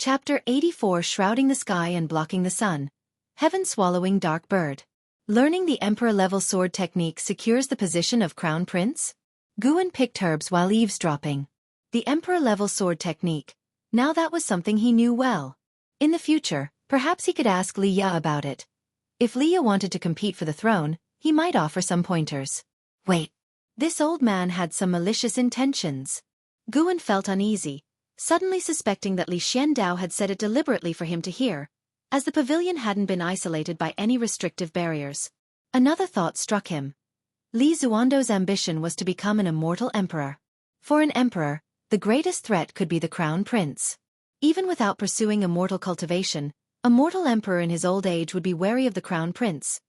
Chapter 84 Shrouding the Sky and Blocking the Sun. Heaven-swallowing dark bird. Learning the Emperor-level sword technique secures the position of Crown Prince? Guan picked herbs while eavesdropping. The Emperor-level sword technique. Now that was something he knew well. In the future, perhaps he could ask Li Ya about it. If Li Ya wanted to compete for the throne, he might offer some pointers. Wait. This old man had some malicious intentions. Guan felt uneasy, suddenly suspecting that Li Xiandao had said it deliberately for him to hear, as the pavilion hadn't been isolated by any restrictive barriers. Another thought struck him. Li Zuando's ambition was to become an immortal emperor. For an emperor, the greatest threat could be the crown prince. Even without pursuing immortal cultivation, a mortal emperor in his old age would be wary of the crown prince.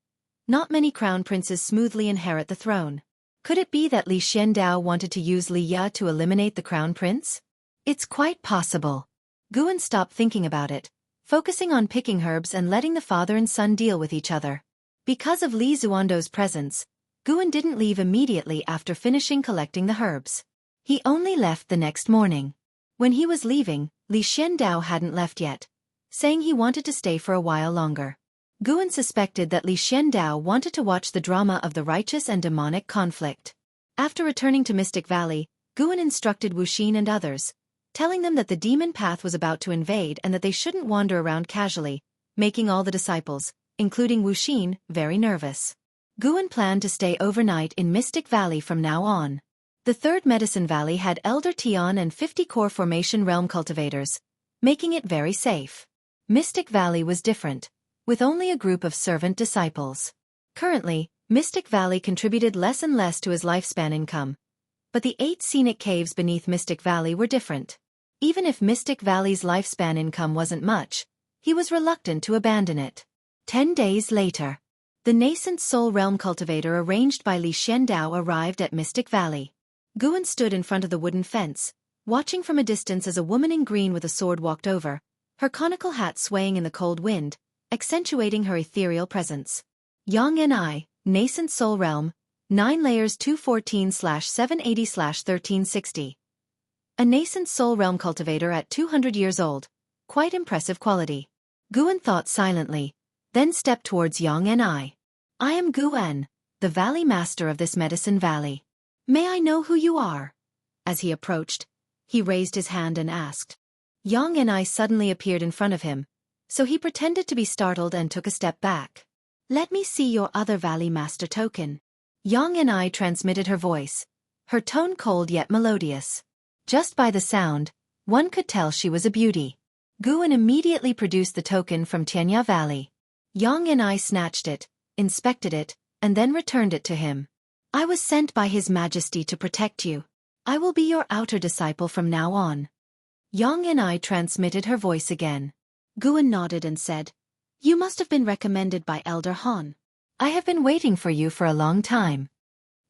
Not many crown princes smoothly inherit the throne. Could it be that Li Xiandao wanted to use Li Ya to eliminate the crown prince? It's quite possible. Guan stopped thinking about it, focusing on picking herbs and letting the father and son deal with each other. Because of Li Zuando's presence, Guan didn't leave immediately after finishing collecting the herbs. He only left the next morning. When he was leaving, Li Xiandao hadn't left yet, saying he wanted to stay for a while longer. Guan suspected that Li Xiandao wanted to watch the drama of the righteous and demonic conflict. After returning to Mystic Valley, Guan instructed Wuxia and others, telling them that the demon path was about to invade and that they shouldn't wander around casually, making all the disciples, including Wuxia, very nervous. Guan planned to stay overnight in Mystic Valley from now on. The third Medicine Valley had Elder Tian and 50 core formation realm cultivators, making it very safe. Mystic Valley was different, with only a group of servant disciples. Currently, Mystic Valley contributed less and less to his lifespan income, but the 8 scenic caves beneath Mystic Valley were different. Even if Mystic Valley's lifespan income wasn't much, he was reluctant to abandon it. 10 days later, the nascent soul realm cultivator arranged by Li Xiandao arrived at Mystic Valley. Guan stood in front of the wooden fence, watching from a distance as a woman in green with a sword walked over, her conical hat swaying in the cold wind, accentuating her ethereal presence. Yang Ni, Nascent Soul Realm, 9 layers 214/780/1360. A nascent soul realm cultivator at 200 years old, quite impressive quality. Guan thought silently, then stepped towards Yang Ni. I am Guan, the valley master of this Medicine Valley. May I know who you are? As he approached, he raised his hand and asked. Yang Ni suddenly appeared in front of him, so he pretended to be startled and took a step back. Let me see your other valley master token. Yang Ni transmitted her voice, her tone cold yet melodious. Just by the sound, one could tell she was a beauty. Guan immediately produced the token from Tianya Valley. Yang Ni snatched it, inspected it, and then returned it to him. I was sent by His Majesty to protect you. I will be your outer disciple from now on. Yang Ni transmitted her voice again. Guan nodded and said, You must have been recommended by Elder Han. I have been waiting for you for a long time.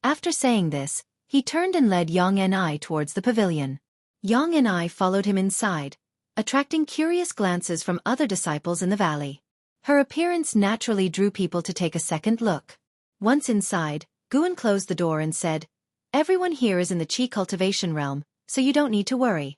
After saying this, he turned and led Yang Ni towards the pavilion. Yang Ni followed him inside, attracting curious glances from other disciples in the valley. Her appearance naturally drew people to take a second look. Once inside, Guan closed the door and said, Everyone here is in the Qi cultivation realm, so you don't need to worry.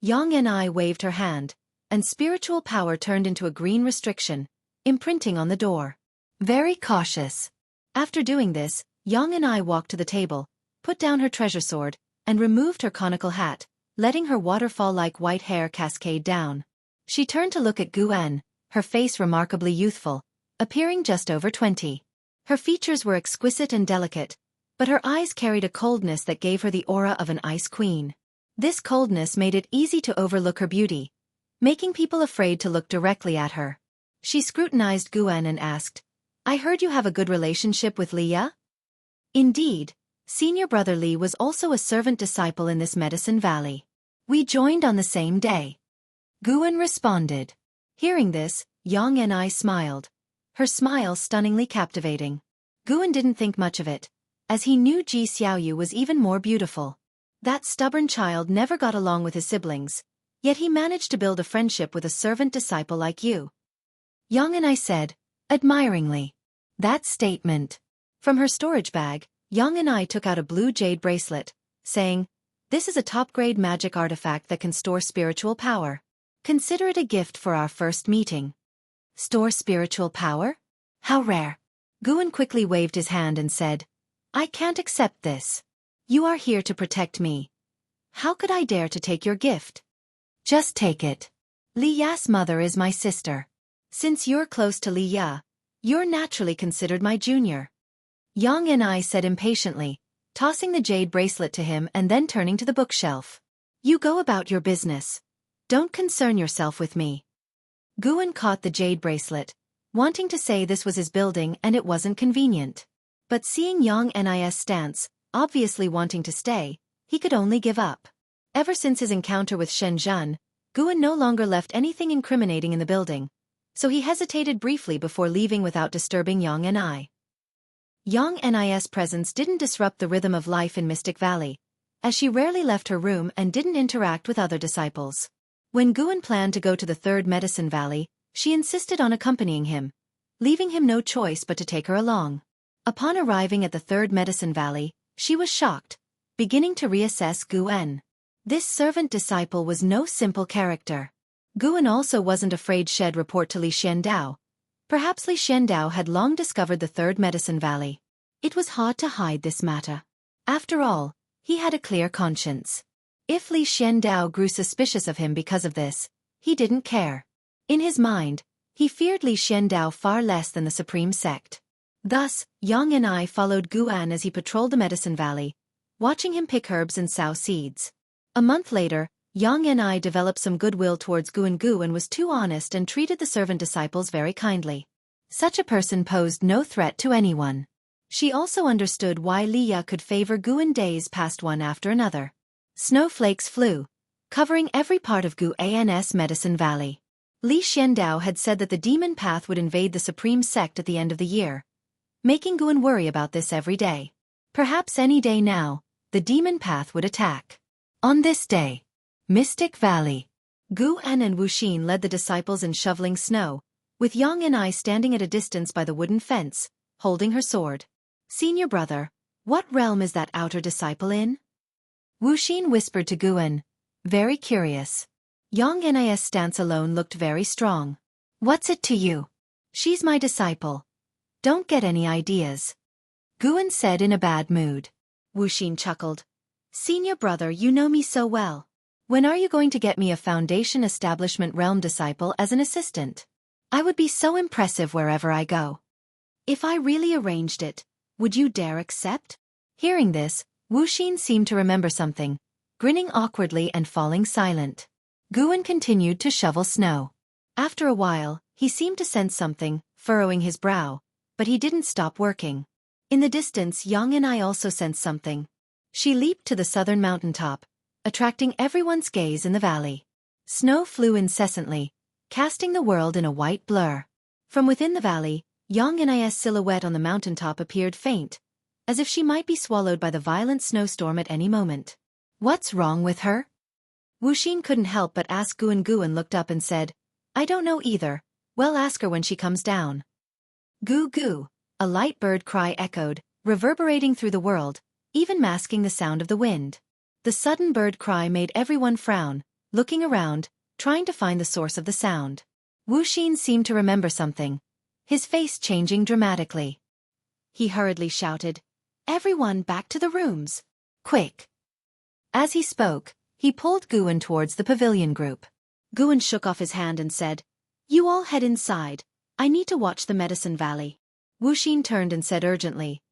Yang Ni waved her hand, and spiritual power turned into a green restriction, imprinting on the door. Very cautious. After doing this, Yang Ni walked to the table, put down her treasure sword, and removed her conical hat, letting her waterfall-like white hair cascade down. She turned to look at Guan, her face remarkably youthful, appearing just over 20. Her features were exquisite and delicate, but her eyes carried a coldness that gave her the aura of an ice queen. This coldness made it easy to overlook her beauty, making people afraid to look directly at her. She scrutinized Guan and asked, I heard you have a good relationship with Li Ya? Indeed, senior brother Li was also a servant disciple in this Medicine Valley. We joined on the same day. Guan responded. Hearing this, Yang Ni smiled, her smile stunningly captivating. Guan didn't think much of it, as he knew Ji Xiaoyu was even more beautiful. That stubborn child never got along with his siblings, yet he managed to build a friendship with a servant disciple like you. Yang Ni said, admiringly. That statement. From her storage bag, Yang Ni took out a blue jade bracelet, saying, This is a top-grade magic artifact that can store spiritual power. Consider it a gift for our first meeting. Store spiritual power? How rare. Guan quickly waved his hand and said, I can't accept this. You are here to protect me. How could I dare to take your gift? Just take it. Li Ya's mother is my sister. Since you're close to Li Ya, you're naturally considered my junior. Yang and I said impatiently, tossing the jade bracelet to him and then turning to the bookshelf. You go about your business. Don't concern yourself with me. Guan caught the jade bracelet, wanting to say this was his building and it wasn't convenient. But seeing Yang Nis' stance, obviously wanting to stay, he could only give up. Ever since his encounter with Shen Zhan, Guan no longer left anything incriminating in the building, so he hesitated briefly before leaving without disturbing Yang Ni. Yang Nis' presence didn't disrupt the rhythm of life in Mystic Valley, as she rarely left her room and didn't interact with other disciples. When Guan planned to go to the Third Medicine Valley, she insisted on accompanying him, leaving him no choice but to take her along. Upon arriving at the Third Medicine Valley, she was shocked, beginning to reassess Guan. This servant disciple was no simple character. Guan also wasn't afraid she'd report to Li Xiandao. Perhaps Li Xiandao had long discovered the Third Medicine Valley. It was hard to hide this matter. After all, he had a clear conscience. If Li Xiandao grew suspicious of him because of this, he didn't care. In his mind, he feared Li Xiandao far less than the Supreme Sect. Thus, Yang and I followed Guan as he patrolled the Medicine Valley, watching him pick herbs and sow seeds. A month later, Yang and I developed some goodwill towards Guan was too honest and treated the servant disciples very kindly. Such a person posed no threat to anyone. She also understood why Li Ya could favor Guan days past one after another. Snowflakes flew, covering every part of Guan's Medicine Valley. Li Xiandao had said that the demon path would invade the Supreme Sect at the end of the year, making Guan worry about this every day. Perhaps any day now, the demon path would attack. On this day, Mystic Valley. Guan and Wuxia led the disciples in shoveling snow, with Yang and I standing at a distance by the wooden fence, holding her sword. Senior brother, what realm is that outer disciple in? Wuxia whispered to Guan, very curious. Yang Nis' stance alone looked very strong. What's it to you? She's my disciple. Don't get any ideas. Guan said in a bad mood. Wuxia chuckled. Senior brother, you know me so well. When are you going to get me a Foundation Establishment Realm disciple as an assistant? I would be so impressive wherever I go. If I really arranged it, would you dare accept? Hearing this, Wuxia seemed to remember something, grinning awkwardly and falling silent. Guan continued to shovel snow. After a while, he seemed to sense something, furrowing his brow, but he didn't stop working. In the distance, Yang and I also sensed something. She leaped to the southern mountaintop, attracting everyone's gaze in the valley. Snow flew incessantly, casting the world in a white blur. From within the valley, Yang and I's silhouette on the mountaintop appeared faint, as if she might be swallowed by the violent snowstorm at any moment. What's wrong with her? Wuxia couldn't help but ask Guan. Guan looked up and said, I don't know either, well ask her when she comes down. Goo goo, a light bird cry echoed, reverberating through the world, even masking the sound of the wind. The sudden bird cry made everyone frown, looking around, trying to find the source of the sound. Wuxia seemed to remember something, his face changing dramatically. He hurriedly shouted, Everyone back to the rooms! Quick! As he spoke, he pulled Guan towards the pavilion group. Guan shook off his hand and said, You all head inside, I need to watch the Medicine Valley. Wuxia turned and said urgently,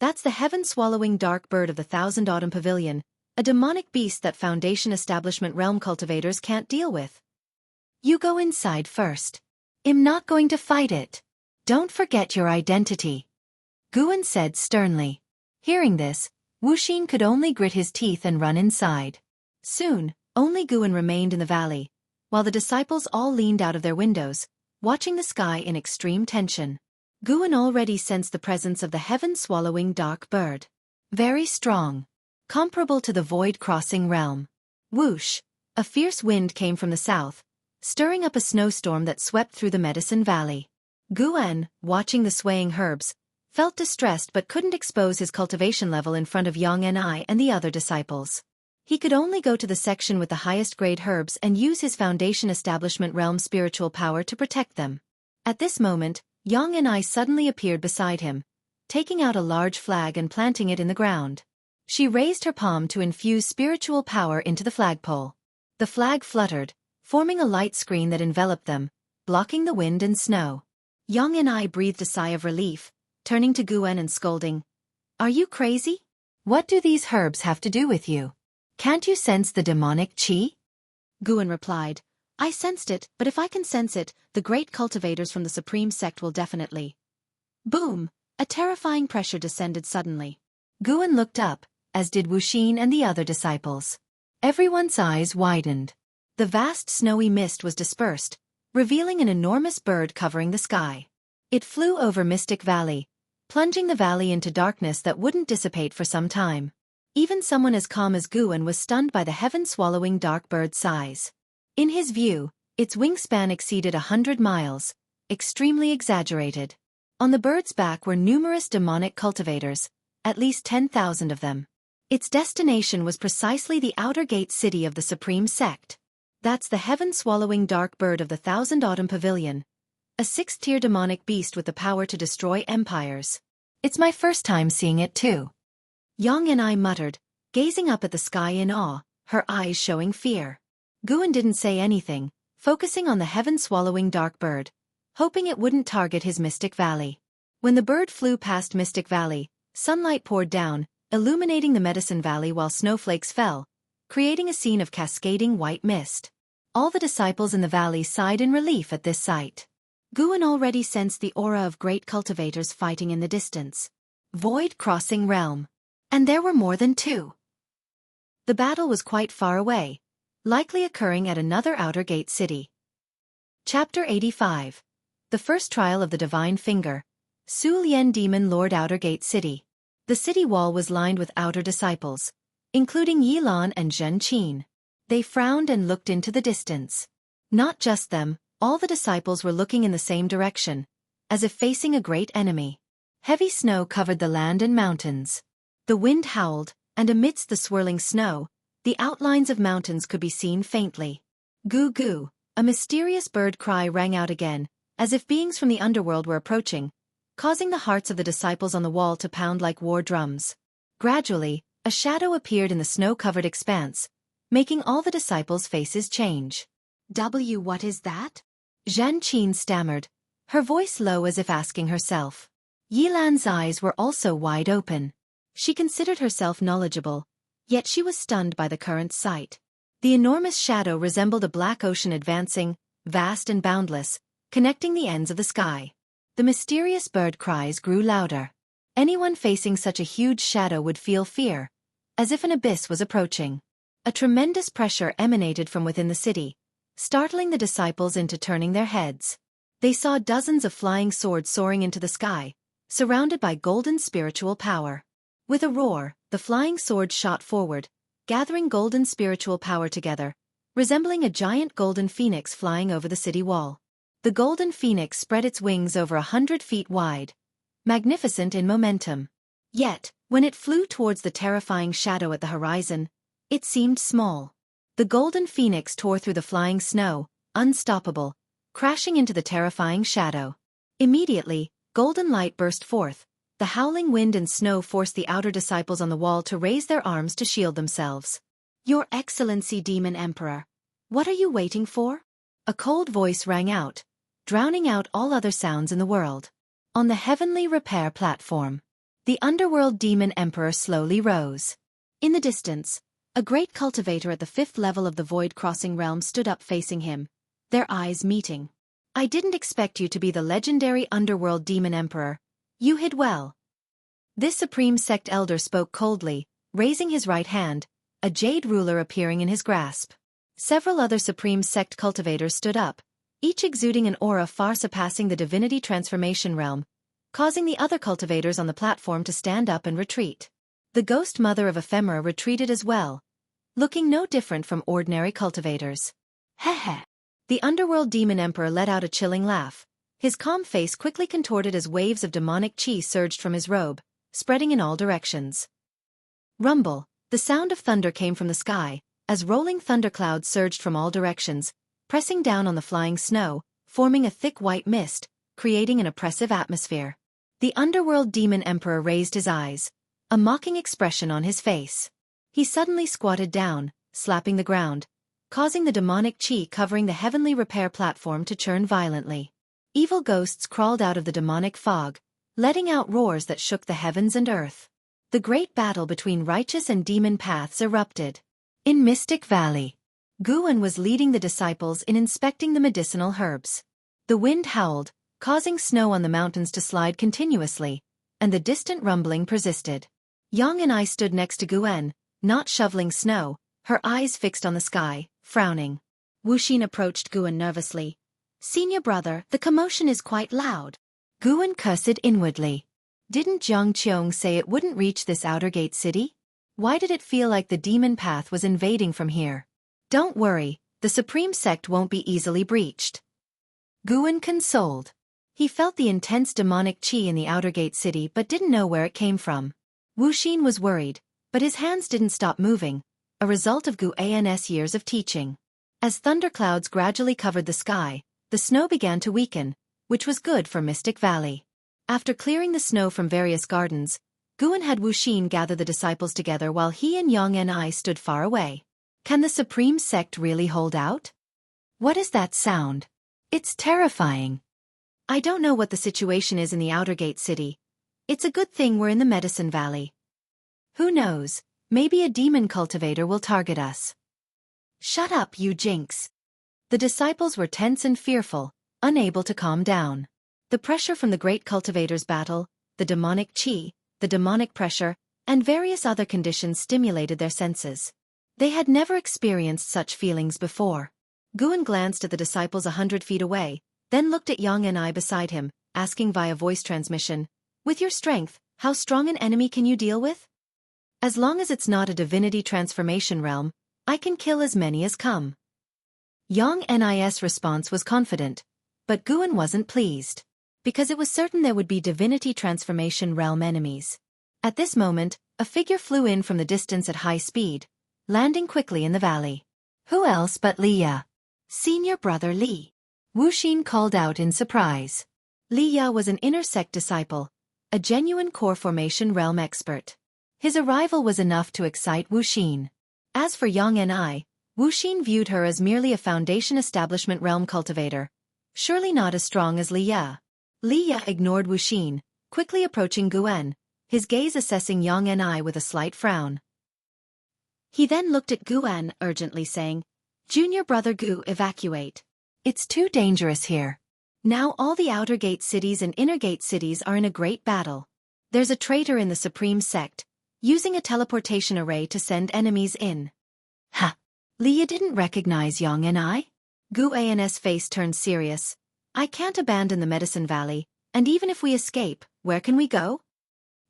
That's the heaven-swallowing dark bird of the Thousand Autumn Pavilion, a demonic beast that Foundation Establishment Realm cultivators can't deal with. You go inside first. I'm not going to fight it. Don't forget your identity. Guan said sternly. Hearing this, Wuxia could only grit his teeth and run inside. Soon, only Guan remained in the valley, while the disciples all leaned out of their windows, watching the sky in extreme tension. Guan already sensed the presence of the heaven-swallowing dark bird. Very strong. Comparable to the void-crossing realm. Whoosh! A fierce wind came from the south, stirring up a snowstorm that swept through the Medicine Valley. Guan, watching the swaying herbs, felt distressed but couldn't expose his cultivation level in front of Yang Ni and the other disciples. He could only go to the section with the highest grade herbs and use his Foundation Establishment realm spiritual power to protect them. At this moment, Yang and I suddenly appeared beside him, taking out a large flag and planting it in the ground. She raised her palm to infuse spiritual power into the flagpole. The flag fluttered, forming a light screen that enveloped them, blocking the wind and snow. Yang and I breathed a sigh of relief, turning to Guan and scolding, "Are you crazy? What do these herbs have to do with you? Can't you sense the demonic qi?" Guan replied, "I sensed it, but if I can sense it, the great cultivators from the Supreme Sect will definitely." Boom! A terrifying pressure descended suddenly. Guan looked up, as did Wuxia and the other disciples. Everyone's eyes widened. The vast snowy mist was dispersed, revealing an enormous bird covering the sky. It flew over Mystic Valley, plunging the valley into darkness that wouldn't dissipate for some time. Even someone as calm as Guan was stunned by the heaven-swallowing dark bird's size. In his view, its wingspan exceeded 100 miles, extremely exaggerated. On the bird's back were numerous demonic cultivators, at least 10,000 of them. Its destination was precisely the outer gate city of the Supreme Sect. That's the heaven-swallowing dark bird of the Thousand Autumn Pavilion, a 6th-tier demonic beast with the power to destroy empires. It's my first time seeing it too. Yang and I muttered, gazing up at the sky in awe, her eyes showing fear. Guan didn't say anything, focusing on the heaven-swallowing dark bird, hoping it wouldn't target his Mystic Valley. When the bird flew past Mystic Valley, sunlight poured down, illuminating the Medicine Valley while snowflakes fell, creating a scene of cascading white mist. All the disciples in the valley sighed in relief at this sight. Guan already sensed the aura of great cultivators fighting in the distance. Void crossing realm. And there were more than 2. The battle was quite far away, likely occurring at another outer gate city. Chapter 85. The First Trial of the Divine Finger. Su Lian Demon Lord Outer Gate City. The city wall was lined with outer disciples, including Yilan and Zhen Qin. They frowned and looked into the distance. Not just them, all the disciples were looking in the same direction, as if facing a great enemy. Heavy snow covered the land and mountains. The wind howled, and amidst the swirling snow, the outlines of mountains could be seen faintly. Goo goo, a mysterious bird cry rang out again, as if beings from the underworld were approaching, causing the hearts of the disciples on the wall to pound like war drums. Gradually, a shadow appeared in the snow-covered expanse, making all the disciples' faces change. What is that? Zhen Qin stammered, her voice low as if asking herself. Yilan's eyes were also wide open. She considered herself knowledgeable, yet she was stunned by the current sight. The enormous shadow resembled a black ocean advancing, vast and boundless, connecting the ends of the sky. The mysterious bird cries grew louder. Anyone facing such a huge shadow would feel fear, as if an abyss was approaching. A tremendous pressure emanated from within the city, startling the disciples into turning their heads. They saw dozens of flying swords soaring into the sky, surrounded by golden spiritual power. With a roar, the flying swords shot forward, gathering golden spiritual power together, resembling a giant golden phoenix flying over the city wall. The golden phoenix spread its wings over 100 feet wide, magnificent in momentum. Yet, when it flew towards the terrifying shadow at the horizon, it seemed small. The golden phoenix tore through the flying snow, unstoppable, crashing into the terrifying shadow. Immediately, golden light burst forth. The howling wind and snow forced the outer disciples on the wall to raise their arms to shield themselves. "Your Excellency, Demon Emperor, what are you waiting for?" A cold voice rang out, drowning out all other sounds in the world. On the heavenly repair platform, the underworld Demon Emperor slowly rose. In the distance, a great cultivator at the 5th level of the Void Crossing realm stood up facing him, their eyes meeting. "I didn't expect you to be the legendary underworld Demon Emperor. You hid well." This Supreme Sect elder spoke coldly, raising his right hand, a jade ruler appearing in his grasp. Several other Supreme Sect cultivators stood up, each exuding an aura far surpassing the divinity transformation realm, causing the other cultivators on the platform to stand up and retreat. The Ghost Mother of Ephemera retreated as well, looking no different from ordinary cultivators. Heh. The underworld Demon Emperor let out a chilling laugh. His calm face quickly contorted as waves of demonic qi surged from his robe, spreading in all directions. Rumble, The sound of thunder came from the sky, as rolling thunderclouds surged from all directions, pressing down on the flying snow, forming a thick white mist, creating an oppressive atmosphere. The underworld demon emperor raised his eyes, a mocking expression on his face. He suddenly squatted down, slapping the ground, causing the demonic chi covering the heavenly repair platform to churn violently. Evil ghosts crawled out of the demonic fog, letting out roars that shook the heavens and earth. The great battle between righteous and demon paths erupted. In Mystic Valley, Guan was leading the disciples in inspecting the medicinal herbs. The wind howled, causing snow on the mountains to slide continuously, and the distant rumbling persisted. Yang and I stood next to Guan, not shoveling snow, her eyes fixed on the sky, frowning. Wuxia approached Guan nervously. "Senior brother, the commotion is quite loud." Guan cursed inwardly. Didn't Jiang Qiong say it wouldn't reach this outer gate city? Why did it feel like the demon path was invading from here? Don't worry, the supreme sect won't be easily breached. Guan consoled. He felt the intense demonic chi in the outer gate city but didn't know where it came from. Wuxia was worried, but his hands didn't stop moving, a result of Guan's years of teaching. As thunderclouds gradually covered the sky, the snow began to weaken, which was good for Mystic Valley. After clearing the snow from various gardens, Guan had Wuxia gather the disciples together while he and Yang and I stood far away. Can the supreme sect really hold out? What is that sound? It's terrifying. I don't know what the situation is in the outer gate city. It's a good thing we're in the Medicine Valley. Who knows, maybe a demon cultivator will target us. Shut up, you jinx. The disciples were tense and fearful, unable to calm down. The pressure from the great cultivator's battle, the demonic chi, the demonic pressure, and various other conditions stimulated their senses. They had never experienced such feelings before. Guan glanced at the disciples 100 feet away, then looked at Yang and I beside him, asking via voice transmission, "With your strength, how strong an enemy can you deal with?" "As long as it's not a divinity transformation realm, I can kill as many as come." Yang Nis' response was confident, but Guan wasn't pleased, because it was certain there would be divinity transformation realm enemies. At this moment, a figure flew in from the distance at high speed, landing quickly in the valley. Who else but Liya? Senior brother Li. Wuxia called out in surprise. Liya was an inner sect disciple, a genuine core formation realm expert. His arrival was enough to excite Wuxia. As for Yang and I, Wuxia viewed her as merely a foundation establishment realm cultivator, surely not as strong as Liya. Liya ignored Wuxia, quickly approaching Guan, his gaze assessing Yang and I with a slight frown. He then looked at Guan urgently saying, "Junior brother Gu, evacuate. It's too dangerous here. Now all the outer gate cities and inner gate cities are in a great battle. There's a traitor in the supreme sect, using a teleportation array to send enemies in." Ha! Liya didn't recognize Yang and I? Guan's face turned serious. "I can't abandon the Medicine Valley, and even if we escape, where can we go?"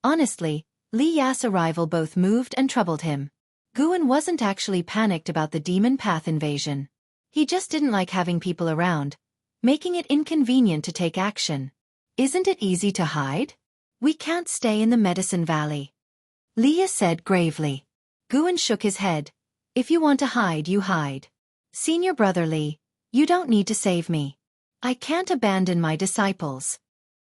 Honestly, Liya's arrival both moved and troubled him. Guan wasn't actually panicked about the demon path invasion. He just didn't like having people around, making it inconvenient to take action. "Isn't it easy to hide? We can't stay in the Medicine Valley," Liya said gravely. Guan shook his head. "If you want to hide, you hide. Senior brother Li, you don't need to save me. I can't abandon my disciples."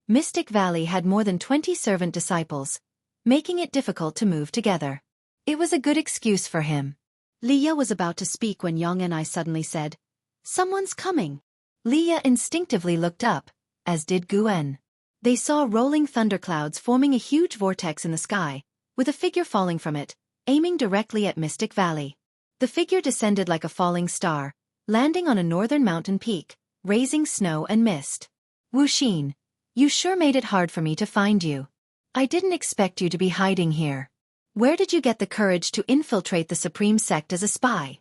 Mystic Valley had more than 20 servant disciples, making it difficult to move together. It was a good excuse for him. Liya was about to speak when Yang and I suddenly said, "Someone's coming." Liya instinctively looked up, as did Guan. They saw rolling thunderclouds forming a huge vortex in the sky, with a figure falling from it, aiming directly at Mystic Valley. The figure descended like a falling star, landing on a northern mountain peak, raising snow and mist. "Wuxia, you sure made it hard for me to find you. I didn't expect you to be hiding here. Where did you get the courage to infiltrate the supreme sect as a spy?"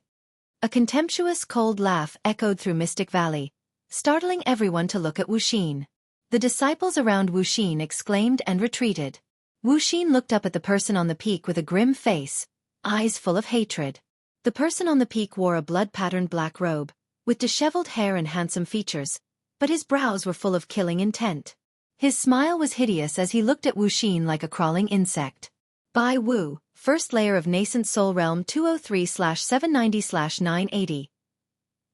A contemptuous cold laugh echoed through Mystic Valley, startling everyone to look at Wuxia. The disciples around Wuxia exclaimed and retreated. Wuxia looked up at the person on the peak with a grim face, eyes full of hatred. The person on the peak wore a blood-patterned black robe, with disheveled hair and handsome features, but his brows were full of killing intent. His smile was hideous as he looked at Wuxia like a crawling insect. "Bai Wu, First layer of Nascent Soul Realm 203/790/980.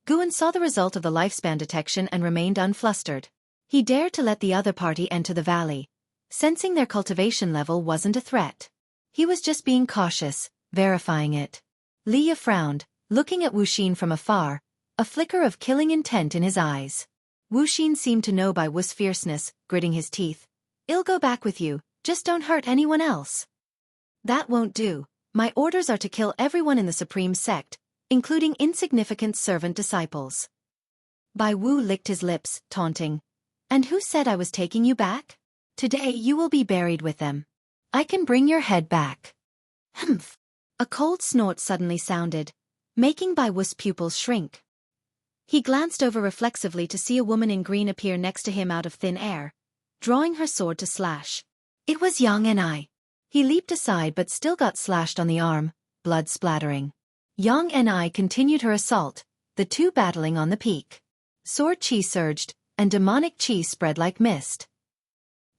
Guan saw the result of the lifespan detection and remained unflustered. He dared to let the other party enter the valley, sensing their cultivation level wasn't a threat. He was just being cautious, verifying it. Leah frowned, looking at Wuxia from afar, a flicker of killing intent in his eyes. Wuxia seemed to know by Wu's fierceness, gritting his teeth. "I'll go back with you, just don't hurt anyone else." "That won't do. My orders are to kill everyone in the Supreme Sect, including insignificant servant disciples." Bai Wu licked his lips, taunting. "And who said I was taking you back? Today you will be buried with them. I can bring your head back." Humph! A cold snort suddenly sounded, making Bai Wu's pupils shrink. He glanced over reflexively to see a woman in green appear next to him out of thin air, drawing her sword to slash. It was Yang and I. He leaped aside but still got slashed on the arm, blood splattering. Yang and I continued her assault, the two battling on the peak. Sword chi surged, and demonic chi spread like mist.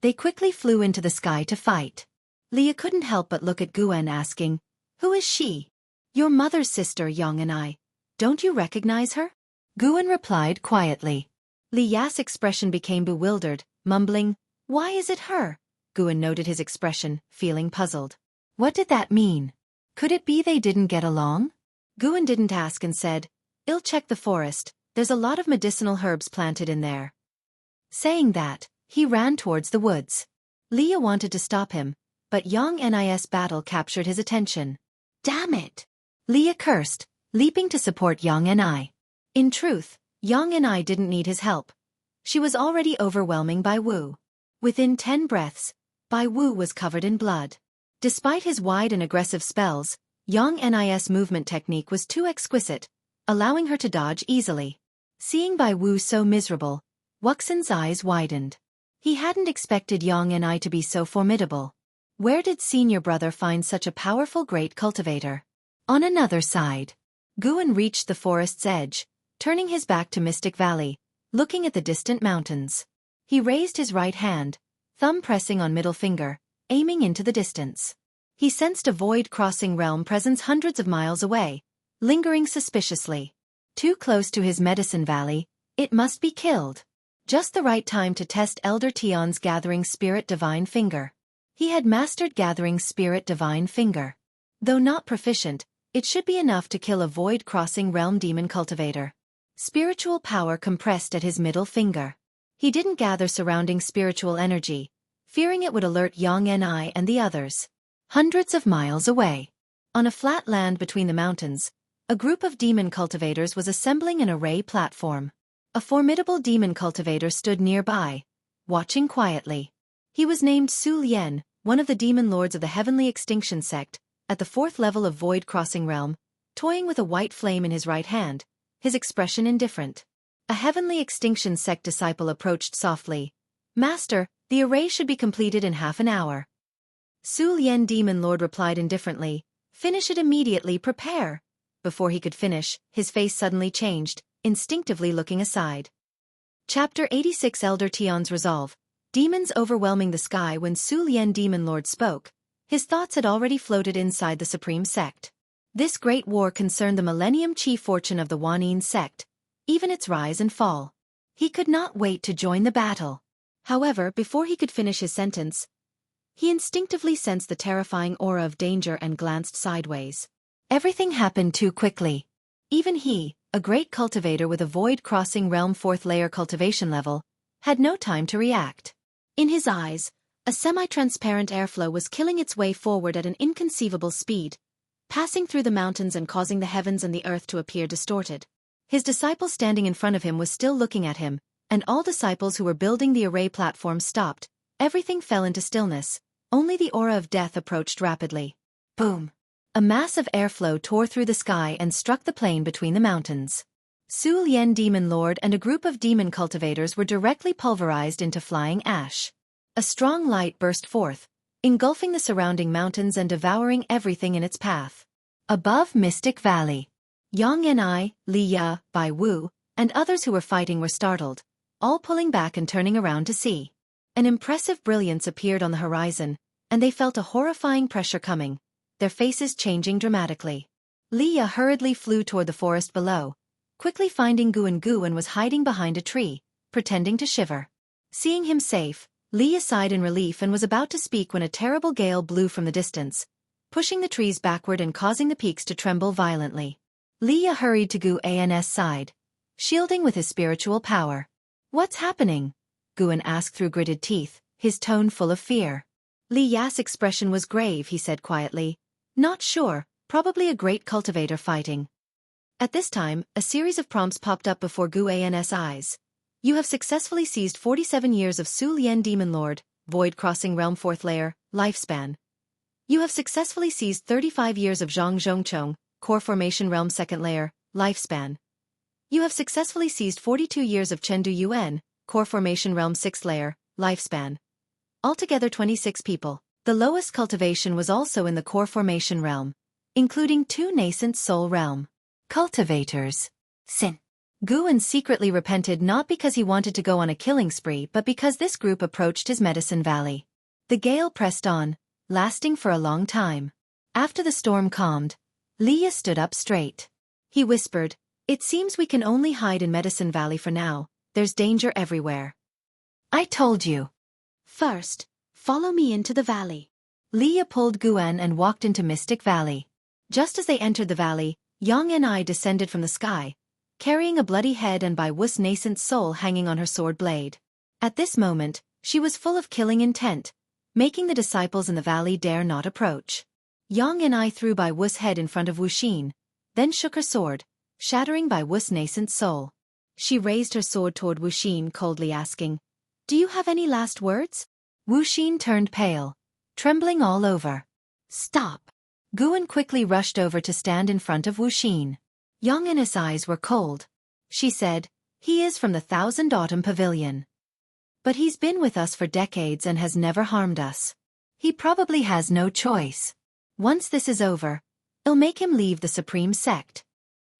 They quickly flew into the sky to fight. Leah couldn't help but look at Guan asking, "Who is she?" "Your mother's sister, Yang and I. Don't you recognize her?" Guan replied quietly. Li Ya's expression became bewildered, mumbling, "Why is it her?" Guan noted his expression, feeling puzzled. What did that mean? Could it be they didn't get along? Guan didn't ask and said, "I'll check the forest, there's a lot of medicinal herbs planted in there." Saying that, he ran towards the woods. Leah wanted to stop him, but Yang Nis battle captured his attention. "Damn it!" Leah cursed, leaping to support Yang Ni. In truth, Yang Ni didn't need his help. She was already overwhelming Bai Wu. Within 10 breaths, Bai Wu was covered in blood. Despite his wide and aggressive spells, Yang Nis' movement technique was too exquisite, allowing her to dodge easily. Seeing Bai Wu so miserable, Wuxia's eyes widened. He hadn't expected Yang Ni to be so formidable. Where did senior brother find such a powerful great cultivator? On another side, Guan reached the forest's edge, turning his back to Mystic Valley, looking at the distant mountains. He raised his right hand, thumb pressing on middle finger, aiming into the distance. He sensed a void-crossing realm presence hundreds of miles away, lingering suspiciously. Too close to his medicine valley, it must be killed. Just the right time to test Elder Tion's Gathering Spirit Divine Finger. He had mastered Gathering Spirit Divine Finger. Though not proficient, it should be enough to kill a void-crossing realm demon cultivator. Spiritual power compressed at his middle finger. He didn't gather surrounding spiritual energy, fearing it would alert Yang Ni and the others. Hundreds of miles away, on a flat land between the mountains, a group of demon cultivators was assembling an array platform. A formidable demon cultivator stood nearby, watching quietly. He was named Su Lian, one of the demon lords of the Heavenly Extinction Sect, at the 4th level of Void Crossing Realm, toying with a white flame in his right hand, his expression indifferent. A Heavenly Extinction Sect disciple approached softly. "Master, the array should be completed in half an hour." Su Lian Demon Lord replied indifferently, "Finish it immediately, prepare." Before he could finish, his face suddenly changed, instinctively looking aside. Chapter 86 Elder Tion's Resolve. Demons overwhelming the sky. When Su Lian Demon Lord spoke, his thoughts had already floated inside the Supreme Sect. This great war concerned the Millennium Chi fortune of the Huanin Sect, even its rise and fall. He could not wait to join the battle. However, before he could finish his sentence, he instinctively sensed the terrifying aura of danger and glanced sideways. Everything happened too quickly. Even he, a great cultivator with a void-crossing realm 4th layer cultivation level, had no time to react. In his eyes, a semi-transparent airflow was killing its way forward at an inconceivable speed, passing through the mountains and causing the heavens and the earth to appear distorted. His disciple standing in front of him was still looking at him, and all disciples who were building the array platform stopped. Everything fell into stillness. Only the aura of death approached rapidly. Boom! A mass of airflow tore through the sky and struck the plain between the mountains. Su Lian Demon Lord and a group of demon cultivators were directly pulverized into flying ash. A strong light burst forth, engulfing the surrounding mountains and devouring everything in its path. Above Mystic Valley, Yang Ni, Li Ya, Bai Wu, and others who were fighting were startled, all pulling back and turning around to see. An impressive brilliance appeared on the horizon, and they felt a horrifying pressure coming. their faces changing dramatically. Leah hurriedly flew toward the forest below, quickly finding Guan. Guan was hiding behind a tree, pretending to shiver. Seeing him safe, Leah sighed in relief and was about to speak when a terrible gale blew from the distance, pushing the trees backward and causing the peaks to tremble violently. Leah hurried to Guan's side, shielding with his spiritual power. "What's happening?" Guan asked through gritted teeth, his tone full of fear. Leah's expression was grave. He said quietly, "Not sure, probably a great cultivator fighting." At this time, a series of prompts popped up before Guan's eyes. "You have successfully seized 47 years of Su Lian Demon Lord, Void Crossing Realm 4th Layer, Lifespan. You have successfully seized 35 years of Zhang Zhongchong, Core Formation Realm 2nd Layer, Lifespan. You have successfully seized 42 years of Chengdu Yuan, Core Formation Realm 6th Layer, Lifespan. Altogether 26 people. The lowest cultivation was also in the Core Formation Realm, including 2 nascent Soul Realm cultivators. Sin. Guan secretly repented not because he wanted to go on a killing spree but because this group approached his medicine valley. The gale pressed on, lasting for a long time. After the storm calmed, Leah stood up straight. He whispered, "It seems we can only hide in Medicine Valley for now, there's danger everywhere." "I told you." "First, follow me into the valley." Leah pulled Guan and walked into Mystic Valley. Just as they entered the valley, Yang and I descended from the sky, carrying a bloody head and Bai Wu's nascent soul hanging on her sword blade. At this moment, she was full of killing intent, making the disciples in the valley dare not approach. Yang and I threw Bai Wu's head in front of Wuxia, then shook her sword, shattering Bai Wu's nascent soul. She raised her sword toward Wuxia coldly asking, "Do you have any last words?" Wuxia turned pale, trembling all over. "Stop." Guan quickly rushed over to stand in front of Wuxia. Yang and his eyes were cold. She said, "He is from the Thousand Autumn Pavilion. But he's been with us for decades and has never harmed us. He probably has no choice. Once this is over, it'll make him leave the Supreme Sect."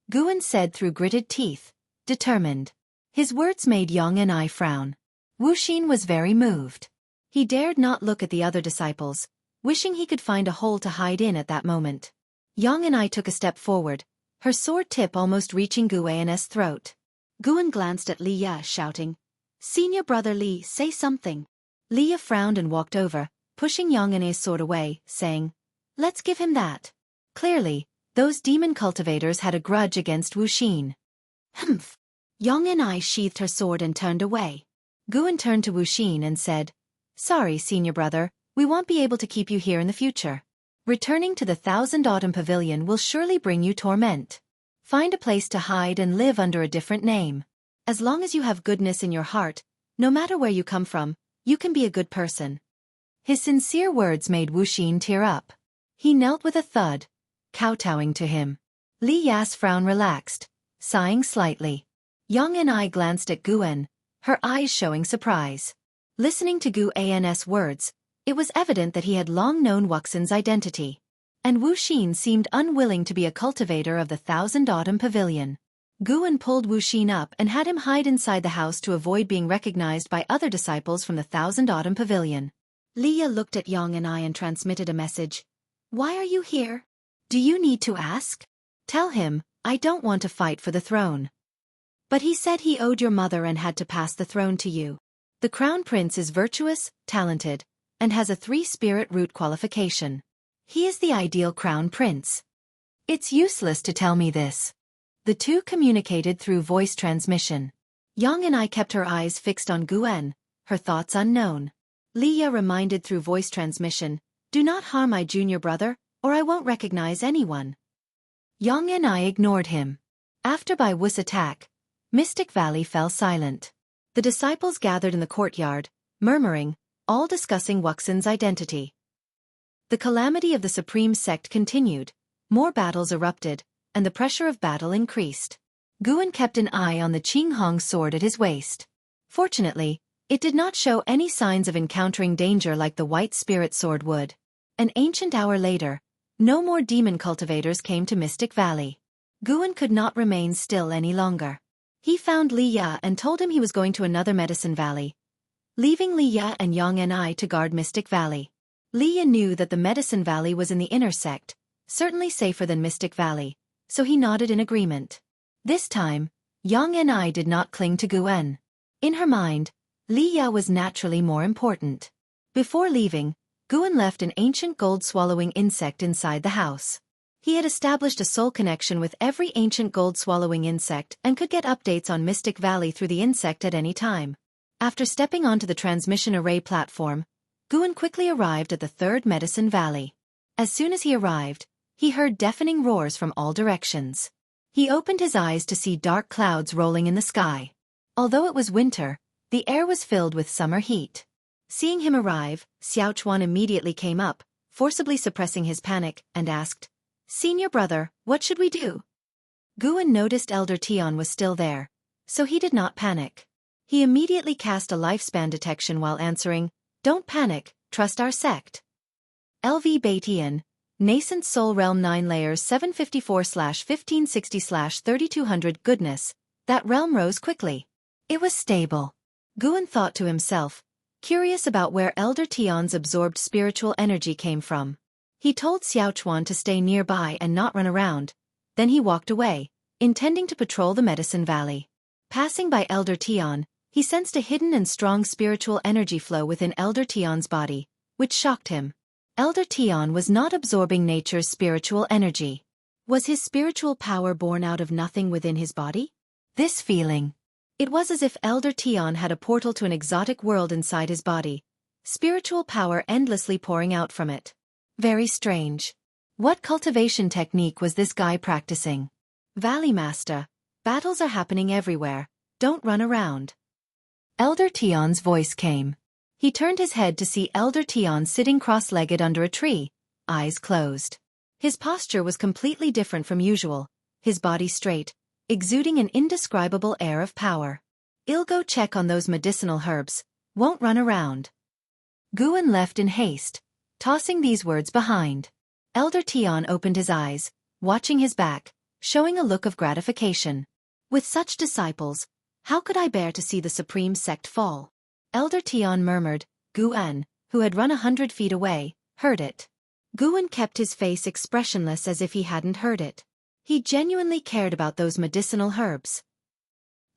Guan said through gritted teeth, determined. His words made Yang and I frown. Wuxia was very moved. He dared not look at the other disciples, wishing he could find a hole to hide in at that moment. Yang and I took a step forward, her sword tip almost reaching Guan's throat. Guan glanced at Leah, shouting, "Senior brother Li, say something." Leah frowned and walked over, pushing Yang and his sword away, saying, "Let's give him that." Clearly, those demon cultivators had a grudge against Wuxia. "Humph." Yang and I sheathed her sword and turned away. Guan turned to Wuxia and said, "Sorry, senior brother, we won't be able to keep you here in the future. Returning to the Thousand Autumn Pavilion will surely bring you torment. Find a place to hide and live under a different name. As long as you have goodness in your heart, no matter where you come from, you can be a good person." His sincere words made Wuxia tear up. He knelt with a thud, kowtowing to him. Li Ya's frown relaxed, sighing slightly. Yang and I glanced at Guan, her eyes showing surprise. Listening to Guan's words, it was evident that he had long known Wuxia's identity. And Wuxia seemed unwilling to be a cultivator of the Thousand Autumn Pavilion. Guan pulled Wuxia up and had him hide inside the house to avoid being recognized by other disciples from the Thousand Autumn Pavilion. Leah looked at Yang and I and transmitted a message. "Why are you here? Do you need to ask? Tell him, I don't want to fight for the throne." "But he said he owed your mother and had to pass the throne to you. The Crown Prince is virtuous, talented, and has a 3-spirit root qualification. He is the ideal Crown Prince. It's useless to tell me this." The two communicated through voice transmission. Yang and I kept her eyes fixed on Guan, her thoughts unknown. Leah reminded through voice transmission, "Do not harm my junior brother, or I won't recognize anyone." Yang and I ignored him. After Bai Wu's attack, Mystic Valley fell silent. The disciples gathered in the courtyard, murmuring, all discussing Wuxia's identity. The calamity of the Supreme Sect continued, more battles erupted, and the pressure of battle increased. Guan kept an eye on the Qinghong sword at his waist. Fortunately, it did not show any signs of encountering danger like the white spirit sword would. An ancient hour later, no more demon cultivators came to Mystic Valley. Guan could not remain still any longer. He found Li Ya and told him he was going to another Medicine Valley, leaving Li Ya and Yang and I to guard Mystic Valley. Leah knew that the Medicine Valley was in the inner sect, certainly safer than Mystic Valley, so he nodded in agreement. This time, Yang and I did not cling to Guan. In her mind, Leah was naturally more important. Before leaving, Guan left an ancient gold-swallowing insect inside the house. He had established a soul connection with every ancient gold-swallowing insect and could get updates on Mystic Valley through the insect at any time. After stepping onto the transmission array platform, Guan quickly arrived at the third Medicine Valley. As soon as he arrived, he heard deafening roars from all directions. He opened his eyes to see dark clouds rolling in the sky. Although it was winter, the air was filled with summer heat. Seeing him arrive, Xiaofan immediately came up, forcibly suppressing his panic, and asked, "Senior brother, what should we do?" Guan noticed Elder Tian was still there, so he did not panic. He immediately cast a lifespan detection while answering, "Don't panic, trust our sect." LV Baitian, Nascent Soul Realm 9 Layers 754/1560/3200 Goodness, that realm rose quickly. It was stable. Guan thought to himself, curious about where Elder Tian's absorbed spiritual energy came from. He told Xiaofan to stay nearby and not run around, then he walked away, intending to patrol the Medicine Valley. Passing by Elder Tian, he sensed a hidden and strong spiritual energy flow within Elder Tian's body, which shocked him. Elder Tian was not absorbing nature's spiritual energy. Was his spiritual power born out of nothing within his body? This feeling. It was as if Elder Tian had a portal to an exotic world inside his body, spiritual power endlessly pouring out from it. Very strange. What cultivation technique was this guy practicing? Valley Master, battles are happening everywhere, don't run around. Elder Tian's voice came. He turned his head to see Elder Tian sitting cross-legged under a tree, eyes closed. His posture was completely different from usual, his body straight, exuding an indescribable air of power. "I'll go check on those medicinal herbs, won't run around." Guan left in haste, tossing these words behind. Elder Tian opened his eyes, watching his back, showing a look of gratification. With such disciples, how could I bear to see the supreme sect fall? Elder Tian murmured. Guan, who had run 100 feet away, heard it. Guan kept his face expressionless as if he hadn't heard it. He genuinely cared about those medicinal herbs.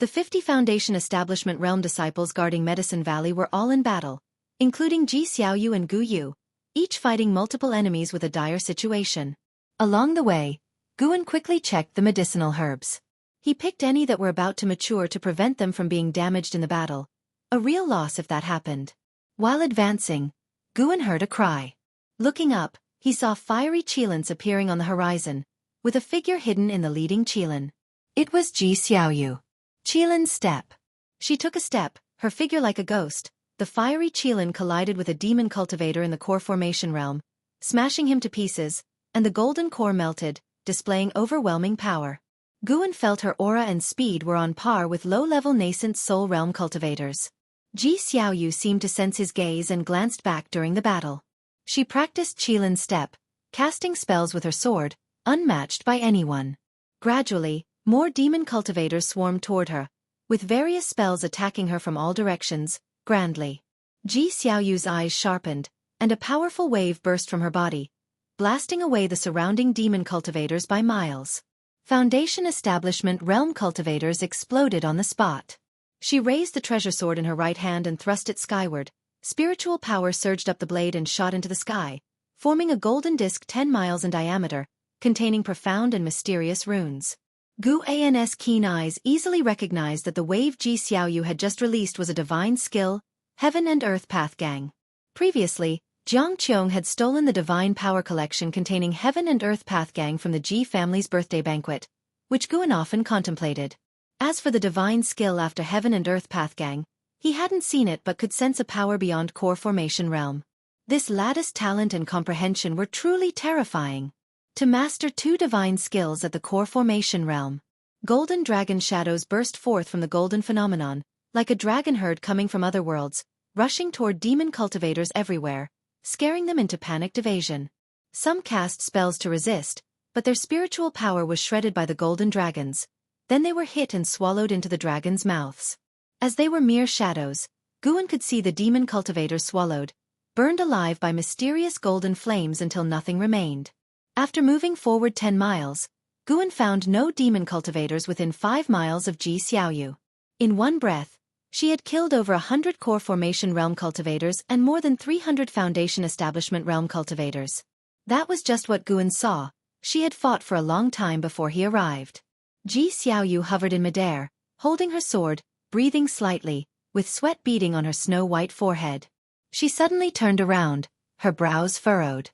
The 50 Foundation Establishment Realm disciples guarding Medicine Valley were all in battle, including Ji Xiaoyu and Gu Yu, each fighting multiple enemies with a dire situation. Along the way, Guan quickly checked the medicinal herbs. He picked any that were about to mature to prevent them from being damaged in the battle. A real loss if that happened. While advancing, Guan heard a cry. Looking up, he saw fiery Qilins appearing on the horizon, with a figure hidden in the leading Qilin. It was Ji Xiaoyu. Qilin's step. She took a step, her figure like a ghost. The fiery Qilin collided with a demon cultivator in the core formation realm, smashing him to pieces, and the golden core melted, displaying overwhelming power. Guan felt her aura and speed were on par with low-level nascent soul realm cultivators. Ji Xiaoyu seemed to sense his gaze and glanced back during the battle. She practiced Qilin's step, casting spells with her sword, unmatched by anyone. Gradually, more demon cultivators swarmed toward her, with various spells attacking her from all directions, grandly. Ji Xiaoyu's eyes sharpened, and a powerful wave burst from her body, blasting away the surrounding demon cultivators by miles. Foundation Establishment Realm cultivators exploded on the spot. She raised the treasure sword in her right hand and thrust it skyward. Spiritual power surged up the blade and shot into the sky, forming a golden disc 10 miles in diameter, containing profound and mysterious runes. Guan's keen eyes easily recognized that the wave Ji Xiaoyu had just released was a divine skill, Heaven and Earth Path Gang. Previously, Jiang Qiong had stolen the divine power collection containing Heaven and Earth Path Gang from the Ji family's birthday banquet, which Guan often contemplated. As for the divine skill after Heaven and Earth Path Gang, he hadn't seen it but could sense a power beyond core formation realm. This lattice talent and comprehension were truly terrifying. To master 2 divine skills at the core formation realm. Golden dragon shadows burst forth from the golden phenomenon, like a dragon herd coming from other worlds, rushing toward demon cultivators everywhere, scaring them into panicked evasion. Some cast spells to resist, but their spiritual power was shredded by the golden dragons. Then they were hit and swallowed into the dragons' mouths. As they were mere shadows, Guan could see the demon cultivators swallowed, burned alive by mysterious golden flames until nothing remained. After moving forward 10 miles, Guan found no demon cultivators within 5 miles of Ji Xiaoyu. In one breath, she had killed over 100 core formation realm cultivators and more than 300 foundation establishment realm cultivators. That was just what Guan saw. She had fought for a long time before he arrived. Ji Xiaoyu hovered in midair, holding her sword, breathing slightly, with sweat beading on her snow-white forehead. She suddenly turned around, her brows furrowed.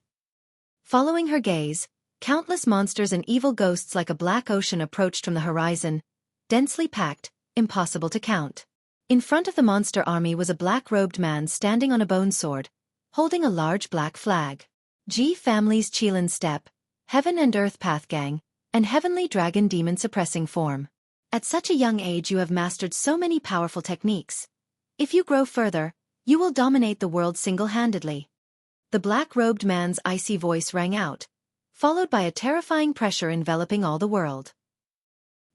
Following her gaze, countless monsters and evil ghosts like a black ocean approached from the horizon, densely packed, impossible to count. In front of the monster army was a black-robed man standing on a bone sword, holding a large black flag. Ji family's Qilin Step, Heaven and Earth Path Gang, and Heavenly Dragon Demon Suppressing Form. At such a young age you have mastered so many powerful techniques. If you grow further, you will dominate the world single-handedly. The black-robed man's icy voice rang out, followed by a terrifying pressure enveloping all the world.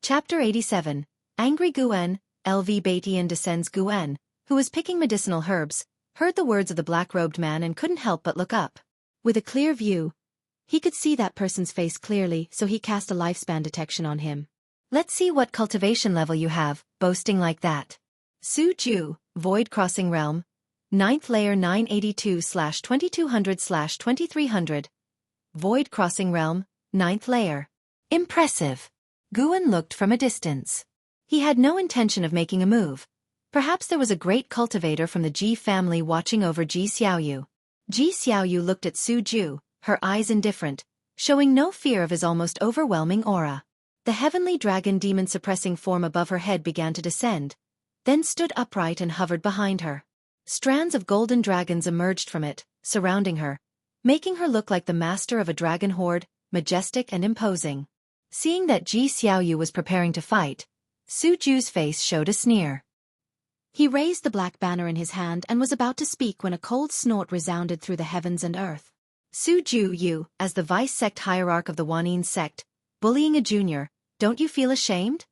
Chapter 87, Angry Guan, LV Batian descends. Guan, who was picking medicinal herbs, heard the words of the black-robed man and couldn't help but look up. With a clear view, he could see that person's face clearly, so he cast a lifespan detection on him. Let's see what cultivation level you have, boasting like that. Su Ju, Void Crossing Realm, 9th layer 982/2200/2300. Void Crossing Realm, 9th layer. Impressive. Guan looked from a distance. He had no intention of making a move. Perhaps there was a great cultivator from the Ji family watching over Ji Xiaoyu. Ji Xiaoyu looked at Su Ju, her eyes indifferent, showing no fear of his almost overwhelming aura. The heavenly dragon demon suppressing form above her head began to descend, then stood upright and hovered behind her. Strands of golden dragons emerged from it, surrounding her, making her look like the master of a dragon horde, majestic and imposing. Seeing that Ji Xiaoyu was preparing to fight, Su Ju's face showed a sneer. He raised the black banner in his hand and was about to speak when a cold snort resounded through the heavens and earth. Su Ju, you, as the vice-sect hierarch of the Wanyin sect, bullying a junior, don't you feel ashamed?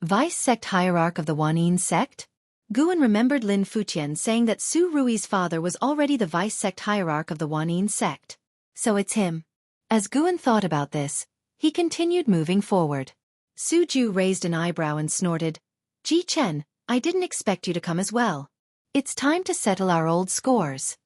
Vice-sect hierarch of the Wanyin sect? Guan remembered Lin Futian saying that Su Rui's father was already the vice-sect hierarch of the Wanyin sect. So it's him. As Guan thought about this, he continued moving forward. Su Ju raised an eyebrow and snorted, Ji Chen, I didn't expect you to come as well. It's time to settle our old scores.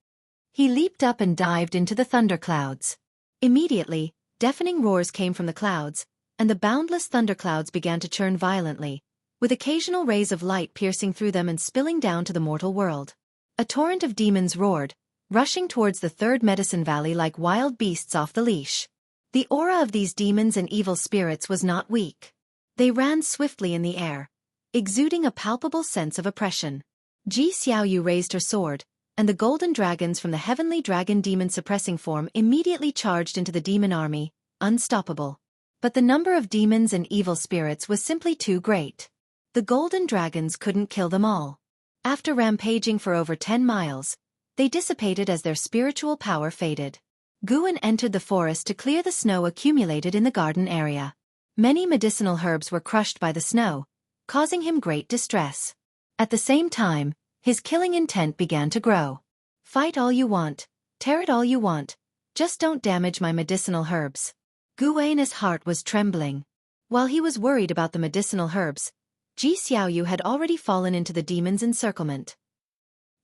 He leaped up and dived into the thunderclouds. Immediately, deafening roars came from the clouds, and the boundless thunderclouds began to churn violently, with occasional rays of light piercing through them and spilling down to the mortal world. A torrent of demons roared, rushing towards the third medicine valley like wild beasts off the leash. The aura of these demons and evil spirits was not weak. They ran swiftly in the air, exuding a palpable sense of oppression. Ji Xiaoyu raised her sword, and the golden dragons from the heavenly dragon demon suppressing form immediately charged into the demon army, unstoppable. But the number of demons and evil spirits was simply too great. The golden dragons couldn't kill them all. After rampaging for over 10 miles, they dissipated as their spiritual power faded. Guan entered the forest to clear the snow accumulated in the garden area. Many medicinal herbs were crushed by the snow, causing him great distress. At the same time, his killing intent began to grow. Fight all you want, tear it all you want, just don't damage my medicinal herbs. Guan's heart was trembling. While he was worried about the medicinal herbs, Ji Xiaoyu had already fallen into the demon's encirclement.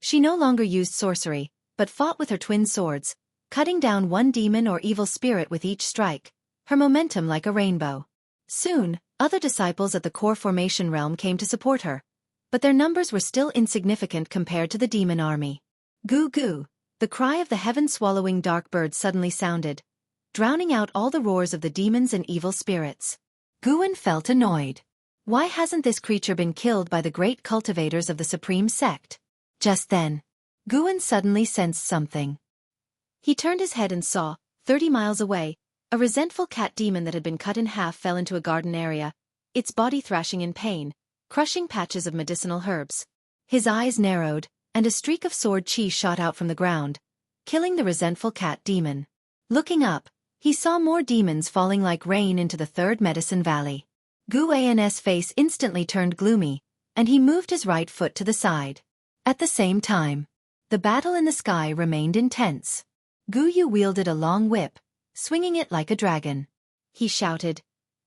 She no longer used sorcery, but fought with her twin swords, cutting down one demon or evil spirit with each strike, her momentum like a rainbow. Soon, other disciples at the core formation realm came to support her, but their numbers were still insignificant compared to the demon army. Goo goo, the cry of the heaven-swallowing dark bird suddenly sounded, drowning out all the roars of the demons and evil spirits. Guan felt annoyed. Why hasn't this creature been killed by the great cultivators of the supreme sect? Just then, Guan suddenly sensed something. He turned his head and saw, 30 miles away, a resentful cat demon that had been cut in half fell into a garden area, its body thrashing in pain, crushing patches of medicinal herbs. His eyes narrowed, and a streak of sword chi shot out from the ground, killing the resentful cat demon. Looking up, he saw more demons falling like rain into the third medicine valley. Guan's face instantly turned gloomy, and he moved his right foot to the side. At the same time, The battle in the sky remained intense. Yu wielded a long whip, swinging it like a dragon. He shouted,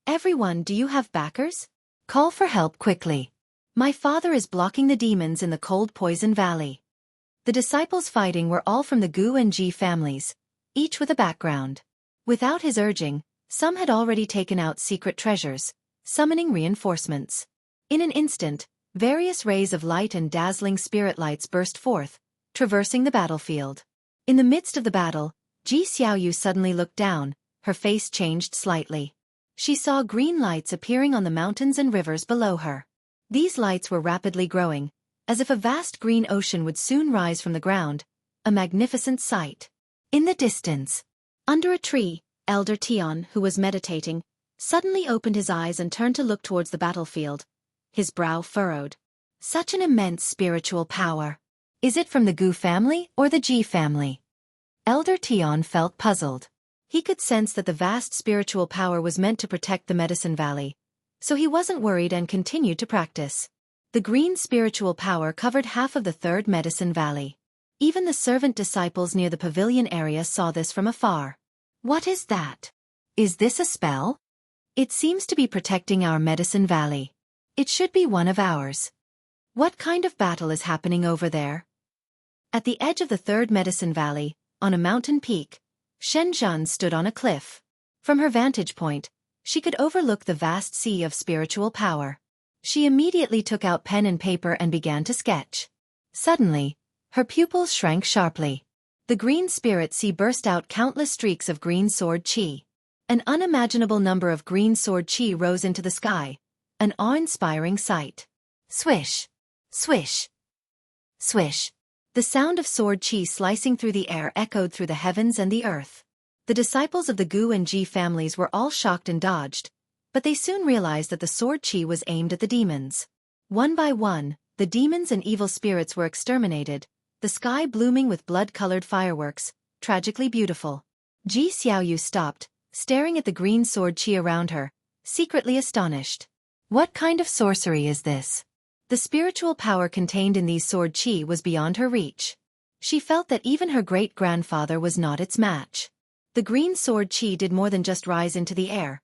"Everyone, do you have backers? Call for help quickly. My father is blocking the demons in the cold poison valley." The disciples fighting were all from the Gu and Ji families, each with a background. Without his urging, some had already taken out secret treasures, summoning reinforcements. In an instant, various rays of light and dazzling spirit lights burst forth, traversing the battlefield. In the midst of the battle, Ji Xiaoyu suddenly looked down, her face changed slightly. She saw green lights appearing on the mountains and rivers below her. These lights were rapidly growing, as if a vast green ocean would soon rise from the ground, a magnificent sight. In the distance, under a tree, Elder Tian, who was meditating, suddenly opened his eyes and turned to look towards the battlefield, his brow furrowed. Such an immense spiritual power. Is it from the Gu family or the Ji family? Elder Tian felt puzzled. He could sense that the vast spiritual power was meant to protect the Medicine Valley, so he wasn't worried and continued to practice. The green spiritual power covered half of the third Medicine Valley. Even the servant disciples near the pavilion area saw this from afar. What is that? Is this a spell? It seems to be protecting our Medicine Valley. It should be one of ours. What kind of battle is happening over there? At the edge of the third Medicine Valley, on a mountain peak, Shenzhen stood on a cliff. From her vantage point, she could overlook the vast sea of spiritual power. She immediately took out pen and paper and began to sketch. Suddenly, her pupils shrank sharply. The green spirit sea burst out countless streaks of green sword chi. An unimaginable number of green sword chi rose into the sky, an awe-inspiring sight. Swish! Swish! Swish! The sound of sword chi slicing through the air echoed through the heavens and the earth. The disciples of the Gu and Ji families were all shocked and dodged, but they soon realized that the sword chi was aimed at the demons. One by one, the demons and evil spirits were exterminated, the sky blooming with blood-colored fireworks, tragically beautiful. Ji Xiaoyu stopped, staring at the green sword chi around her, secretly astonished. What kind of sorcery is this? The spiritual power contained in these sword chi was beyond her reach. She felt that even her great-grandfather was not its match. The green sword chi did more than just rise into the air.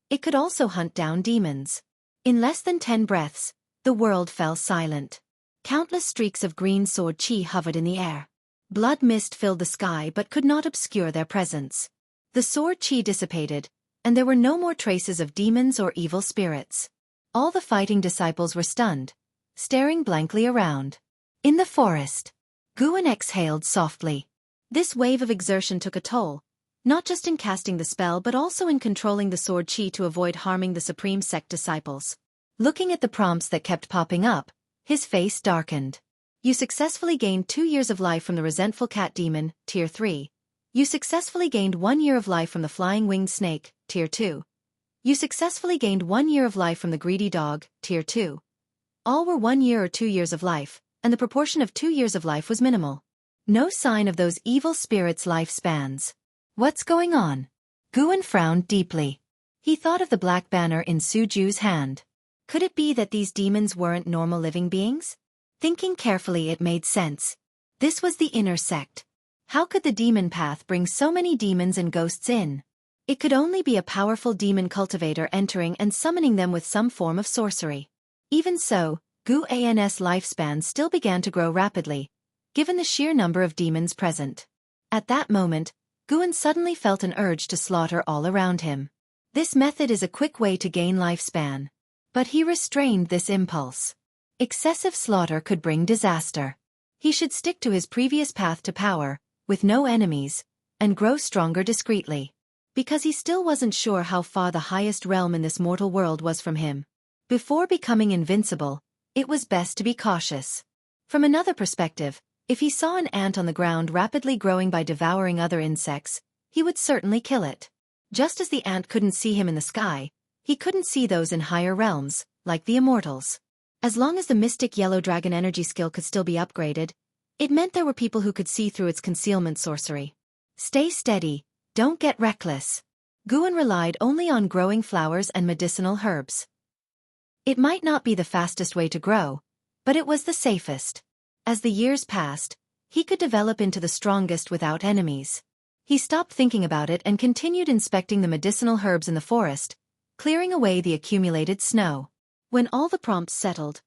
It could also hunt down demons. In less than 10 breaths, the world fell silent. Countless streaks of green sword chi hovered in the air. Blood mist filled the sky but could not obscure their presence. The sword chi dissipated, and there were no more traces of demons or evil spirits. All the fighting disciples were stunned, staring blankly around. In the forest, Guan exhaled softly. This wave of exertion took a toll, not just in casting the spell but also in controlling the sword chi to avoid harming the Supreme Sect disciples. Looking at the prompts that kept popping up, his face darkened. You successfully gained 2 years of life from the resentful cat demon, Tier 3. You successfully gained 1 year of life from the flying winged snake, Tier 2. You successfully gained 1 year of life from the greedy dog, Tier 2. All were 1 year or 2 years of life, and the proportion of 2 years of life was minimal. No sign of those evil spirits' lifespans. What's going on? Guan frowned deeply. He thought of the black banner in Suju's hand. Could it be that these demons weren't normal living beings? Thinking carefully, it made sense. This was the inner sect. How could the demon path bring so many demons and ghosts in? It could only be a powerful demon cultivator entering and summoning them with some form of sorcery. Even so, Gu An's lifespan still began to grow rapidly, given the sheer number of demons present. At that moment, Guan suddenly felt an urge to slaughter all around him. This method is a quick way to gain lifespan. But he restrained this impulse. Excessive slaughter could bring disaster. He should stick to his previous path to power, with no enemies, and grow stronger discreetly. Because he still wasn't sure how far the highest realm in this mortal world was from him. Before becoming invincible, it was best to be cautious. From another perspective, if he saw an ant on the ground rapidly growing by devouring other insects, he would certainly kill it. Just as the ant couldn't see him in the sky, he couldn't see those in higher realms, like the Immortals. As long as the mystic yellow dragon energy skill could still be upgraded, it meant there were people who could see through its concealment sorcery. Stay steady, don't get reckless. Guan relied only on growing flowers and medicinal herbs. It might not be the fastest way to grow, but it was the safest. As the years passed, He could develop into the strongest without enemies. He stopped thinking about it and continued inspecting the medicinal herbs in the forest, clearing away the accumulated snow. When all the prompts settled,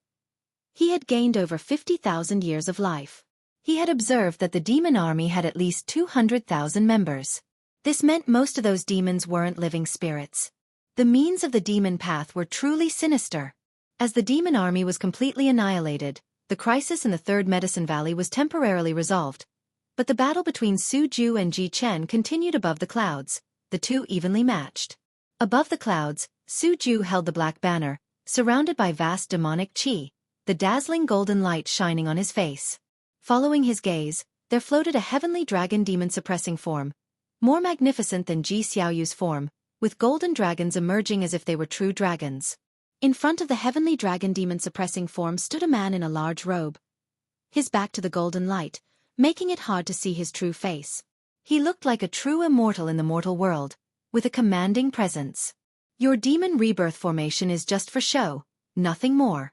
he had gained over 50,000 years of life. He had observed that the demon army had at least 200,000 members. This meant most of those demons weren't living spirits. The means of the demon path were truly sinister. As the demon army was completely annihilated, the crisis in the Third Medicine Valley was temporarily resolved. But the battle between Su Ju and Ji Chen continued above the clouds, the two evenly matched. Above the clouds, Su Ju held the black banner, surrounded by vast demonic qi, the dazzling golden light shining on his face. Following his gaze, there floated a heavenly dragon demon-suppressing form, more magnificent than Ji Xiaoyu's form, with golden dragons emerging as if they were true dragons. In front of the heavenly dragon demon-suppressing form stood a man in a large robe, his back to the golden light, making it hard to see his true face. He looked like a true immortal in the mortal world, with a commanding presence. Your demon rebirth formation is just for show, nothing more.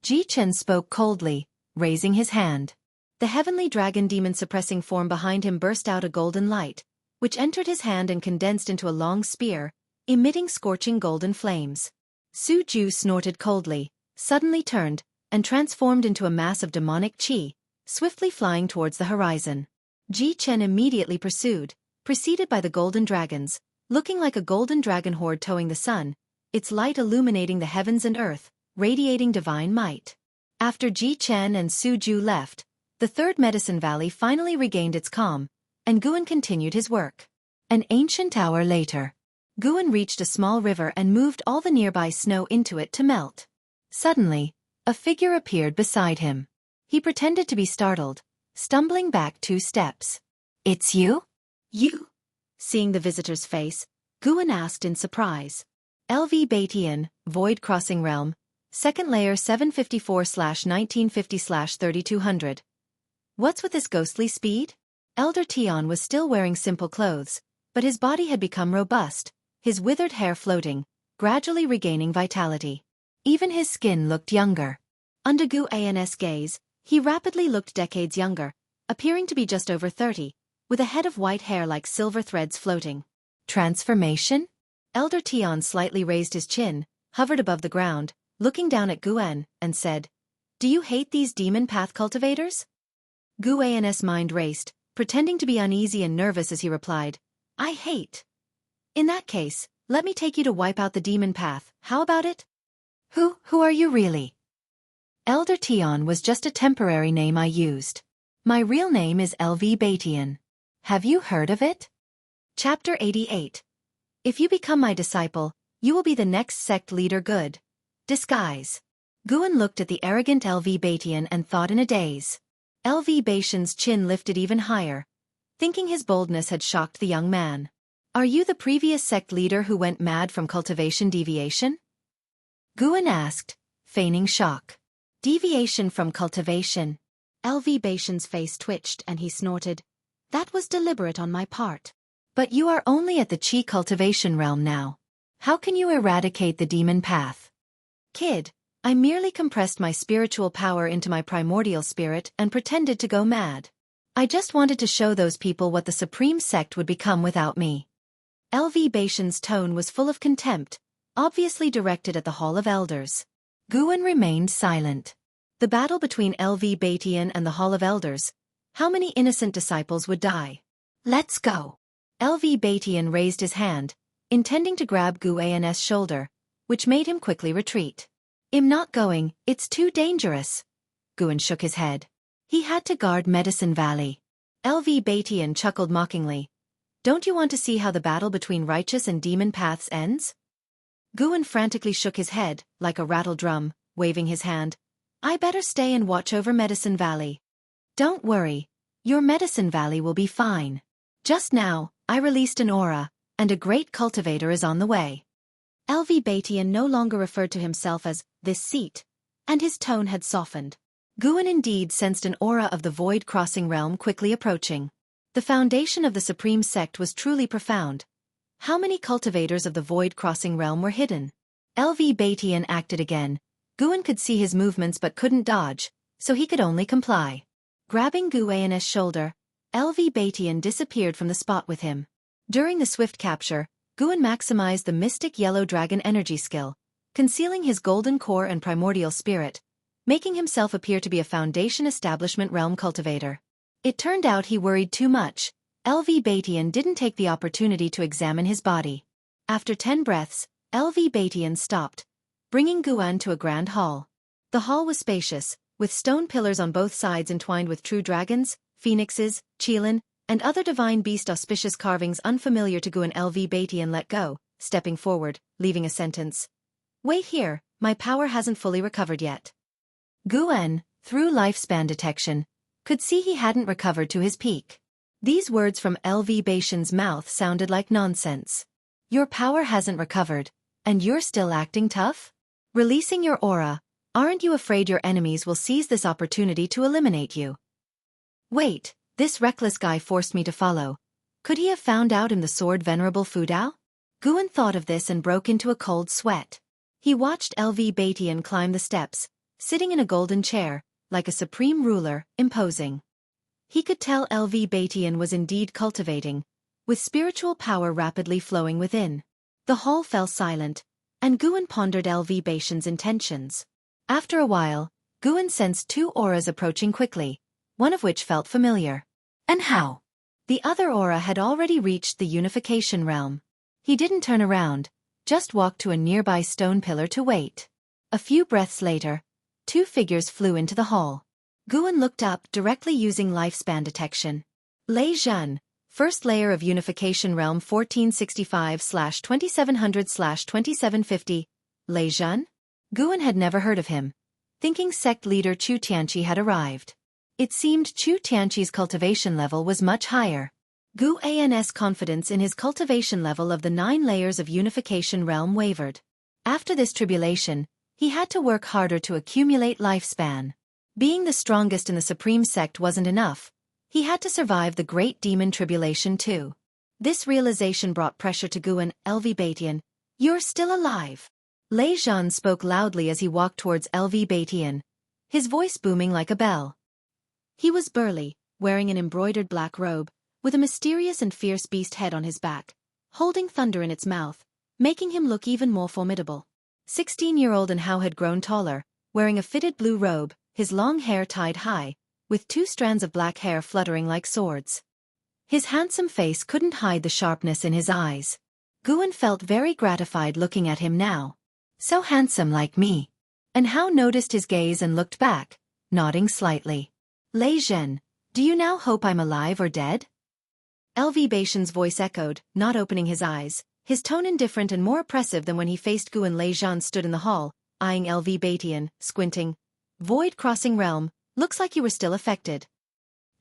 Ji Chen spoke coldly, raising his hand. The heavenly dragon demon-suppressing form behind him burst out a golden light, which entered his hand and condensed into a long spear, emitting scorching golden flames. Su Ju snorted coldly, suddenly turned, and transformed into a mass of demonic qi, swiftly flying towards the horizon. Ji Chen immediately pursued, preceded by the golden dragons, looking like a golden dragon horde towing the sun, its light illuminating the heavens and earth, radiating divine might. After Ji Chen and Su Ju left, the Third Medicine Valley finally regained its calm, and Guan continued his work. An ancient hour later, Guan reached a small river and moved all the nearby snow into it to melt. Suddenly, a figure appeared beside him. He pretended to be startled, stumbling back 2 steps. "It's you?" "You?" Seeing the visitor's face, Guan asked in surprise. "LV Batian, Void Crossing Realm, Second Layer 754/1950/3200. What's with this ghostly speed?" Elder Tian was still wearing simple clothes, but his body had become robust, his withered hair floating, gradually regaining vitality. Even his skin looked younger. Under Gu An's gaze, he rapidly looked decades younger, appearing to be just over 30, with a head of white hair like silver threads floating. "Transformation?" Elder Tian slightly raised his chin, hovered above the ground, looking down at Guan, and said, "Do you hate these demon path cultivators?" Gu An's mind raced, pretending to be uneasy and nervous as he replied, "I hate." "In that case, let me take you to wipe out the demon path, how about it?" Who are you really?" "Elder Tian was just a temporary name I used. My real name is LV Batian. Have you heard of it?" Chapter 88. If you become my disciple, you will be the next sect leader. Good. Disguise. Guan looked at the arrogant LV Batian and thought in a daze. LV Batian's chin lifted even higher, thinking his boldness had shocked the young man. "Are you the previous sect leader who went mad from cultivation deviation?" Guan asked, feigning shock. "Deviation from cultivation?" LV Batian's face twitched and he snorted. "That was deliberate on my part. But you are only at the Qi cultivation realm now. How can you eradicate the demon path?" "Kid, I merely compressed my spiritual power into my primordial spirit and pretended to go mad. I just wanted to show those people what the supreme sect would become without me." LV Batian's tone was full of contempt, obviously directed at the Hall of Elders. Guan remained silent. The battle between LV Batian and the Hall of Elders. How many innocent disciples would die? "Let's go." LV Batian raised his hand, intending to grab Gu An's shoulder, which made him quickly retreat. "I'm not going, it's too dangerous." Guan shook his head. He had to guard Medicine Valley. LV Batian chuckled mockingly. "Don't you want to see how the battle between righteous and demon paths ends?" Guan frantically shook his head, like a rattle drum, waving his hand. "I better stay and watch over Medicine Valley." "Don't worry. Your Medicine Valley will be fine. Just now, I released an aura, and a great cultivator is on the way." LV Batian no longer referred to himself as this seat, and his tone had softened. Guan indeed sensed an aura of the void crossing realm quickly approaching. The foundation of the supreme sect was truly profound. How many cultivators of the void crossing realm were hidden? LV Batian acted again. Guan could see his movements but couldn't dodge, so he could only comply. Grabbing Guan's shoulder, LV Batian disappeared from the spot with him. During the swift capture, Guan maximized the mystic yellow dragon energy skill, concealing his golden core and primordial spirit, making himself appear to be a foundation establishment realm cultivator. It turned out he worried too much. LV Batian didn't take the opportunity to examine his body. After 10 breaths, LV Batian stopped, bringing Guan to a grand hall. The hall was spacious, with stone pillars on both sides entwined with true dragons, phoenixes, qilin, and other divine beast auspicious carvings unfamiliar to Guan. LV Batian let go, stepping forward, leaving a sentence. Wait here, my power hasn't fully recovered yet. Guan, through lifespan detection, could see he hadn't recovered to his peak. These words from LV Batian's mouth sounded like nonsense. Your power hasn't recovered, and you're still acting tough? Releasing your aura, aren't you afraid your enemies will seize this opportunity to eliminate you? Wait, this reckless guy forced me to follow. Could he have found out in the sword Venerable Fudao? Guan thought of this and broke into a cold sweat. He watched LV Batian climb the steps, sitting in a golden chair, like a supreme ruler, imposing. He could tell LV Batian was indeed cultivating, with spiritual power rapidly flowing within. The hall fell silent, and Guan pondered LV Batian's intentions. After a while, Guan sensed 2 auras approaching quickly, one of which felt familiar. And how? The other aura had already reached the unification realm. He didn't turn around, just walked to a nearby stone pillar to wait. A few breaths later, 2 figures flew into the hall. Guan looked up directly using lifespan detection. Lei Zhen, first layer of unification realm 1465/2700/2750. Lei Zhen? Guan had never heard of him, thinking sect leader Chu Tianqi had arrived. It seemed Chu Tianqi's cultivation level was much higher. Guan's confidence in his cultivation level of the 9 layers of unification realm wavered. After this tribulation, he had to work harder to accumulate lifespan. Being the strongest in the supreme sect wasn't enough. He had to survive the great demon tribulation too. This realization brought pressure to Guan. LV Batian, you're still alive. Lei Zhen spoke loudly as he walked towards LV Batian, his voice booming like a bell. He was burly, wearing an embroidered black robe, with a mysterious and fierce beast head on his back, holding thunder in its mouth, making him look even more formidable. 16-year-old and Hao had grown taller, wearing a fitted blue robe, his long hair tied high, with 2 strands of black hair fluttering like swords. His handsome face couldn't hide the sharpness in his eyes. Guan felt very gratified looking at him now. So handsome like me. And Hao noticed his gaze and looked back, nodding slightly. Lei Zhen, do you now hope I'm alive or dead? LV Batian's voice echoed, not opening his eyes, his tone indifferent and more oppressive than when he faced Guan. Lei Zhen stood in the hall, eyeing LV Batian, squinting. Void crossing realm, looks like you were still affected.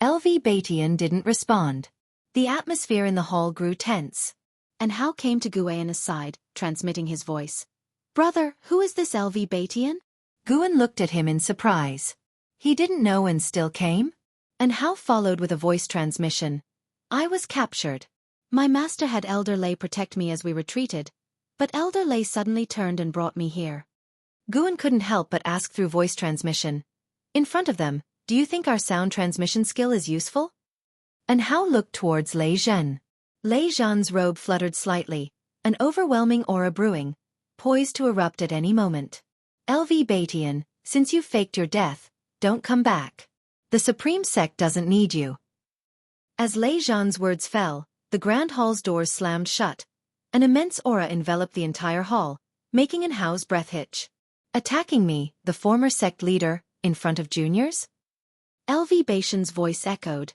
LV Batian didn't respond. The atmosphere in the hall grew tense. And Hao came to Guan's side, transmitting his voice. Brother, who is this LV Batian? Guan looked at him in surprise. He didn't know and still came? And Hao followed with a voice transmission. I was captured. My master had Elder Lei protect me as we retreated, but Elder Lei suddenly turned and brought me here. Guan couldn't help but ask through voice transmission. In front of them, do you think our sound transmission skill is useful? And Hao looked towards Lei Zhen. Lei Zhen's robe fluttered slightly, an overwhelming aura brewing, poised to erupt at any moment. LV Batian, since you've faked your death, don't come back. The Supreme Sect doesn't need you. As Lei Zhen's words fell, the Grand Hall's doors slammed shut. An immense aura enveloped the entire hall, making An Hao's breath hitch. Attacking me, the former sect leader, in front of juniors? LV Batian's voice echoed,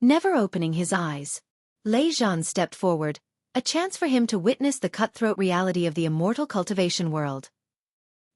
never opening his eyes. Lei Zhen stepped forward, a chance for him to witness the cutthroat reality of the immortal cultivation world.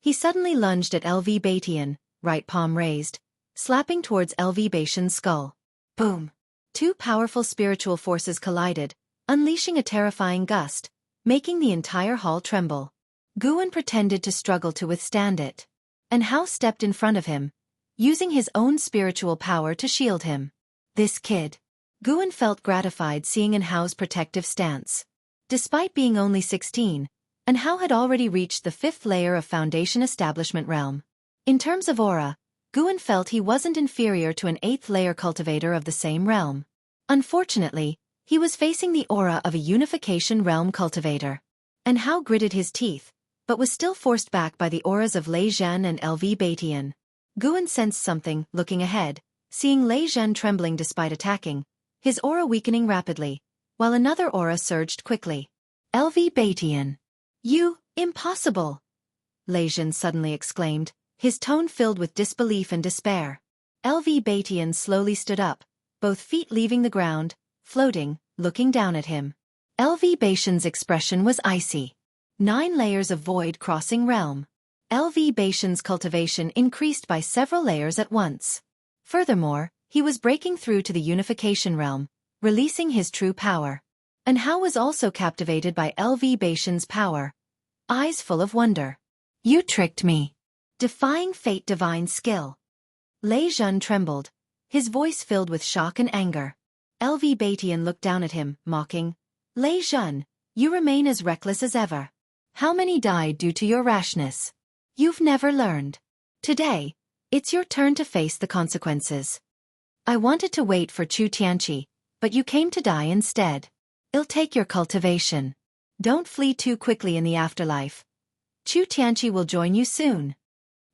He suddenly lunged at LV Batian, right palm raised, slapping towards LV Batian's skull. Boom! 2 powerful spiritual forces collided, unleashing a terrifying gust, making the entire hall tremble. Guan pretended to struggle to withstand it. And Hao stepped in front of him, using his own spiritual power to shield him. This kid. Guan felt gratified seeing An Hao's protective stance. Despite being only 16, An Hao had already reached the 5th layer of Foundation Establishment realm. In terms of aura, Guan felt he wasn't inferior to an 8th-layer cultivator of the same realm. Unfortunately, he was facing the aura of a unification realm cultivator. And Hao gritted his teeth, but was still forced back by the auras of Lei Zhan and LV Batian. Guan sensed something, looking ahead, seeing Lei Zhan trembling despite attacking, his aura weakening rapidly, while another aura surged quickly. LV Batian. You, impossible! Lei Zhan suddenly exclaimed, his tone filled with disbelief and despair. LV Batian slowly stood up, both feet leaving the ground, floating, looking down at him. LV Batian's expression was icy. 9 layers of void crossing realm. LV Batian's cultivation increased by several layers at once. Furthermore, he was breaking through to the unification realm, releasing his true power. And Hao was also captivated by LV Batian's power, eyes full of wonder. You tricked me. Defying fate divine skill. Lei Zhan trembled, his voice filled with shock and anger. LV Batian looked down at him, mocking. Lei Zhan, you remain as reckless as ever. How many died due to your rashness? You've never learned. Today, it's your turn to face the consequences. I wanted to wait for Chu Tianqi, but you came to die instead. I'll take your cultivation. Don't flee too quickly in the afterlife. Chu Tianqi will join you soon.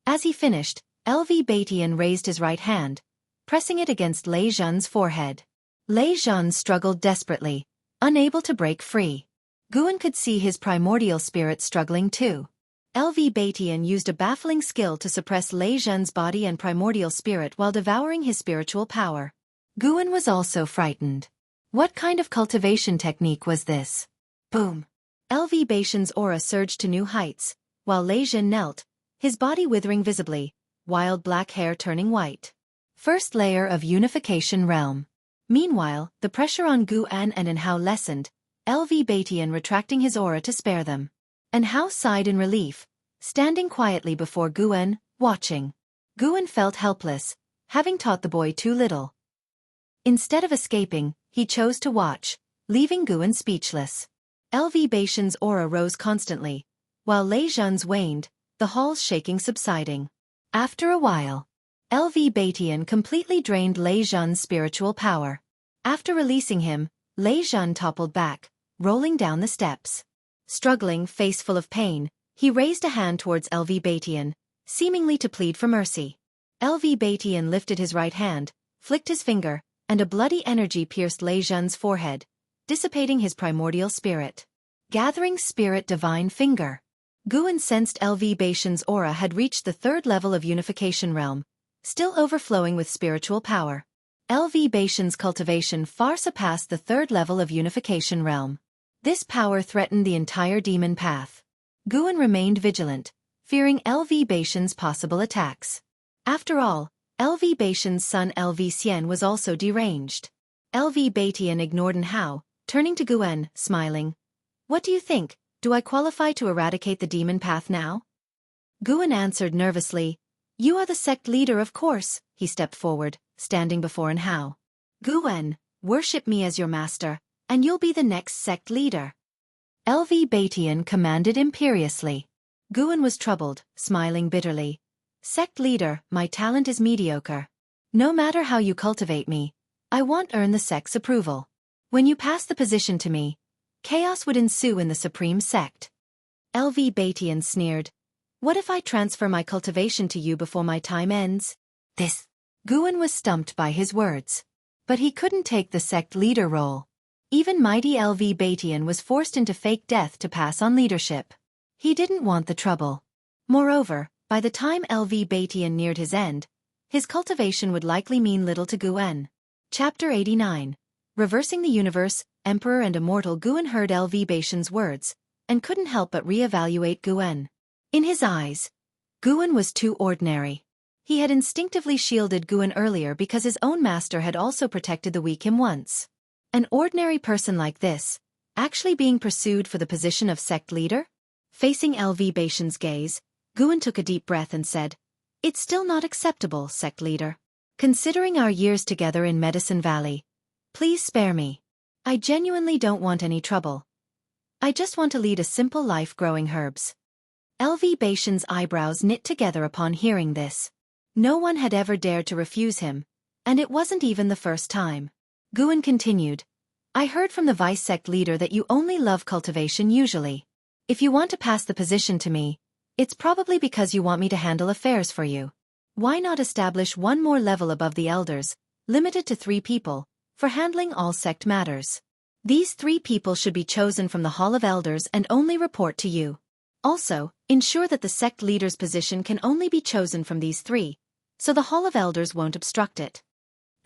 As he finished, LV Batian raised his right hand, pressing it against Lei Zhan's forehead. Lei Zhan struggled desperately, unable to break free. Guan could see his primordial spirit struggling too. LV Batian used a baffling skill to suppress Lei Zhan's body and primordial spirit while devouring his spiritual power. Guan was also frightened. What kind of cultivation technique was this? Boom! LV Batian's aura surged to new heights, while Lei Zhan knelt, his body withering visibly, wild black hair turning white. First layer of unification realm. Meanwhile, the pressure on Guan and Hao lessened, LV Batian retracting his aura to spare them. And Hao sighed in relief, standing quietly before Guan, watching. Guan felt helpless, having taught the boy too little. Instead of escaping, he chose to watch, leaving Guan speechless. LV Batian's aura rose constantly, while Lei Zhan's waned, the hall's shaking subsiding. After a while, LV Batian completely drained Lei Zhan's spiritual power. After releasing him, Lei Zhan toppled back, rolling down the steps. Struggling, face full of pain, he raised a hand towards LV Batian, seemingly to plead for mercy. LV Batian lifted his right hand, flicked his finger, and a bloody energy pierced Lei Zhan's forehead, dissipating his primordial spirit. Gathering Spirit Divine Finger. Guan sensed LV Batian's aura had reached the 3rd level of unification realm, still overflowing with spiritual power. LV Batian's cultivation far surpassed the 3rd level of unification realm. This power threatened the entire demon path. Guan remained vigilant, fearing LV Batian's possible attacks. After all, LV Batian's son LV Xian was also deranged. LV Batian ignored Hao, turning to Guan, smiling. What do you think? Do I qualify to eradicate the demon path now? Guan answered nervously. You are the sect leader, of course. He stepped forward, standing before Hao. Guan, worship me as your master, and you'll be the next sect leader. LV Batian commanded imperiously. Guan was troubled, smiling bitterly. Sect leader, my talent is mediocre. No matter how you cultivate me, I won't earn the sect's approval. When you pass the position to me, chaos would ensue in the supreme sect. LV Batian sneered. What if I transfer my cultivation to you before my time ends? This. Guan was stumped by his words. But he couldn't take the sect leader role. Even mighty LV Batian was forced into fake death to pass on leadership. He didn't want the trouble. Moreover, by the time LV Batian neared his end, his cultivation would likely mean little to Guan. Chapter 89. Reversing the Universe, Emperor and Immortal. Guan heard LV Batian's words, and couldn't help but re-evaluate Guan. In his eyes, Guan was too ordinary. He had instinctively shielded Guan earlier because his own master had also protected the weak him once. An ordinary person like this, actually being pursued for the position of sect leader? Facing LV Batian's gaze, Guan took a deep breath and said, It's still not acceptable, sect leader. Considering our years together in Medicine Valley, please spare me. I genuinely don't want any trouble. I just want to lead a simple life growing herbs. LV Batian's eyebrows knit together upon hearing this. No one had ever dared to refuse him, and it wasn't even the first time. Guan continued, I heard from the vice sect leader that you only love cultivation usually. If you want to pass the position to me, it's probably because you want me to handle affairs for you. Why not establish one more level above the elders, limited to 3 people, for handling all sect matters? These 3 people should be chosen from the Hall of Elders and only report to you. Also, ensure that the sect leader's position can only be chosen from these 3, so the Hall of Elders won't obstruct it.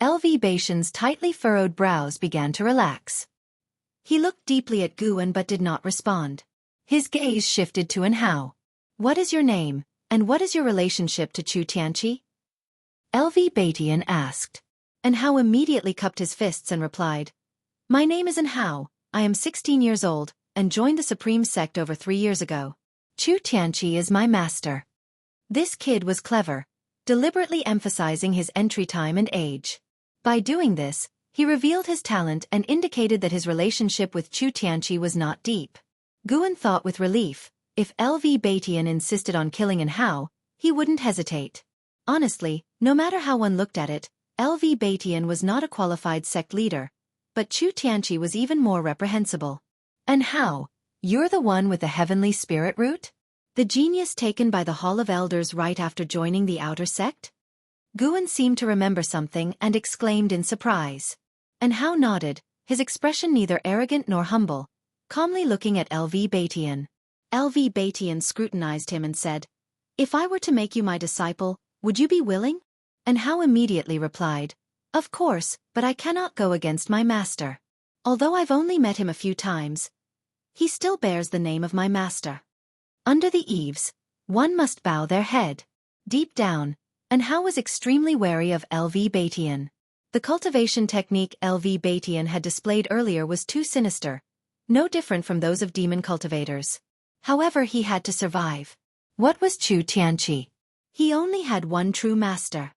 LV Baishan's tightly furrowed brows began to relax. He looked deeply at Guan but did not respond. His gaze shifted to Anhao. What is your name, and what is your relationship to Chu Tianqi? LV Batian asked. Anhao immediately cupped his fists and replied, My name is Anhao, I am 16 years old, and joined the Supreme Sect over 3 years ago. Chu Tianqi is my master. This kid was clever, deliberately emphasizing his entry time and age. By doing this, he revealed his talent and indicated that his relationship with Chu Tianqi was not deep. Guan thought with relief, if LV Batian insisted on killing Anhao, he wouldn't hesitate. Honestly, no matter how one looked at it, LV Batian was not a qualified sect leader, but Chu Tianqi was even more reprehensible. Anhao, you're the one with the heavenly spirit root? The genius taken by the Hall of Elders right after joining the outer sect? Guan seemed to remember something and exclaimed in surprise. Anhao nodded, his expression neither arrogant nor humble, calmly looking at LV Batian. LV Batian scrutinized him and said, If I were to make you my disciple, would you be willing? Anhao immediately replied, Of course, but I cannot go against my master. Although I've only met him a few times, he still bears the name of my master. Under the eaves, one must bow their head. Deep down, Anhao was extremely wary of LV Batian. The cultivation technique LV Batian had displayed earlier was too sinister, no different from those of demon cultivators. However, he had to survive. What was Chu Tianqi? He only had one true master.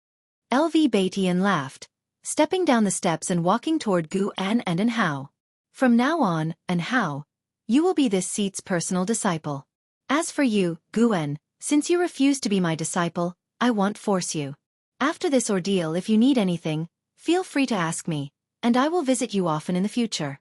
LV Batian laughed, stepping down the steps and walking toward Guan and Anhao. From now on, Anhao, you will be this seat's personal disciple. As for you, Guan, since you refuse to be my disciple, I won't force you. After this ordeal, if you need anything, feel free to ask me, and I will visit you often in the future.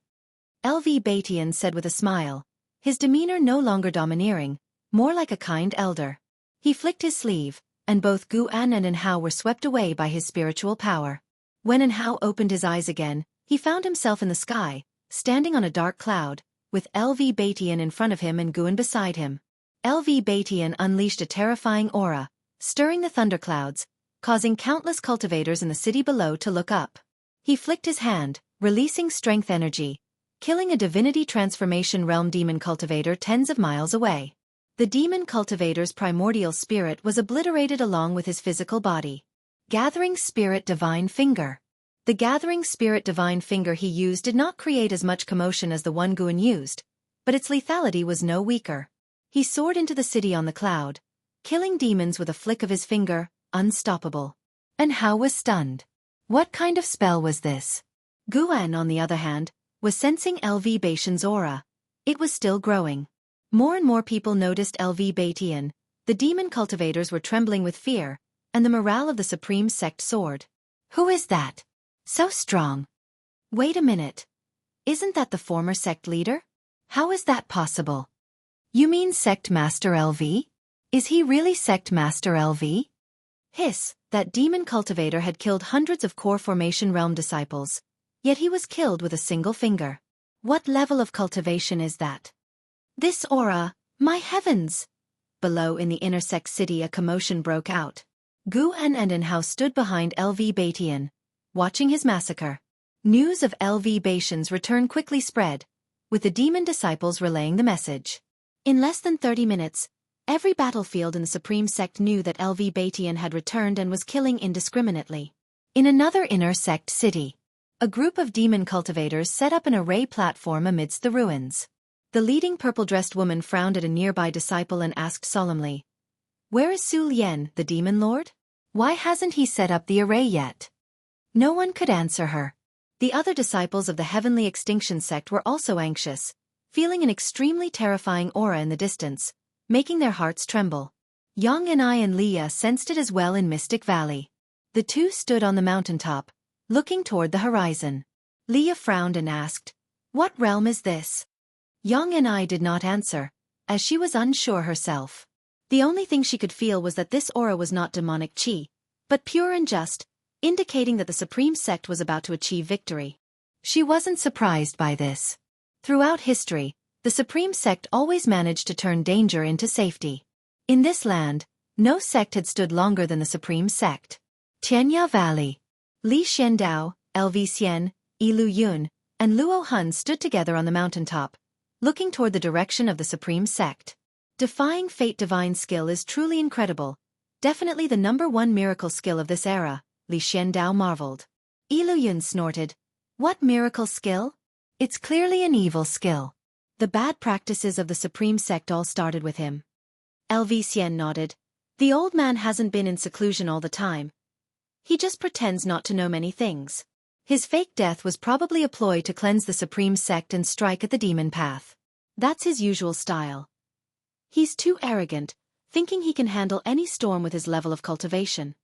LV Batian said with a smile, his demeanor no longer domineering, more like a kind elder. He flicked his sleeve, and both Guan and Anhao were swept away by his spiritual power. When Anhao opened his eyes again, he found himself in the sky, standing on a dark cloud, with LV Batian in front of him and Guan beside him. LV Batian unleashed a terrifying aura, stirring the thunderclouds, causing countless cultivators in the city below to look up. He flicked his hand, releasing strength energy, killing a divinity transformation realm demon cultivator tens of miles away. The demon cultivator's primordial spirit was obliterated along with his physical body. Gathering Spirit Divine Finger. The Gathering Spirit Divine Finger he used did not create as much commotion as the one Guan used, but its lethality was no weaker. He soared into the city on the cloud, killing demons with a flick of his finger, unstoppable. Anhao was stunned. What kind of spell was this? Guan, on the other hand, was sensing LV Batian's aura. It was still growing. More and more people noticed LV Batian. The demon cultivators were trembling with fear, and the morale of the Supreme Sect soared. Who is that? So strong. Wait a minute. Isn't that the former sect leader? How is that possible? You mean Sect Master LV? Is he really Sect Master LV? Hiss, that demon cultivator had killed hundreds of core formation realm disciples, yet he was killed with a single finger. What level of cultivation is that? This aura, my heavens! Below in the inner sect city a commotion broke out. Guan and Anhao stood behind LV Batian, watching his massacre. News of LV Batian's return quickly spread, with the demon disciples relaying the message. In less than 30 minutes, every battlefield in the Supreme Sect knew that LV Batian had returned and was killing indiscriminately. In another inner sect city, a group of demon cultivators set up an array platform amidst the ruins. The leading purple-dressed woman frowned at a nearby disciple and asked solemnly, Where is Su Lian, the demon lord? Why hasn't he set up the array yet? No one could answer her. The other disciples of the Heavenly Extinction Sect were also anxious, feeling an extremely terrifying aura in the distance, making their hearts tremble. Yang and I and Leah sensed it as well in Mystic Valley. The two stood on the mountaintop, looking toward the horizon. Leah frowned and asked, "What realm is this?" Yang and I did not answer, as she was unsure herself. The only thing she could feel was that this aura was not demonic chi, but pure and just, indicating that the Supreme Sect was about to achieve victory. She wasn't surprised by this. Throughout history, the Supreme Sect always managed to turn danger into safety. In this land, no sect had stood longer than the Supreme Sect. Tianya Valley. Li Xiandao, LV Xian, Lu Yun, and Luo Hun stood together on the mountaintop, looking toward the direction of the Supreme Sect. Defying fate divine skill is truly incredible. Definitely the #1 miracle skill of this era, Li Xiandao marveled. Lu Yun snorted. What miracle skill? It's clearly an evil skill. The bad practices of the Supreme Sect all started with him. LV Xian nodded. The old man hasn't been in seclusion all the time. He just pretends not to know many things. His fake death was probably a ploy to cleanse the Supreme Sect and strike at the demon path. That's his usual style. He's too arrogant, thinking he can handle any storm with his level of cultivation.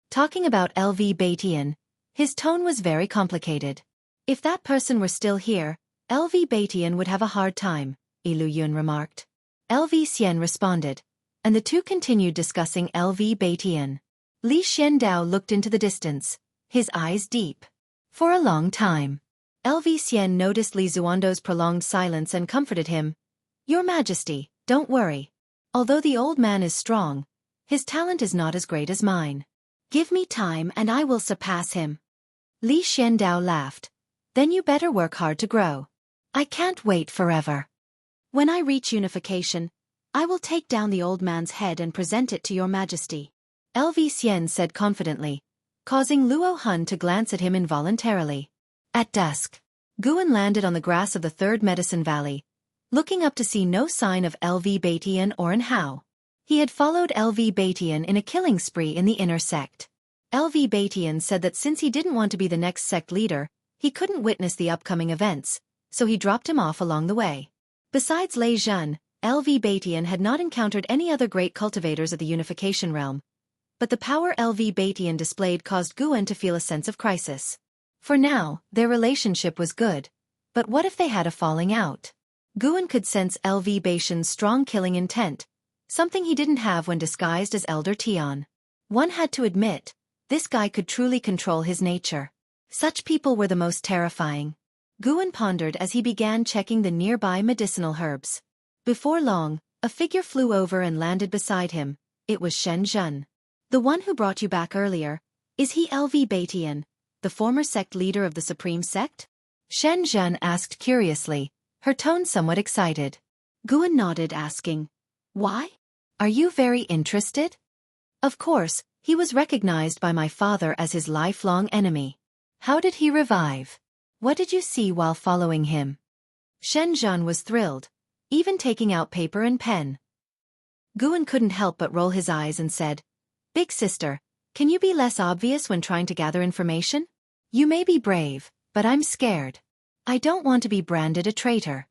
Talking about LV Batian, his tone was very complicated. If that person were still here, LV Batian would have a hard time, Lu Yun remarked. LV Xian responded, and the two continued discussing LV Batian. Li Xiandao looked into the distance, his eyes deep. For a long time. LV Xian noticed Li Zuando's prolonged silence and comforted him. Your Majesty, don't worry. Although the old man is strong, his talent is not as great as mine. Give me time and I will surpass him. Li Xiandao laughed. Then you better work hard to grow. I can't wait forever. When I reach unification, I will take down the old man's head and present it to your Majesty. LV Xian said confidently, causing Luo Hun to glance at him involuntarily. At dusk, Guan landed on the grass of the 3rd Medicine Valley, looking up to see no sign of LV Batian or Hao. He had followed LV Batian in a killing spree in the inner sect. LV Batian said that since he didn't want to be the next sect leader, he couldn't witness the upcoming events, so he dropped him off along the way. Besides Lei Zhen, LV Batian had not encountered any other great cultivators of the unification realm, but the power LV Batian displayed caused Guan to feel a sense of crisis. For now, their relationship was good, but what if they had a falling out? Guan could sense LV Batian's strong killing intent, something he didn't have when disguised as Elder Tian. One had to admit, this guy could truly control his nature. Such people were the most terrifying. Guan pondered as he began checking the nearby medicinal herbs. Before long, a figure flew over and landed beside him. It was Shen Zhen. The one who brought you back earlier. Is he LV Batian, the former sect leader of the Supreme Sect? Shen Zhen asked curiously, her tone somewhat excited. Guan nodded, asking, Why? Are you very interested? Of course, he was recognized by my father as his lifelong enemy. How did he revive? What did you see while following him? Shen Zhen was thrilled, even taking out paper and pen. Guan couldn't help but roll his eyes and said, Big sister, can you be less obvious when trying to gather information? You may be brave, but I'm scared. I don't want to be branded a traitor.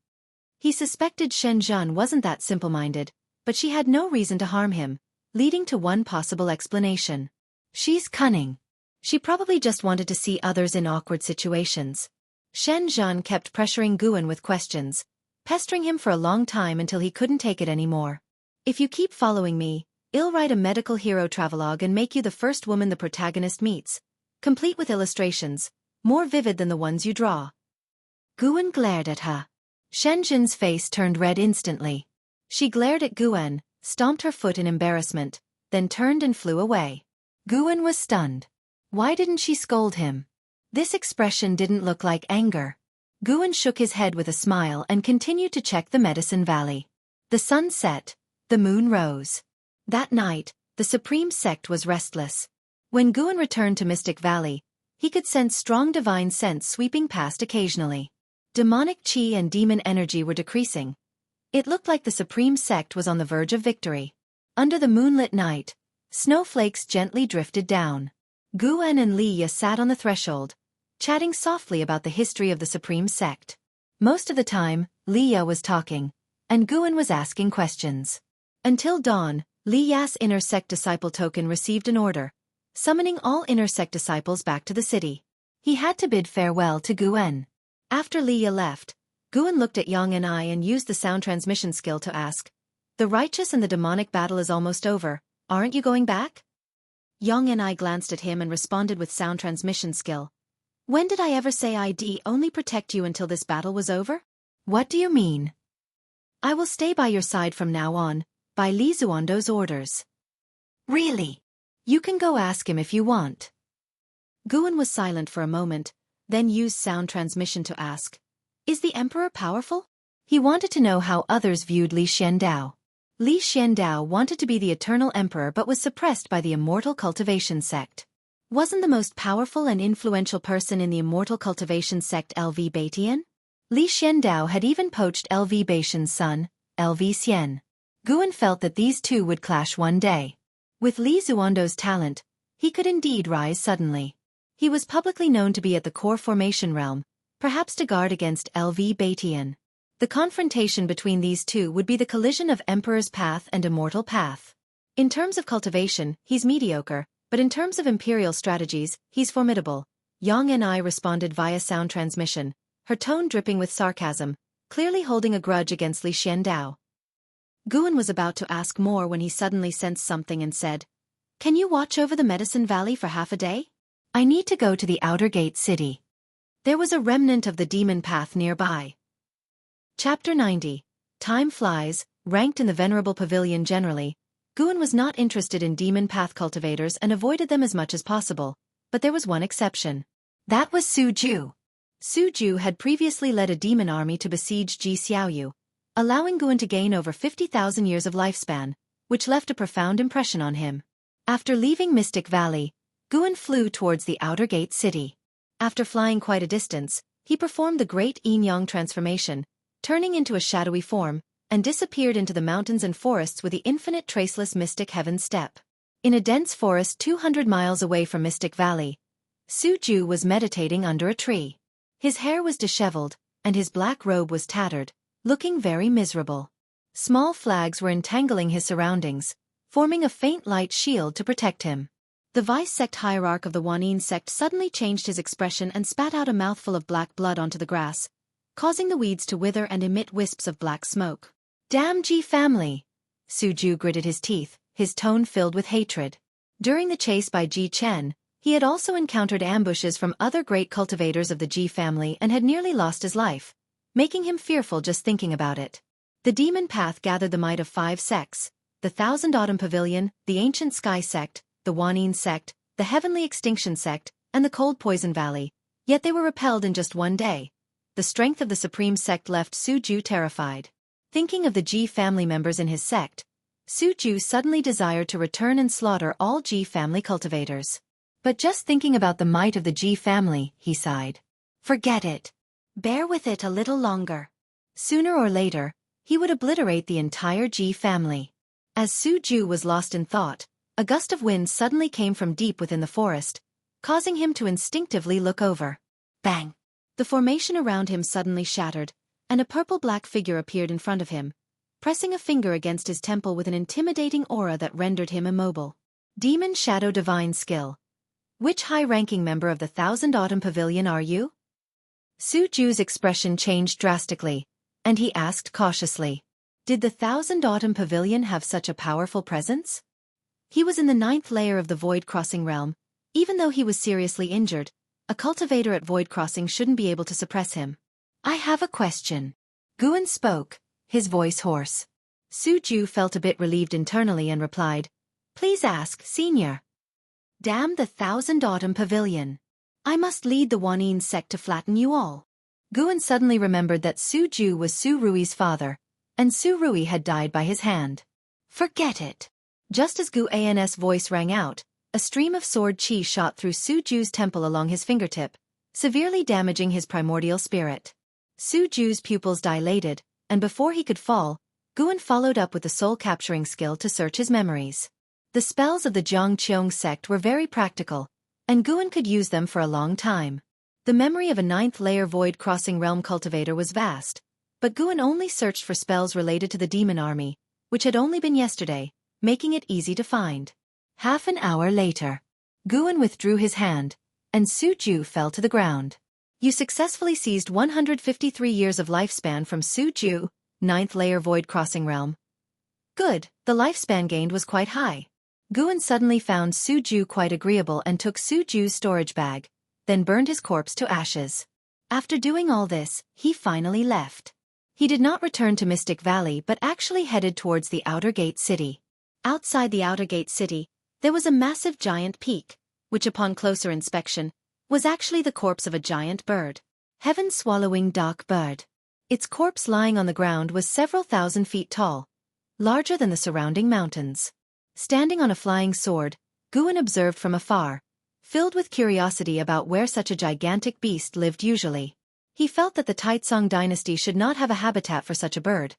He suspected Shen Zhen wasn't that simple-minded, but she had no reason to harm him, leading to one possible explanation. She's cunning. She probably just wanted to see others in awkward situations. Shen Zhen kept pressuring Guan with questions, pestering him for a long time until he couldn't take it anymore. If you keep following me, I'll write a medical hero travelogue and make you the first woman the protagonist meets, complete with illustrations, more vivid than the ones you draw. Guan glared at her. Shen Zhen's face turned red instantly. She glared at Guan, stomped her foot in embarrassment, then turned and flew away. Guan was stunned. Why didn't she scold him? This expression didn't look like anger. Guan shook his head with a smile and continued to check the Medicine Valley. The sun set, the moon rose. That night, the Supreme Sect was restless. When Guan returned to Mystic Valley, he could sense strong divine scents sweeping past occasionally. Demonic chi and demon energy were decreasing. It looked like the Supreme Sect was on the verge of victory. Under the moonlit night, snowflakes gently drifted down. Guan and Leah sat on the threshold, chatting softly about the history of the Supreme Sect. Most of the time, Leah was talking, and Guan was asking questions. Until dawn, Li Ya's inner sect disciple token received an order, summoning all inner sect disciples back to the city. He had to bid farewell to Guan. After Li Ya left, Guan looked at Yang and I and used the sound transmission skill to ask, "The righteous and the demonic battle is almost over, aren't you going back?" Yang and I glanced at him and responded with sound transmission skill. "When did I ever say I'd only protect you until this battle was over? What do you mean? I will stay by your side from now on, by Li Zuando's orders." "Really? You can go ask him if you want." Guan was silent for a moment, then used sound transmission to ask, "Is the emperor powerful?" He wanted to know how others viewed Li Xiandao. Li Xiandao wanted to be the eternal emperor but was suppressed by the immortal cultivation sect. Wasn't the most powerful and influential person in the immortal cultivation sect LV Baitian? Li Xiandao had even poached LV Baitian's son, LV Xian. Guan felt that these two would clash one day. With Li Zuando's talent, he could indeed rise suddenly. He was publicly known to be at the core formation realm, perhaps to guard against LV Baitian. The confrontation between these two would be the collision of Emperor's Path and Immortal Path. In terms of cultivation, he's mediocre, but in terms of imperial strategies, he's formidable. Yang and I responded via sound transmission, her tone dripping with sarcasm, clearly holding a grudge against Li Xiandao. Guan was about to ask more when he suddenly sensed something and said, "Can you watch over the Medicine Valley for half a day? I need to go to the Outer Gate City." There was a remnant of the demon path nearby. Chapter 90. Time flies. Ranked in the Venerable Pavilion generally, Guan was not interested in demon path cultivators and avoided them as much as possible, but there was one exception. That was Su Ju. Su Ju had previously led a demon army to besiege Ji Xiaoyu, allowing Guan to gain over 50,000 years of lifespan, which left a profound impression on him. After leaving Mystic Valley, Guan flew towards the Outer Gate City. After flying quite a distance, he performed the Great Yin-Yang transformation, turning into a shadowy form, and disappeared into the mountains and forests with the infinite traceless Mystic Heaven Steppe. In a dense forest 200 miles away from Mystic Valley, Su Ju was meditating under a tree. His hair was disheveled, and his black robe was tattered, looking very miserable. Small flags were entangling his surroundings, forming a faint light shield to protect him. The vice-sect hierarch of the Wanin sect suddenly changed his expression and spat out a mouthful of black blood onto the grass, causing the weeds to wither and emit wisps of black smoke. "Damn Ji family!" Su Ju gritted his teeth, his tone filled with hatred. During the chase by Ji Chen, he had also encountered ambushes from other great cultivators of the Ji family and had nearly lost his life, making him fearful just thinking about it. The demon path gathered the might of 5 sects: the Thousand Autumn Pavilion, the Ancient Sky sect, the Wanin sect, the Heavenly Extinction sect, and the Cold Poison Valley, yet they were repelled in just one day. The strength of the Supreme Sect left Su Ju terrified. Thinking of the Ji family members in his sect, Su Ju suddenly desired to return and slaughter all Ji family cultivators. But just thinking about the might of the Ji family, he sighed. Forget it. Bear with it a little longer. Sooner or later, he would obliterate the entire Ji family. As Su Ju was lost in thought, a gust of wind suddenly came from deep within the forest, causing him to instinctively look over. Bang! The formation around him suddenly shattered, and a purple-black figure appeared in front of him, pressing a finger against his temple with an intimidating aura that rendered him immobile. Demon Shadow Divine Skill. Which high-ranking member of the Thousand Autumn Pavilion are you? Su Ju's expression changed drastically, and he asked cautiously, "Did the Thousand Autumn Pavilion have such a powerful presence?" He was in the 9th layer of the Void Crossing realm. Even though he was seriously injured, a cultivator at Void Crossing shouldn't be able to suppress him. "I have a question." Guan spoke, his voice hoarse. Su Ju felt a bit relieved internally and replied, "Please ask, Senior." "Damn the Thousand Autumn Pavilion. I must lead the Wanin sect to flatten you all." Guan suddenly remembered that Su Ju was Su Rui's father, and Su Rui had died by his hand. "Forget it." Just as Guan's voice rang out, a stream of sword chi shot through Su Ju's temple along his fingertip, severely damaging his primordial spirit. Su Ju's pupils dilated, and before he could fall, Guan followed up with the soul-capturing skill to search his memories. The spells of the Jiangqiong sect were very practical, and Guan could use them for a long time. The memory of a 9th-layer void-crossing realm cultivator was vast, but Guan only searched for spells related to the demon army, which had only been yesterday, making it easy to find. Half an hour later, Guan withdrew his hand, and Su Ju fell to the ground. You successfully seized 153 years of lifespan from Su Ju, 9th layer void crossing realm. Good, the lifespan gained was quite high. Guan suddenly found Su Ju quite agreeable and took Su Ju's storage bag, then burned his corpse to ashes. After doing all this, he finally left. He did not return to Mystic Valley but actually headed towards the Outer Gate City. Outside the Outer Gate City, there was a massive giant peak, which upon closer inspection, was actually the corpse of a giant bird. Heaven-swallowing dark bird. Its corpse lying on the ground was several thousand feet tall, larger than the surrounding mountains. Standing on a flying sword, Guan observed from afar, filled with curiosity about where such a gigantic beast lived usually. He felt that the Taitsong dynasty should not have a habitat for such a bird.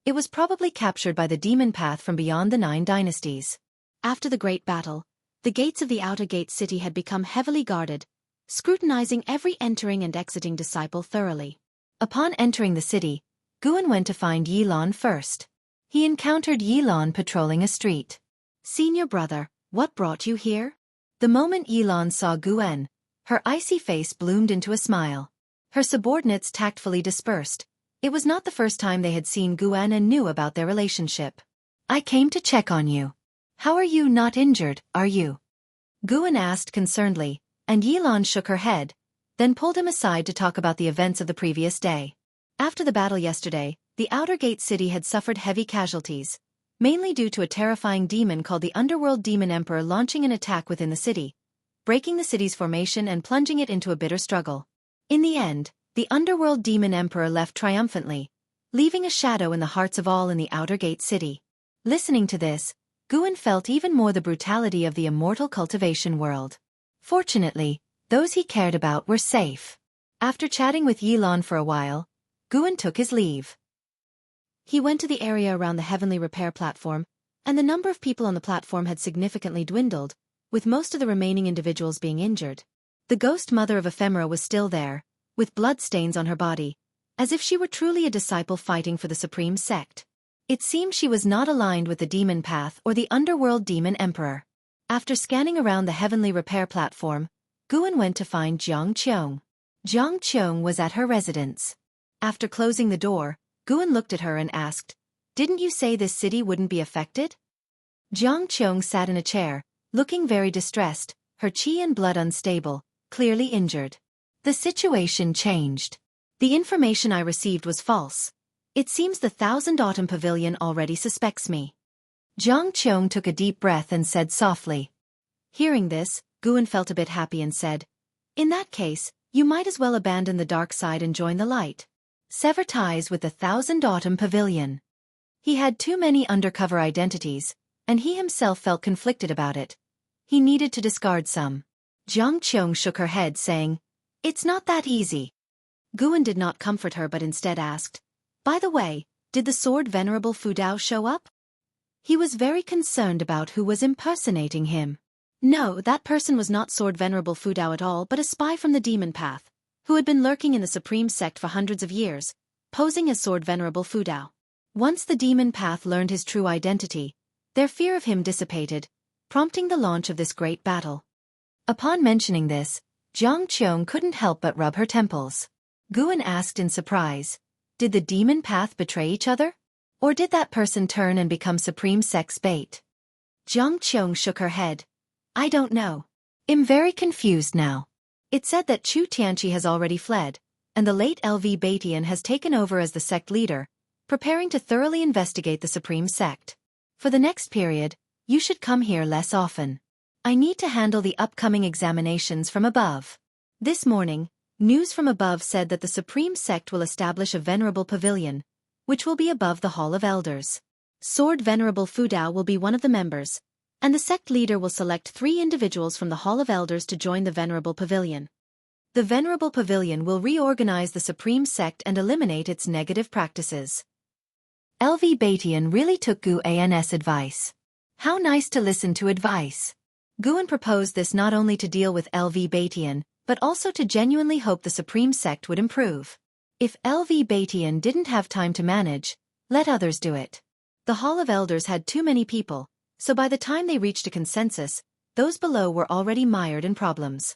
It was probably captured by the demon path from beyond the 9 dynasties. After the great battle, the gates of the Outer Gate City had become heavily guarded, scrutinizing every entering and exiting disciple thoroughly. Upon entering the city, Guan went to find Yilan first. He encountered Yilan patrolling a street. "Senior brother, what brought you here?" The moment Yilan saw Guan, her icy face bloomed into a smile. Her subordinates tactfully dispersed. It was not the first time they had seen Guan and knew about their relationship. "I came to check on you. How are you? Not injured, are you?" Guan asked concernedly, and Yilan shook her head, then pulled him aside to talk about the events of the previous day. After the battle yesterday, the Outer Gate City had suffered heavy casualties, mainly due to a terrifying demon called the Underworld Demon Emperor launching an attack within the city, breaking the city's formation and plunging it into a bitter struggle. In the end, the Underworld Demon Emperor left triumphantly, leaving a shadow in the hearts of all in the Outer Gate City. Listening to this, Guan felt even more the brutality of the immortal cultivation world. Fortunately, those he cared about were safe. After chatting with Yilan for a while, Guan took his leave. He went to the area around the heavenly repair platform, and the number of people on the platform had significantly dwindled, with most of the remaining individuals being injured. The ghost mother of Ephemera was still there, with bloodstains on her body, as if she were truly a disciple fighting for the supreme sect. It seemed she was not aligned with the demon path or the underworld demon emperor. After scanning around the heavenly repair platform, Guan went to find Jiang Qiong. Jiang Qiong was at her residence. After closing the door, Guan looked at her and asked, "Didn't you say this city wouldn't be affected?" Jiang Qiong sat in a chair, looking very distressed, her qi and blood unstable, clearly injured. "The situation changed. The information I received was false. It seems the Thousand Autumn Pavilion already suspects me." Jiang Qiong took a deep breath and said softly. Hearing this, Guan felt a bit happy and said, "In that case, you might as well abandon the dark side and join the light. Sever ties with the Thousand Autumn Pavilion." He had too many undercover identities, and he himself felt conflicted about it. He needed to discard some. Jiang Qiong shook her head saying, "It's not that easy." Guan did not comfort her but instead asked, "By the way, did the sword Venerable Fudao show up?" He was very concerned about who was impersonating him. No, that person was not Sword Venerable Fudao at all but a spy from the demon path, who had been lurking in the supreme sect for hundreds of years, posing as Sword Venerable Fudao. Once the demon path learned his true identity, their fear of him dissipated, prompting the launch of this great battle. Upon mentioning this, Jiang Qiong couldn't help but rub her temples. Guan asked in surprise, "Did the demon path betray each other? Or did that person turn and become supreme sect's bait?" Jiang Qiong shook her head. "I don't know. I'm very confused now. It said that Chu Tianqi has already fled, and the late LV Batian has taken over as the sect leader, preparing to thoroughly investigate the supreme sect. For the next period, you should come here less often. I need to handle the upcoming examinations from above." This morning, news from above said that the supreme sect will establish a venerable pavilion, which will be above the Hall of Elders. Sword Venerable Fudao will be one of the members, and the sect leader will select 3 individuals from the Hall of Elders to join the Venerable Pavilion. The Venerable Pavilion will reorganize the supreme sect and eliminate its negative practices. LV Batian really took Guan's advice. How nice to listen to advice. Guan proposed this not only to deal with LV Batian, but also to genuinely hope the supreme sect would improve. If LV Batian didn't have time to manage, let others do it. The Hall of Elders had too many people, so by the time they reached a consensus, those below were already mired in problems.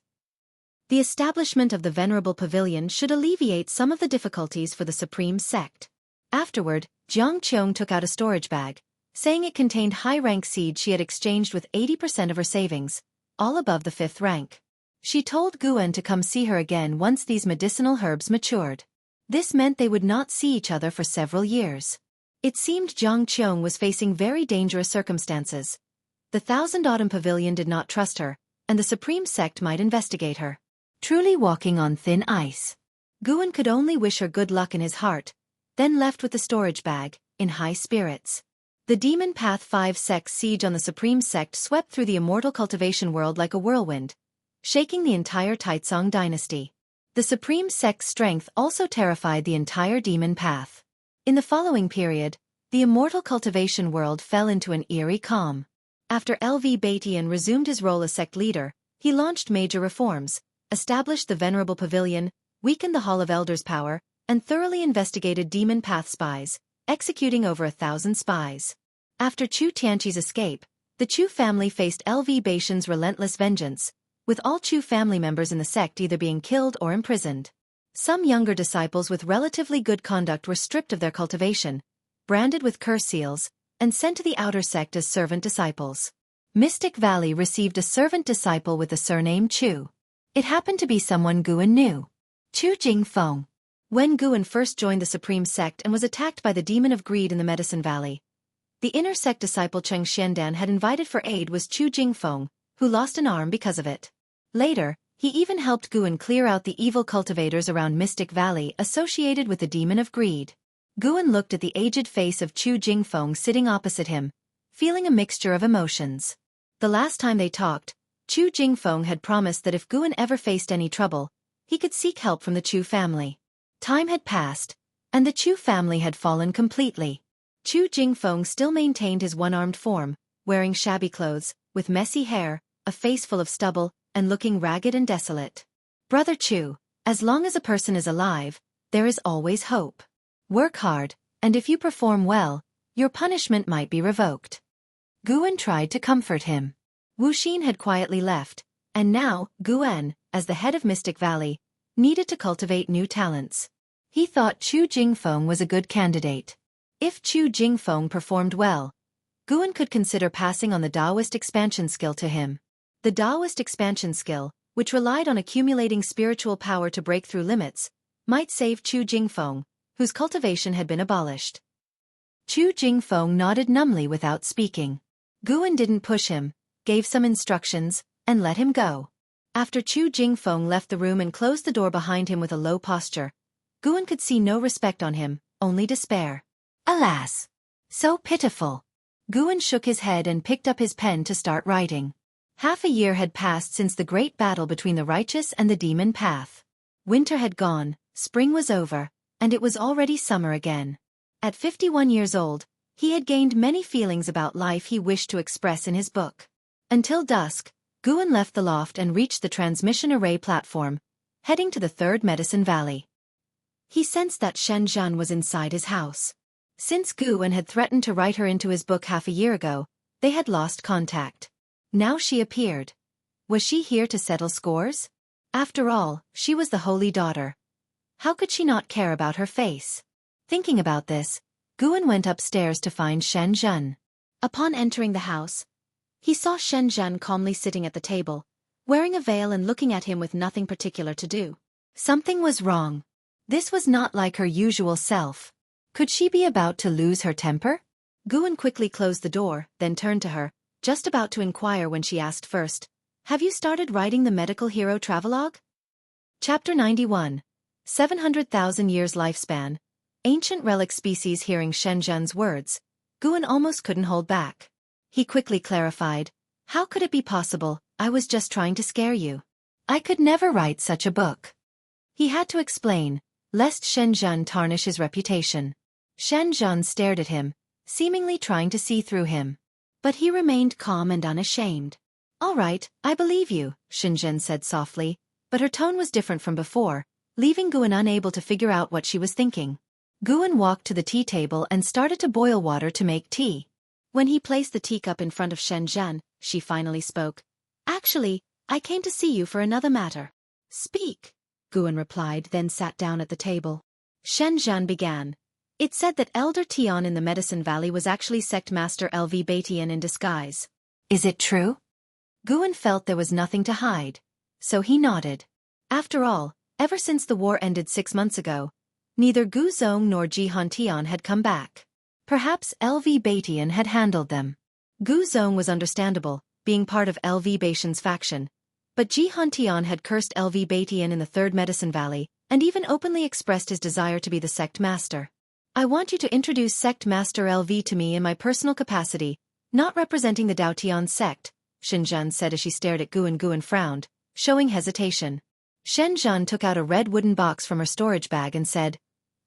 The establishment of the Venerable Pavilion should alleviate some of the difficulties for the Supreme Sect. Afterward, Jiang Qiong took out a storage bag, saying it contained high-rank seed she had exchanged with 80% of her savings, all above the 5th rank. She told Guan to come see her again once these medicinal herbs matured. This meant they would not see each other for several years. It seemed Jiang Qiong was facing very dangerous circumstances. The Thousand Autumn Pavilion did not trust her, and the Supreme Sect might investigate her. Truly walking on thin ice. Guan could only wish her good luck in his heart, then left with the storage bag, in high spirits. The Demon Path 5 sect's siege on the Supreme Sect swept through the immortal cultivation world like a whirlwind, shaking the entire Taizong dynasty. The Supreme Sect's strength also terrified the entire Demon Path. In the following period, the immortal cultivation world fell into an eerie calm. After LV Batian resumed his role as sect leader, he launched major reforms, established the Venerable Pavilion, weakened the Hall of Elders' power, and thoroughly investigated Demon Path spies, executing over 1,000 spies. After Chu Tianqi's escape, the Chu family faced LV Batian's relentless vengeance, with all Chu family members in the sect either being killed or imprisoned. Some younger disciples with relatively good conduct were stripped of their cultivation, branded with curse seals, and sent to the outer sect as servant disciples. Mystic Valley received a servant disciple with the surname Chu. It happened to be someone Guan knew. Chu Jingfeng. When Guan first joined the Supreme Sect and was attacked by the Demon of Greed in the Medicine Valley, the inner sect disciple Cheng Xiandan had invited for aid was Chu Jingfeng, who lost an arm because of it. Later, he even helped Guan clear out the evil cultivators around Mystic Valley associated with the Demon of Greed. Guan looked at the aged face of Chu Jingfeng sitting opposite him, feeling a mixture of emotions. The last time they talked, Chu Jingfeng had promised that if Guan ever faced any trouble, he could seek help from the Chu family. Time had passed, and the Chu family had fallen completely. Chu Jingfeng still maintained his one-armed form, wearing shabby clothes, with messy hair, a face full of stubble, and looking ragged and desolate. Brother Chu, as long as a person is alive, there is always hope. Work hard, and if you perform well, your punishment might be revoked. Guan tried to comfort him. Wuxia had quietly left, and now, Guan, as the head of Mystic Valley, needed to cultivate new talents. He thought Chu Jingfeng was a good candidate. If Chu Jingfeng performed well, Guan could consider passing on the Taoist expansion skill to him. The Taoist expansion skill, which relied on accumulating spiritual power to break through limits, might save Chu Jingfeng, whose cultivation had been abolished. Chu Jingfeng nodded numbly without speaking. Guan didn't push him, gave some instructions, and let him go. After Chu Jingfeng left the room and closed the door behind him with a low posture, Guan could see no respect on him, only despair. Alas! So pitiful. Guan shook his head and picked up his pen to start writing. Half a year had passed since the great battle between the righteous and the demon path. Winter had gone, spring was over, and it was already summer again. At 51 years old, he had gained many feelings about life he wished to express in his book. Until dusk, Guan left the loft and reached the transmission array platform, heading to the third Medicine Valley. He sensed that Shen Zhan was inside his house. Since Guan had threatened to write her into his book half a year ago, they had lost contact. Now she appeared. Was she here to settle scores? After all, she was the holy daughter. How could she not care about her face? Thinking about this, Guan went upstairs to find Shen Zhan. Upon entering the house, he saw Shen Zhan calmly sitting at the table, wearing a veil and looking at him with nothing particular to do. Something was wrong. This was not like her usual self. Could she be about to lose her temper? Guan quickly closed the door, then turned to her, just about to inquire when she asked first, "Have you started writing the Medical Hero Travelogue?" Chapter 91. 700,000 years lifespan. Ancient relic species. Hearing Shen Zhan's words, Guan almost couldn't hold back. He quickly clarified, "How could it be possible? I was just trying to scare you. I could never write such a book." He had to explain, lest Shen Zhan tarnish his reputation. Shen Zhan stared at him, seemingly trying to see through him. But he remained calm and unashamed. "All right, I believe you," Shen Zhan said softly, but her tone was different from before, leaving Guan unable to figure out what she was thinking. Guan walked to the tea table and started to boil water to make tea. When he placed the teacup in front of Shen Zhan, she finally spoke. Actually, I came to see you for another matter. Speak, Guan replied, then sat down at the table. Shen Zhan began. It said that Elder Tian in the Medicine Valley was actually Sect Master LV Batian in disguise. Is it true? Guan felt there was nothing to hide, so he nodded. After all, ever since the war ended 6 months ago, neither Gu Zong nor Ji Hantian had come back. Perhaps LV Batian had handled them. Gu Zong was understandable, being part of LV Batian's faction, but Ji Hantian had cursed LV Batian in the Third Medicine Valley, and even openly expressed his desire to be the sect master. I want you to introduce Sect Master LV to me in my personal capacity, not representing the Daotian sect, Shen Zhan said as she stared at Guan. Guan frowned, showing hesitation. Shen Zhan took out a red wooden box from her storage bag and said,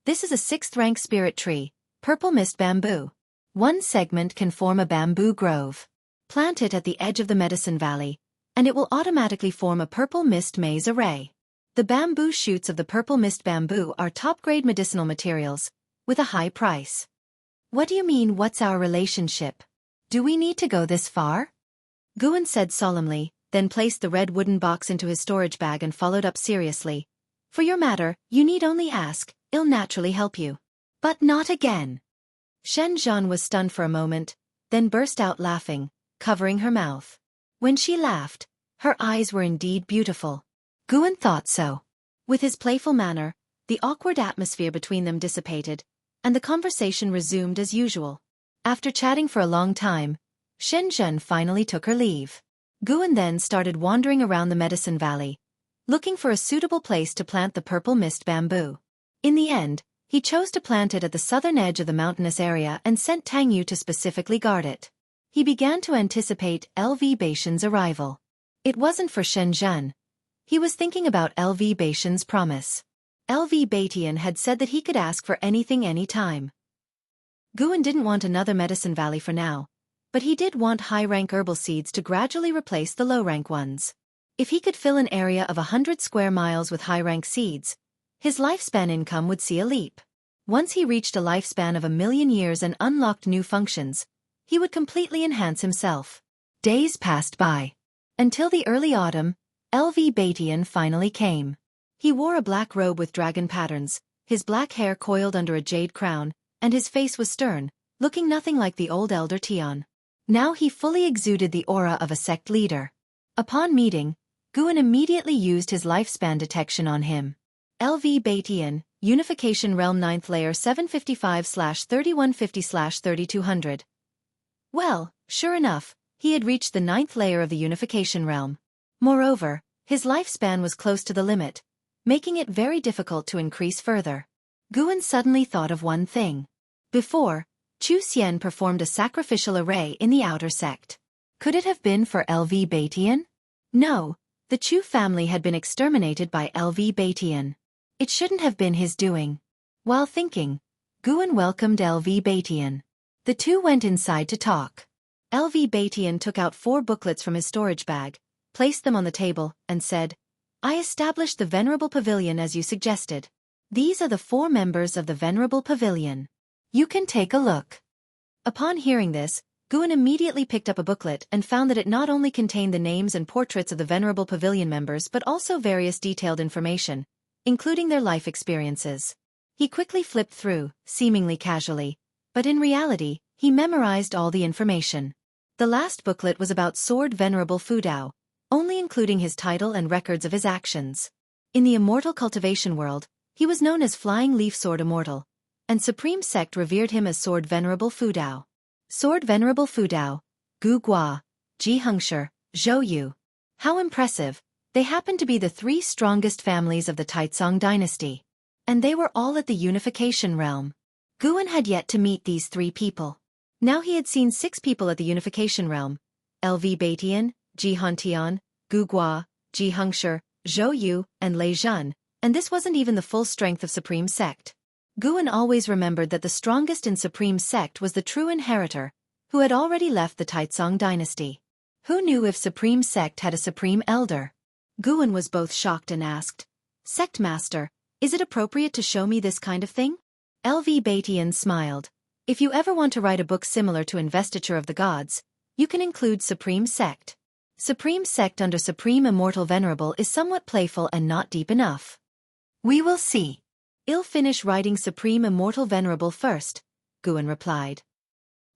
"This is a 6th-rank spirit tree, purple mist bamboo. One segment can form a bamboo grove. Plant it at the edge of the Medicine Valley, and it will automatically form a purple mist maze array. The bamboo shoots of the purple mist bamboo are top-grade medicinal materials, with a high price." What do you mean, what's our relationship? Do we need to go this far? Guan said solemnly, then placed the red wooden box into his storage bag and followed up seriously. For your matter, you need only ask, I'll naturally help you. But not again. Shen Zhan was stunned for a moment, then burst out laughing, covering her mouth. When she laughed, her eyes were indeed beautiful. Guan thought so. With his playful manner, the awkward atmosphere between them dissipated, and the conversation resumed as usual. After chatting for a long time, Shen Zhen finally took her leave. Guan then started wandering around the Medicine Valley, looking for a suitable place to plant the purple mist bamboo. In the end, he chose to plant it at the southern edge of the mountainous area and sent Tang Yu to specifically guard it. He began to anticipate LV Batian's arrival. It wasn't for Shen Zhen. He was thinking about LV Batian's promise. LV Batian had said that he could ask for anything anytime. Guan didn't want another Medicine Valley for now, but he did want high-rank herbal seeds to gradually replace the low-rank ones. If he could fill an area of 100 square miles with high-rank seeds, his lifespan income would see a leap. Once he reached a lifespan of 1,000,000 years and unlocked new functions, he would completely enhance himself. Days passed by. Until the early autumn, LV Batian finally came. He wore a black robe with dragon patterns, his black hair coiled under a jade crown, and his face was stern, looking nothing like the old Elder Tian. Now he fully exuded the aura of a sect leader. Upon meeting, Guan immediately used his lifespan detection on him. LV Batian, Unification Realm 9th Layer 755/3150/3200. Well, sure enough, he had reached the 9th layer of the Unification Realm. Moreover, his lifespan was close to the limit, making it very difficult to increase further. Guan suddenly thought of one thing. Before, Chu Xian performed a sacrificial array in the outer sect. Could it have been for LV Batian? No, the Chu family had been exterminated by LV Batian. It shouldn't have been his doing. While thinking, Guan welcomed LV Batian. The two went inside to talk. LV Batian took out 4 booklets from his storage bag, placed them on the table, and said, "I established the Venerable Pavilion as you suggested. These are the 4 members of the Venerable Pavilion. You can take a look." Upon hearing this, Guan immediately picked up a booklet and found that it not only contained the names and portraits of the Venerable Pavilion members but also various detailed information, including their life experiences. He quickly flipped through, seemingly casually, but in reality, he memorized all the information. The last booklet was about Sword Venerable Fudao, only including his title and records of his actions. In the immortal cultivation world, he was known as Flying Leaf Sword Immortal, and Supreme Sect revered him as Sword Venerable Fudao. Sword Venerable Fudao, Gu Gua, Ji Hengshi, Zhou Yu. How impressive! They happened to be the 3 strongest families of the Taizong dynasty. And they were all at the Unification Realm. Guan had yet to meet these 3 people. Now he had seen 6 people at the Unification Realm: LV Batian, Ji Hantian, Gu Gua, Ji Hengshi, Zhou Yu, and Lei Zhan, and this wasn't even the full strength of Supreme Sect. Guan always remembered that the strongest in Supreme Sect was the true inheritor, who had already left the Taizong dynasty. Who knew if Supreme Sect had a Supreme Elder? Guan was both shocked and asked, "Sect Master, is it appropriate to show me this kind of thing?" LV Batian smiled. If you ever want to write a book similar to Investiture of the Gods, you can include Supreme Sect. Supreme Sect under Supreme Immortal Venerable is somewhat playful and not deep enough. We will see. I'll finish writing Supreme Immortal Venerable first, Guan replied.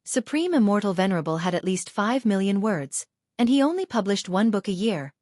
Supreme Immortal Venerable had at least 5 million words, and he only published one book a year,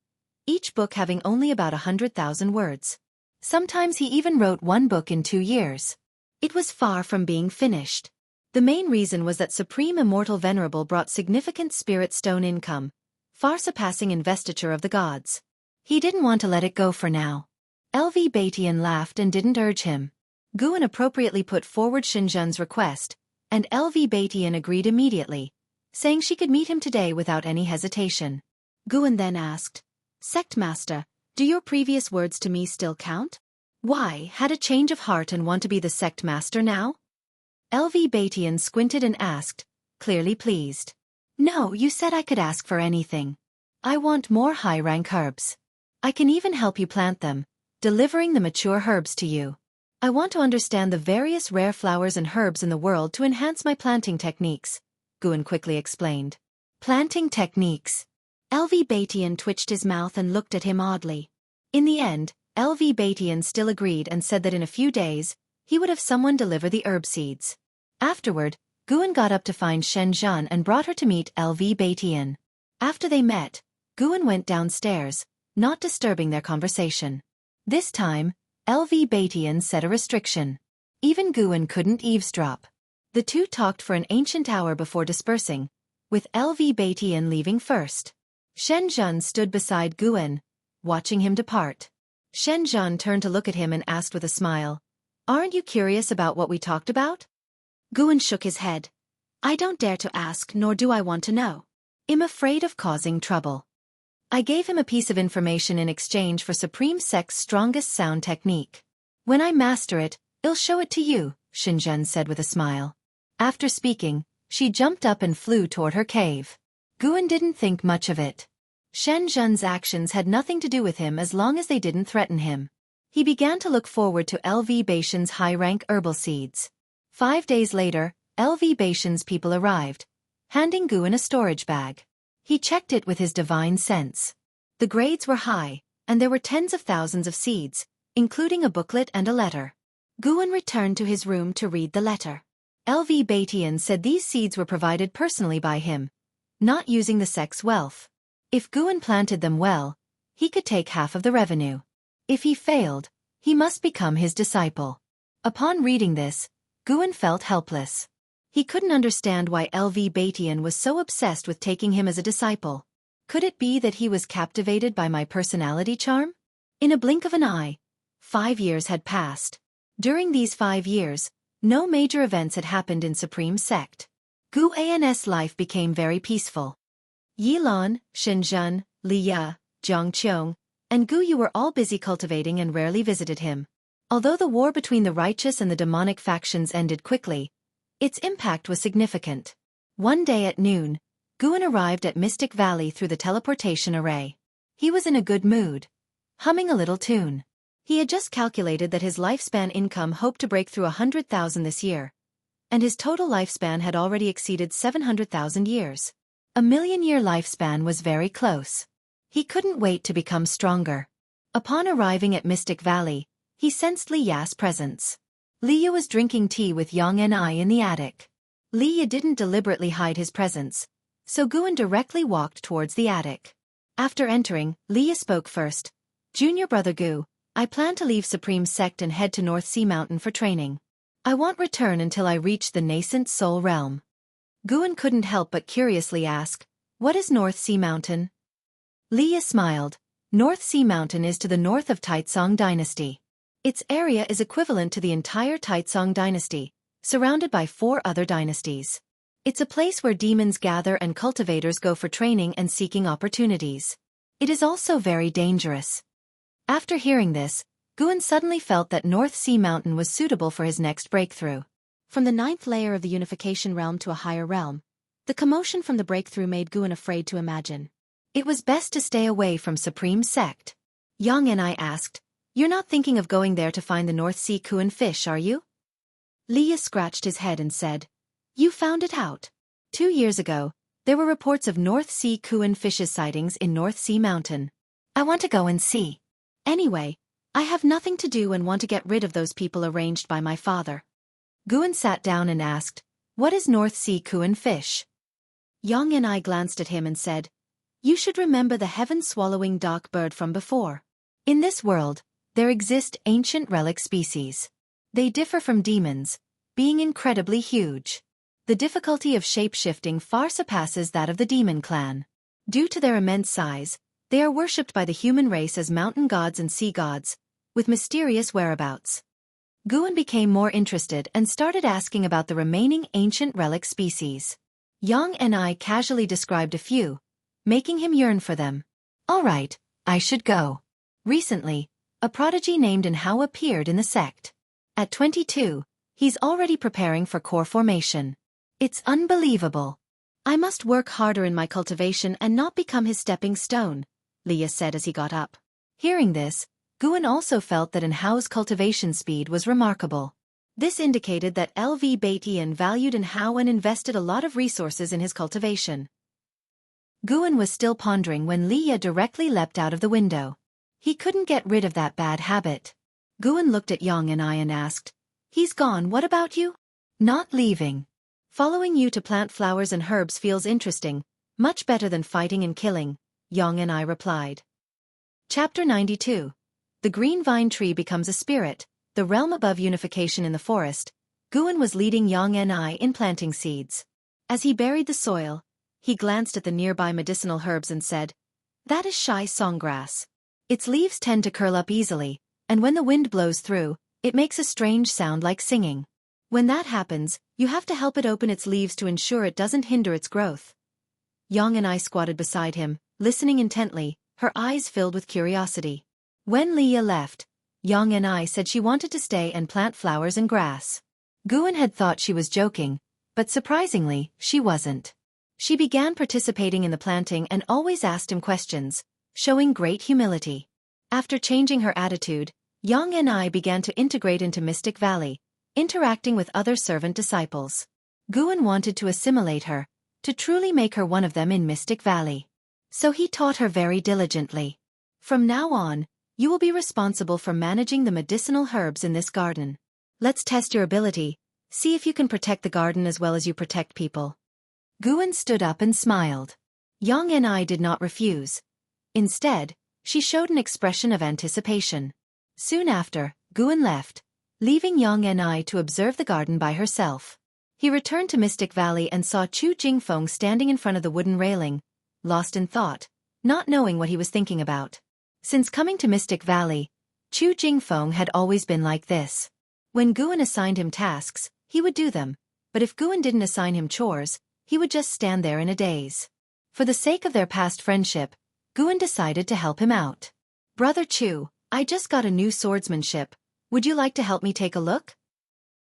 each book having only about 100,000 words. Sometimes he even wrote one book in 2 years. It was far from being finished. The main reason was that Supreme Immortal Venerable brought significant spirit stone income, far surpassing Investiture of the Gods. He didn't want to let it go for now. LV Batian laughed and didn't urge him. Guan appropriately put forward Xinzhen's request, and LV Batian agreed immediately, saying she could meet him today without any hesitation. Guan then asked, "Sect Master, do your previous words to me still count? Why, had a change of heart and want to be the Sect Master now?" LV Batian squinted and asked, clearly pleased. "No, you said I could ask for anything. I want more high-rank herbs. I can even help you plant them, delivering the mature herbs to you. I want to understand the various rare flowers and herbs in the world to enhance my planting techniques," Guan quickly explained. Planting techniques. LV Batian twitched his mouth and looked at him oddly. In the end, LV Batian still agreed and said that in a few days, he would have someone deliver the herb seeds. Afterward, Guan got up to find Shenzhen and brought her to meet LV Batian. After they met, Guan went downstairs, not disturbing their conversation. This time, LV Batian set a restriction. Even Guan couldn't eavesdrop. The two talked for an ancient hour before dispersing, with LV Batian leaving first. Shenzhen stood beside Guan, watching him depart. Shenzhen turned to look at him and asked with a smile, "Aren't you curious about what we talked about?" Guan shook his head. "I don't dare to ask, nor do I want to know. I'm afraid of causing trouble." I gave him a piece of information in exchange for Supreme Sect's strongest sound technique. "When I master it, I'll show it to you," Shenzhen said with a smile. After speaking, she jumped up and flew toward her cave. Guan didn't think much of it. Shenzhen's actions had nothing to do with him as long as they didn't threaten him. He began to look forward to LV Batian's high-rank herbal seeds. 5 days later, LV Batian's people arrived, handing Guan a storage bag. He checked it with his divine sense. The grades were high, and there were tens of thousands of seeds, including a booklet and a letter. Guan returned to his room to read the letter. LV Batian said these seeds were provided personally by him, not using the sect's wealth. If Guan planted them well, he could take half of the revenue. If he failed, he must become his disciple. Upon reading this, Guan felt helpless. He couldn't understand why LV Batian was so obsessed with taking him as a disciple. Could it be that he was captivated by my personality charm? In a blink of an eye, 5 years had passed. During these 5 years, no major events had happened in Supreme Sect. Guan's life became very peaceful. Yilan, Shenzhen, Liya, Zhangqiong, and Gu Yu were all busy cultivating and rarely visited him. Although the war between the righteous and the demonic factions ended quickly, its impact was significant. One day at noon, Guan arrived at Mystic Valley through the teleportation array. He was in a good mood, humming a little tune. He had just calculated that his lifespan income hoped to break through 100,000 this year, and his total lifespan had already exceeded 700,000 years. A million-year lifespan was very close. He couldn't wait to become stronger. Upon arriving at Mystic Valley, he sensed Liya's presence. Liya was drinking tea with Yang and I in the attic. Liya didn't deliberately hide his presence, so Guan directly walked towards the attic. After entering, Liya spoke first. "Junior brother Gu, I plan to leave Supreme Sect and head to North Sea Mountain for training. I won't return until I reach the nascent soul realm." Guan couldn't help but curiously ask, "What is North Sea Mountain?" Liya smiled. North Sea Mountain is to the north of Taitsong Dynasty. Its area is equivalent to the entire Taitsong Dynasty, surrounded by 4 other dynasties. It's a place where demons gather and cultivators go for training and seeking opportunities. It is also very dangerous. After hearing this, Guan suddenly felt that North Sea Mountain was suitable for his next breakthrough. From the 9th layer of the unification realm to a higher realm, the commotion from the breakthrough made Guan afraid to imagine. It was best to stay away from Supreme Sect. Yang and I asked, "You're not thinking of going there to find the North Sea Kuan fish, are you?" Liya scratched his head and said, You found it out. 2 years ago, there were reports of North Sea Kuan fishes sightings in North Sea Mountain. I want to go and see. Anyway, I have nothing to do and want to get rid of those people arranged by my father. Guan sat down and asked, what is North Sea Kuan fish? Yang and I glanced at him and said, you should remember the heaven-swallowing dark bird from before. In this world, there exist ancient relic species. They differ from demons, being incredibly huge. The difficulty of shape-shifting far surpasses that of the demon clan. Due to their immense size, they are worshipped by the human race as mountain gods and sea gods, with mysterious whereabouts. Guan became more interested and started asking about the remaining ancient relic species. Yang and I casually described a few, making him yearn for them. All right, I should go. Recently, a prodigy named Hao appeared in the sect. At 22, he's already preparing for core formation. It's unbelievable. I must work harder in my cultivation and not become his stepping stone, Leah said as he got up. Hearing this, Guan also felt that Hao's cultivation speed was remarkable. This indicated that LV Baitian valued Hao and invested a lot of resources in his cultivation. Guan was still pondering when Leah directly leapt out of the window. He couldn't get rid of that bad habit. Guan looked at Yang and I and asked, he's gone, what about you? Not leaving. Following you to plant flowers and herbs feels interesting, much better than fighting and killing, Yang and I replied. Chapter 92. The green vine tree becomes a spirit, the realm above unification in the forest. Guan was leading Yang and I in planting seeds. As he buried the soil, he glanced at the nearby medicinal herbs and said, that is shy songgrass. Its leaves tend to curl up easily, and when the wind blows through, it makes a strange sound like singing. When that happens, you have to help it open its leaves to ensure it doesn't hinder its growth. Yang and I squatted beside him, listening intently, her eyes filled with curiosity. When Leah left, Yang and I said she wanted to stay and plant flowers and grass. Guan had thought she was joking, but surprisingly, she wasn't. She began participating in the planting and always asked him questions, showing great humility. After changing her attitude, Yang and I began to integrate into Mystic Valley, interacting with other servant disciples. Guan wanted to assimilate her, to truly make her one of them in Mystic Valley. So he taught her very diligently. From now on, you will be responsible for managing the medicinal herbs in this garden. Let's test your ability, see if you can protect the garden as well as you protect people. Guan stood up and smiled. Yang and I did not refuse. Instead, she showed an expression of anticipation. Soon after, Guan left, leaving Yang and I to observe the garden by herself. He returned to Mystic Valley and saw Chu Jingfeng standing in front of the wooden railing, lost in thought, not knowing what he was thinking about. Since coming to Mystic Valley, Chu Jingfeng had always been like this. When Guan assigned him tasks, he would do them, but if Guan didn't assign him chores, he would just stand there in a daze. For the sake of their past friendship, Guan decided to help him out. Brother Chu, I just got a new swordsmanship. Would you like to help me take a look?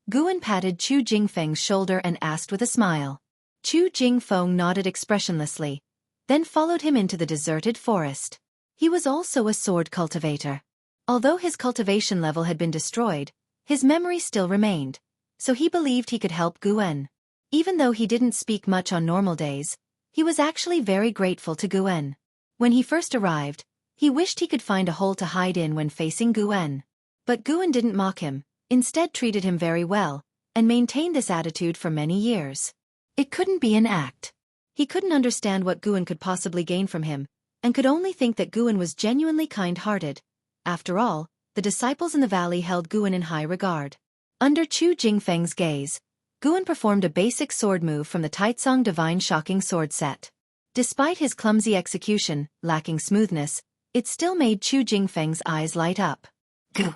Guan patted Chu Jingfeng's shoulder and asked with a smile. Chu Jingfeng nodded expressionlessly, then followed him into the deserted forest. He was also a sword cultivator. Although his cultivation level had been destroyed, his memory still remained, so he believed he could help Guan. Even though he didn't speak much on normal days, he was actually very grateful to Guan. When he first arrived, he wished he could find a hole to hide in when facing Guan. But Guan didn't mock him, instead treated him very well, and maintained this attitude for many years. It couldn't be an act. He couldn't understand what Guan could possibly gain from him, and could only think that Guan was genuinely kind-hearted. After all, the disciples in the valley held Guan in high regard. Under Chu Jingfeng's gaze, Guan performed a basic sword move from the Taitsong Divine Shocking Sword set. Despite his clumsy execution, lacking smoothness, it still made Chu Jingfeng's eyes light up. Gah!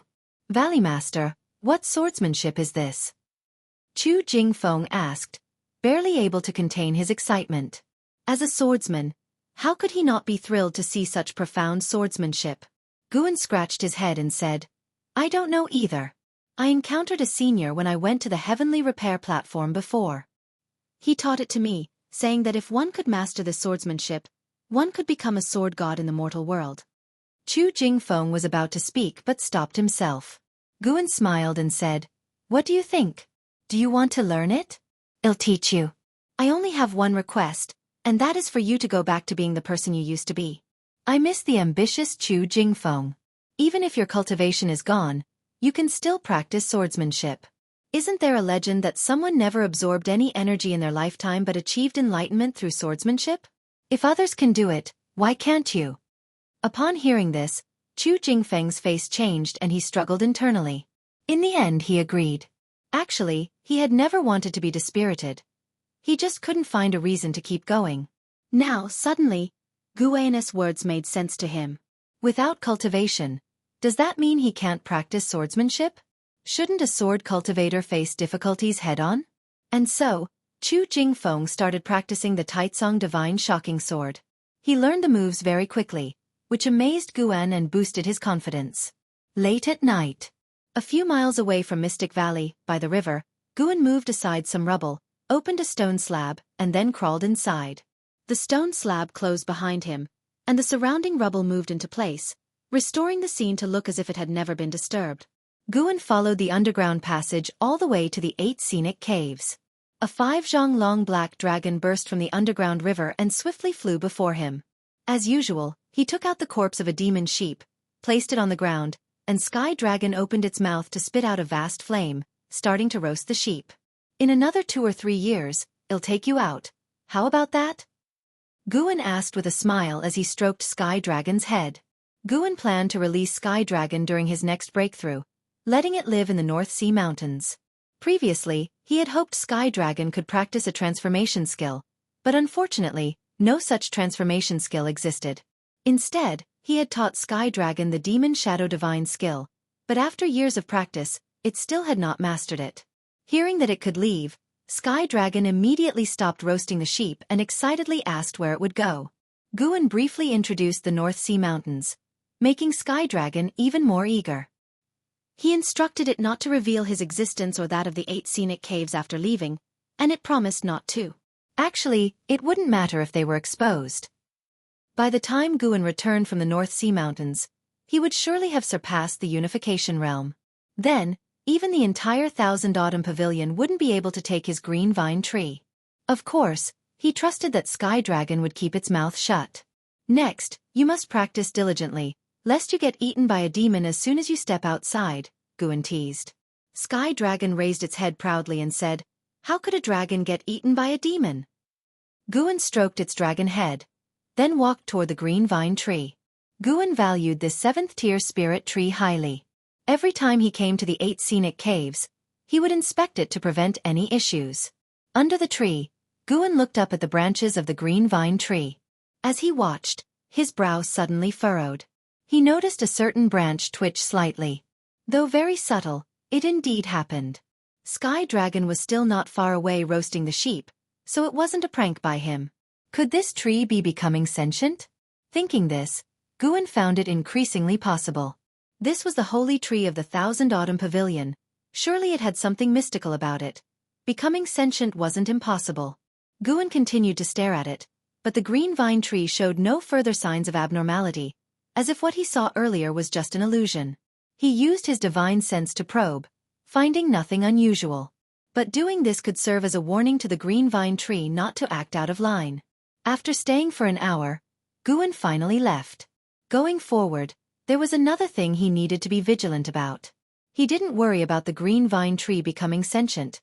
Valley Master, what swordsmanship is this? Chu Jingfeng asked, barely able to contain his excitement. As a swordsman, how could he not be thrilled to see such profound swordsmanship? Guan scratched his head and said, I don't know either. I encountered a senior when I went to the heavenly repair platform before. He taught it to me, saying that if one could master the swordsmanship, one could become a sword god in the mortal world. Chu Jingfeng was about to speak but stopped himself. Guan smiled and said, what do you think? Do you want to learn it? I'll teach you. I only have one request, and that is for you to go back to being the person you used to be. I miss the ambitious Chu Jingfeng. Even if your cultivation is gone, you can still practice swordsmanship. Isn't there a legend that someone never absorbed any energy in their lifetime but achieved enlightenment through swordsmanship? If others can do it, why can't you? Upon hearing this, Chu Jingfeng's face changed and he struggled internally. In the end he agreed. Actually, he had never wanted to be dispirited. He just couldn't find a reason to keep going. Now, suddenly, Guan's words made sense to him. Without cultivation, does that mean he can't practice swordsmanship? Shouldn't a sword cultivator face difficulties head-on? And so, Chu Jingfeng started practicing the Taitsong Divine Shocking Sword. He learned the moves very quickly, which amazed Guan and boosted his confidence. Late at night, a few miles away from Mystic Valley, by the river, Guan moved aside some rubble, opened a stone slab, and then crawled inside. The stone slab closed behind him, and the surrounding rubble moved into place, restoring the scene to look as if it had never been disturbed. Guan followed the underground passage all the way to the 8 scenic caves. A 5-zhong-long black dragon burst from the underground river and swiftly flew before him. As usual, he took out the corpse of a demon sheep, placed it on the ground, and Sky Dragon opened its mouth to spit out a vast flame, starting to roast the sheep. In another 2 or 3 years, I'll take you out. How about that? Guan asked with a smile as he stroked Sky Dragon's head. Guan planned to release Sky Dragon during his next breakthrough, letting it live in the North Sea Mountains. Previously, he had hoped Sky Dragon could practice a transformation skill, but unfortunately, no such transformation skill existed. Instead, he had taught Sky Dragon the Demon Shadow Divine skill, but after years of practice, it still had not mastered it. Hearing that it could leave, Sky Dragon immediately stopped roasting the sheep and excitedly asked where it would go. Guan briefly introduced the North Sea Mountains, making Sky Dragon even more eager. He instructed it not to reveal his existence or that of the 8 scenic caves after leaving, and it promised not to. Actually, it wouldn't matter if they were exposed. By the time Guan returned from the North Sea Mountains, he would surely have surpassed the Unification Realm. Then, even the entire Thousand Autumn Pavilion wouldn't be able to take his green vine tree. Of course, he trusted that Sky Dragon would keep its mouth shut. Next, you must practice diligently, lest you get eaten by a demon as soon as you step outside, Guan teased. Sky Dragon raised its head proudly and said, "How could a dragon get eaten by a demon?" Guan stroked its dragon head, then walked toward the green vine tree. Guan valued this 7th-tier spirit tree highly. Every time he came to the 8 scenic caves, he would inspect it to prevent any issues. Under the tree, Guan looked up at the branches of the green vine tree. As he watched, his brow suddenly furrowed. He noticed a certain branch twitch slightly. Though very subtle, it indeed happened. Sky Dragon was still not far away roasting the sheep, so it wasn't a prank by him. Could this tree be becoming sentient? Thinking this, Guan found it increasingly possible. This was the holy tree of the Thousand Autumn Pavilion. Surely it had something mystical about it. Becoming sentient wasn't impossible. Guan continued to stare at it, but the green vine tree showed no further signs of abnormality, as if what he saw earlier was just an illusion. He used his divine sense to probe, finding nothing unusual. But doing this could serve as a warning to the green vine tree not to act out of line. After staying for an hour, Guan finally left. Going forward, there was another thing he needed to be vigilant about. He didn't worry about the green vine tree becoming sentient.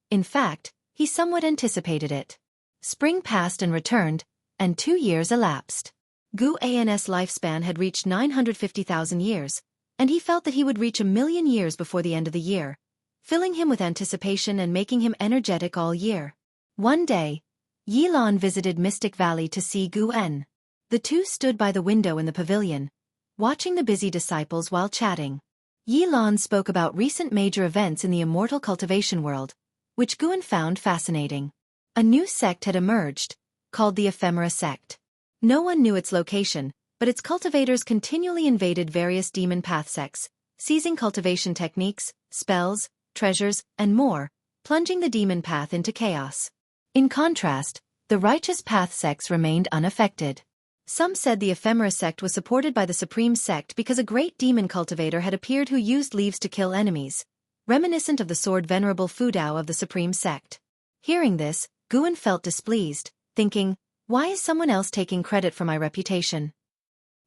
In fact, he somewhat anticipated it. Spring passed and returned, and 2 years elapsed. Guan's lifespan had reached 950,000 years, and he felt that he would reach 1,000,000 years before the end of the year, filling him with anticipation and making him energetic all year. One day, Yilan visited Mystic Valley to see Guan. The two stood by the window in the pavilion, watching the busy disciples while chatting. Yilan spoke about recent major events in the immortal cultivation world, which Guan found fascinating. A new sect had emerged, called the Ephemera sect. No one knew its location, but its cultivators continually invaded various demon path sects, seizing cultivation techniques, spells, treasures, and more, plunging the demon path into chaos. In contrast, the righteous path sects remained unaffected. Some said the Ephemera sect was supported by the Supreme sect because a great demon cultivator had appeared who used leaves to kill enemies, reminiscent of the sword Venerable Fudao of the Supreme sect. Hearing this, Guan felt displeased, thinking, why is someone else taking credit for my reputation?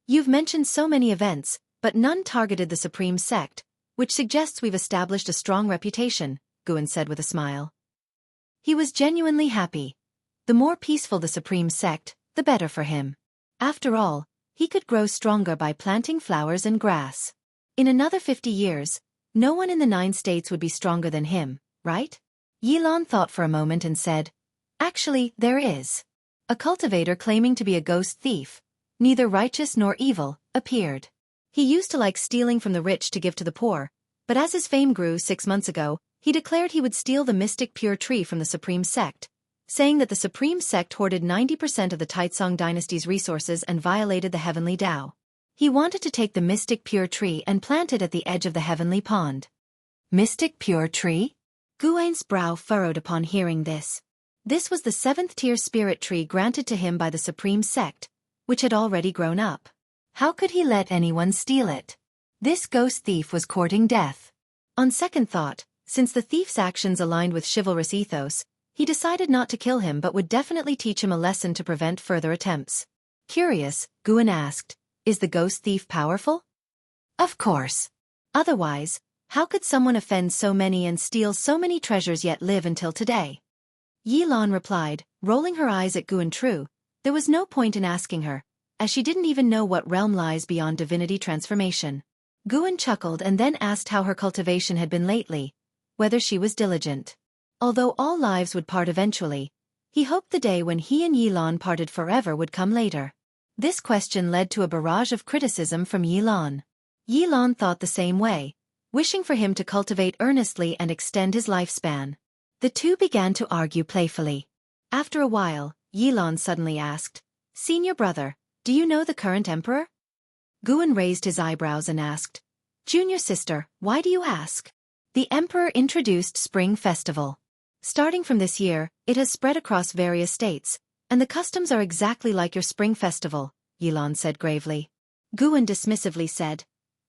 You've mentioned so many events, but none targeted the Supreme Sect, which suggests we've established a strong reputation, Guan said with a smile. He was genuinely happy. The more peaceful the Supreme Sect, the better for him. After all, he could grow stronger by planting flowers and grass. In another 50 years, no one in the 9 states would be stronger than him, right? Yilan thought for a moment and said, actually, there is. A cultivator claiming to be a ghost thief, neither righteous nor evil, appeared. He used to like stealing from the rich to give to the poor, but as his fame grew 6 months ago, he declared he would steal the mystic pure tree from the Supreme Sect, saying that the Supreme Sect hoarded 90% of the Taizong dynasty's resources and violated the heavenly Tao. He wanted to take the mystic pure tree and plant it at the edge of the heavenly pond. Mystic pure tree? Guan's brow furrowed upon hearing this. This was the 7th-tier spirit tree granted to him by the Supreme Sect, which had already grown up. How could he let anyone steal it? This ghost thief was courting death. On second thought, since the thief's actions aligned with chivalrous ethos, he decided not to kill him but would definitely teach him a lesson to prevent further attempts. Curious, Guan asked, is the ghost thief powerful? Of course. Otherwise, how could someone offend so many and steal so many treasures yet live until today? Yilan replied, rolling her eyes at Guan. True, there was no point in asking her, as she didn't even know what realm lies beyond divinity transformation. Guan chuckled and then asked how her cultivation had been lately, whether she was diligent. Although all lives would part eventually, he hoped the day when he and Yilan parted forever would come later. This question led to a barrage of criticism from Yilan. Yilan thought the same way, wishing for him to cultivate earnestly and extend his lifespan. The two began to argue playfully. After a while, Yilan suddenly asked, Senior brother, do you know the current emperor? Guan raised his eyebrows and asked, Junior sister, why do you ask? The emperor introduced Spring Festival. Starting from this year, it has spread across various states, and the customs are exactly like your Spring Festival, Yilan said gravely. Guan dismissively said,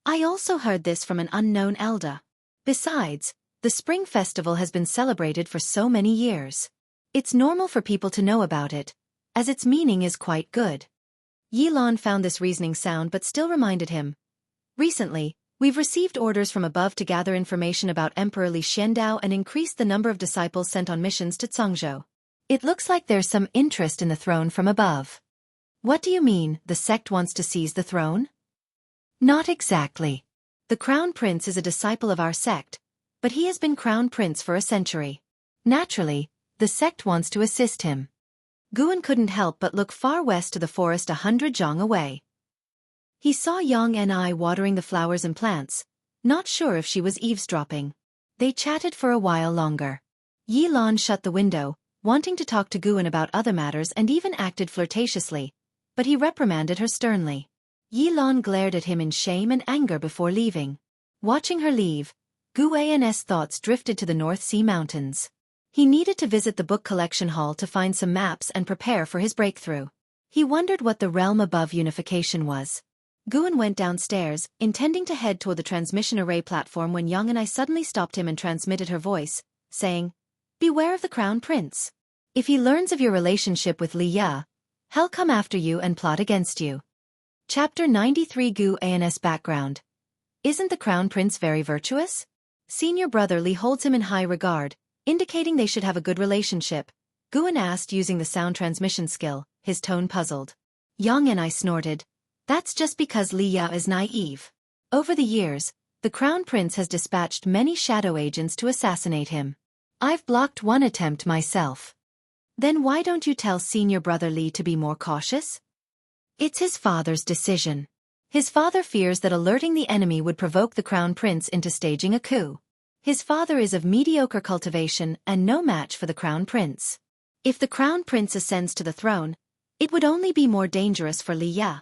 I also heard this from an unknown elder. Besides, the Spring Festival has been celebrated for so many years. It's normal for people to know about it, as its meaning is quite good. Yilan found this reasoning sound but still reminded him. Recently, we've received orders from above to gather information about Emperor Li Xiandao and increase the number of disciples sent on missions to Cangzhou. It looks like there's some interest in the throne from above. What do you mean, the sect wants to seize the throne? Not exactly. The Crown Prince is a disciple of our sect, but he has been Crown Prince for a century. Naturally, the sect wants to assist him. Guan couldn't help but look far west to the forest 100 zhang away. He saw Yang and I watering the flowers and plants, not sure if she was eavesdropping. They chatted for a while longer. Yilan shut the window, wanting to talk to Guan about other matters and even acted flirtatiously, but he reprimanded her sternly. Yilan glared at him in shame and anger before leaving. Watching her leave, Guan's thoughts drifted to the North Sea Mountains. He needed to visit the book collection hall to find some maps and prepare for his breakthrough. He wondered what the realm above unification was. Guan went downstairs, intending to head toward the transmission array platform when Yang and I suddenly stopped him and transmitted her voice, saying, Beware of the Crown Prince. If he learns of your relationship with Li Ya, he'll come after you and plot against you. Chapter 93 Guan's background. Isn't the Crown Prince very virtuous? Senior brother Li holds him in high regard, indicating they should have a good relationship, Guan asked using the sound transmission skill, his tone puzzled. Yang and I snorted. That's just because Li Ya is naive. Over the years, the Crown Prince has dispatched many shadow agents to assassinate him. I've blocked one attempt myself. Then why don't you tell senior brother Li to be more cautious? It's his father's decision. His father fears that alerting the enemy would provoke the Crown Prince into staging a coup. His father is of mediocre cultivation and no match for the Crown Prince. If the Crown Prince ascends to the throne, it would only be more dangerous for Li Ya.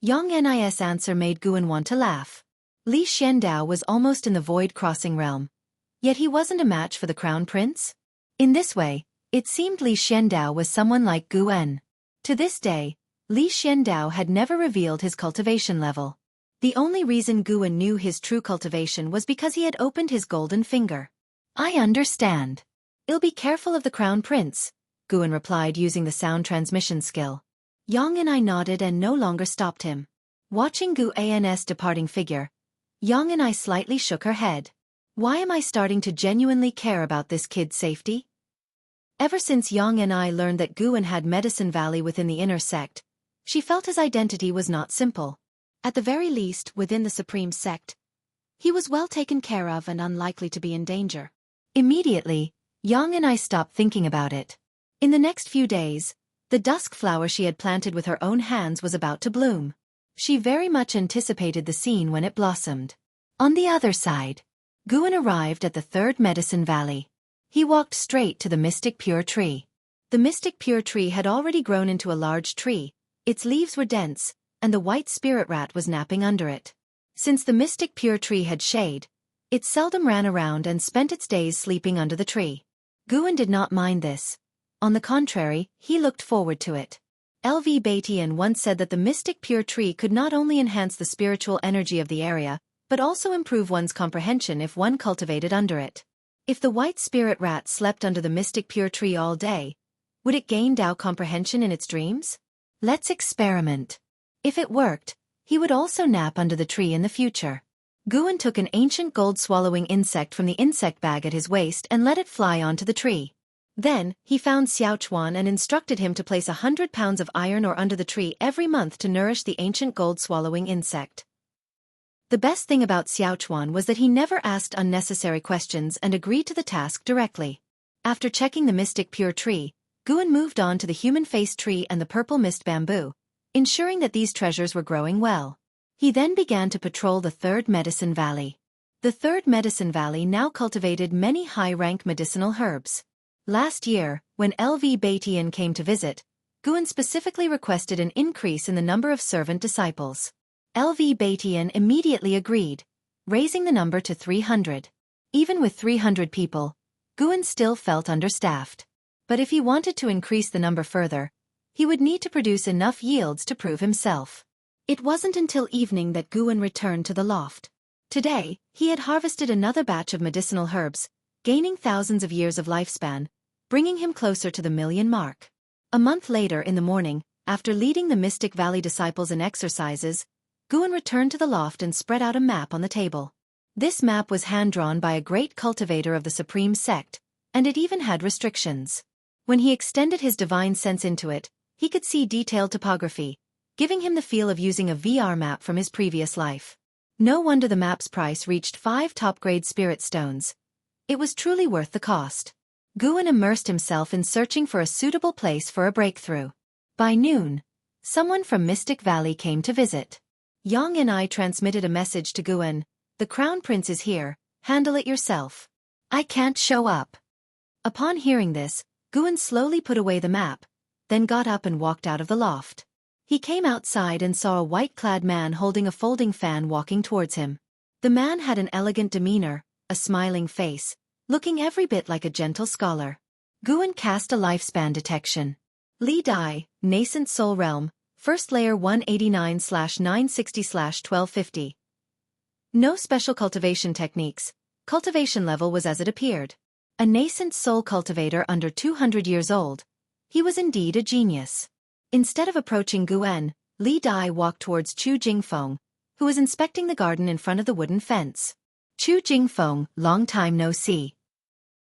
Yang Nis' answer made Guan want to laugh. Li Xiandao was almost in the void-crossing realm. Yet he wasn't a match for the Crown Prince? In this way, it seemed Li Xiandao was someone like Guan. To this day, Li Xiandao had never revealed his cultivation level. The only reason Guan knew his true cultivation was because he had opened his golden finger. I understand. "I'll be careful of the crown prince," Guan replied using the sound transmission skill. Yang and I nodded and no longer stopped him. Watching Guan's departing figure, Yang and I slightly shook her head. Why am I starting to genuinely care about this kid's safety? Ever since Yang and I learned that Guan had Medicine Valley within the inner sect, she felt his identity was not simple. At the very least, within the Supreme Sect, he was well taken care of and unlikely to be in danger. Immediately, Yang and I stopped thinking about it. In the next few days, the dusk flower she had planted with her own hands was about to bloom. She very much anticipated the scene when it blossomed. On the other side, Guan arrived at the third Medicine Valley. He walked straight to the Mystic Pure Tree. The Mystic Pure Tree had already grown into a large tree, its leaves were dense, and the white spirit rat was napping under it. Since the Mystic Pure Tree had shade, it seldom ran around and spent its days sleeping under the tree. Guan did not mind this. On the contrary, he looked forward to it. LV Batian once said that the Mystic Pure Tree could not only enhance the spiritual energy of the area, but also improve one's comprehension if one cultivated under it. If the white spirit rat slept under the Mystic Pure Tree all day, would it gain Tao comprehension in its dreams? Let's experiment. If it worked, he would also nap under the tree in the future. Guan took an ancient gold-swallowing insect from the insect bag at his waist and let it fly onto the tree. Then, he found Xiaofan and instructed him to place 100 pounds of iron ore under the tree every month to nourish the ancient gold-swallowing insect. The best thing about Xiaofan was that he never asked unnecessary questions and agreed to the task directly. After checking the Mystic Pure Tree, Guan moved on to the Human Face Tree and the Purple Mist Bamboo, ensuring that these treasures were growing well. He then began to patrol the Third Medicine Valley. The Third Medicine Valley now cultivated many high-rank medicinal herbs. Last year, when LV Batian came to visit, Guan specifically requested an increase in the number of servant disciples. LV Batian immediately agreed, raising the number to 300. Even with 300 people, Guan still felt understaffed. But if he wanted to increase the number further, he would need to produce enough yields to prove himself. It wasn't until evening that Guan returned to the loft. Today, he had harvested another batch of medicinal herbs, gaining thousands of years of lifespan, bringing him closer to the 1,000,000 mark. A month later in the morning, after leading the Mystic Valley disciples in exercises, Guan returned to the loft and spread out a map on the table. This map was hand-drawn by a great cultivator of the Supreme Sect, and it even had restrictions. When he extended his divine sense into it, he could see detailed topography, giving him the feel of using a VR map from his previous life. No wonder the map's price reached 5 top-grade spirit stones. It was truly worth the cost. Guan immersed himself in searching for a suitable place for a breakthrough. By noon, someone from Mystic Valley came to visit. Yang and I transmitted a message to Guan. "The Crown Prince is here, handle it yourself. I can't show up." Upon hearing this, Guan slowly put away the map, then got up and walked out of the loft. He came outside and saw a white-clad man holding a folding fan walking towards him. The man had an elegant demeanor, a smiling face, looking every bit like a gentle scholar. Guan cast a lifespan detection. Li Dai, Nascent Soul Realm, First Layer 189/960/1250. No special cultivation techniques. Cultivation level was as it appeared. A nascent soul cultivator under 200 years old. He was indeed a genius. Instead of approaching Guan, Li Dai walked towards Chu Jingfeng, who was inspecting the garden in front of the wooden fence. "Chu Jingfeng, long time no see."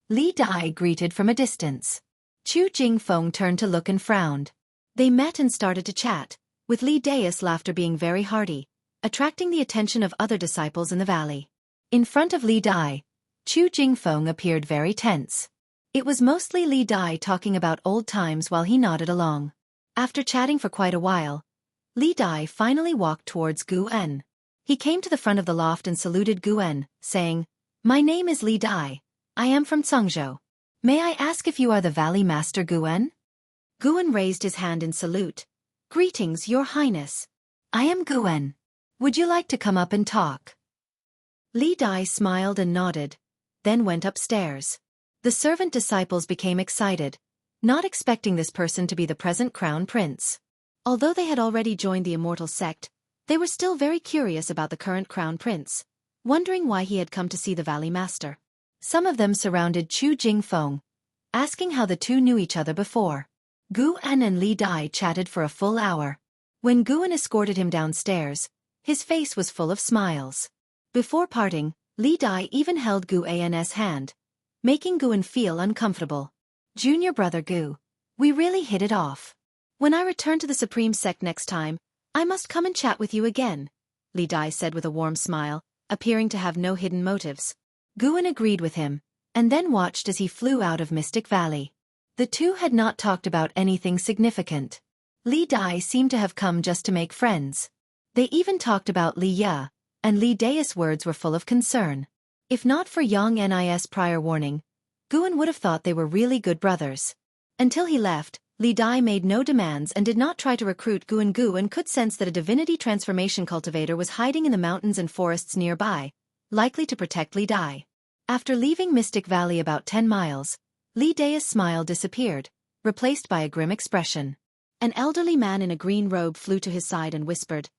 Li Dai greeted from a distance. Chu Jingfeng turned to look and frowned. They met and started to chat, with Li Dai's laughter being very hearty, attracting the attention of other disciples in the valley. In front of Li Dai, Chu Jingfeng appeared very tense. It was mostly Li Dai talking about old times while he nodded along. After chatting for quite a while, Li Dai finally walked towards Guan. He came to the front of the loft and saluted Guan, saying, "My name is Li Dai. I am from Cangzhou. May I ask if you are the Valley Master Guan?" Guan raised his hand in salute. "Greetings, Your Highness. I am Guan. Would you like to come up and talk?" Li Dai smiled and nodded, then went upstairs. The servant disciples became excited, not expecting this person to be the present crown prince. Although they had already joined the Immortals sect, they were still very curious about the current crown prince, wondering why he had come to see the Valley Master. Some of them surrounded Chu Jingfeng, asking how the two knew each other before. Gu-en and Li Dai chatted for a full hour. When Gu-en escorted him downstairs, his face was full of smiles. Before parting, Li Dai even held Gu-en's hand, making Gu-en feel uncomfortable. Junior brother Gu, we really hit it off. When I return to the Supreme Sect next time, I must come and chat with you again, Li Dai said with a warm smile, appearing to have no hidden motives. Gu-en agreed with him, and then watched as he flew out of Mystic Valley. The two had not talked about anything significant. Li Dai seemed to have come just to make friends. They even talked about Li Ya, and Li Dai's words were full of concern. If not for Yang Nis' prior warning, Gu-en would have thought they were really good brothers. Until he left, Li Dai made no demands and did not try to recruit Gu-en. Gu-en could sense that a divinity transformation cultivator was hiding in the mountains and forests nearby, likely to protect Li Dai. After leaving Mystic Valley about 10 miles, Li Dai's smile disappeared, replaced by a grim expression. An elderly man in a green robe flew to his side and whispered,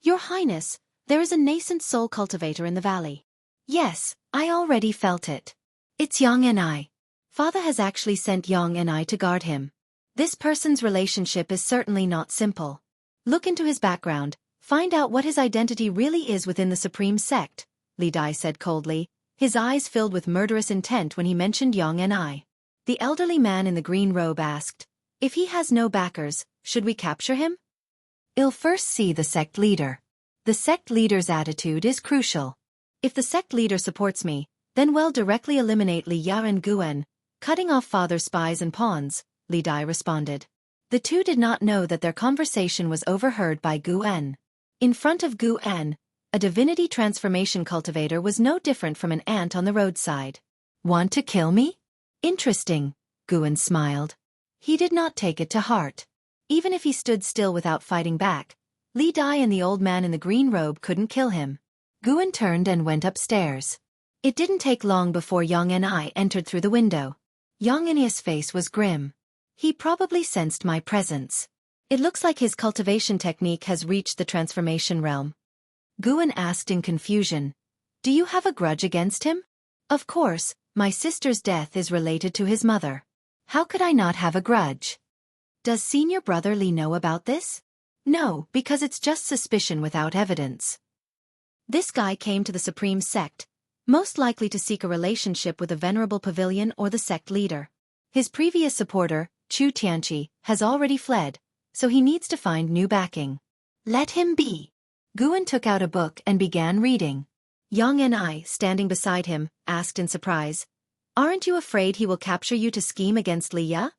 "Your Highness, there is a nascent soul cultivator in the valley." "Yes, I already felt it. It's Yang Ni. Father has actually sent Yang Ni to guard him. This person's relationship is certainly not simple. Look into his background, find out what his identity really is within the Supreme Sect," Li Dai said coldly, his eyes filled with murderous intent when he mentioned Yang Ni. The elderly man in the green robe asked, "If he has no backers, should we capture him?" "I'll first see the sect leader. The sect leader's attitude is crucial. If the sect leader supports me, then we'll directly eliminate Li Ya and Gu-en, cutting off father's spies and pawns," Li Dai responded. The two did not know that their conversation was overheard by Gu-en. In front of Gu-en, a divinity transformation cultivator was no different from an ant on the roadside. "Want to kill me? Interesting," Gu-en smiled. He did not take it to heart. Even if he stood still without fighting back, Li Dai and the old man in the green robe couldn't kill him. Gu-en turned and went upstairs. It didn't take long before Yang Ni entered through the window. Yang Ni's face was grim. He probably sensed my presence. It looks like his cultivation technique has reached the transformation realm. Gu-en asked in confusion, "Do you have a grudge against him?" "Of course, my sister's death is related to his mother. How could I not have a grudge?" "Does senior brother Li know about this?" "No, because it's just suspicion without evidence." This guy came to the Supreme Sect, most likely to seek a relationship with a venerable pavilion or the sect leader. His previous supporter, Chu Tianqi, has already fled, so he needs to find new backing. "Let him be." Gu-en took out a book and began reading. Yang Ni, standing beside him, asked in surprise, "Aren't you afraid he will capture you to scheme against Li Ya?"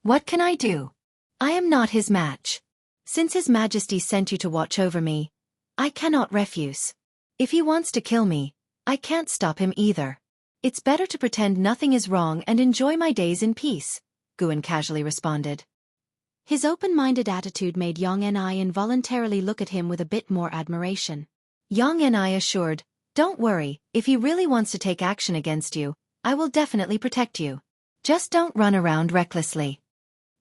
"What can I do? I am not his match. Since His Majesty sent you to watch over me, I cannot refuse. If he wants to kill me, I can't stop him either. It's better to pretend nothing is wrong and enjoy my days in peace," Gu-en casually responded. His open-minded attitude made Yang Ni involuntarily look at him with a bit more admiration. Yang Ni assured, "Don't worry, if he really wants to take action against you, I will definitely protect you. Just don't run around recklessly."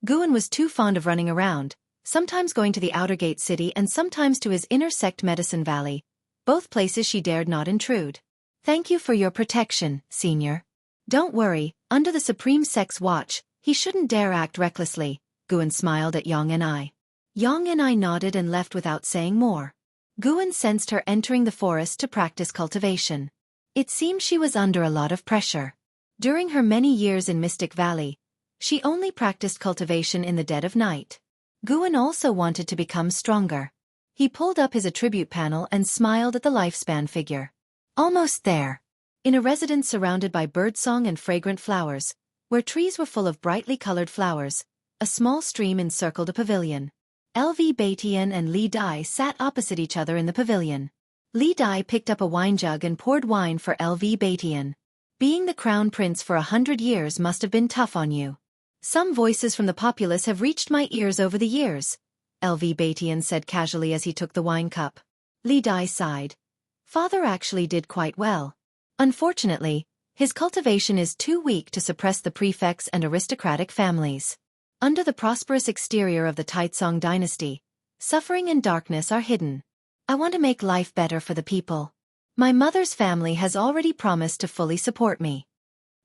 Gu-en was too fond of running around, sometimes going to the outer gate city and sometimes to his inner sect Medicine Valley, both places she dared not intrude. "Thank you for your protection, senior. Don't worry, under the Supreme Sect's watch, he shouldn't dare act recklessly," Gu-en smiled at Yang Ni. Yang Ni nodded and left without saying more. Gu-en sensed her entering the forest to practice cultivation. It seemed she was under a lot of pressure. During her many years in Mystic Valley, she only practiced cultivation in the dead of night. Gu-en also wanted to become stronger. He pulled up his attribute panel and smiled at the lifespan figure. Almost there. In a residence surrounded by birdsong and fragrant flowers, where trees were full of brightly colored flowers, a small stream encircled a pavilion. LV Batian and Li Dai sat opposite each other in the pavilion. Li Dai picked up a wine jug and poured wine for LV Batian. "Being the crown prince for 100 years must have been tough on you. Some voices from the populace have reached my ears over the years," LV Batian said casually as he took the wine cup. Li Dai sighed. "Father actually did quite well. Unfortunately, his cultivation is too weak to suppress the prefects and aristocratic families. Under the prosperous exterior of the Taizong dynasty, suffering and darkness are hidden. I want to make life better for the people. My mother's family has already promised to fully support me."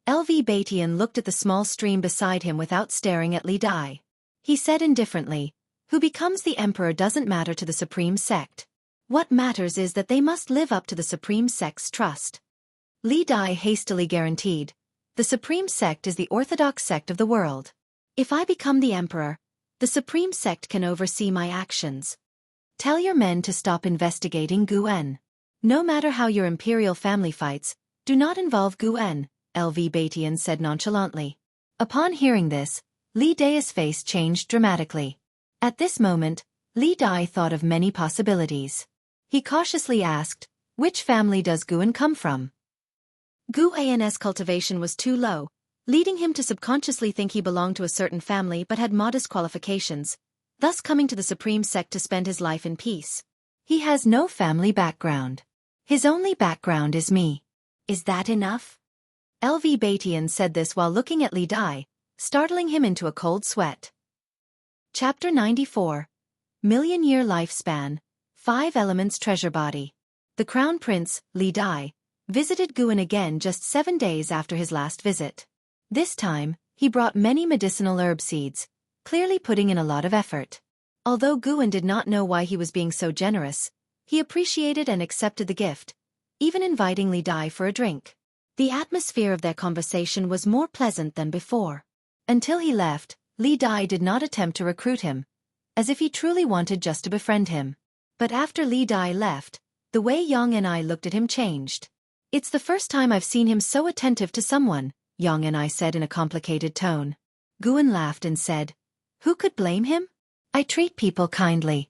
LV Batian looked at the small stream beside him without staring at Li Dai. He said indifferently, "Who becomes the emperor doesn't matter to the supreme sect. What matters is that they must live up to the supreme sect's trust." Li Dai hastily guaranteed, "The supreme sect is the orthodox sect of the world. If I become the emperor, the supreme sect can oversee my actions. Tell your men to stop investigating Guen. No matter how your imperial family fights, do not involve Guen," LV Batian said nonchalantly. Upon hearing this, Li Dai's face changed dramatically. At this moment, Li Dai thought of many possibilities. He cautiously asked, "Which family does Guen come from?" Guan's cultivation was too low, leading him to subconsciously think he belonged to a certain family but had modest qualifications, thus coming to the supreme sect to spend his life in peace. He has no family background. His only background is me. Is that enough? LV Batian said this while looking at Li Dai, startling him into a cold sweat. Chapter 94. Million-Year Lifespan, 5 Elements Treasure Body. The Crown Prince, Li Dai, visited Guen again just 7 days after his last visit. This time, he brought many medicinal herb seeds, clearly putting in a lot of effort. Although Guen did not know why he was being so generous, he appreciated and accepted the gift, even inviting Li Dai for a drink. The atmosphere of their conversation was more pleasant than before. Until he left, Li Dai did not attempt to recruit him, as if he truly wanted just to befriend him. But after Li Dai left, the way Yang and I looked at him changed. "It's the first time I've seen him so attentive to someone," Yang and I said in a complicated tone. Guen laughed and said, "Who could blame him? I treat people kindly."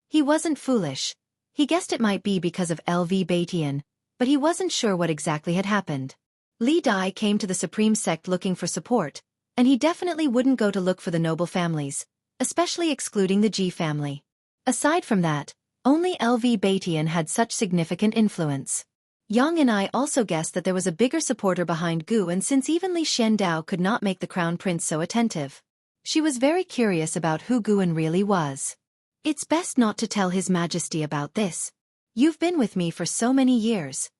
He wasn't foolish. He guessed it might be because of LV Batian, but he wasn't sure what exactly had happened. Li Dai came to the supreme sect looking for support, and he definitely wouldn't go to look for the noble families, especially excluding the Ji family. Aside from that, only LV Batian had such significant influence. Yang and I also guessed that there was a bigger supporter behind Guen since even Li Xiandao could not make the crown prince so attentive. She was very curious about who Guen really was. "It's best not to tell His Majesty about this. You've been with me for so many years.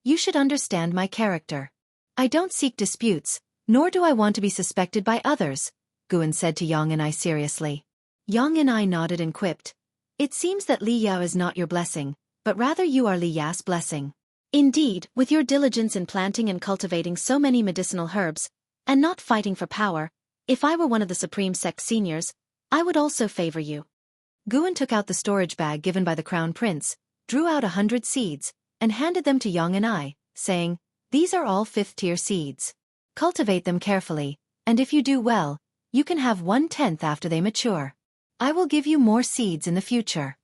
You should understand my character. I don't seek disputes, nor do I want to be suspected by others," Guen said to Yang and I seriously. Yang and I nodded and quipped, "It seems that Li Yao is not your blessing, but rather you are Li Ya's blessing. Indeed, with your diligence in planting and cultivating so many medicinal herbs, and not fighting for power, if I were one of the Supreme Sect seniors, I would also favor you." Guen took out the storage bag given by the Crown Prince, drew out 100 seeds, and handed them to Yang and I, saying, "These are all 5th-tier seeds. Cultivate them carefully, and if you do well, you can have 1/10 after they mature. I will give you more seeds in the future."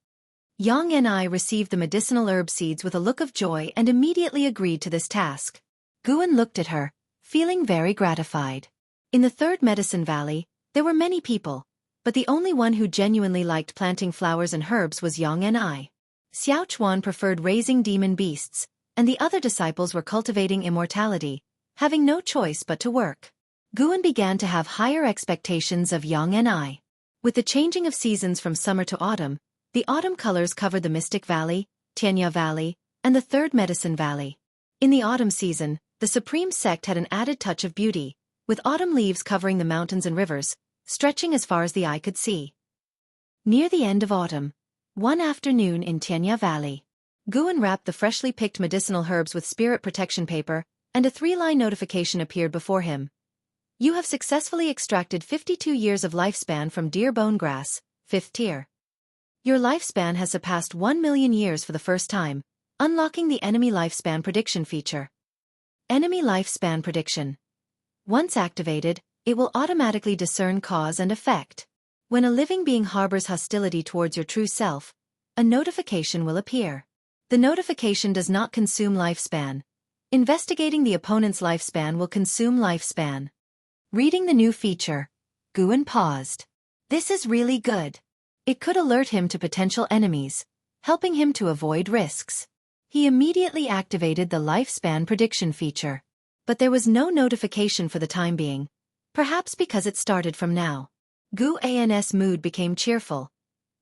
Yang and I received the medicinal herb seeds with a look of joy and immediately agreed to this task. Guen looked at her, feeling very gratified. In the 3rd Medicine Valley, there were many people, but the only one who genuinely liked planting flowers and herbs was Yang and I. Xiaochuan preferred raising demon beasts, and the other disciples were cultivating immortality, having no choice but to work. Guen began to have higher expectations of Yang and I. With the changing of seasons from summer to autumn, the autumn colors covered the Mystic Valley, Tianya Valley, and the 3rd Medicine Valley. In the autumn season, the Supreme Sect had an added touch of beauty, with autumn leaves covering the mountains and rivers, stretching as far as the eye could see. Near the end of autumn, one afternoon in Tianya Valley, Guen wrapped the freshly picked medicinal herbs with spirit protection paper, and a 3-line notification appeared before him. "You have successfully extracted 52 years of lifespan from deer bone grass, 5th tier. Your lifespan has surpassed 1 million years for the first time, unlocking the Enemy Lifespan Prediction feature." Enemy Lifespan Prediction. Once activated, it will automatically discern cause and effect. When a living being harbors hostility towards your true self, a notification will appear. The notification does not consume lifespan. Investigating the opponent's lifespan will consume lifespan. Reading the new feature, Guen paused. This is really good. It could alert him to potential enemies, helping him to avoid risks. He immediately activated the lifespan prediction feature. But there was no notification for the time being, perhaps because it started from now. Guan's mood became cheerful.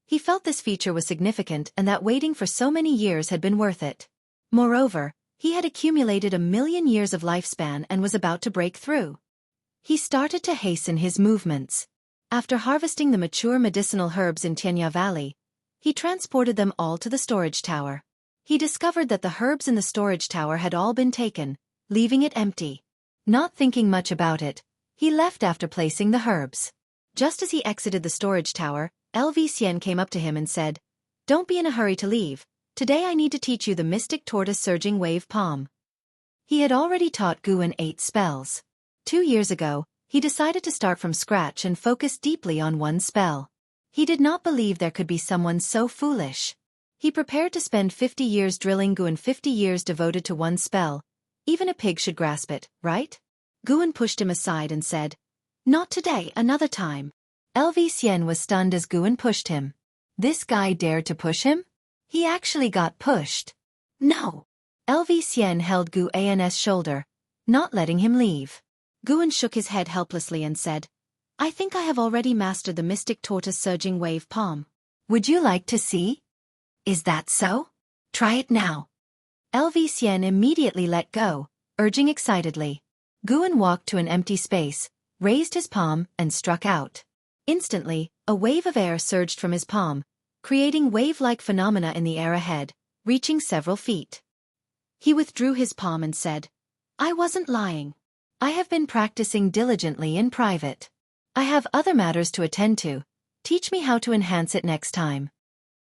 He felt this feature was significant and that waiting for so many years had been worth it. Moreover, He had accumulated 1,000,000 years of lifespan and was about to break through. He started to hasten his movements. After harvesting the mature medicinal herbs in Tianya Valley, he transported them all to the storage tower. He discovered that the herbs in the storage tower had all been taken, leaving it empty. Not thinking much about it, he left after placing the herbs. Just as he exited the storage tower, LV Xian came up to him and said, "Don't be in a hurry to leave. Today I need to teach you the mystic tortoise surging wave palm." He had already taught Guan 8 spells. 2 years ago, he decided to start from scratch and focus deeply on one spell. He did not believe there could be someone so foolish. He prepared to spend 50 years drilling Guan, 50 years devoted to one spell. Even a pig should grasp it, right? Guan pushed him aside and said, "Not today, another time." LV Xian was stunned as Guan pushed him. This guy dared to push him? He actually got pushed. No. LV Xian held Guan's shoulder, not letting him leave. Guan shook his head helplessly and said, "I think I have already mastered the mystic tortoise surging wave palm. Would you like to see? Is that so? Try it now." LV Xian immediately let go, urging excitedly. Guan walked to an empty space, raised his palm, and struck out. Instantly, a wave of air surged from his palm, creating wave-like phenomena in the air ahead, reaching several feet. He withdrew his palm and said, "I wasn't lying. I have been practicing diligently in private. I have other matters to attend to. Teach me how to enhance it next time."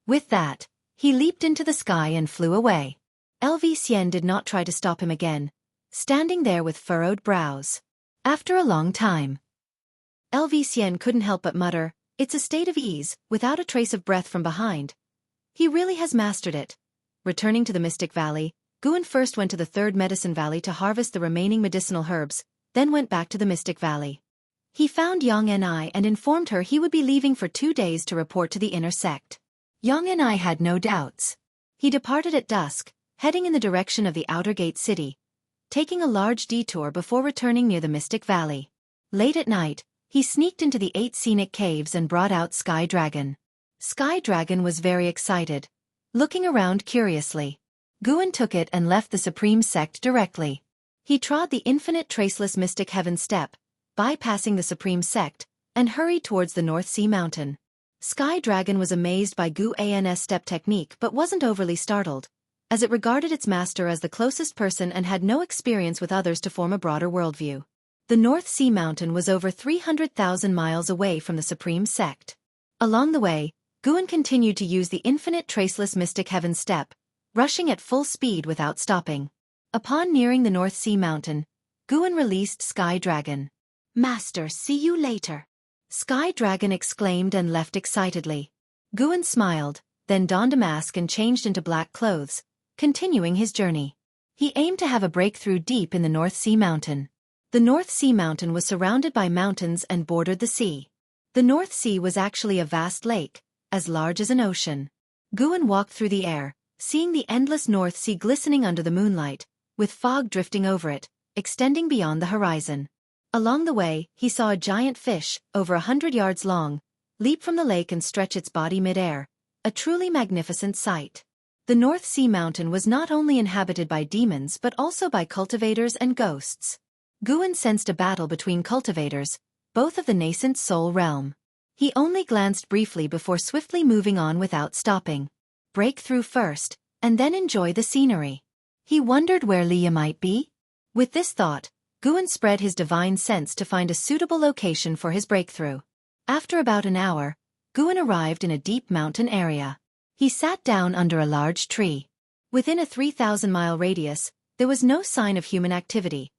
With that, he leaped into the sky and flew away. LV Xian did not try to stop him again, standing there with furrowed brows. After a long time, LV Xian couldn't help but mutter, "It's a state of ease, without a trace of breath from behind. He really has mastered it." Returning to the Mystic Valley, Guan first went to the third Medicine Valley to harvest the remaining medicinal herbs, then went back to the Mystic Valley. He found Yang Ni and informed her he would be leaving for 2 days to report to the inner sect. Yang Ni had no doubts. He departed at dusk, heading in the direction of the outer gate city, taking a large detour before returning near the Mystic Valley. Late at night, he sneaked into the 8 scenic caves and brought out Sky Dragon. Sky Dragon was very excited, looking around curiously. Guan took it and left the Supreme Sect directly. He trod the infinite traceless mystic heaven step, bypassing the Supreme Sect, and hurried towards the North Sea Mountain. Sky Dragon was amazed by Guan's step technique but wasn't overly startled, as it regarded its master as the closest person and had no experience with others to form a broader worldview. The North Sea Mountain was over 300,000 miles away from the Supreme Sect. Along the way, Guan continued to use the infinite traceless mystic heaven step, rushing at full speed without stopping. Upon nearing the North Sea Mountain, Guan released Sky Dragon. "Master, see you later," Sky Dragon exclaimed and left excitedly. Guan smiled, then donned a mask and changed into black clothes, continuing his journey. He aimed to have a breakthrough deep in the North Sea Mountain. The North Sea Mountain was surrounded by mountains and bordered the sea. The North Sea was actually a vast lake, as large as an ocean. Guan walked through the air, seeing the endless North Sea glistening under the moonlight, with fog drifting over it, extending beyond the horizon. Along the way, he saw a giant fish, over 100 yards long, leap from the lake and stretch its body mid-air, a truly magnificent sight. The North Sea Mountain was not only inhabited by demons but also by cultivators and ghosts. Guan sensed a battle between cultivators, both of the nascent soul realm. He only glanced briefly before swiftly moving on without stopping. Break through first, and then enjoy the scenery. He wondered where Leia might be. With this thought, Guan spread his divine sense to find a suitable location for his breakthrough. After about an hour, Guan arrived in a deep mountain area. He sat down under a large tree. Within a 3,000-mile radius, there was no sign of human activity.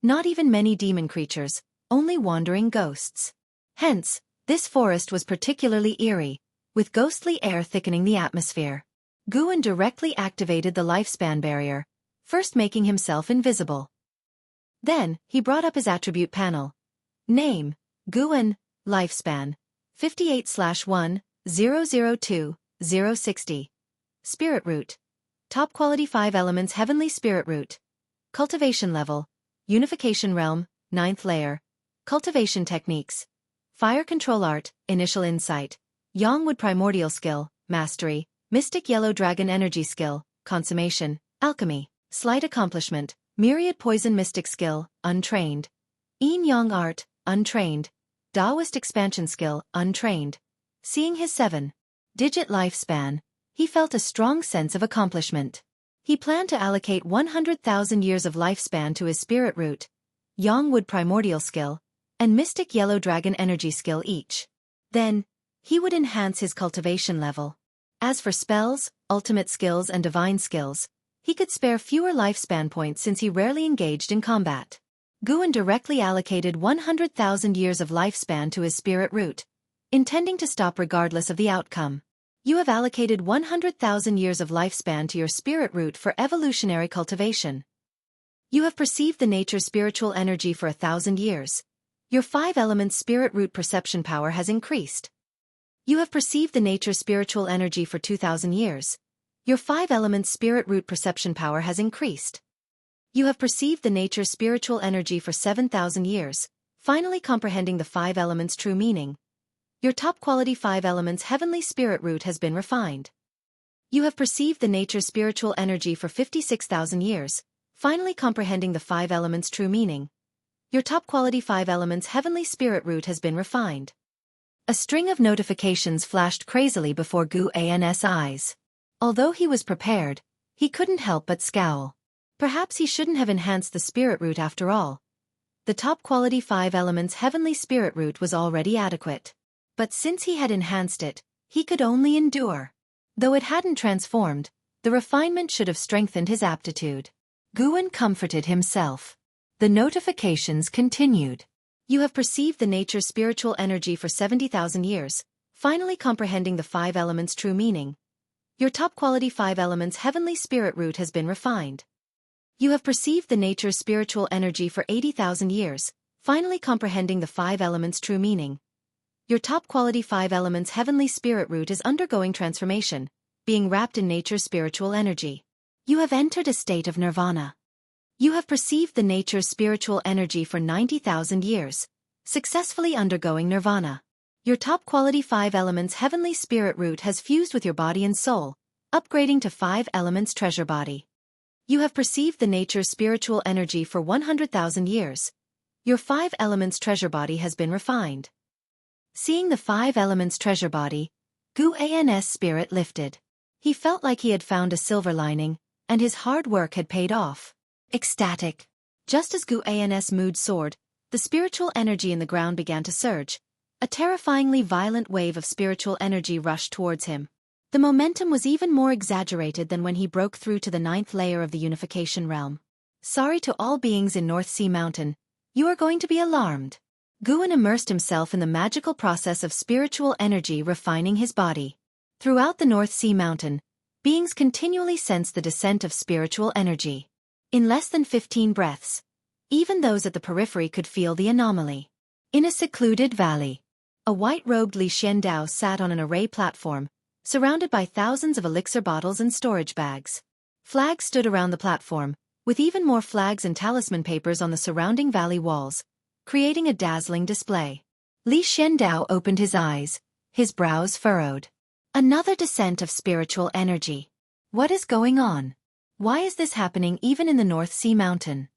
Not even many demon creatures, only wandering ghosts. Hence, this forest was particularly eerie, with ghostly air thickening the atmosphere. Guan directly activated the lifespan barrier, first making himself invisible. Then, he brought up his attribute panel. Name, Guan, lifespan, 58/1-002-060. Spirit root. Top quality 5 elements heavenly spirit root. Cultivation level. Unification realm, 9th layer. Cultivation techniques. Fire control art, initial insight. Yangwood primordial skill, mastery. Mystic yellow dragon energy skill, consummation. Alchemy. Slight accomplishment, myriad poison mystic skill, untrained. Yin Yang art, untrained. Taoist expansion skill, untrained. Seeing his 7-digit lifespan, he felt a strong sense of accomplishment. He planned to allocate 100,000 years of lifespan to his spirit root, Yang Wood primordial skill, and mystic yellow dragon energy skill each. Then, he would enhance his cultivation level. As for spells, ultimate skills and divine skills, he could spare fewer lifespan points since he rarely engaged in combat. Guan directly allocated 100,000 years of lifespan to his spirit root, intending to stop regardless of the outcome. You have allocated 100,000 years of lifespan to your spirit root for evolutionary cultivation. You have perceived the nature's spiritual energy for 1,000 years. Your 5 elements spirit root perception power has increased. You have perceived the nature's spiritual energy for 2,000 years. Your 5 elements spirit root perception power has increased. You have perceived the nature's spiritual energy for 7,000 years, finally comprehending the 5 elements' true meaning. Your top quality 5 elements heavenly spirit root has been refined. You have perceived the nature's spiritual energy for 56,000 years, finally comprehending the 5 elements' true meaning. Your top quality 5 elements heavenly spirit root has been refined. A string of notifications flashed crazily before Guan's eyes. Although he was prepared, he couldn't help but scowl. Perhaps he shouldn't have enhanced the spirit root after all. The top quality 5 elements heavenly spirit root was already adequate. But since he had enhanced it, he could only endure. Though it hadn't transformed, the refinement should have strengthened his aptitude. Guan comforted himself. The notifications continued. You have perceived the nature's spiritual energy for 70,000 years, finally comprehending the 5 elements' true meaning. Your top quality 5 elements heavenly spirit root has been refined. You have perceived the nature's spiritual energy for 80,000 years, finally comprehending the 5 elements' true meaning. Your top quality 5 elements heavenly spirit root is undergoing transformation, being wrapped in nature's spiritual energy. You have entered a state of nirvana. You have perceived the nature's spiritual energy for 90,000 years, successfully undergoing nirvana. Your top quality 5 elements heavenly spirit root has fused with your body and soul, upgrading to 5 elements treasure body. You have perceived the nature's spiritual energy for 100,000 years. Your 5 elements treasure body has been refined. Seeing the 5 elements treasure body, Guan's spirit lifted. He felt like he had found a silver lining, and his hard work had paid off. Ecstatic. Just as Guan's mood soared, the spiritual energy in the ground began to surge. A terrifyingly violent wave of spiritual energy rushed towards him. The momentum was even more exaggerated than when he broke through to the 9th layer of the unification realm. Sorry to all beings in North Sea Mountain, you are going to be alarmed. Guan immersed himself in the magical process of spiritual energy refining his body. Throughout the North Sea Mountain, beings continually sensed the descent of spiritual energy. In less than 15 breaths, even those at the periphery could feel the anomaly. In a secluded valley, a white-robed Li Xiandao sat on an array platform, surrounded by thousands of elixir bottles and storage bags. Flags stood around the platform, with even more flags and talisman papers on the surrounding valley walls, creating a dazzling display. Li Xiandao opened his eyes, his brows furrowed. Another descent of spiritual energy. What is going on? Why is this happening even in the North Sea Mountain?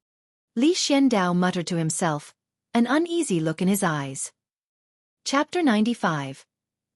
Li Xiandao muttered to himself, an uneasy look in his eyes. Chapter 95.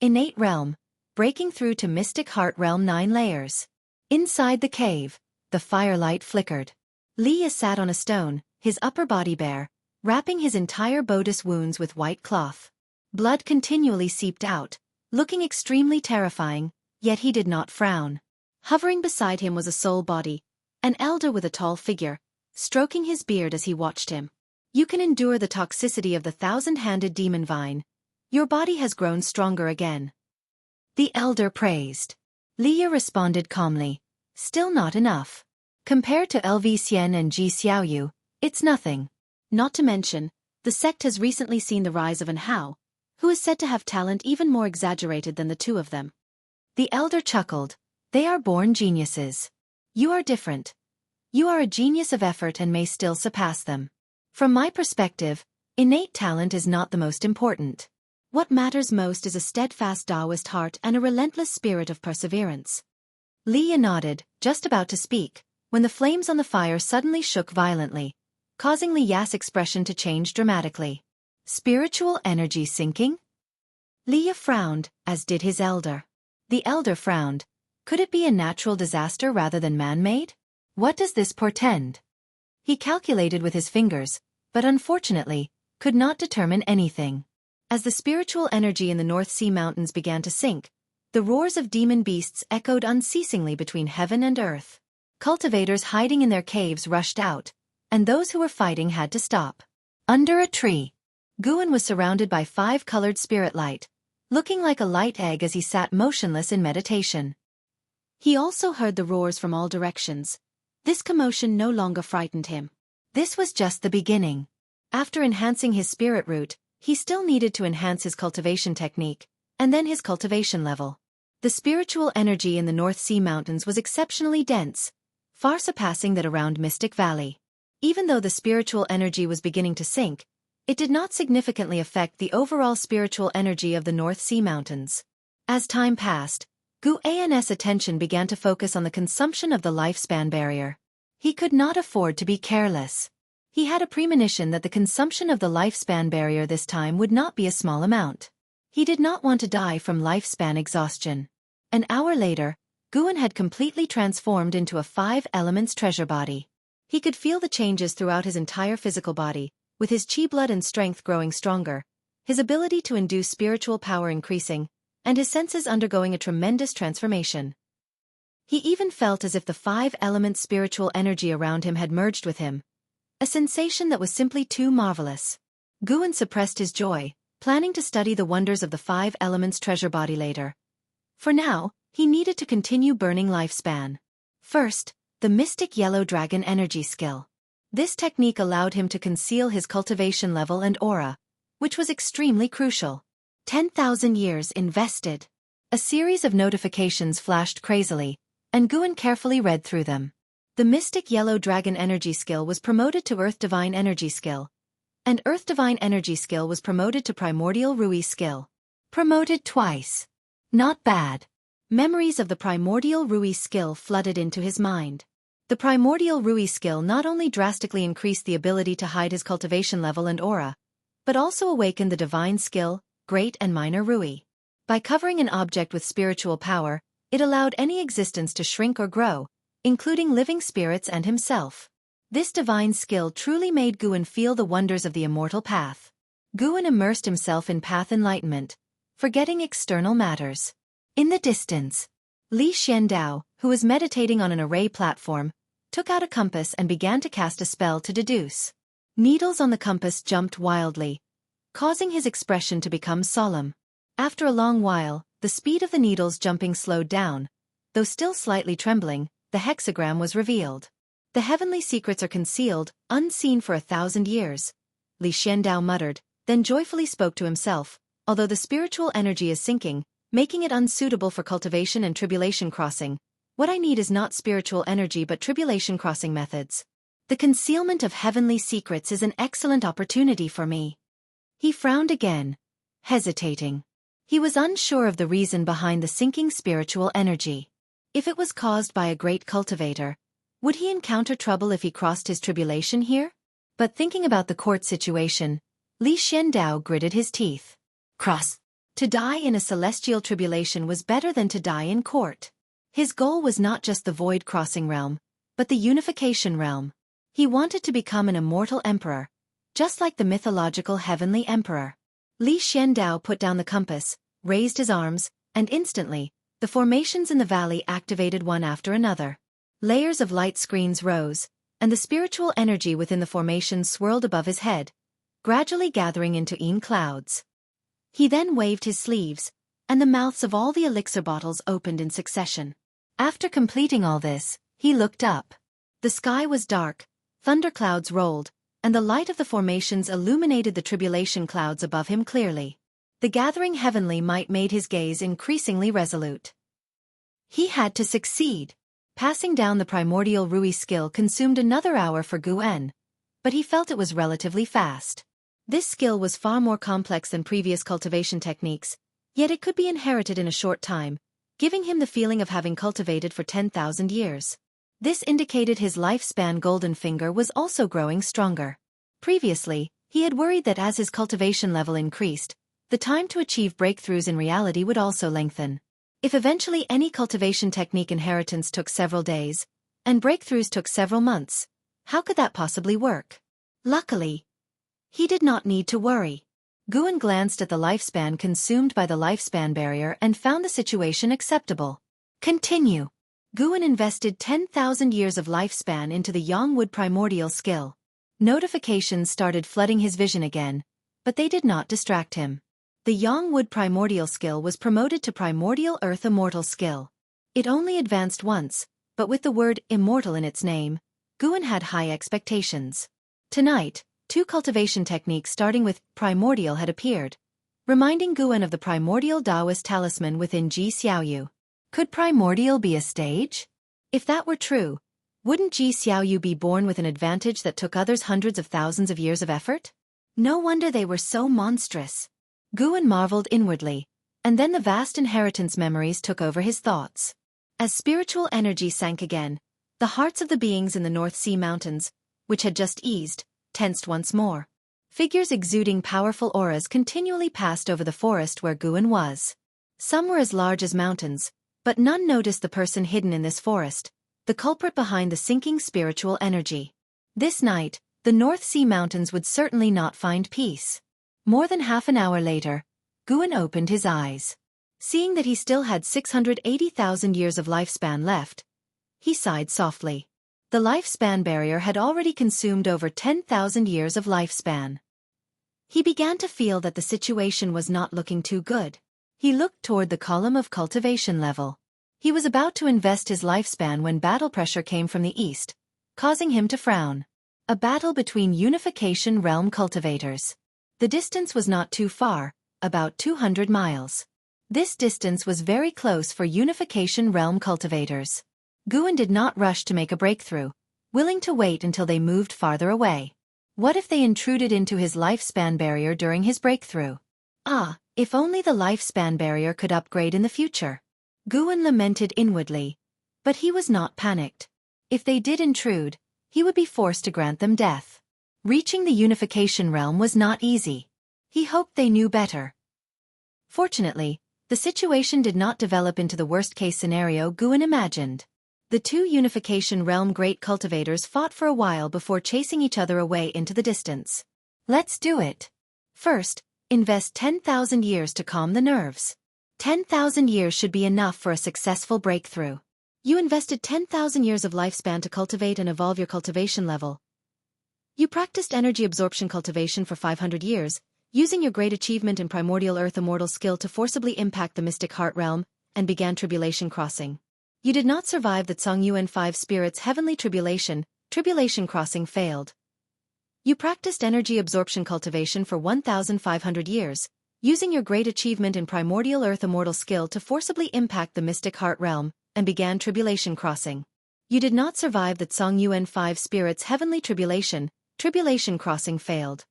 Innate Realm, breaking through to Mystic Heart Realm 9 layers. Inside the cave, the firelight flickered. Li sat on a stone, his upper body bare, wrapping his entire bodice wounds with white cloth. Blood continually seeped out, looking extremely terrifying, yet he did not frown. Hovering beside him was a soul body, an elder with a tall figure, stroking his beard as he watched him. You can endure the toxicity of the 1,000-handed demon vine. Your body has grown stronger again. The elder praised. Li responded calmly, still not enough. Compared to LV Xian and Ji Xiaoyu, it's nothing. Not to mention, the sect has recently seen the rise of An Hao, who is said to have talent even more exaggerated than the two of them. The elder chuckled. They are born geniuses. You are different. You are a genius of effort and may still surpass them. From my perspective, innate talent is not the most important. What matters most is a steadfast Taoist heart and a relentless spirit of perseverance. Li nodded, just about to speak, when the flames on the fire suddenly shook violently, causing Li Ya's expression to change dramatically. Spiritual energy sinking? Li Ya frowned, as did his elder. The elder frowned. Could it be a natural disaster rather than man-made? What does this portend? He calculated with his fingers, but unfortunately, could not determine anything. As the spiritual energy in the North Sea mountains began to sink, the roars of demon beasts echoed unceasingly between heaven and earth. Cultivators hiding in their caves rushed out, and those who were fighting had to stop. Under a tree, Guan was surrounded by 5 colored spirit light, looking like a light egg as he sat motionless in meditation. He also heard the roars from all directions. This commotion no longer frightened him. This was just the beginning. After enhancing his spirit root, he still needed to enhance his cultivation technique, and then his cultivation level. The spiritual energy in the North Sea mountains was exceptionally dense, far surpassing that around Mystic Valley. Even though the spiritual energy was beginning to sink, it did not significantly affect the overall spiritual energy of the North Sea mountains. As time passed, Gu An's attention began to focus on the consumption of the lifespan barrier. He could not afford to be careless. He had a premonition that the consumption of the lifespan barrier this time would not be a small amount. He did not want to die from lifespan exhaustion. An hour later, Guan had completely transformed into a 5 elements treasure body. He could feel the changes throughout his entire physical body, with his chi blood and strength growing stronger, his ability to induce spiritual power increasing, and his senses undergoing a tremendous transformation. He even felt as if the 5 elements spiritual energy around him had merged with him, a sensation that was simply too marvelous. Guan suppressed his joy, planning to study the wonders of the 5 elements treasure body later. For now, he needed to continue burning lifespan. First, the Mystic Yellow Dragon Energy Skill. This technique allowed him to conceal his cultivation level and aura, which was extremely crucial. 10,000 years invested. A series of notifications flashed crazily, and Guan carefully read through them. The Mystic Yellow Dragon Energy Skill was promoted to Earth Divine Energy Skill, and Earth Divine Energy Skill was promoted to Primordial Rui Skill. Promoted twice. Not bad. Memories of the Primordial Rui Skill flooded into his mind. The Primordial Rui Skill not only drastically increased the ability to hide his cultivation level and aura, but also awakened the Divine Skill, Great and Minor Rui. By covering an object with spiritual power, it allowed any existence to shrink or grow, including living spirits and himself. This divine skill truly made Guan feel the wonders of the immortal path. Guan immersed himself in path enlightenment, forgetting external matters. In the distance, Li Xiandao, who was meditating on an array platform, took out a compass and began to cast a spell to deduce. Needles on the compass jumped wildly, causing his expression to become solemn. After a long while, the speed of the needles jumping slowed down. Though still slightly trembling, the hexagram was revealed. The heavenly secrets are concealed, unseen for 1,000 years. Li Xiandao muttered, then joyfully spoke to himself, although the spiritual energy is sinking, making it unsuitable for cultivation and tribulation crossing. What I need is not spiritual energy but tribulation crossing methods. The concealment of heavenly secrets is an excellent opportunity for me. He frowned again, hesitating. He was unsure of the reason behind the sinking spiritual energy. If it was caused by a great cultivator, would he encounter trouble if he crossed his tribulation here? But thinking about the court situation, Li Xiandao gritted his teeth. Cross. To die in a celestial tribulation was better than to die in court. His goal was not just the void crossing realm, but the unification realm. He wanted to become an immortal emperor, just like the mythological heavenly emperor. Li Xiandao put down the compass, raised his arms, and instantly, the formations in the valley activated one after another. Layers of light screens rose, and the spiritual energy within the formations swirled above his head, gradually gathering into clouds. He then waved his sleeves, and the mouths of all the elixir bottles opened in succession. After completing all this, he looked up. The sky was dark, thunderclouds rolled, and the light of the formations illuminated the tribulation clouds above him clearly. The gathering heavenly might made his gaze increasingly resolute. He had to succeed. Passing down the primordial Rui skill consumed another hour for Guan, but he felt it was relatively fast. This skill was far more complex than previous cultivation techniques, yet it could be inherited in a short time, giving him the feeling of having cultivated for 10,000 years. This indicated his lifespan golden finger was also growing stronger. Previously, he had worried that as his cultivation level increased, the time to achieve breakthroughs in reality would also lengthen. If eventually any cultivation technique inheritance took several days, and breakthroughs took several months, how could that possibly work? Luckily, he did not need to worry. Guan glanced at the lifespan consumed by the lifespan barrier and found the situation acceptable. Continue. Guan invested 10,000 years of lifespan into the Yangwood primordial skill. Notifications started flooding his vision again, but they did not distract him. The Yangwood primordial skill was promoted to primordial earth immortal skill. It only advanced once, but with the word immortal in its name, Guan had high expectations. Tonight, 2 cultivation techniques starting with primordial had appeared, reminding Guan of the primordial Taoist talisman within Ji Xiaoyu. Could primordial be a stage? If that were true, wouldn't Ji Xiaoyu be born with an advantage that took others hundreds of thousands of years of effort? No wonder they were so monstrous. Guan marveled inwardly, and then the vast inheritance memories took over his thoughts. As spiritual energy sank again, the hearts of the beings in the North Sea Mountains, which had just eased, tensed once more. Figures exuding powerful auras continually passed over the forest where Guan was. Some were as large as mountains, but none noticed the person hidden in this forest, the culprit behind the sinking spiritual energy. This night, the North Sea Mountains would certainly not find peace. More than half an hour later, Guan opened his eyes. Seeing that he still had 680,000 years of lifespan left, he sighed softly. The lifespan barrier had already consumed over 10,000 years of lifespan. He began to feel that the situation was not looking too good. He looked toward the column of cultivation level. He was about to invest his lifespan when battle pressure came from the east, causing him to frown. A battle between Unification Realm cultivators. The distance was not too far, about 200 miles. This distance was very close for Unification Realm cultivators. Guan did not rush to make a breakthrough, willing to wait until they moved farther away. What if they intruded into his lifespan barrier during his breakthrough? Ah, if only the lifespan barrier could upgrade in the future. Guan lamented inwardly, but he was not panicked. If they did intrude, he would be forced to grant them death. Reaching the Unification Realm was not easy. He hoped they knew better. Fortunately, the situation did not develop into the worst-case scenario Guan imagined. The 2 Unification Realm great cultivators fought for a while before chasing each other away into the distance. Let's do it. First, invest 10,000 years to calm the nerves. 10,000 years should be enough for a successful breakthrough. You invested 10,000 years of lifespan to cultivate and evolve your cultivation level. You practiced energy absorption cultivation for 500 years, using your great achievement in primordial earth immortal skill to forcibly impact the mystic heart realm, and began tribulation crossing. You did not survive the Tsongyuan 5 spirits' heavenly tribulation crossing failed. You practiced energy absorption cultivation for 1,500 years, using your great achievement in primordial earth immortal skill to forcibly impact the mystic heart realm, and began tribulation crossing. You did not survive the Tsongyuan 5 spirits' heavenly tribulation crossing failed.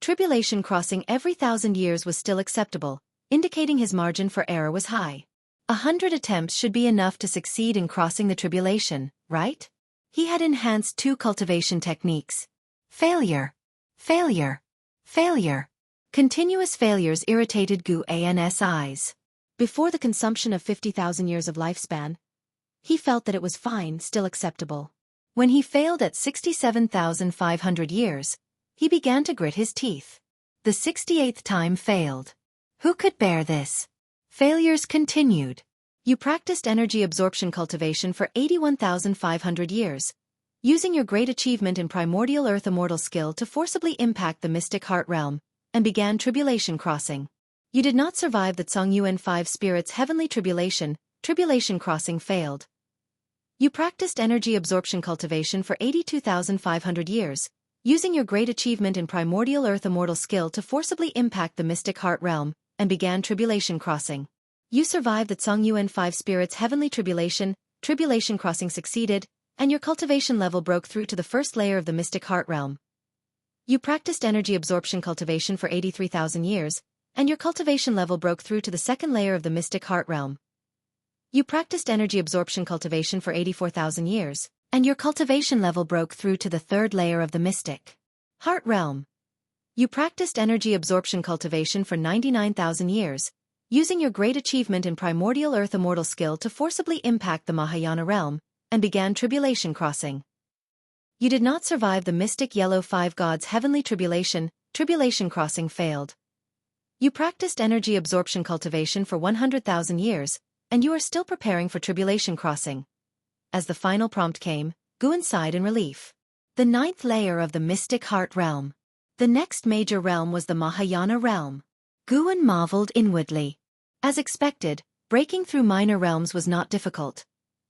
Tribulation crossing every 1,000 years was still acceptable, indicating his margin for error was high. 100 attempts should be enough to succeed in crossing the tribulation, right? He had enhanced 2 cultivation techniques. Failure. Failure. Failure. Continuous failures irritated Guan's eyes. Before the consumption of 50,000 years of lifespan, he felt that it was fine, still acceptable. When he failed at 67,500 years, he began to grit his teeth. The 68th time failed. Who could bear this? Failures continued. You practiced energy absorption cultivation for 81,500 years, using your great achievement in primordial earth immortal skill to forcibly impact the mystic heart realm, and began tribulation crossing. You did not survive the Tsongyuan 5 spirits' heavenly tribulation crossing failed. You practiced energy absorption cultivation for 82,500 years, using your great achievement in primordial earth immortal skill to forcibly impact the mystic heart realm, and began tribulation crossing. You survived the Tsongyuan 5 spirits' heavenly tribulation crossing succeeded, and your cultivation level broke through to the first layer of the mystic heart realm. You practiced energy absorption cultivation for 83,000 years, and your cultivation level broke through to the second layer of the mystic heart realm. You practiced energy absorption cultivation for 84,000 years, and your cultivation level broke through to the third layer of the mystic heart realm. You practiced energy absorption cultivation for 99,000 years, using your great achievement in primordial earth immortal skill to forcibly impact the Mahayana realm, and began tribulation crossing. You did not survive the mystic yellow five gods heavenly tribulation crossing failed. You practiced energy absorption cultivation for 100,000 years, and you are still preparing for tribulation crossing. As the final prompt came, Guan sighed in relief. The ninth layer of the mystic heart realm. The next major realm was the Mahayana realm. Guan marveled inwardly. As expected, breaking through minor realms was not difficult.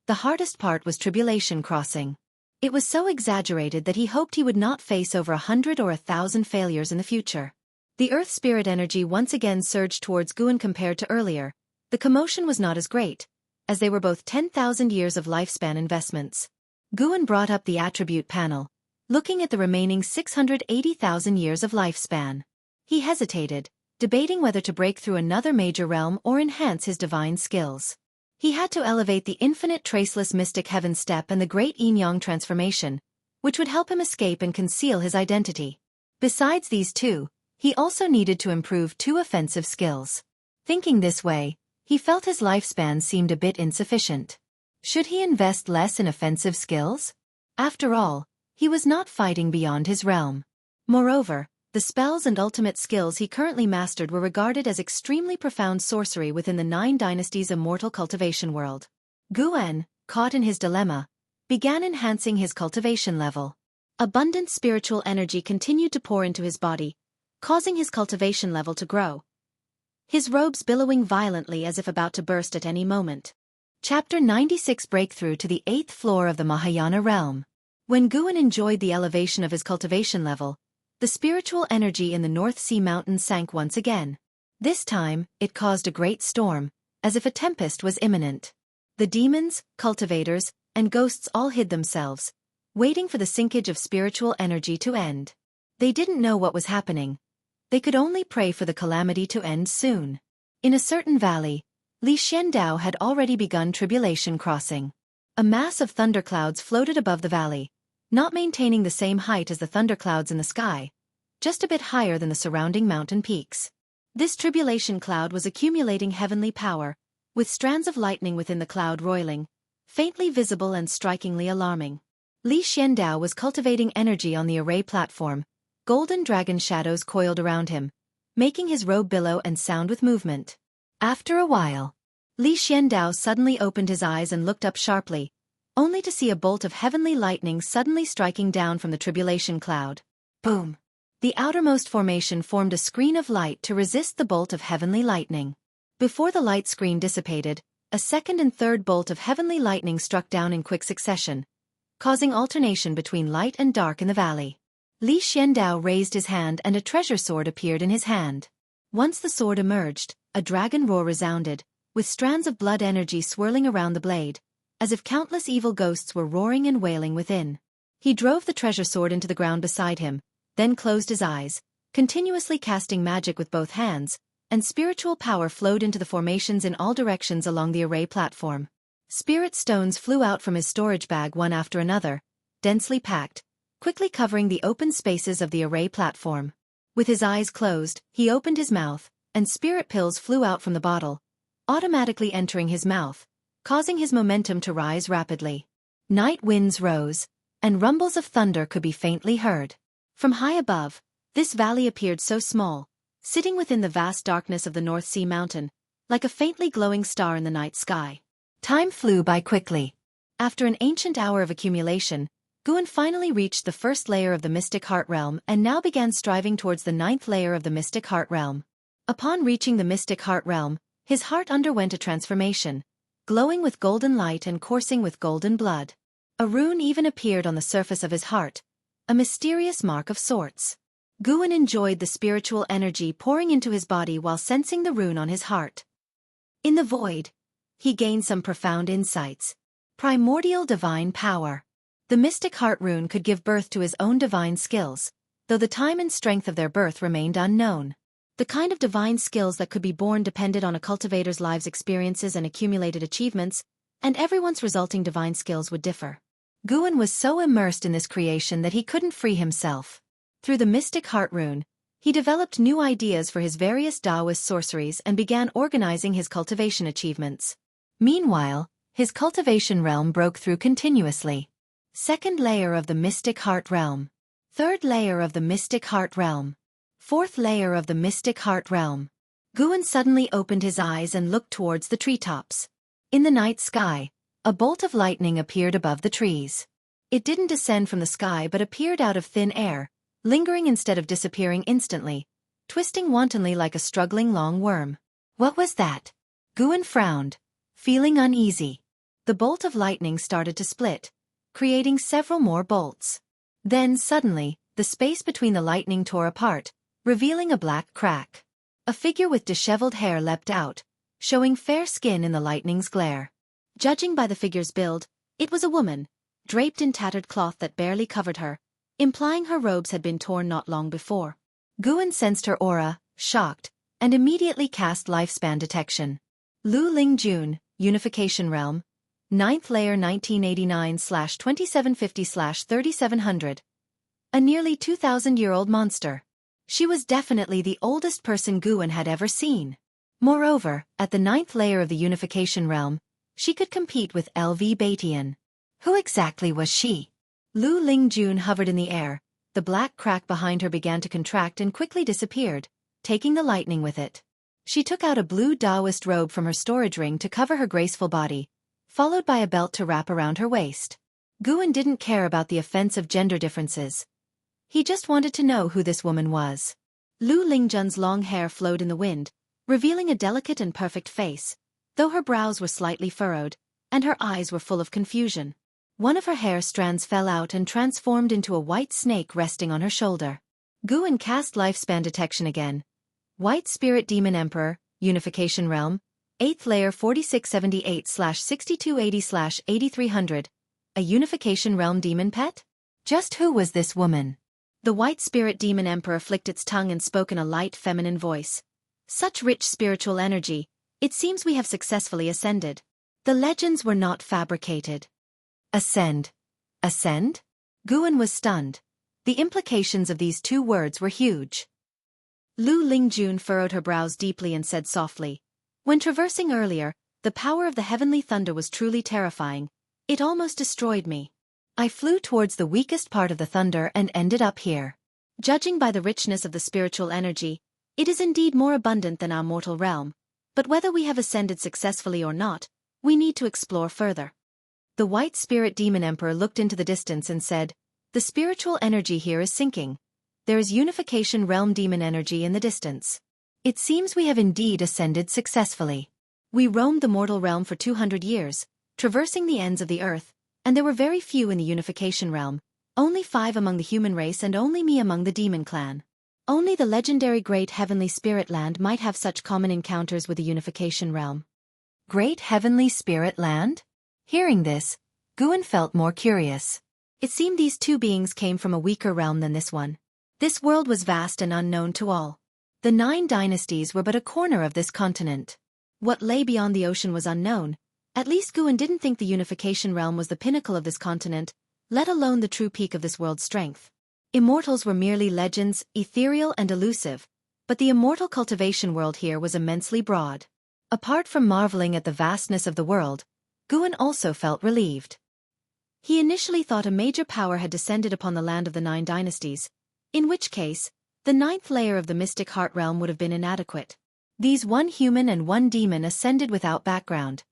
The hardest part was tribulation crossing. It was so exaggerated that he hoped he would not face over 100 or 1,000 failures in the future. The earth spirit energy once again surged towards Guan compared to earlier. The commotion was not as great, as they were both 10,000 years of lifespan investments. Guan brought up the attribute panel, looking at the remaining 680,000 years of lifespan. He hesitated, debating whether to break through another major realm or enhance his divine skills. He had to elevate the infinite traceless mystic heaven step and the great yin-yang transformation, which would help him escape and conceal his identity. Besides these two, he also needed to improve two offensive skills. Thinking this way, he felt his lifespan seemed a bit insufficient. Should he invest less in offensive skills? After all, he was not fighting beyond his realm. Moreover, the spells and ultimate skills he currently mastered were regarded as extremely profound sorcery within the 9 dynasties immortal cultivation world. Guan, caught in his dilemma, began enhancing his cultivation level. Abundant spiritual energy continued to pour into his body, causing his cultivation level to grow, his robes billowing violently as if about to burst at any moment. Chapter 96 Breakthrough to the 8th floor of the Mahayana realm. When Guan enjoyed the elevation of his cultivation level, the spiritual energy in the North Sea Mountains sank once again. This time, it caused a great storm, as if a tempest was imminent. The demons, cultivators, and ghosts all hid themselves, waiting for the sinkage of spiritual energy to end. They didn't know what was happening. They could only pray for the calamity to end soon. In a certain valley, Li Xiandao had already begun tribulation crossing. A mass of thunderclouds floated above the valley, not maintaining the same height as the thunderclouds in the sky, just a bit higher than the surrounding mountain peaks. This tribulation cloud was accumulating heavenly power, with strands of lightning within the cloud roiling, faintly visible and strikingly alarming. Li Xiandao was cultivating energy on the array platform. Golden dragon shadows coiled around him, making his robe billow and sound with movement. After a while, Li Xiandao suddenly opened his eyes and looked up sharply, only to see a bolt of heavenly lightning suddenly striking down from the tribulation cloud. Boom! The outermost formation formed a screen of light to resist the bolt of heavenly lightning. Before the light screen dissipated, a second and third bolt of heavenly lightning struck down in quick succession, causing alternation between light and dark in the valley. Li Xiandao raised his hand and a treasure sword appeared in his hand. Once the sword emerged, a dragon roar resounded, with strands of blood energy swirling around the blade, as if countless evil ghosts were roaring and wailing within. He drove the treasure sword into the ground beside him, then closed his eyes, continuously casting magic with both hands, and spiritual power flowed into the formations in all directions along the array platform. Spirit stones flew out from his storage bag one after another, densely packed, quickly covering the open spaces of the array platform. With his eyes closed, he opened his mouth, and spirit pills flew out from the bottle, automatically entering his mouth, causing his momentum to rise rapidly. Night winds rose, and rumbles of thunder could be faintly heard. From high above, this valley appeared so small, sitting within the vast darkness of the North Sea Mountain, like a faintly glowing star in the night sky. Time flew by quickly. After an ancient hour of accumulation, Guan finally reached the first layer of the mystic heart realm and now began striving towards the 9th layer of the mystic heart realm. Upon reaching the mystic heart realm, his heart underwent a transformation, glowing with golden light and coursing with golden blood. A rune even appeared on the surface of his heart, a mysterious mark of sorts. Guan enjoyed the spiritual energy pouring into his body while sensing the rune on his heart. In the void, he gained some profound insights. Primordial divine power. The mystic heart rune could give birth to his own divine skills, though the time and strength of their birth remained unknown. The kind of divine skills that could be born depended on a cultivator's life's experiences and accumulated achievements, and everyone's resulting divine skills would differ. Guan was so immersed in this creation that he couldn't free himself. Through the mystic heart rune, he developed new ideas for his various Taoist sorceries and began organizing his cultivation achievements. Meanwhile, his cultivation realm broke through continuously. Second layer of the mystic heart realm. Third layer of the mystic heart realm. Fourth layer of the mystic heart realm. Guan suddenly opened his eyes and looked towards the treetops. In the night sky, a bolt of lightning appeared above the trees. It didn't descend from the sky but appeared out of thin air, lingering instead of disappearing instantly, twisting wantonly like a struggling long worm. What was that? Guan frowned, feeling uneasy. The bolt of lightning started to split, creating several more bolts. Then suddenly, the space between the lightning tore apart, revealing a black crack. A figure with disheveled hair leapt out, showing fair skin in the lightning's glare. Judging by the figure's build, it was a woman, draped in tattered cloth that barely covered her, implying her robes had been torn not long before. Guan sensed her aura, shocked, and immediately cast lifespan detection. Lu Ling Jun, Unification Realm, 9th layer 1989/2750/3700. A nearly 2,000-year-old monster. She was definitely the oldest person Guan had ever seen. Moreover, at the 9th layer of the Unification Realm, she could compete with LV Batian. Who exactly was she? Lu Ling Jun hovered in the air. The black crack behind her began to contract and quickly disappeared, taking the lightning with it. She took out a blue Taoist robe from her storage ring to cover her graceful body, followed by a belt to wrap around her waist. Guan didn't care about the offensive gender differences. He just wanted to know who this woman was. Lu Lingjun's long hair flowed in the wind, revealing a delicate and perfect face, though her brows were slightly furrowed, and her eyes were full of confusion. One of her hair strands fell out and transformed into a white snake resting on her shoulder. Guan cast lifespan detection again. White Spirit Demon Emperor, Unification Realm, 8th layer 4678/6280/8300. A Unification Realm demon pet? Just who was this woman? The White Spirit Demon Emperor flicked its tongue and spoke in a light feminine voice. Such rich spiritual energy, it seems we have successfully ascended. The legends were not fabricated. Ascend. Ascend? Guan was stunned. The implications of these two words were huge. Lu Lingjun furrowed her brows deeply and said softly, "When traversing earlier, the power of the heavenly thunder was truly terrifying. It almost destroyed me. I flew towards the weakest part of the thunder and ended up here. Judging by the richness of the spiritual energy, it is indeed more abundant than our mortal realm, but whether we have ascended successfully or not, we need to explore further." The White Spirit Demon Emperor looked into the distance and said, "The spiritual energy here is sinking. There is Unification Realm demon energy in the distance. It seems we have indeed ascended successfully. We roamed the mortal realm for 200 years, traversing the ends of the earth, and there were very few in the Unification Realm, only 5 among the human race and only me among the demon clan. Only the legendary Great Heavenly Spirit Land might have such common encounters with the Unification Realm." Great Heavenly Spirit Land? Hearing this, Guan felt more curious. It seemed these two beings came from a weaker realm than this one. This world was vast and unknown to all. The 9 dynasties were but a corner of this continent. What lay beyond the ocean was unknown. At least Guan didn't think the Unification Realm was the pinnacle of this continent, let alone the true peak of this world's strength. Immortals were merely legends, ethereal and elusive, but the immortal cultivation world here was immensely broad. Apart from marveling at the vastness of the world, Guan also felt relieved. He initially thought a major power had descended upon the land of the 9 dynasties, in which case, the 9th layer of the mystic heart realm would have been inadequate. These 1 human and 1 demon ascended without background.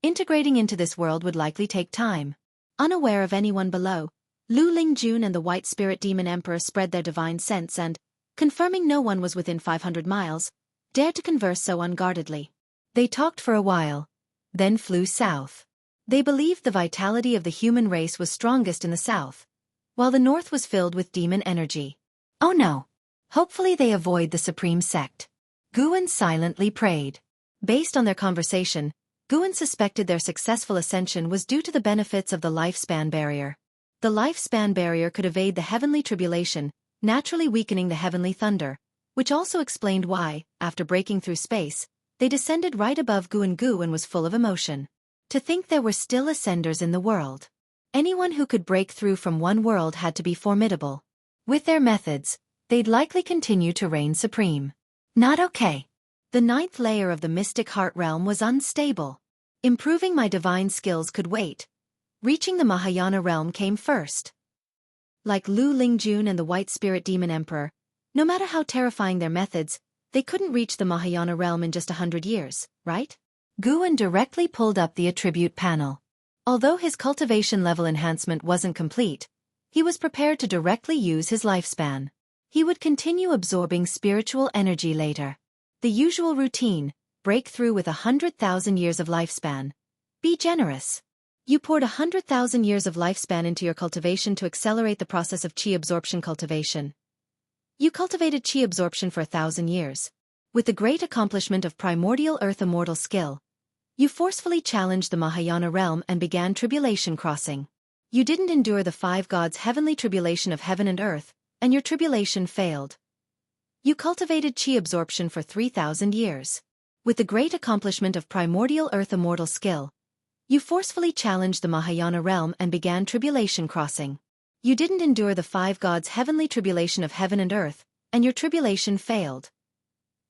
Integrating into this world would likely take time. Unaware of anyone below, Lu Lingjun and the White Spirit Demon Emperor spread their divine sense and, confirming no one was within 500 miles, dared to converse so unguardedly. They talked for a while, then flew south. They believed the vitality of the human race was strongest in the south, while the north was filled with demon energy. Oh no! Hopefully they avoid the supreme sect. Guan silently prayed. Based on their conversation, Guan suspected their successful ascension was due to the benefits of the lifespan barrier. The lifespan barrier could evade the heavenly tribulation, naturally weakening the heavenly thunder, which also explained why, after breaking through space, they descended right above Gu and was full of emotion. To think there were still ascenders in the world. Anyone who could break through from one world had to be formidable. With their methods, they'd likely continue to reign supreme. Not okay. The 9th layer of the mystic heart realm was unstable. Improving my divine skills could wait. Reaching the Mahayana realm came first. Like Lu Lingjun and the White Spirit Demon Emperor, no matter how terrifying their methods, they couldn't reach the Mahayana realm in just 100 years, right? Guan directly pulled up the attribute panel. Although his cultivation level enhancement wasn't complete, he was prepared to directly use his lifespan. He would continue absorbing spiritual energy later. The usual routine, break through with 100,000 years of lifespan. Be generous. You poured 100,000 years of lifespan into your cultivation to accelerate the process of qi absorption cultivation. You cultivated qi absorption for 1,000 years. With the great accomplishment of primordial earth immortal skill, you forcefully challenged the Mahayana realm and began tribulation crossing. You didn't endure the 5 gods' heavenly tribulation of heaven and earth, and your tribulation failed. You cultivated qi absorption for 3,000 years. With the great accomplishment of primordial earth immortal skill, you forcefully challenged the Mahayana realm and began tribulation crossing. You didn't endure the 5 gods' heavenly tribulation of heaven and earth, and your tribulation failed.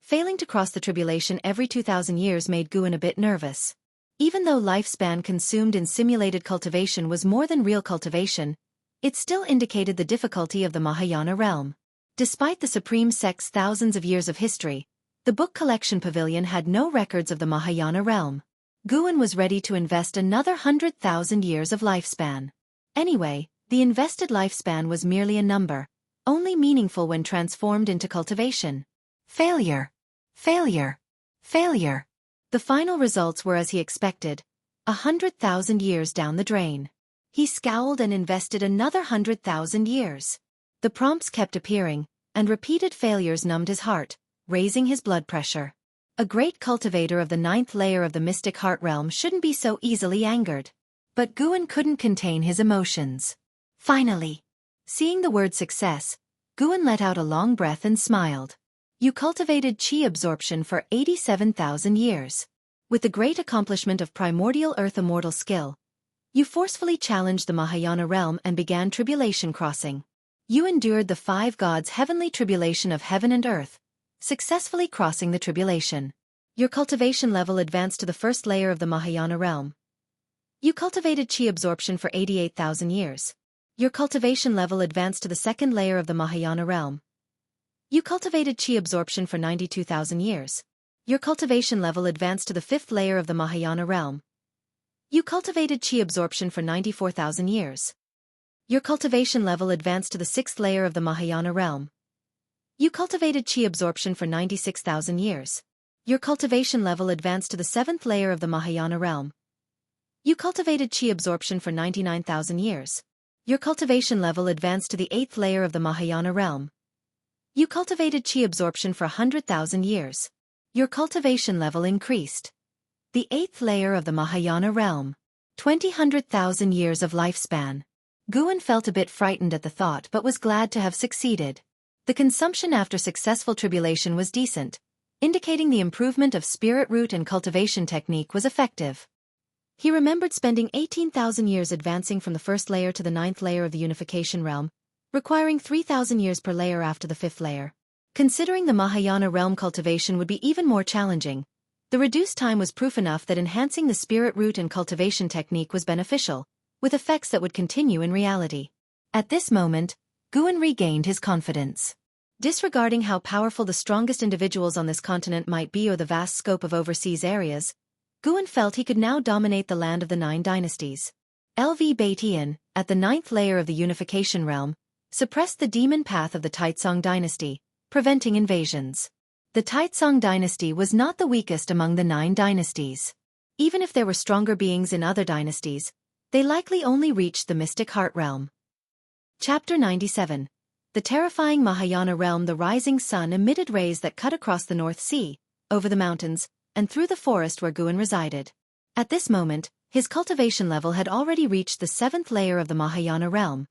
Failing to cross the tribulation every 2,000 years made Guan a bit nervous. Even though lifespan consumed in simulated cultivation was more than real cultivation, it still indicated the difficulty of the Mahayana realm. Despite the Supreme Sect's thousands of years of history, the book collection pavilion had no records of the Mahayana realm. Guan was ready to invest another 100,000 years of lifespan. Anyway, the invested lifespan was merely a number, only meaningful when transformed into cultivation. Failure. Failure. Failure. The final results were as he expected, 100,000 years down the drain. He scowled and invested another 100,000 years. The prompts kept appearing, and repeated failures numbed his heart, raising his blood pressure. A great cultivator of the 9th layer of the mystic heart realm shouldn't be so easily angered. But Guan couldn't contain his emotions. Finally, seeing the word success, Guan let out a long breath and smiled. You cultivated qi absorption for 87,000 years. With the great accomplishment of primordial earth immortal skill, you forcefully challenged the Mahayana realm and began tribulation crossing. You endured the 5 gods' heavenly tribulation of heaven and earth, successfully crossing the tribulation. Your cultivation level advanced to the 1st layer of the Mahayana realm. You cultivated qi absorption for 88,000 years. Your cultivation level advanced to the 2nd layer of the Mahayana realm. You cultivated qi absorption for 92,000 years. Your cultivation level advanced to the 5th layer of the Mahayana realm. You cultivated qi absorption for 94,000 years. Your cultivation level advanced to the 6th layer of the Mahayana realm. You cultivated qi absorption for 96,000 years. Your cultivation level advanced to the 7th layer of the Mahayana realm. You cultivated qi absorption for 99,000 years. Your cultivation level advanced to the 8th layer of the Mahayana realm. You cultivated qi absorption for 100,000 years. Your cultivation level increased. The 8th layer of the Mahayana realm. 100,000 years of lifespan. Guan felt a bit frightened at the thought but was glad to have succeeded. The consumption after successful tribulation was decent, indicating the improvement of spirit root and cultivation technique was effective. He remembered spending 18,000 years advancing from the 1st layer to the 9th layer of the unification realm, requiring 3,000 years per layer after the 5th layer. Considering the Mahayana realm cultivation would be even more challenging, the reduced time was proof enough that enhancing the spirit root and cultivation technique was beneficial, with effects that would continue in reality. At this moment, Guan regained his confidence. Disregarding how powerful the strongest individuals on this continent might be or the vast scope of overseas areas, Guan felt he could now dominate the land of the 9 dynasties. LV Baitian, at the 9th layer of the unification realm, suppressed the demon path of the Taitsong dynasty, preventing invasions. The Taitsong dynasty was not the weakest among the 9 dynasties. Even if there were stronger beings in other dynasties, they likely only reached the mystic heart realm. Chapter 97. The terrifying Mahayana realm. The rising sun emitted rays that cut across the North Sea, over the mountains, and through the forest where Guan resided. At this moment, his cultivation level had already reached the 7th layer of the Mahayana realm,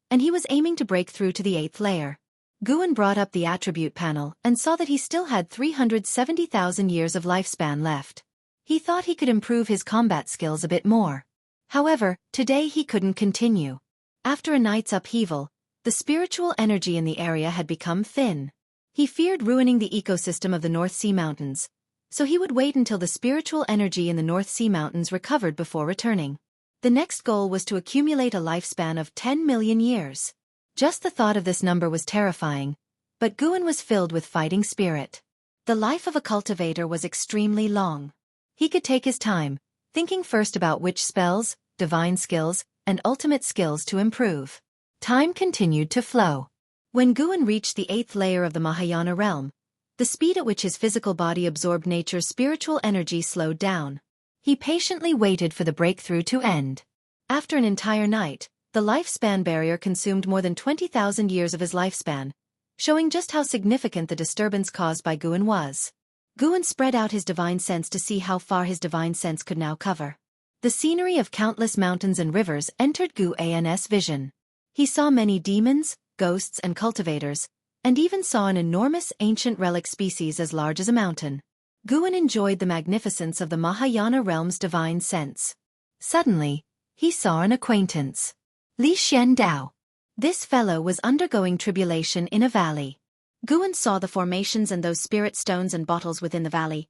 and he was aiming to break through to the 8th layer. Guan brought up the attribute panel and saw that he still had 370,000 years of lifespan left. He thought he could improve his combat skills a bit more. However, today he couldn't continue. After a night's upheaval, the spiritual energy in the area had become thin. He feared ruining the ecosystem of the North Sea Mountains, so he would wait until the spiritual energy in the North Sea Mountains recovered before returning. The next goal was to accumulate a lifespan of 10 million years. Just the thought of this number was terrifying, but Guan was filled with fighting spirit. The life of a cultivator was extremely long. He could take his time, thinking first about which spells, divine skills, and ultimate skills to improve. Time continued to flow. When Guan reached the 8th layer of the Mahayana realm, the speed at which his physical body absorbed nature's spiritual energy slowed down. He patiently waited for the breakthrough to end. After an entire night, the lifespan barrier consumed more than 20,000 years of his lifespan, showing just how significant the disturbance caused by Guan was. Guan spread out his divine sense to see how far his divine sense could now cover. The scenery of countless mountains and rivers entered Guan's vision. He saw many demons, ghosts and cultivators, and even saw an enormous ancient relic species as large as a mountain. Guan enjoyed the magnificence of the Mahayana realm's divine sense. Suddenly, he saw an acquaintance. Li Xiandao. This fellow was undergoing tribulation in a valley. Guan saw the formations and those spirit stones and bottles within the valley,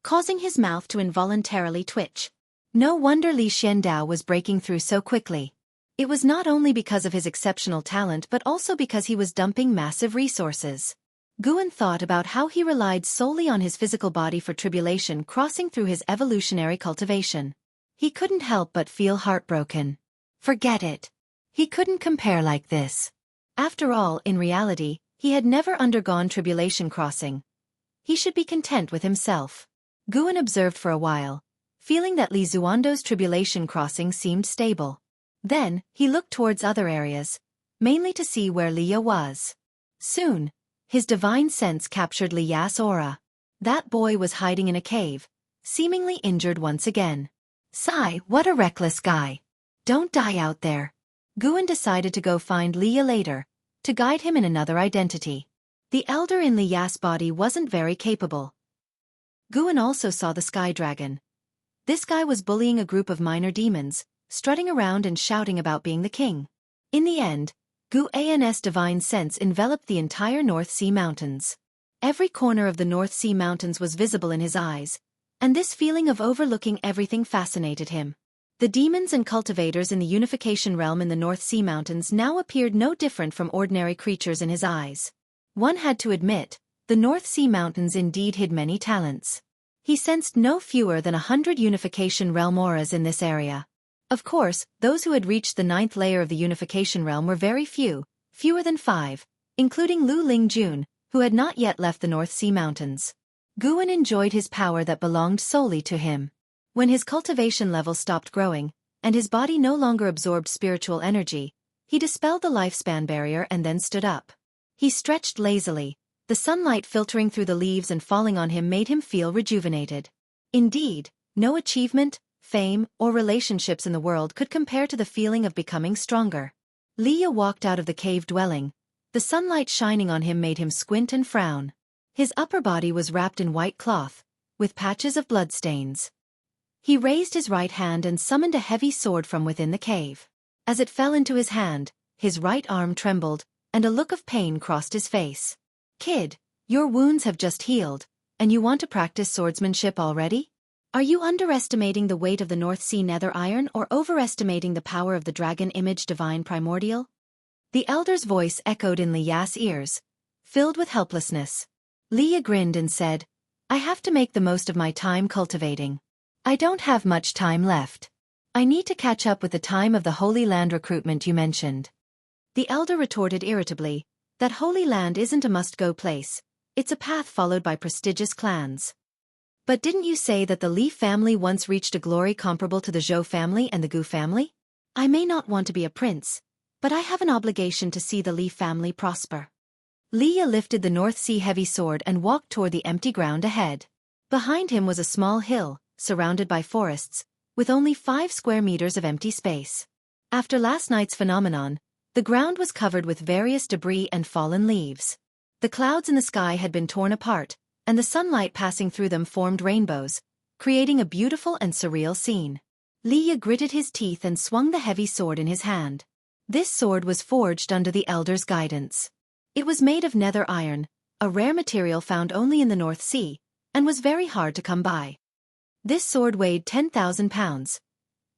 causing his mouth to involuntarily twitch. No wonder Li Xiandao was breaking through so quickly. It was not only because of his exceptional talent but also because he was dumping massive resources. Guan thought about how he relied solely on his physical body for tribulation crossing through his evolutionary cultivation. He couldn't help but feel heartbroken. Forget it. He couldn't compare like this. After all, in reality, he had never undergone tribulation crossing. He should be content with himself. Guan observed for a while, feeling that Li Zuando's tribulation crossing seemed stable. Then, he looked towards other areas, mainly to see where Leah was. Soon, his divine sense captured Lia's aura. That boy was hiding in a cave, seemingly injured once again. Sigh, what a reckless guy. Don't die out there. Guan decided to go find Leah later, to guide him in another identity. The elder in Lia's body wasn't very capable. Guan also saw the sky dragon. This guy was bullying a group of minor demons, strutting around and shouting about being the king. In the end, Guan's divine sense enveloped the entire North Sea Mountains. Every corner of the North Sea Mountains was visible in his eyes, and this feeling of overlooking everything fascinated him. The demons and cultivators in the unification realm in the North Sea Mountains now appeared no different from ordinary creatures in his eyes. One had to admit, the North Sea Mountains indeed hid many talents. He sensed no fewer than 100 unification realm auras in this area. Of course, those who had reached the 9th layer of the unification realm were very few, fewer than 5, including Lu Lingjun, who had not yet left the North Sea Mountains. Guan enjoyed his power that belonged solely to him. When his cultivation level stopped growing, and his body no longer absorbed spiritual energy, he dispelled the lifespan barrier and then stood up. He stretched lazily. The sunlight filtering through the leaves and falling on him made him feel rejuvenated. Indeed, no achievement, fame, or relationships in the world could compare to the feeling of becoming stronger. Leah walked out of the cave dwelling. The sunlight shining on him made him squint and frown. His upper body was wrapped in white cloth, with patches of bloodstains. He raised his right hand and summoned a heavy sword from within the cave. As it fell into his hand, his right arm trembled, and a look of pain crossed his face. Kid, your wounds have just healed, and you want to practice swordsmanship already? Are you underestimating the weight of the North Sea Nether Iron or overestimating the power of the dragon image divine primordial? The elder's voice echoed in Lia's ears, filled with helplessness. Leah grinned and said, I have to make the most of my time cultivating. I don't have much time left. I need to catch up with the time of the Holy Land recruitment you mentioned. The elder retorted irritably, that Holy Land isn't a must-go place, it's a path followed by prestigious clans. But didn't you say that the Li family once reached a glory comparable to the Zhou family and the Gu family? I may not want to be a prince, but I have an obligation to see the Li family prosper. Leah lifted the North Sea heavy sword and walked toward the empty ground ahead. Behind him was a small hill, surrounded by forests, with only 5 square meters of empty space. After last night's phenomenon, The ground was covered with various debris and fallen leaves. The clouds in the sky had been torn apart, and the sunlight passing through them formed rainbows, creating a beautiful and surreal scene. Li gritted his teeth and swung the heavy sword in his hand. This sword was forged under the elder's guidance. It was made of nether iron, a rare material found only in the North Sea, and was very hard to come by. This sword weighed 10,000 pounds.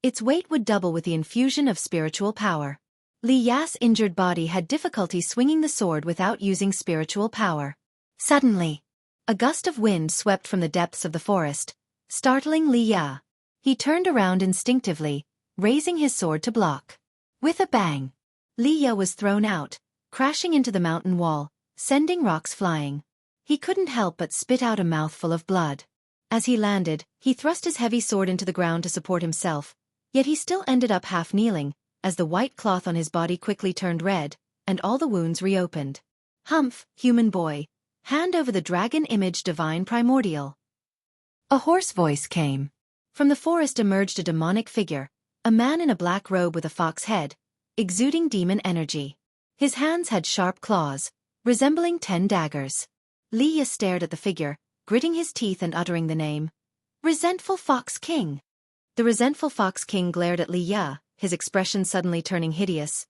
Its weight would double with the infusion of spiritual power. Li Ya's injured body had difficulty swinging the sword without using spiritual power. Suddenly, a gust of wind swept from the depths of the forest, startling Li Ya. He turned around instinctively, raising his sword to block. With a bang, Li Ya was thrown out, crashing into the mountain wall, sending rocks flying. He couldn't help but spit out a mouthful of blood. As he landed, he thrust his heavy sword into the ground to support himself, yet he still ended up half kneeling, as the white cloth on his body quickly turned red, and all the wounds reopened. Humph, human boy, hand over the dragon image divine primordial. A hoarse voice came. From the forest emerged a demonic figure, a man in a black robe with a fox head, exuding demon energy. His hands had sharp claws, resembling 10 daggers. Li Ya stared at the figure, gritting his teeth and uttering the name. Resentful Fox King. The resentful Fox King glared at Li Ya, his expression suddenly turning hideous.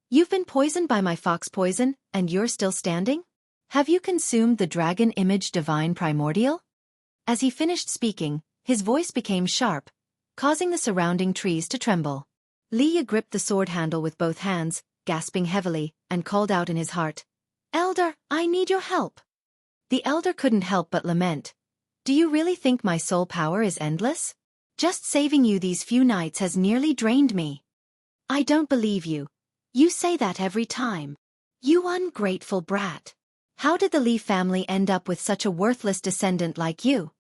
You've been poisoned by my fox poison, and you're still standing? Have you consumed the dragon image divine primordial? As he finished speaking, his voice became sharp, causing the surrounding trees to tremble. Li Ya gripped the sword handle with both hands, gasping heavily, and called out in his heart, Elder, I need your help. The elder couldn't help but lament. Do you really think my soul power is endless? Just saving you these few nights has nearly drained me. I don't believe you. You say that every time. You ungrateful brat. How did the Li family end up with such a worthless descendant like you?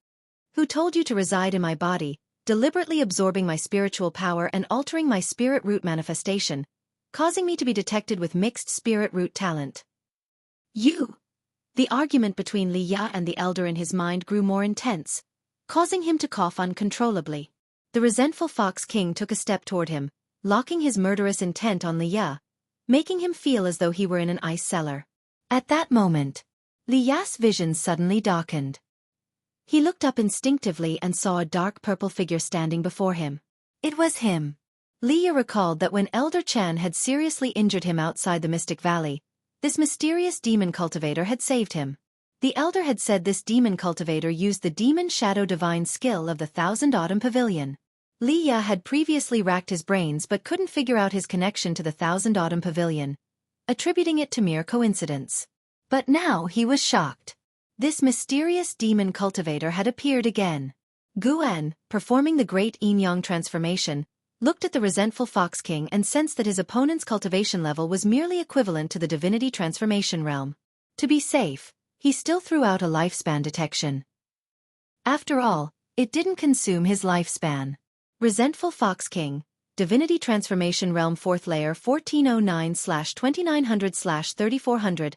Who told you to reside in my body, deliberately absorbing my spiritual power and altering my spirit root manifestation, causing me to be detected with mixed spirit root talent? You. The argument between Li Ya and the elder in his mind grew more intense, causing him to cough uncontrollably. The resentful Fox King took a step toward him, locking his murderous intent on Li Ya, making him feel as though he were in an ice cellar. At that moment, Li Ya's vision suddenly darkened. He looked up instinctively and saw a dark purple figure standing before him. It was him. Li Ya recalled that when Elder Chan had seriously injured him outside the Mystic Valley, this mysterious demon cultivator had saved him. The elder had said this demon cultivator used the demon shadow divine skill of the Thousand Autumn Pavilion. Li Ya had previously racked his brains but couldn't figure out his connection to the Thousand Autumn Pavilion, attributing it to mere coincidence. But now he was shocked. This mysterious demon cultivator had appeared again. Guan, performing the great yin-yang transformation, looked at the resentful Fox King and sensed that his opponent's cultivation level was merely equivalent to the divinity transformation realm. To be safe, he still threw out a lifespan detection. After all, it didn't consume his lifespan. Resentful Fox King, Divinity Transformation Realm 4th Layer 1409/2900/3400.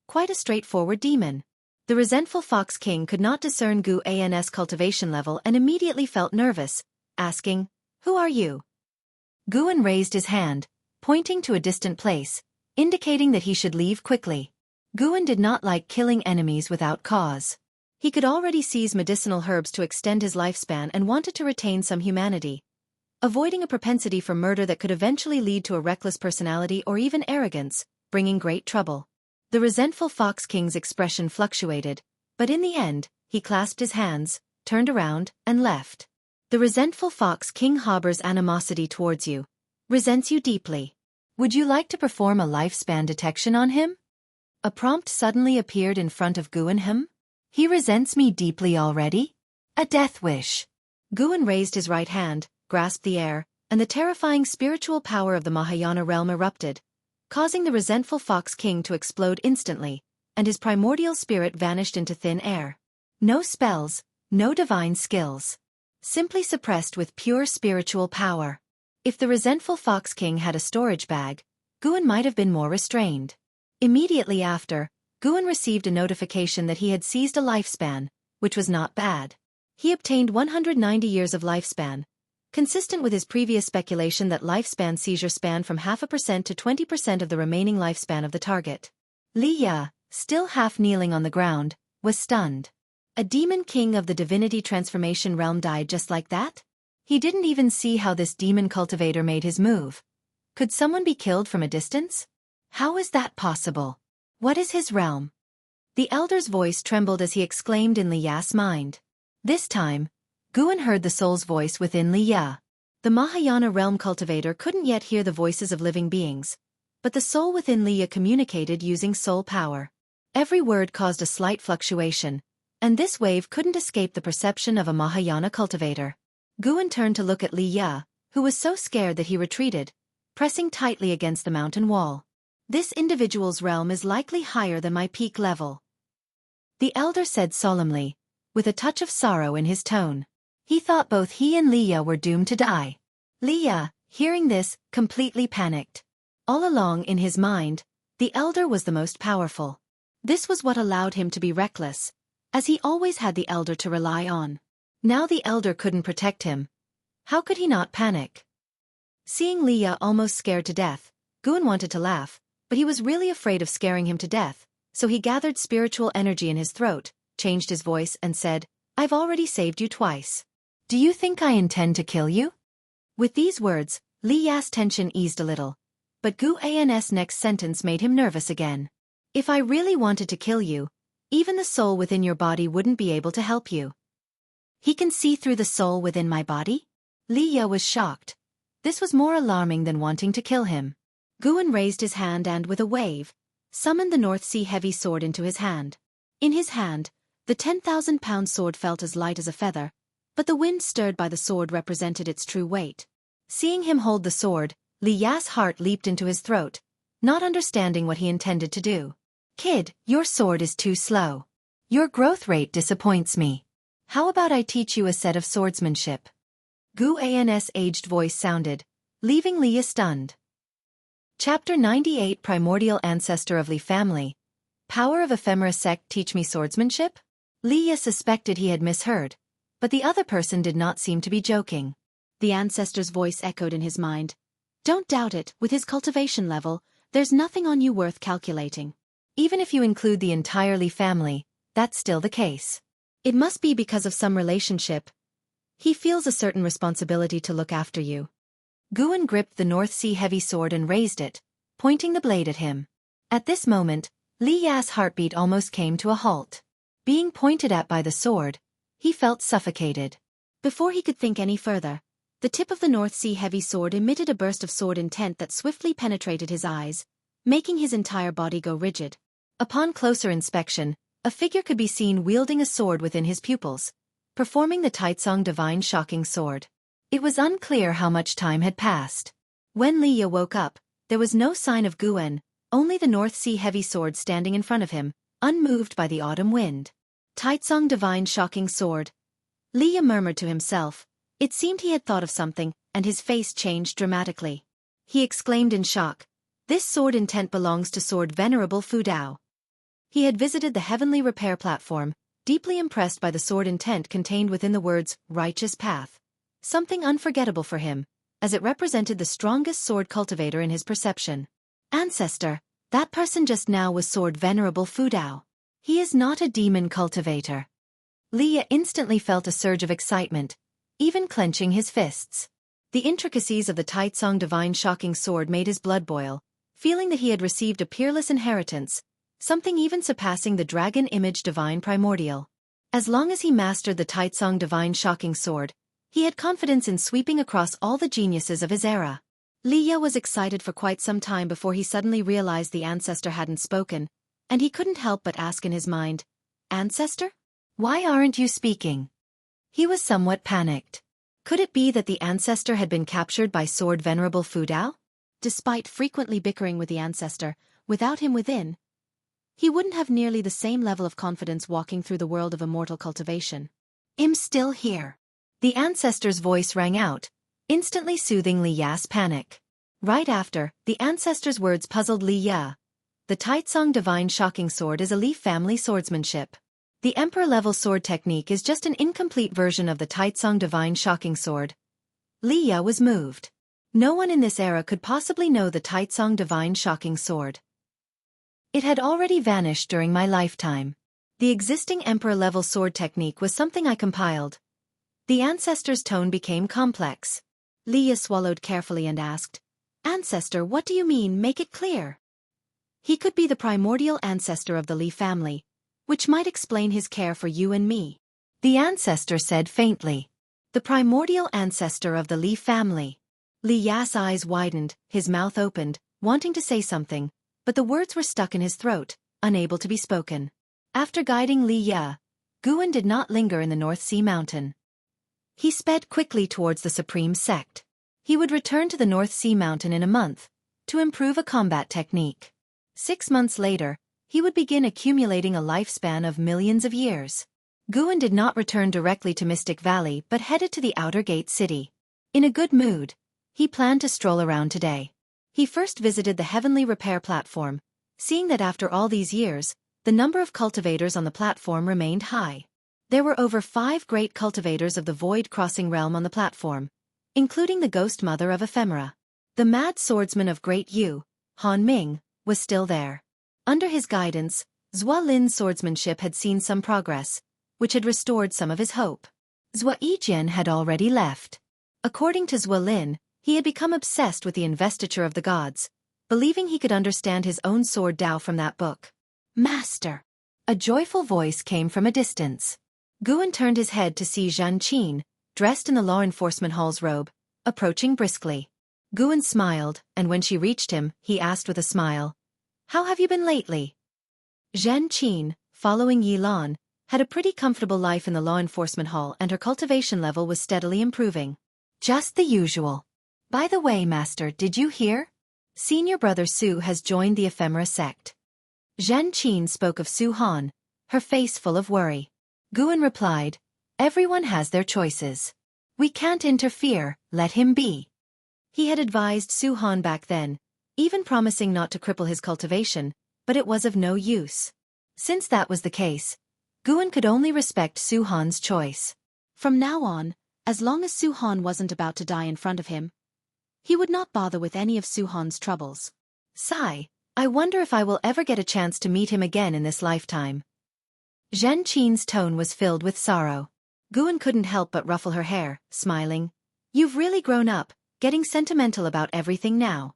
Quite a straightforward demon. The resentful Fox King could not discern Guan's cultivation level and immediately felt nervous, asking, Who are you? Guan raised his hand, pointing to a distant place, indicating that he should leave quickly. Guan did not like killing enemies without cause. He could already seize medicinal herbs to extend his lifespan and wanted to retain some humanity, avoiding a propensity for murder that could eventually lead to a reckless personality or even arrogance, bringing great trouble. The resentful Fox King's expression fluctuated, but in the end, he clasped his hands, turned around, and left. The resentful Fox King harbors animosity towards you, resents you deeply. Would you like to perform a lifespan detection on him? A prompt suddenly appeared in front of Guan. He resents me deeply already? A death wish. Guan raised his right hand, grasped the air, and the terrifying spiritual power of the Mahayana realm erupted, causing the resentful Fox King to explode instantly, and his primordial spirit vanished into thin air. No spells, no divine skills. Simply suppressed with pure spiritual power. If the resentful Fox King had a storage bag, Guan might have been more restrained. Immediately after, Guan received a notification that he had seized a lifespan, which was not bad. He obtained 190 years of lifespan, consistent with his previous speculation that lifespan seizure spanned from 0.5% to 20% of the remaining lifespan of the target. Li Ya, still half kneeling on the ground, was stunned. A demon king of the divinity transformation realm died just like that? He didn't even see how this demon cultivator made his move. Could someone be killed from a distance? How is that possible? What is his realm? The elder's voice trembled as he exclaimed in Li Ya's mind. This time, Guan heard the soul's voice within Li Ya. The Mahayana realm cultivator couldn't yet hear the voices of living beings, but the soul within Li Ya communicated using soul power. Every word caused a slight fluctuation, and this wave couldn't escape the perception of a Mahayana cultivator. Guan turned to look at Li Ya, who was so scared that he retreated, pressing tightly against the mountain wall. This individual's realm is likely higher than my peak level, the elder said solemnly, with a touch of sorrow in his tone. He thought both he and Li Ya were doomed to die. Li Ya, hearing this, completely panicked. All along in his mind, the elder was the most powerful. This was what allowed him to be reckless, as he always had the elder to rely on. Now the elder couldn't protect him. How could he not panic? Seeing Li Ya almost scared to death, Guan wanted to laugh, but he was really afraid of scaring him to death, so he gathered spiritual energy in his throat, changed his voice and said, "I've already saved you twice. Do you think I intend to kill you?" With these words, Li Ya's tension eased a little, but Gu An's next sentence made him nervous again. "If I really wanted to kill you, even the soul within your body wouldn't be able to help you." He can see through the soul within my body? Li Ya was shocked. This was more alarming than wanting to kill him. Guan raised his hand and, with a wave, summoned the North Sea heavy sword into his hand. In his hand, the 10,000-pound sword felt as light as a feather, but the wind stirred by the sword represented its true weight. Seeing him hold the sword, Li Ya's heart leaped into his throat, not understanding what he intended to do. "Kid, your sword is too slow. Your growth rate disappoints me. How about I teach you a set of swordsmanship?" Gu An's aged voice sounded, leaving Li Ya stunned. Chapter 98 Primordial Ancestor of Li Family. Power of Ephemera Sect Teach Me Swordsmanship? Li Ya suspected he had misheard, but the other person did not seem to be joking. The ancestor's voice echoed in his mind. "Don't doubt it, with his cultivation level, there's nothing on you worth calculating. Even if you include the entire Li family, that's still the case. It must be because of some relationship. He feels a certain responsibility to look after you." Guan gripped the North Sea heavy sword and raised it, pointing the blade at him. At this moment, Li Ya's heartbeat almost came to a halt. Being pointed at by the sword, he felt suffocated. Before he could think any further, the tip of the North Sea heavy sword emitted a burst of sword intent that swiftly penetrated his eyes, making his entire body go rigid. Upon closer inspection, a figure could be seen wielding a sword within his pupils, performing the Taitsong Divine Shocking Sword. It was unclear how much time had passed. When Li Ya woke up, there was no sign of Guan, only the North Sea heavy sword standing in front of him, unmoved by the autumn wind. Taitsong Divine Shocking Sword. Li Ya murmured to himself. It seemed he had thought of something, and his face changed dramatically. He exclaimed in shock, "This sword intent belongs to Sword Venerable Fu Dao." He had visited the Heavenly Repair Platform, deeply impressed by the sword intent contained within the words, "Righteous Path." Something unforgettable for him, as it represented the strongest sword cultivator in his perception. Ancestor, that person just now was Sword Venerable Fu Dao. He is not a demon cultivator. Li Ya instantly felt a surge of excitement, even clenching his fists. The intricacies of the Taitsong Divine Shocking Sword made his blood boil, feeling that he had received a peerless inheritance, something even surpassing the Dragon Image Divine Primordial. As long as he mastered the Taitsong Divine Shocking Sword, he had confidence in sweeping across all the geniuses of his era. Li Ya was excited for quite some time before he suddenly realized the ancestor hadn't spoken, and he couldn't help but ask in his mind, "Ancestor? Why aren't you speaking?" He was somewhat panicked. Could it be that the ancestor had been captured by Sword Venerable Fu Dao? Despite frequently bickering with the ancestor, without him within, he wouldn't have nearly the same level of confidence walking through the world of immortal cultivation. "I'm still here." The ancestor's voice rang out, instantly soothing Li Ya's panic. Right after, the ancestor's words puzzled Li Ya. The Taitsong Divine Shocking Sword is a Li family swordsmanship. The Emperor-level sword technique is just an incomplete version of the Taitsong Divine Shocking Sword. Li Ya was moved. No one in this era could possibly know the Taitsong Divine Shocking Sword. It had already vanished during my lifetime. The existing Emperor-level sword technique was something I compiled. The ancestor's tone became complex. Li Ya swallowed carefully and asked, "Ancestor, what do you mean? Make it clear." "He could be the primordial ancestor of the Li family, which might explain his care for you and me," the ancestor said faintly. "The primordial ancestor of the Li family." Li Ya's eyes widened, his mouth opened, wanting to say something, but the words were stuck in his throat, unable to be spoken. After guiding Li Ya, Guan did not linger in the North Sea Mountain. He sped quickly towards the Supreme Sect. He would return to the North Sea Mountain in a month, to improve a combat technique. 6 months later, he would begin accumulating a lifespan of millions of years. Guan did not return directly to Mystic Valley but headed to the Outer Gate City. In a good mood, he planned to stroll around today. He first visited the Heavenly Repair Platform, seeing that after all these years, the number of cultivators on the platform remained high. There were over 5 great cultivators of the Void-Crossing Realm on the platform, including the Ghost Mother of Ephemera. The Mad Swordsman of Great Yu, Han Ming, was still there. Under his guidance, Zhua Lin's swordsmanship had seen some progress, which had restored some of his hope. Zhua Yijian had already left. According to Zhua Lin, he had become obsessed with the investiture of the gods, believing he could understand his own sword Dao from that book. "Master!" A joyful voice came from a distance. Guan turned his head to see Zhan Qin, dressed in the law enforcement hall's robe, approaching briskly. Guan smiled, and when she reached him, he asked with a smile, "How have you been lately?" Zhan Qin, following Yi Lan, had a pretty comfortable life in the law enforcement hall and her cultivation level was steadily improving. "Just the usual. By the way, Master, did you hear? Senior brother Su has joined the Ephemera sect." Zhan Qin spoke of Su Han, her face full of worry. Guan replied, "Everyone has their choices. We can't interfere, let him be." He had advised Su Han back then, even promising not to cripple his cultivation, but it was of no use. Since that was the case, Guan could only respect Su Han's choice. From now on, as long as Su Han wasn't about to die in front of him, he would not bother with any of Su Han's troubles. Sigh, I wonder if I will ever get a chance to meet him again in this lifetime. Zhan Qin's tone was filled with sorrow. Guan couldn't help but ruffle her hair, smiling. "You've really grown up, getting sentimental about everything now."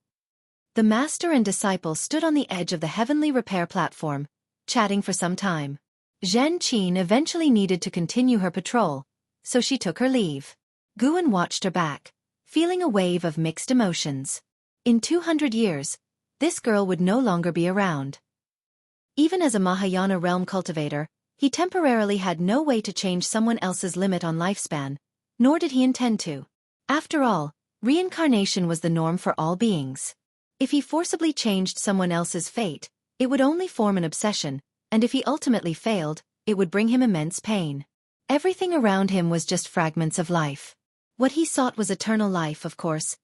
The master and disciple stood on the edge of the Heavenly Repair Platform, chatting for some time. Zhan Qin eventually needed to continue her patrol, so she took her leave. Guan watched her back, feeling a wave of mixed emotions. In 200 years, this girl would no longer be around. Even as a Mahayana realm cultivator, he temporarily had no way to change someone else's limit on lifespan, nor did he intend to. After all, reincarnation was the norm for all beings. If he forcibly changed someone else's fate, it would only form an obsession, and if he ultimately failed, it would bring him immense pain. Everything around him was just fragments of life. What he sought was eternal life, of course.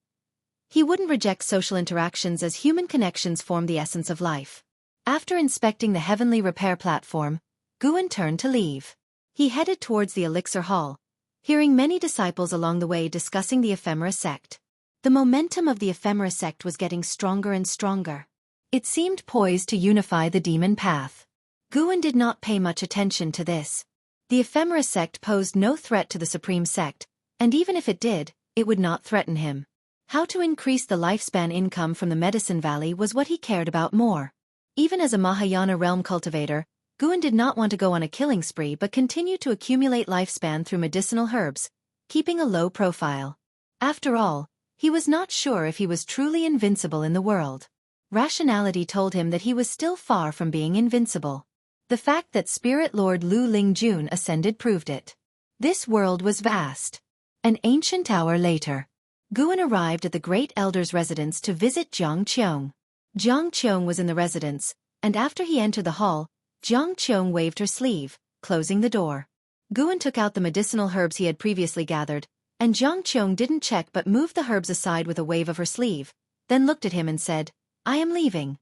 He wouldn't reject social interactions as human connections form the essence of life. After inspecting the Heavenly Repair Platform, Guan turned to leave. He headed towards the Elixir Hall, hearing many disciples along the way discussing the Ephemera sect. The momentum of the Ephemera sect was getting stronger and stronger. It seemed poised to unify the demon path. Guan did not pay much attention to this. The Ephemera sect posed no threat to the Supreme Sect, and even if it did, it would not threaten him. How to increase the lifespan income from the Medicine Valley was what he cared about more. Even as a Mahayana realm cultivator, Guan did not want to go on a killing spree but continued to accumulate lifespan through medicinal herbs, keeping a low profile. After all, he was not sure if he was truly invincible in the world. Rationality told him that he was still far from being invincible. The fact that Spirit Lord Lu Lingjun ascended proved it. This world was vast. An ancient hour later, Guan arrived at the Great Elder's residence to visit Jiang Qiong. Jiang Qiong was in the residence, and after he entered the hall, Jiang Qiong waved her sleeve, closing the door. Guan took out the medicinal herbs he had previously gathered, and Jiang Qiong didn't check but moved the herbs aside with a wave of her sleeve, then looked at him and said, "I am leaving."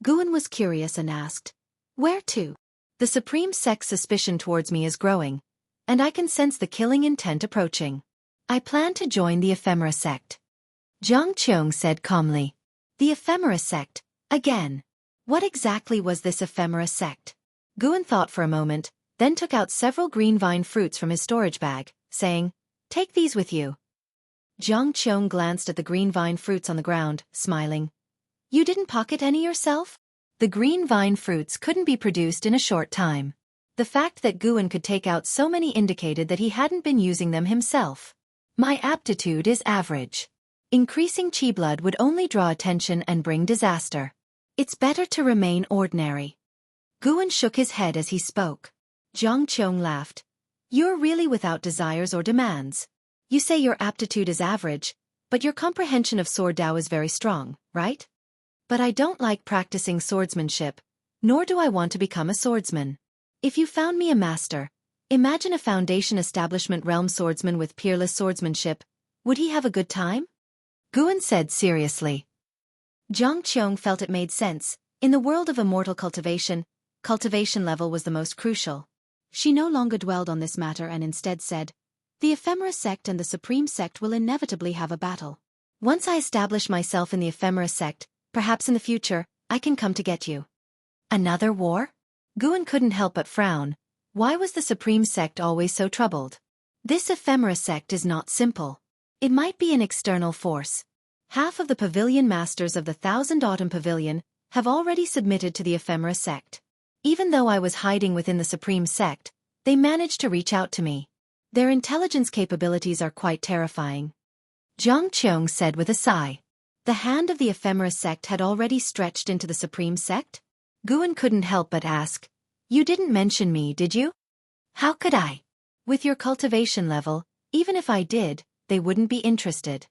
Guan was curious and asked, "Where to?" "The Supreme Sect's suspicion towards me is growing, and I can sense the killing intent approaching. I plan to join the Ephemera sect. Jiang Qiong said calmly. The Ephemera sect, again. What exactly was this Ephemera sect? Guan thought for a moment, then took out several green vine fruits from his storage bag, saying, "Take these with you." Jiang Qiong glanced at the green vine fruits on the ground, smiling. You didn't pocket any yourself? The green vine fruits couldn't be produced in a short time. The fact that Guan could take out so many indicated that he hadn't been using them himself. My aptitude is average. Increasing chi blood would only draw attention and bring disaster. It's better to remain ordinary. Guan shook his head as he spoke. Jiang Qiong laughed. You're really without desires or demands. You say your aptitude is average, but your comprehension of sword Dao is very strong, right? But I don't like practicing swordsmanship, nor do I want to become a swordsman. If you found me a master, imagine a Foundation Establishment realm swordsman with peerless swordsmanship, would he have a good time? Guan said seriously. Jiang Qiong felt it made sense. In the world of immortal cultivation level was the most crucial. She no longer dwelled on this matter and instead said, the Ephemera sect and the Supreme sect will inevitably have a battle. Once I establish myself in the Ephemera sect, perhaps in the future, I can come to get you. Another war? Guan couldn't help but frown. Why was the Supreme sect always so troubled? This Ephemera sect is not simple. It might be an external force. Half of the pavilion masters of the Thousand Autumn Pavilion have already submitted to the Ephemera sect. Even though I was hiding within the Supreme sect, they managed to reach out to me. Their intelligence capabilities are quite terrifying. Jiang Qiong said with a sigh. The hand of the Ephemera sect had already stretched into the Supreme sect? Guan couldn't help but ask. You didn't mention me, did you? How could I? With your cultivation level, even if I did, they wouldn't be interested.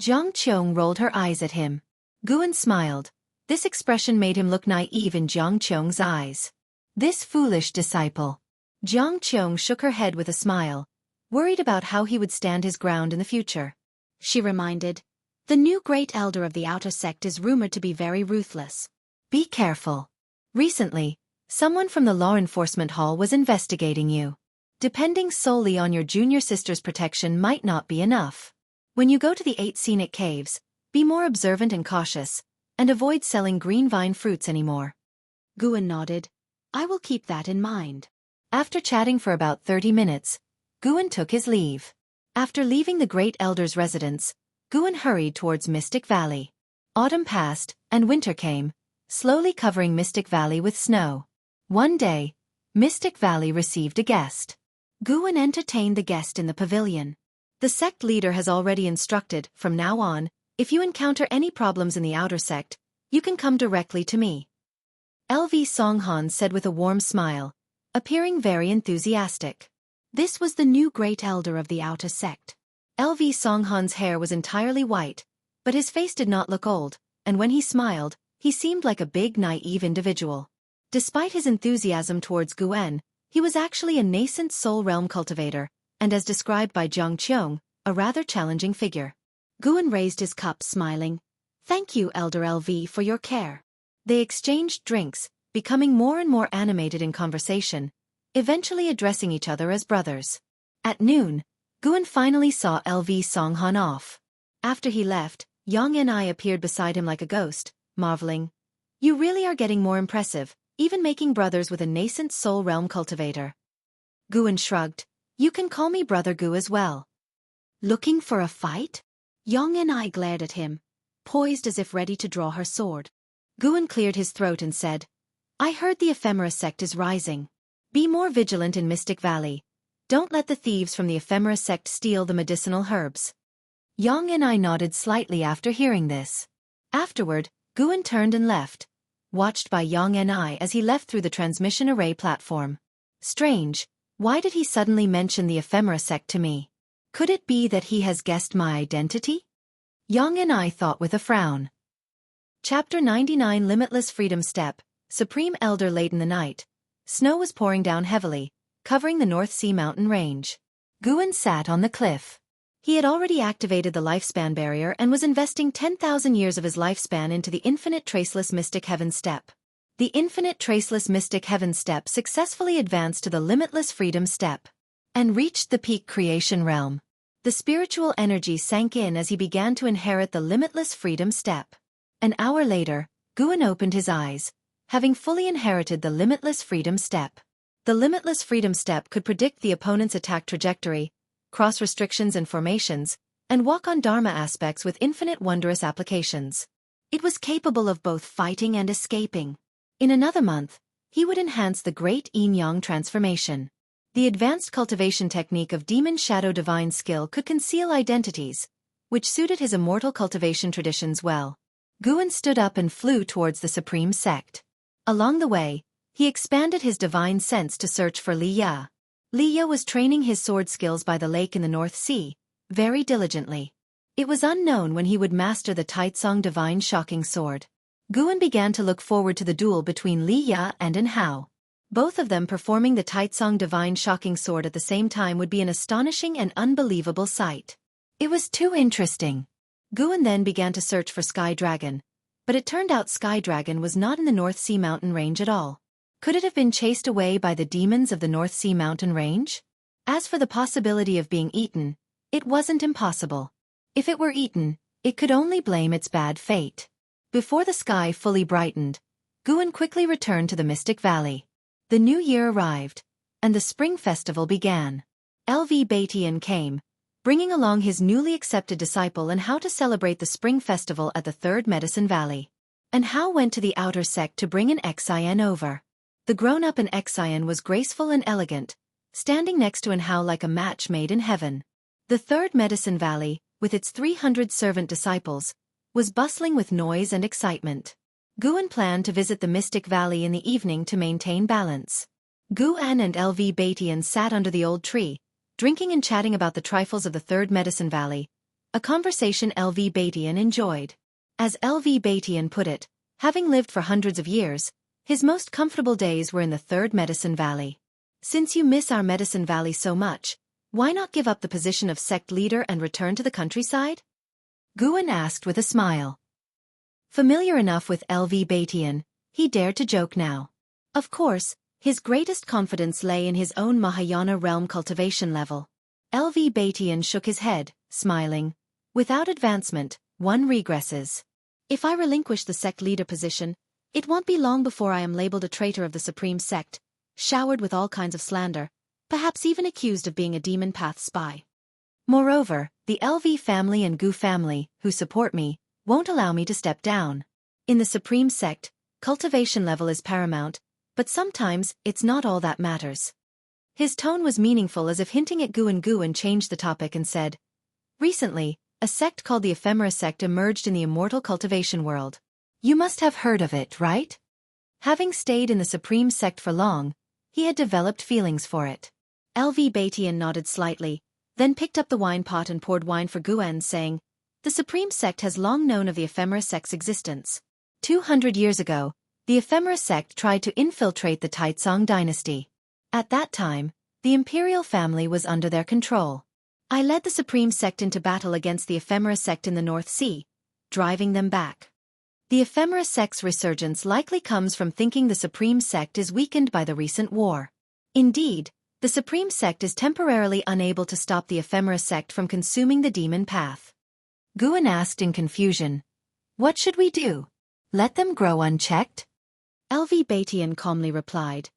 Jiang Qiong rolled her eyes at him. Guan smiled. This expression made him look naive in Jiang Qiong's eyes. This foolish disciple. Jiang Qiong shook her head with a smile, worried about how he would stand his ground in the future. She reminded, the new great elder of the outer sect is rumored to be very ruthless. Be careful. Recently, someone from the law enforcement hall was investigating you. Depending solely on your junior sister's protection might not be enough. When you go to the 8 scenic caves, be more observant and cautious, and avoid selling green vine fruits anymore. Guan nodded. I will keep that in mind. After chatting for about 30 minutes, Guan took his leave. After leaving the great elder's residence, Guan hurried towards Mystic Valley. Autumn passed, and winter came, slowly covering Mystic Valley with snow. One day, Mystic Valley received a guest. Guan entertained the guest in the pavilion. The sect leader has already instructed, from now on, if you encounter any problems in the outer sect, you can come directly to me. LV Songhan said with a warm smile, appearing very enthusiastic. This was the new great elder of the outer sect. LV Songhan's hair was entirely white, but his face did not look old, and when he smiled, he seemed like a big naive individual. Despite his enthusiasm towards Guan, he was actually a nascent soul realm cultivator, and as described by Jiang Qiong, a rather challenging figure. Guan raised his cup smiling. Thank you, Elder LV, for your care. They exchanged drinks, becoming more and more animated in conversation, eventually addressing each other as brothers. At noon, Guan finally saw LV Songhan off. After he left, Yang and I appeared beside him like a ghost, marveling. You really are getting more impressive, even making brothers with a nascent soul realm cultivator. Guan shrugged. You can call me Brother Gu as well. Looking for a fight? Yang and I glared at him, poised as if ready to draw her sword. Guan cleared his throat and said, I heard the Ephemera sect is rising. Be more vigilant in Mystic Valley. Don't let the thieves from the Ephemera sect steal the medicinal herbs. Yang and I nodded slightly after hearing this. Afterward, Guan turned and left, watched by Yang and I as he left through the transmission array platform. Strange, why did he suddenly mention the Ephemera sect to me? Could it be that he has guessed my identity? Yang and I thought with a frown. Chapter 99 Limitless Freedom Step, Supreme Elder. Late in the night, snow was pouring down heavily, covering the North Sea mountain range. Guan sat on the cliff. He had already activated the lifespan barrier and was investing 10,000 years of his lifespan into the Infinite Traceless Mystic Heaven Step. The Infinite Traceless Mystic Heaven Step successfully advanced to the Limitless Freedom Step and reached the peak creation realm. The spiritual energy sank in as he began to inherit the limitless freedom step. An hour later, Guan opened his eyes, having fully inherited the limitless freedom step. The limitless freedom step could predict the opponent's attack trajectory, cross restrictions and formations, and walk on Dharma aspects with infinite wondrous applications. It was capable of both fighting and escaping. In another month, he would enhance the great yin-yang transformation. The advanced cultivation technique of Demon Shadow Divine Skill could conceal identities, which suited his immortal cultivation traditions well. Guan stood up and flew towards the Supreme Sect. Along the way, he expanded his divine sense to search for Li Ya. Li Ya was training his sword skills by the lake in the North Sea, very diligently. It was unknown when he would master the Taitsong Divine Shocking Sword. Guan began to look forward to the duel between Li Ya and An Hao. Both of them performing the Taitsong Divine Shocking Sword at the same time would be an astonishing and unbelievable sight. It was too interesting. Guan then began to search for Sky Dragon, but it turned out Sky Dragon was not in the North Sea mountain range at all. Could it have been chased away by the demons of the North Sea mountain range? As for the possibility of being eaten, it wasn't impossible. If it were eaten, it could only blame its bad fate. Before the sky fully brightened, Guan quickly returned to the Mystic Valley. The new year arrived, and the spring festival began. LV Batian came, bringing along his newly accepted disciple and how to celebrate the spring festival at the Third Medicine Valley. And Hao went to the outer sect to bring an Xian over. The grown-up in Xian was graceful and elegant, standing next to An Hao like a match made in heaven. The Third Medicine Valley, with its 300 servant disciples, was bustling with noise and excitement. Guan planned to visit the Mystic Valley in the evening to maintain balance. Guan and LV Batian sat under the old tree, drinking and chatting about the trifles of the Third Medicine Valley, a conversation LV Batian enjoyed. As LV Batian put it, having lived for hundreds of years, his most comfortable days were in the Third Medicine Valley. Since you miss our Medicine Valley so much, why not give up the position of sect leader and return to the countryside? Guan asked with a smile. Familiar enough with LV Batian, he dared to joke now. Of course, his greatest confidence lay in his own Mahayana realm cultivation level. LV Batian shook his head, smiling. Without advancement, one regresses. If I relinquish the sect leader position, it won't be long before I am labeled a traitor of the Supreme Sect, showered with all kinds of slander, perhaps even accused of being a demon path spy. Moreover, the LV family and Gu family, who support me, won't allow me to step down. In the Supreme Sect, cultivation level is paramount, but sometimes it's not all that matters. His tone was meaningful, as if hinting at Guan changed the topic and said, recently, a sect called the Ephemera Sect emerged in the immortal cultivation world. You must have heard of it, right? Having stayed in the Supreme Sect for long, he had developed feelings for it. LV Batian nodded slightly, then picked up the wine pot and poured wine for Guan, saying, the Supreme Sect has long known of the Ephemera Sect's existence. 200 years ago, the Ephemera Sect tried to infiltrate the Taitsong dynasty. At that time, the imperial family was under their control. I led the Supreme Sect into battle against the Ephemera Sect in the North Sea, driving them back. The Ephemera Sect's resurgence likely comes from thinking the Supreme Sect is weakened by the recent war. Indeed, the Supreme Sect is temporarily unable to stop the Ephemera Sect from consuming the demon path. Guan asked in confusion, what should we do? Let them grow unchecked? LV Batian calmly replied,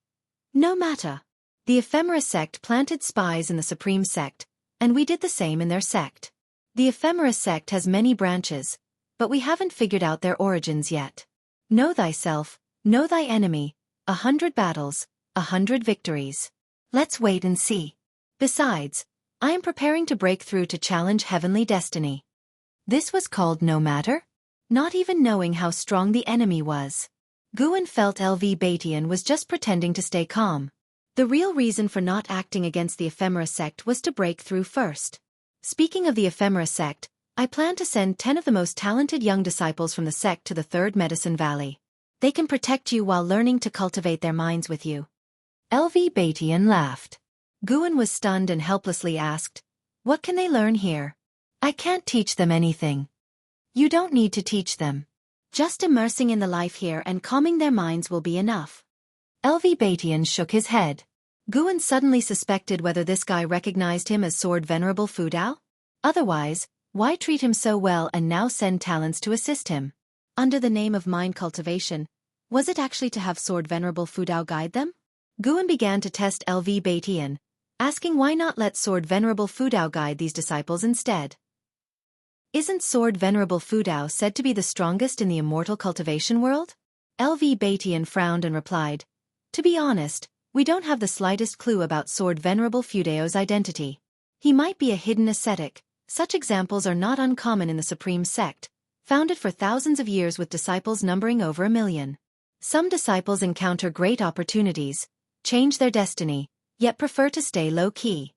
no matter. The Ephemera Sect planted spies in the Supreme Sect, and we did the same in their sect. The Ephemera Sect has many branches, but we haven't figured out their origins yet. Know thyself, know thy enemy, 100 battles, 100 victories. Let's wait and see. Besides, I am preparing to break through to challenge heavenly destiny. This was called no matter? Not even knowing how strong the enemy was. Guan felt LV Batian was just pretending to stay calm. The real reason for not acting against the Ephemera Sect was to break through first. Speaking of the Ephemera Sect, I plan to send 10 of the most talented young disciples from the sect to the Third Medicine Valley. They can protect you while learning to cultivate their minds with you. LV Batian laughed. Guan was stunned and helplessly asked, what can they learn here? I can't teach them anything. You don't need to teach them. Just immersing in the life here and calming their minds will be enough. LV Batian shook his head. Guan suddenly suspected whether this guy recognized him as Sword Venerable Fu Dao. Otherwise, why treat him so well and now send talents to assist him? Under the name of mind cultivation, was it actually to have Sword Venerable Fudao guide them? Guan began to test LV Beitian, asking why not let Sword Venerable Fudao guide these disciples instead. Isn't Sword Venerable Fudao said to be the strongest in the immortal cultivation world? LV Beitian frowned and replied, to be honest, we don't have the slightest clue about Sword Venerable Fudao's identity. He might be a hidden ascetic. Such examples are not uncommon in the Supreme Sect, founded for thousands of years with disciples numbering over 1 million. Some disciples encounter great opportunities, change their destiny, yet prefer to stay low-key.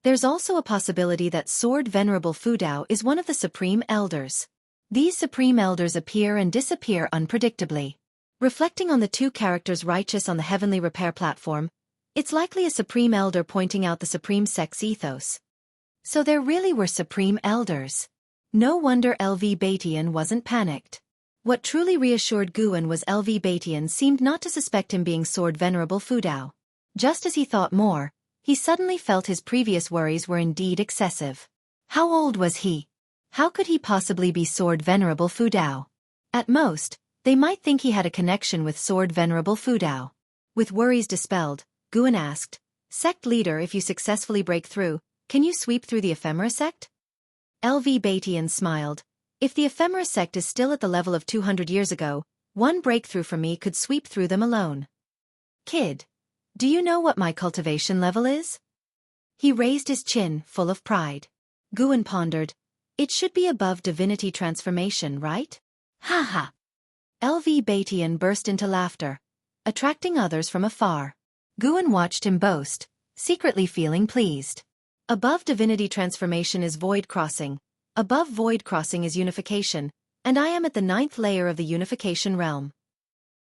There's also a possibility that Sword Venerable Fudao is one of the Supreme Elders. These Supreme Elders appear and disappear unpredictably. Reflecting on the two characters righteous on the heavenly repair platform, it's likely a Supreme Elder pointing out the Supreme Sect's ethos. So there really were Supreme Elders. No wonder LV Beitian wasn't panicked. What truly reassured Guan was LV Beitian seemed not to suspect him being Sword Venerable Fudao. Just as he thought more, he suddenly felt his previous worries were indeed excessive. How old was he? How could he possibly be Sword Venerable Fudao? At most, they might think he had a connection with Sword Venerable Fudao. With worries dispelled, Guan asked, Sect Leader, if you successfully break through, can you sweep through the Ephemera Sect? LV Beitian smiled. If the Ephemera Sect is still at the level of 200 years ago, one breakthrough from me could sweep through them alone. Kid, do you know what my cultivation level is? He raised his chin, full of pride. Guan pondered. It should be above divinity transformation, right? Ha ha! LV Beitian burst into laughter, attracting others from afar. Guan watched him boast, secretly feeling pleased. Above divinity transformation is void crossing, above void crossing is unification, and I am at the 9th layer of the unification realm.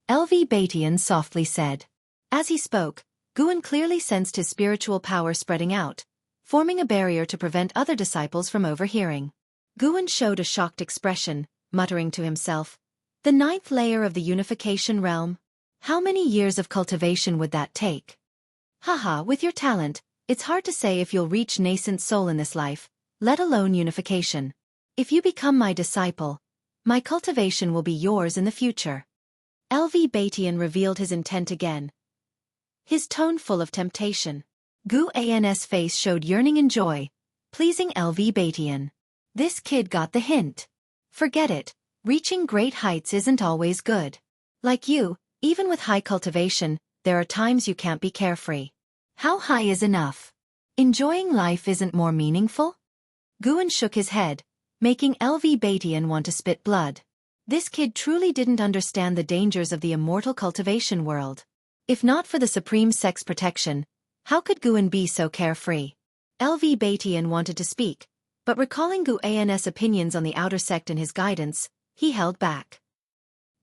LV Beitian softly said. As he spoke, Guan clearly sensed his spiritual power spreading out, forming a barrier to prevent other disciples from overhearing. Guan showed a shocked expression, muttering to himself, the 9th layer of the unification realm? How many years of cultivation would that take? Haha, with your talent, it's hard to say if you'll reach nascent soul in this life, let alone unification. If you become my disciple, my cultivation will be yours in the future. LV Beitian revealed his intent again, his tone full of temptation. Guan's face showed yearning and joy, pleasing LV Beitian. This kid got the hint. Forget it, reaching great heights isn't always good. Like you, even with high cultivation, there are times you can't be carefree. How high is enough? Enjoying life isn't more meaningful? Guan shook his head, making LV Beitian want to spit blood. This kid truly didn't understand the dangers of the immortal cultivation world. If not for the Supreme Sect's protection, how could Guan be so carefree? LV Beitian wanted to speak, but recalling Guan's opinions on the outer sect and his guidance, he held back.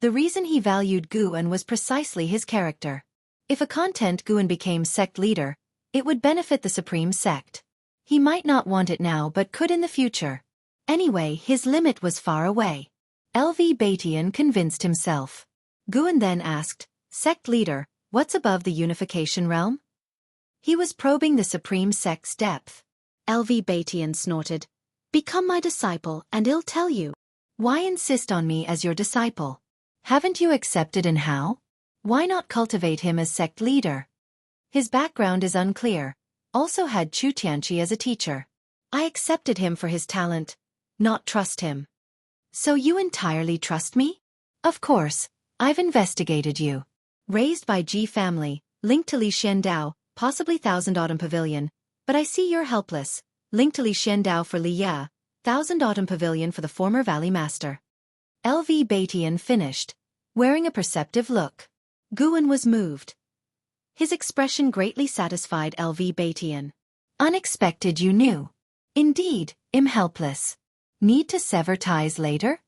The reason he valued Guan was precisely his character. If a content Guan became sect leader, it would benefit the Supreme Sect. He might not want it now but could in the future. Anyway, his limit was far away. LV Beitian convinced himself. Guan then asked, Sect leader, what's above the unification realm? He was probing the Supreme Sect's depth. LV Beitian snorted. Become my disciple and I'll tell you. Why insist on me as your disciple? Haven't you accepted and how? Why not cultivate him as sect leader? His background is unclear, also had Chu Tianqi as a teacher. I accepted him for his talent, not trust him. So you entirely trust me? Of course, I've investigated you. Raised by Ji family, linked to Li Xiandao, possibly Thousand Autumn Pavilion, but I see you're helpless, linked to Li Xiandao for Li Ya, Thousand Autumn Pavilion for the former Valley Master. LV Beitian finished, wearing a perceptive look. Guan was moved. His expression greatly satisfied LV Beitian. Unexpected you knew. Indeed, I'm helpless. Need to sever ties later?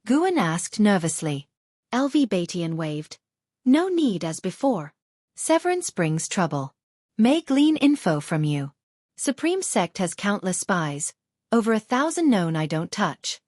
Guan asked nervously. LV Beitian waved. No need as before. Severance brings trouble. May glean info from you. Supreme Sect has countless spies, over 1,000 known I don't touch.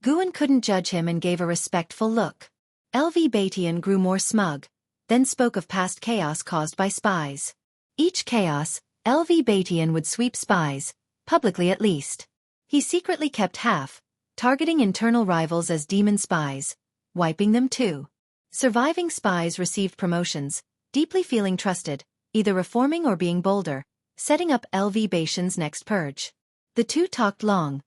Guan couldn't judge him and gave a respectful look. LV Beitian grew more smug, then spoke of past chaos caused by spies. Each chaos, LV Beitian would sweep spies, publicly at least. He secretly kept half, targeting internal rivals as demon spies, wiping them too. Surviving spies received promotions, deeply feeling trusted, either reforming or being bolder, setting up LV Batian's next purge. The two talked long.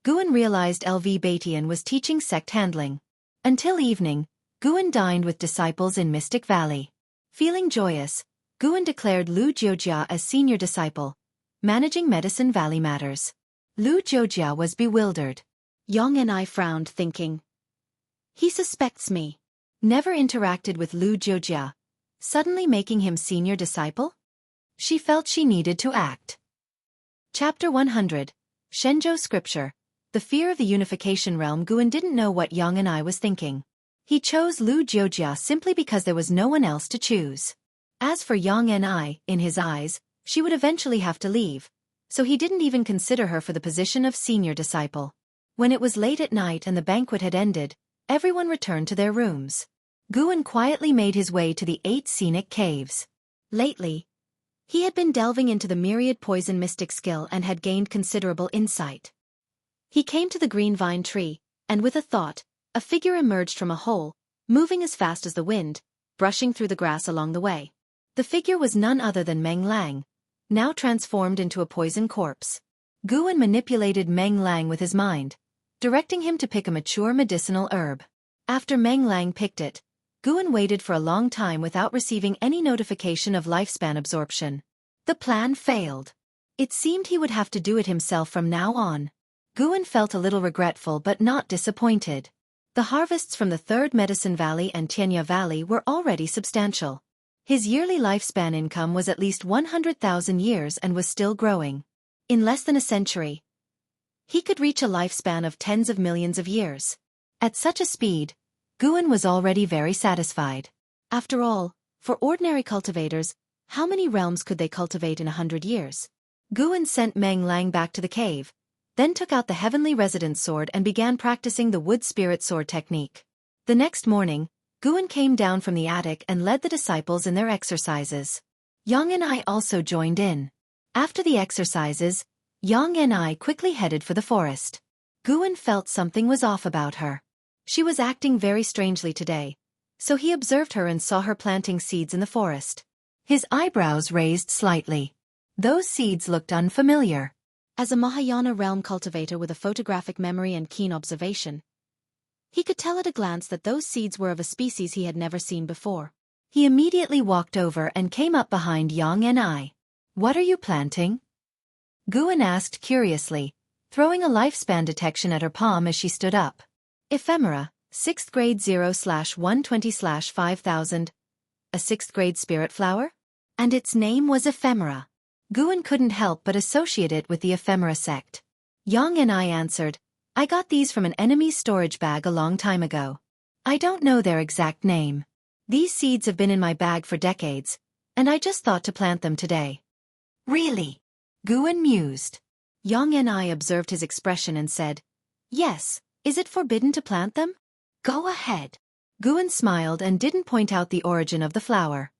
Guan realized LV Batian was teaching sect handling. Until evening, Guan dined with disciples in Mystic Valley. Feeling joyous, Guan declared Lu Jiujia as senior disciple, managing Medicine Valley matters. Lu Jiujia was bewildered. Yang and I frowned, thinking, he suspects me. Never interacted with Lu Jiujia, suddenly making him senior disciple? She felt she needed to act. Chapter 100, Shenzhou Scripture. The fear of the unification realm. Guan didn't know what Yang and I was thinking. He chose Lu Jiujia simply because there was no one else to choose. As for Yang and I, in his eyes, she would eventually have to leave, so he didn't even consider her for the position of senior disciple. When it was late at night and the banquet had ended, everyone returned to their rooms. Guan quietly made his way to the 8 scenic caves. Lately, he had been delving into the myriad poison mystic skill and had gained considerable insight. He came to the green vine tree, and with a thought, a figure emerged from a hole, moving as fast as the wind, brushing through the grass along the way. The figure was none other than Meng Lang, now transformed into a poison corpse. Guan manipulated Meng Lang with his mind, directing him to pick a mature medicinal herb. After Meng Lang picked it, Guan waited for a long time without receiving any notification of lifespan absorption. The plan failed. It seemed he would have to do it himself from now on. Guan felt a little regretful but not disappointed. The harvests from the 3rd Medicine Valley and Tianya Valley were already substantial. His yearly lifespan income was at least 100,000 years and was still growing. In less than a century, he could reach a lifespan of tens of millions of years. At such a speed, Guan was already very satisfied. After all, for ordinary cultivators, how many realms could they cultivate in 100 years? Guan sent Meng Lang back to the cave, then took out the heavenly residence sword and began practicing the wood spirit sword technique. The next morning, Guan came down from the attic and led the disciples in their exercises. Yang and I also joined in. After the exercises, Yang and I quickly headed for the forest. Guan felt something was off about her. She was acting very strangely today, so he observed her and saw her planting seeds in the forest. His eyebrows raised slightly. Those seeds looked unfamiliar. As a Mahayana realm cultivator with a photographic memory and keen observation, he could tell at a glance that those seeds were of a species he had never seen before. He immediately walked over and came up behind Yang and I. "What are you planting?" Guan asked curiously, throwing a lifespan detection at her palm as she stood up. Ephemera, 6th grade 0/120/5000. A 6th grade spirit flower? And its name was Ephemera. Guan couldn't help but associate it with the Ephemera sect. Yang and I answered, "I got these from an enemy's storage bag a long time ago. I don't know their exact name. These seeds have been in my bag for decades, and I just thought to plant them today." "Really?" Guan mused. Yang and I observed his expression and said, "Yes, is it forbidden to plant them?" "Go ahead." Guan smiled and didn't point out the origin of the flower.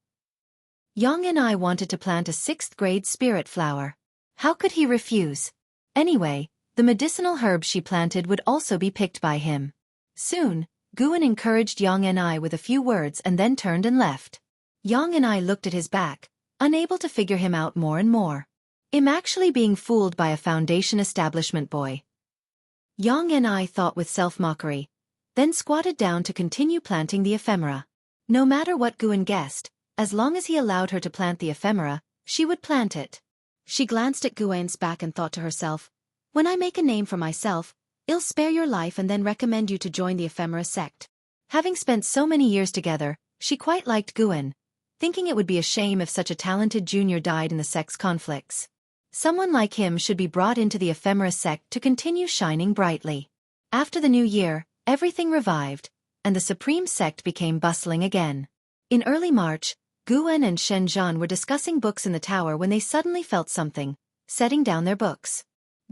Yang and I wanted to plant a 6th grade spirit flower. How could he refuse? Anyway, the medicinal herb she planted would also be picked by him. Soon, Guan encouraged Yang and I with a few words and then turned and left. Yang and I looked at his back, unable to figure him out more and more. I'm actually being fooled by a foundation establishment boy. Yang and I thought with self-mockery, then squatted down to continue planting the ephemera. No matter what Guan guessed, as long as he allowed her to plant the ephemera, she would plant it. She glanced at Guan's back and thought to herself, "When I make a name for myself, I'll spare your life and then recommend you to join the ephemera sect." Having spent so many years together, she quite liked Guan, thinking it would be a shame if such a talented junior died in the sect's conflicts. Someone like him should be brought into the ephemera sect to continue shining brightly. After the new year, everything revived, and the supreme sect became bustling again. In early March, Guan and Shenzhen were discussing books in the tower when they suddenly felt something, setting down their books.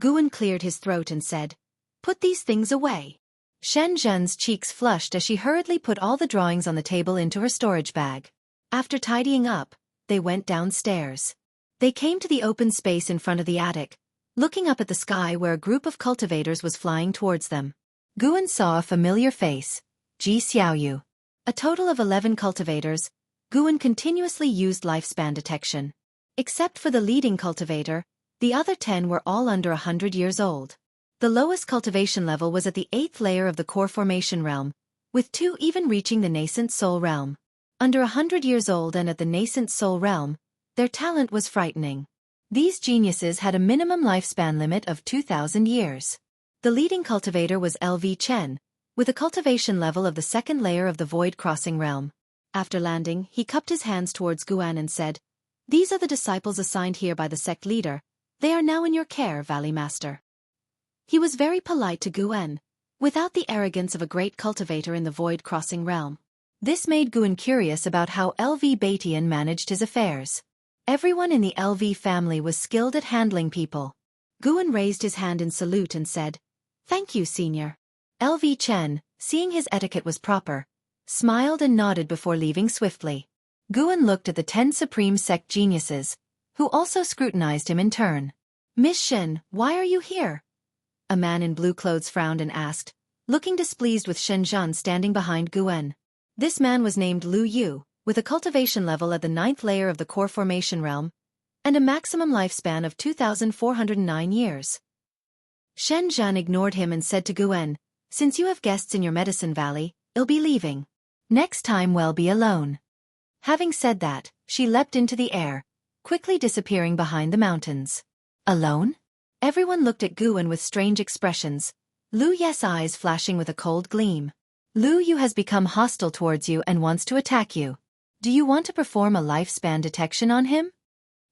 Guan cleared his throat and said, "Put these things away." Shenzhen's cheeks flushed as she hurriedly put all the drawings on the table into her storage bag. After tidying up, they went downstairs. They came to the open space in front of the attic, looking up at the sky where a group of cultivators was flying towards them. Guan saw a familiar face, Ji Xiaoyu. A total of 11 cultivators, Guan continuously used lifespan detection. Except for the leading cultivator, the other 10 were all under 100 years old. The lowest cultivation level was at the 8th layer of the core formation realm, with 2 even reaching the nascent soul realm. Under 100 years old and at the nascent soul realm, their talent was frightening. These geniuses had a minimum lifespan limit of 2,000 years. The leading cultivator was LV Chen, with a cultivation level of the 2nd layer of the void crossing realm. After landing, he cupped his hands towards Guan and said, "These are the disciples assigned here by the sect leader. They are now in your care, Valley Master." He was very polite to Guan, without the arrogance of a great cultivator in the void crossing realm. This made Guan curious about how LV Batian managed his affairs. Everyone in the LV family was skilled at handling people. Guan raised his hand in salute and said, "Thank you, Senior." LV Chen, seeing his etiquette was proper, smiled and nodded before leaving swiftly. Guan looked at the 10 supreme sect geniuses, who also scrutinized him in turn. "Miss Shen, why are you here?" A man in blue clothes frowned and asked, looking displeased with Shen Zhan standing behind Guan. This man was named Lu Yu, with a cultivation level at the 9th layer of the core formation realm, and a maximum lifespan of 2,409 years. Shen Zhan ignored him and said to Guan, "Since you have guests in your medicine valley, I'll be leaving. Next time we'll be alone." Having said that, she leapt into the air, quickly disappearing behind the mountains. Alone? Everyone looked at Guan with strange expressions, Lu Ye's eyes flashing with a cold gleam. "Lu Yu has become hostile towards you and wants to attack you. Do you want to perform a lifespan detection on him?"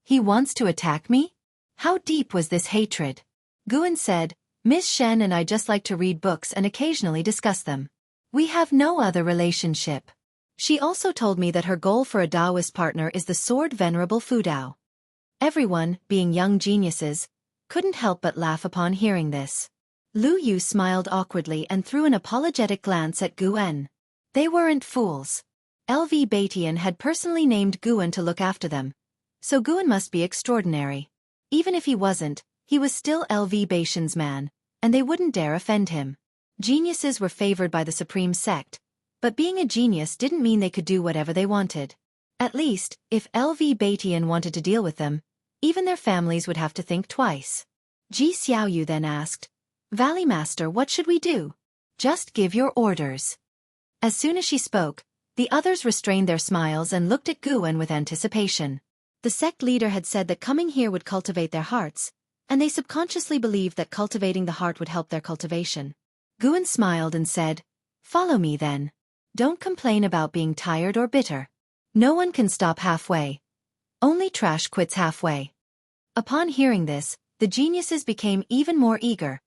"He wants to attack me?" How deep was this hatred? Guan said, "Miss Shen and I just like to read books and occasionally discuss them. We have no other relationship." She also told me that her goal for a Taoist partner is the sword Venerable Fu Dao. Everyone, being young geniuses, couldn't help but laugh upon hearing this. Lu Yu smiled awkwardly and threw an apologetic glance at Guan. They weren't fools. LV Batian had personally named Guan to look after them, so Guan must be extraordinary. Even if he wasn't, he was still LV Batian's man, and they wouldn't dare offend him. Geniuses were favored by the supreme sect, but being a genius didn't mean they could do whatever they wanted. At least, if LV Batian wanted to deal with them, even their families would have to think twice. Ji Xiaoyu then asked, "Valley Master, what should we do?" "Just give your orders." As soon as she spoke, the others restrained their smiles and looked at Guan with anticipation. The sect leader had said that coming here would cultivate their hearts, and they subconsciously believed that cultivating the heart would help their cultivation. Guan smiled and said, "Follow me then. Don't complain about being tired or bitter. No one can stop halfway. Only trash quits halfway." Upon hearing this, the geniuses became even more eager,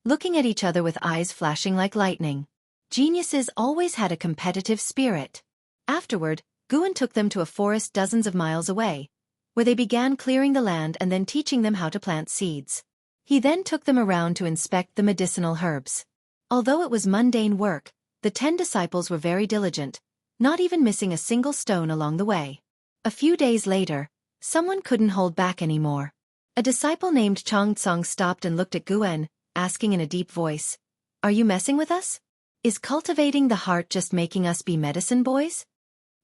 looking at each other with eyes flashing like lightning. Geniuses always had a competitive spirit. Afterward, Guan took them to a forest dozens of miles away, where they began clearing the land and then teaching them how to plant seeds. He then took them around to inspect the medicinal herbs. Although it was mundane work, the 10 disciples were very diligent, not even missing a single stone along the way. A few days later, someone couldn't hold back anymore. A disciple named Chong Tsong stopped and looked at Guan, asking in a deep voice, "Are you messing with us? Is cultivating the heart just making us be medicine boys?"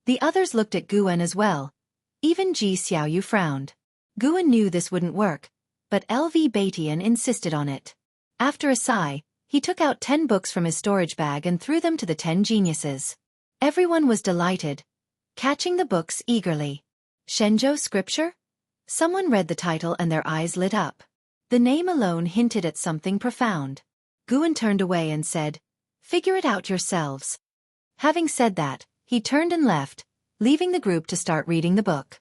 The others looked at Guan as well. Even Ji Xiaoyu frowned. Guan knew this wouldn't work, but LV Batian insisted on it. After a sigh, he took out 10 books from his storage bag and threw them to the 10 geniuses. Everyone was delighted, catching the books eagerly. Shenzhou Scripture? Someone read the title and their eyes lit up. The name alone hinted at something profound. Guan turned away and said, "Figure it out yourselves." Having said that, he turned and left, leaving the group to start reading the book.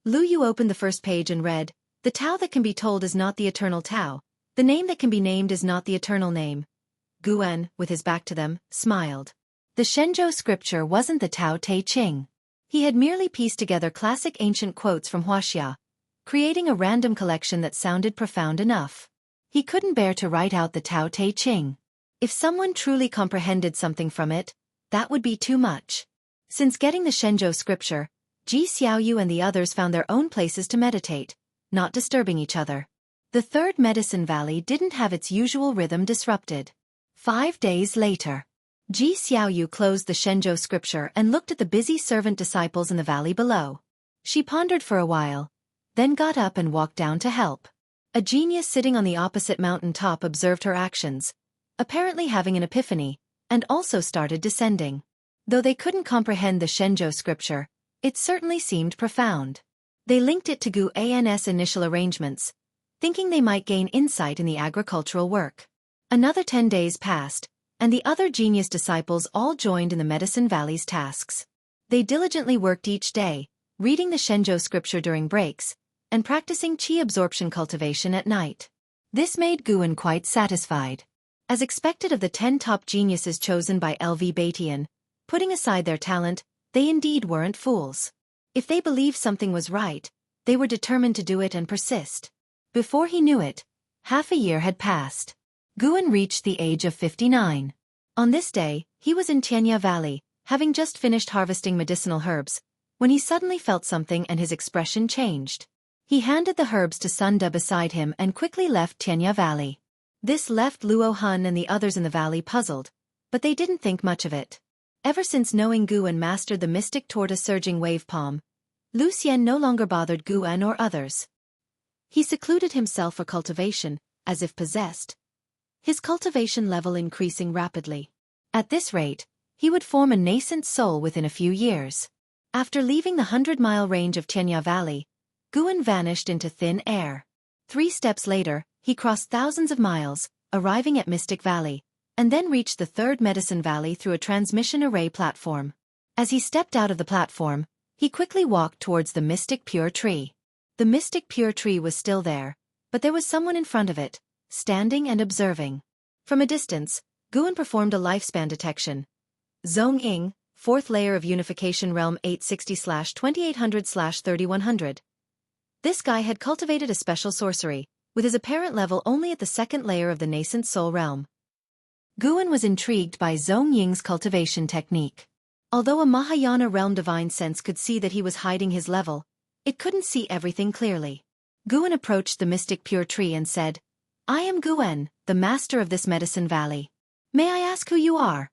Lu Yu opened the first page and read, "The Tao that can be told is not the eternal Tao. The name that can be named is not the eternal name." Guan, with his back to them, smiled. The Shenzhou scripture wasn't the Tao Te Ching. He had merely pieced together classic ancient quotes from Wuxia, creating a random collection that sounded profound enough. He couldn't bear to write out the Tao Te Ching. If someone truly comprehended something from it, that would be too much. Since getting the Shenzhou scripture, Ji Xiaoyu and the others found their own places to meditate, not disturbing each other. The third medicine valley didn't have its usual rhythm disrupted. 5 days later, Ji Xiaoyu closed the Shenzhou scripture and looked at the busy servant disciples in the valley below. She pondered for a while, then got up and walked down to help. A genius sitting on the opposite mountain top observed her actions, apparently having an epiphany, and also started descending. Though they couldn't comprehend the Shenzhou scripture, it certainly seemed profound. They linked it to Gu An's initial arrangements, thinking they might gain insight in the agricultural work. Another 10 days passed, and the other genius disciples all joined in the Medicine Valley's tasks. They diligently worked each day, reading the Shenzhou scripture during breaks, and practicing qi absorption cultivation at night. This made Guan quite satisfied. As expected of the 10 top geniuses chosen by LV Batian, putting aside their talent, they indeed weren't fools. If they believed something was right, they were determined to do it and persist. Before he knew it, half a year had passed. Guan reached the age of 59. On this day, he was in Tianya Valley, having just finished harvesting medicinal herbs, when he suddenly felt something and his expression changed. He handed the herbs to Sun Da beside him and quickly left Tianya Valley. This left Luo Hun and the others in the valley puzzled, but they didn't think much of it. Ever since knowing Guan mastered the mystic tortoise surging wave palm, Lu Xian no longer bothered Guan or others. He secluded himself for cultivation, as if possessed, his cultivation level increasing rapidly. At this rate, he would form a nascent soul within a few years. After leaving the 100-mile range of Tianya Valley, Guan vanished into thin air. 3 steps later, he crossed thousands of miles, arriving at Mystic Valley, and then reached the third Medicine Valley through a transmission array platform. As he stepped out of the platform, he quickly walked towards the Mystic Pure Tree. The Mystic Pure Tree was still there, but there was someone in front of it, standing and observing. From a distance, Guan performed a lifespan detection. Zhong Ying, 4th layer of Unification Realm 860/2800/3100. This guy had cultivated a special sorcery, with his apparent level only at the 2nd layer of the nascent soul realm. Guan was intrigued by Zhong Ying's cultivation technique. Although a Mahayana realm divine sense could see that he was hiding his level, it couldn't see everything clearly. Guan approached the Mystic Pure Tree and said, "I am Guan, the master of this Medicine Valley. May I ask who you are?"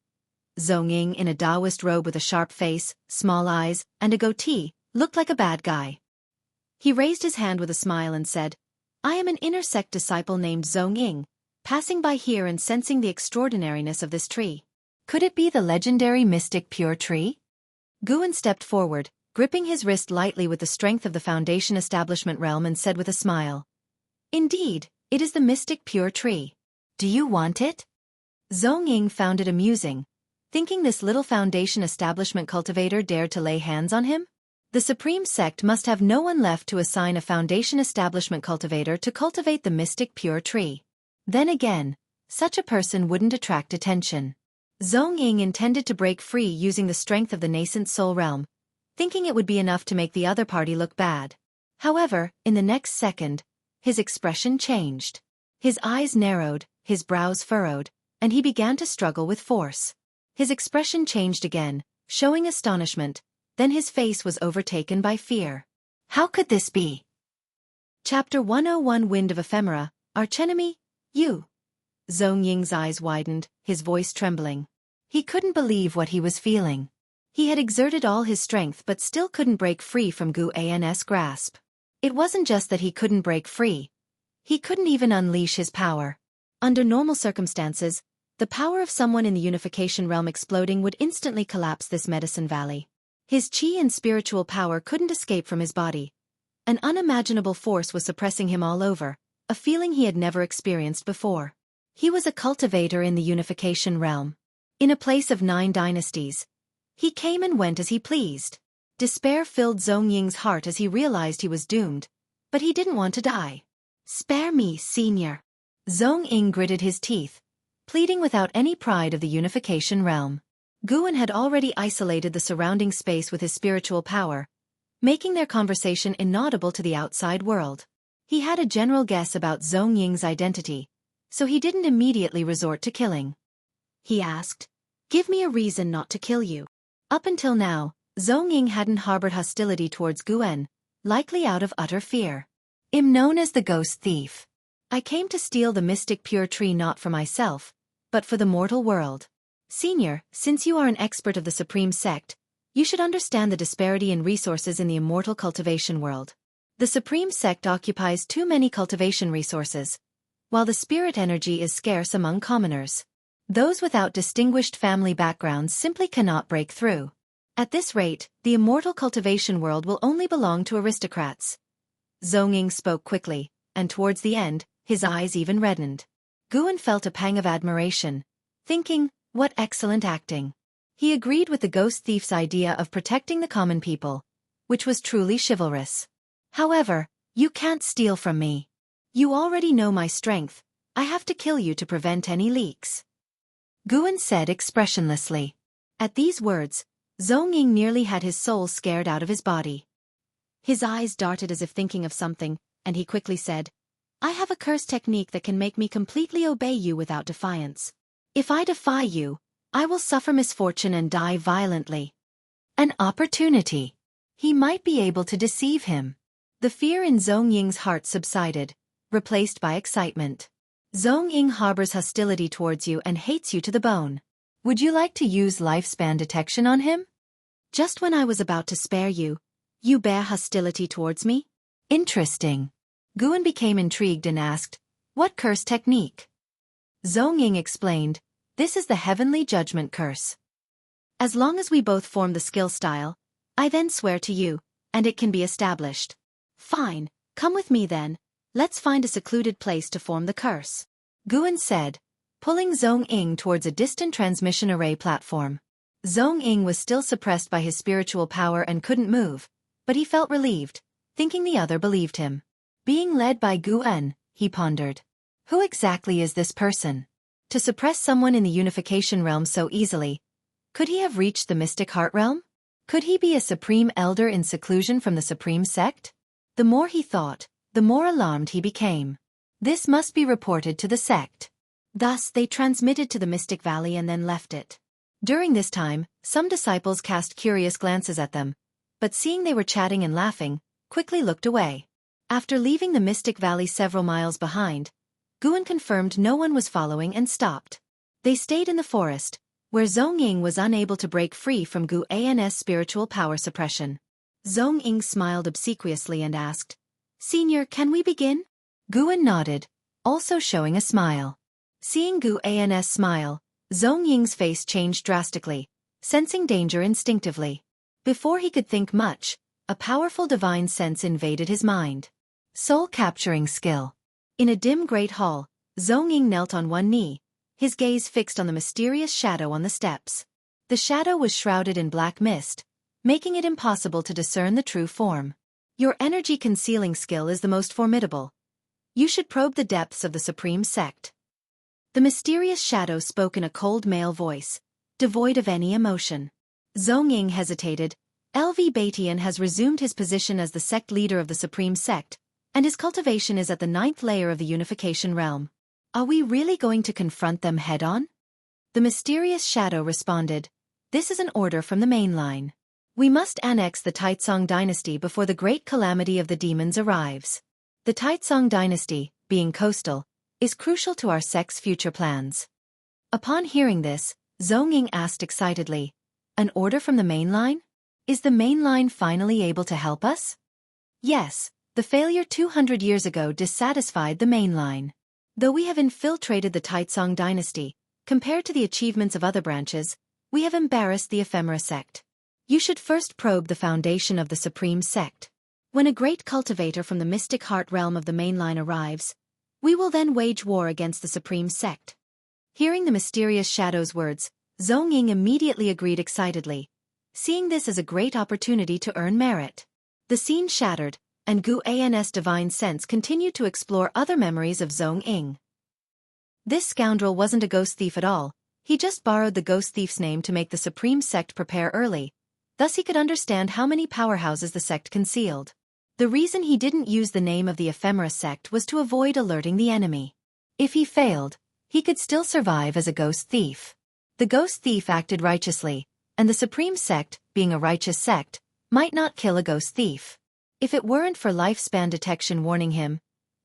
Zhong Ying, in a Taoist robe with a sharp face, small eyes, and a goatee, looked like a bad guy. He raised his hand with a smile and said, "I am an inner sect disciple named Zhong Ying, passing by here and sensing the extraordinariness of this tree. Could it be the legendary Mystic Pure Tree?" Guan stepped forward, gripping his wrist lightly with the strength of the Foundation Establishment realm, and said with a smile, "Indeed, it is the Mystic Pure Tree. Do you want it?" Zhong Ying found it amusing, thinking this little Foundation Establishment cultivator dared to lay hands on him. The Supreme Sect must have no one left to assign a Foundation Establishment cultivator to cultivate the Mystic Pure Tree. Then again, such a person wouldn't attract attention. Zhong Ying intended to break free using the strength of the nascent soul realm, thinking it would be enough to make the other party look bad. However, in the next second, his expression changed. His eyes narrowed, his brows furrowed, and he began to struggle with force. His expression changed again, showing astonishment, then his face was overtaken by fear. How could this be? Chapter 101 Wind of Ephemera, Archenemy, you. Zhong Ying's eyes widened, his voice trembling. He couldn't believe what he was feeling. He had exerted all his strength but still couldn't break free from Gu An's grasp. It wasn't just that he couldn't break free. He couldn't even unleash his power. Under normal circumstances, the power of someone in the unification realm exploding would instantly collapse this Medicine Valley. His qi and spiritual power couldn't escape from his body. An unimaginable force was suppressing him all over, a feeling he had never experienced before. He was a cultivator in the unification realm. In a place of 9 dynasties. He came and went as he pleased. Despair filled Zhong Ying's heart as he realized he was doomed, but he didn't want to die. "Spare me, senior." Zhong Ying gritted his teeth, pleading without any pride of the unification realm. Guan had already isolated the surrounding space with his spiritual power, making their conversation inaudible to the outside world. He had a general guess about Zhong Ying's identity, so he didn't immediately resort to killing. He asked, "Give me a reason not to kill you." Up until now, Zhong Ying hadn't harbored hostility towards Guan, likely out of utter fear. Known as the Ghost Thief. I came to steal the mystic pure tree not for myself, but for the mortal world. Senior, since you are an expert of the supreme sect, you should understand the disparity in resources in the immortal cultivation world. The supreme sect occupies too many cultivation resources, while the spirit energy is scarce among commoners. Those without distinguished family backgrounds simply cannot break through. At this rate, the immortal cultivation world will only belong to aristocrats. Zhongying spoke quickly, and towards the end, his eyes even reddened. Guan felt a pang of admiration, thinking, what excellent acting. He agreed with the ghost thief's idea of protecting the common people, which was truly chivalrous. However, you can't steal from me. You already know my strength. I have to kill you to prevent any leaks. Guan said expressionlessly. At these words, Zhongying nearly had his soul scared out of his body. His eyes darted as if thinking of something, and he quickly said, I have a curse technique that can make me completely obey you without defiance. If I defy you, I will suffer misfortune and die violently. An opportunity. He might be able to deceive him. The fear in Zhongying's heart subsided, replaced by excitement. Zhongying harbors hostility towards you and hates you to the bone. Would you like to use lifespan detection on him? Just when I was about to spare you, you bear hostility towards me? Interesting. Guan became intrigued and asked, what curse technique? Zhongying explained, this is the heavenly judgment curse. As long as we both form the skill style, I then swear to you, and it can be established. Fine, come with me then. Let's find a secluded place to form the curse. Guan said, pulling Zhongying towards a distant transmission array platform. Zhongying was still suppressed by his spiritual power and couldn't move, but he felt relieved, thinking the other believed him. Being led by Guan, he pondered. Who exactly is this person? To suppress someone in the unification realm so easily, could he have reached the mystic heart realm? Could he be a supreme elder in seclusion from the supreme sect? The more he thought, the more alarmed he became. This must be reported to the sect. Thus they transmitted to the Mystic Valley and then left it. During this time, some disciples cast curious glances at them, but seeing they were chatting and laughing, quickly looked away. After leaving the Mystic Valley several miles behind, Guan confirmed no one was following and stopped. They stayed in the forest, where Zhongying was unable to break free from Guan's spiritual power suppression. Zhongying smiled obsequiously and asked, Senior, can we begin? Guan nodded, also showing a smile. Seeing Guan's smile, Zhongying's face changed drastically, sensing danger instinctively. Before he could think much, a powerful divine sense invaded his mind. Soul-capturing skill. In a dim great hall, Zhongying knelt on one knee, his gaze fixed on the mysterious shadow on the steps. The shadow was shrouded in black mist, making it impossible to discern the true form. Your energy concealing skill is the most formidable. You should probe the depths of the supreme sect. The mysterious shadow spoke in a cold male voice, devoid of any emotion. Zhongying hesitated. LV Batian has resumed his position as the sect leader of the supreme sect, and his cultivation is at the 9th layer of the unification realm. Are we really going to confront them head-on? The mysterious shadow responded, This is an order from the main line. We must annex the Taitsong dynasty before the great calamity of the demons arrives. The Taitsong dynasty, being coastal, is crucial to our sect's future plans. Upon hearing this, Zhongying asked excitedly, An order from the main line? Is the main line finally able to help us? Yes, the failure 200 years ago dissatisfied the main line. Though we have infiltrated the Taitsong dynasty, compared to the achievements of other branches, we have embarrassed the ephemera sect. You should first probe the foundation of the supreme sect. When a great cultivator from the mystic heart realm of the main line arrives, we will then wage war against the supreme sect. Hearing the mysterious shadow's words, Zhongying immediately agreed excitedly, seeing this as a great opportunity to earn merit. The scene shattered, and Guan's divine sense continued to explore other memories of Zhongying. This scoundrel wasn't a ghost thief at all, he just borrowed the ghost thief's name to make the supreme sect prepare early. Thus he could understand how many powerhouses the sect concealed. The reason he didn't use the name of the ephemera sect was to avoid alerting the enemy. If he failed, he could still survive as a ghost thief. The ghost thief acted righteously, and the supreme sect, being a righteous sect, might not kill a ghost thief. If it weren't for lifespan detection warning him,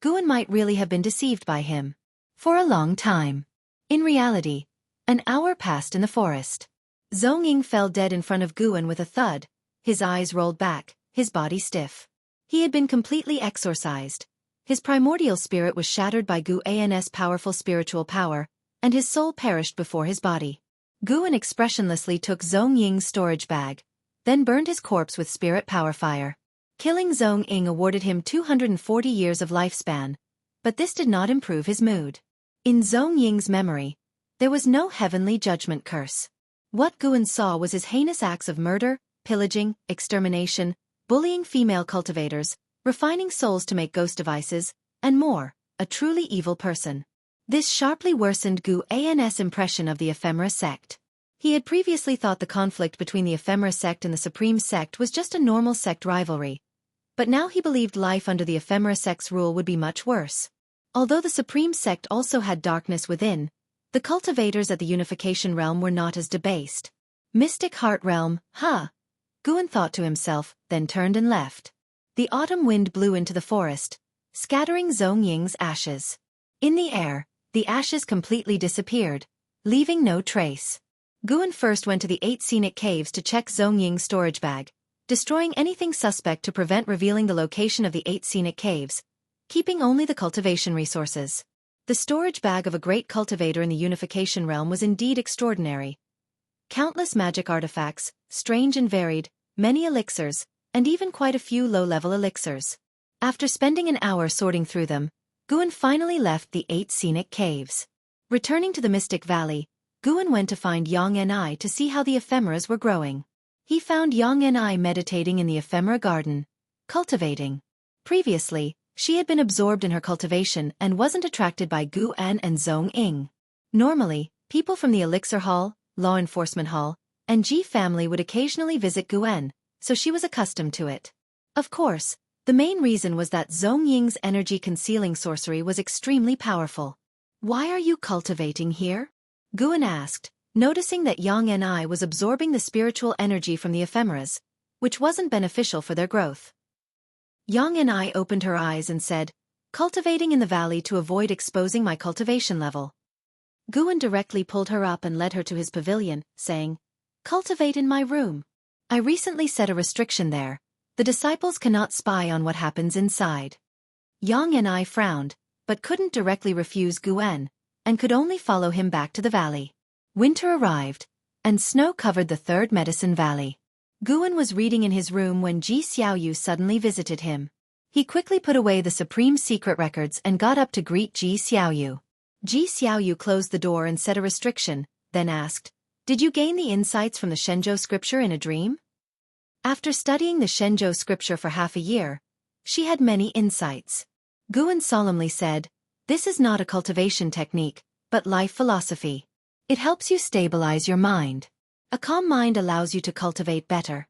Guan might really have been deceived by him. For a long time. In reality, an hour passed in the forest. Zhong Ying fell dead in front of Guan with a thud, his eyes rolled back, his body stiff. He had been completely exorcised. His primordial spirit was shattered by Guan's powerful spiritual power, and his soul perished before his body. Guan expressionlessly took Zhong Ying's storage bag, then burned his corpse with spirit power fire. Killing Zhong Ying awarded him 240 years of lifespan, but this did not improve his mood. In Zhong Ying's memory, there was no heavenly judgment curse. What Guan saw was his heinous acts of murder, pillaging, extermination, bullying female cultivators, refining souls to make ghost devices, and more, a truly evil person. This sharply worsened Guan's impression of the Ephemera sect. He had previously thought the conflict between the Ephemera sect and the Supreme sect was just a normal sect rivalry, but now he believed life under the Ephemera sect's rule would be much worse. Although the Supreme sect also had darkness within, the cultivators at the Unification Realm were not as debased. Mystic Heart Realm, huh? Guan thought to himself, then turned and left. The autumn wind blew into the forest, scattering Zhong Ying's ashes. In the air, the ashes completely disappeared, leaving no trace. Guan first went to the 8 scenic caves to check Zhong Ying's storage bag, destroying anything suspect to prevent revealing the location of the 8 scenic caves, keeping only the cultivation resources. The storage bag of a great cultivator in the Unification Realm was indeed extraordinary. Countless magic artifacts, strange and varied, many elixirs, and even quite a few low-level elixirs. After spending an hour sorting through them, Guan finally left the 8 scenic caves. Returning to the Mystic Valley, Guan went to find Yang and I to see how the ephemeras were growing. He found Yang and I meditating in the ephemera garden, cultivating. Previously, she had been absorbed in her cultivation and wasn't attracted by Guan and Zhong Ying. Normally, people from the Elixir Hall, Law Enforcement Hall, and Ji family would occasionally visit Guan, so she was accustomed to it. Of course, the main reason was that Zhong Ying's energy-concealing sorcery was extremely powerful. "Why are you cultivating here?" Guan asked, noticing that Yang and I was absorbing the spiritual energy from the ephemeras, which wasn't beneficial for their growth. Yang and I opened her eyes and said, "Cultivating in the valley to avoid exposing my cultivation level." Guan directly pulled her up and led her to his pavilion, saying, "Cultivate in my room. I recently set a restriction there. The disciples cannot spy on what happens inside." Yang and I frowned, but couldn't directly refuse Guan, and could only follow him back to the valley. Winter arrived, and snow covered the third Medicine Valley. Guan was reading in his room when Ji Xiaoyu suddenly visited him. He quickly put away the supreme secret records and got up to greet Ji Xiaoyu. Ji Xiaoyu closed the door and set a restriction, then asked, "Did you gain the insights from the Shenzhou scripture in a dream?" After studying the Shenzhou scripture for half a year, she had many insights. Guan solemnly said, "This is not a cultivation technique, but life philosophy. It helps you stabilize your mind. A calm mind allows you to cultivate better."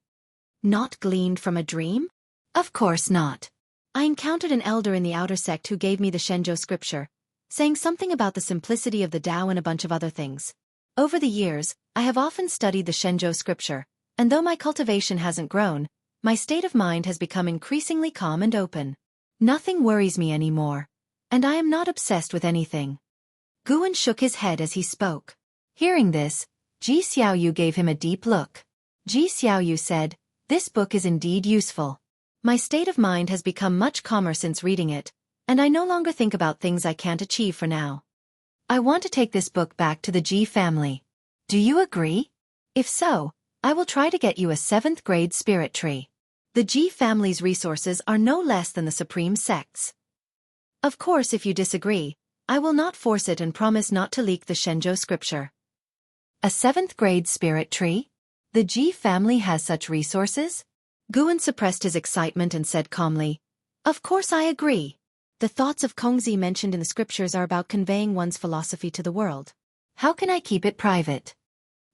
"Not gleaned from a dream?" "Of course not. I encountered an elder in the outer sect who gave me the Shenzhou scripture, saying something about the simplicity of the Tao and a bunch of other things. Over the years, I have often studied the Shenzhou scripture, and though my cultivation hasn't grown, my state of mind has become increasingly calm and open. Nothing worries me anymore, and I am not obsessed with anything." Guan shook his head as he spoke. Hearing this, Ji Xiaoyu gave him a deep look. Ji Xiaoyu said, "This book is indeed useful. My state of mind has become much calmer since reading it, and I no longer think about things I can't achieve for now. I want to take this book back to the Ji family. Do you agree? If so, I will try to get you a 7th grade spirit tree. The Ji family's resources are no less than the supreme sect's. Of course, if you disagree, I will not force it and promise not to leak the Shenzhou scripture." "A 7th grade spirit tree? The Ji family has such resources?" Guan suppressed his excitement and said calmly, "Of course I agree. The thoughts of Kongzi mentioned in the scriptures are about conveying one's philosophy to the world. How can I keep it private?"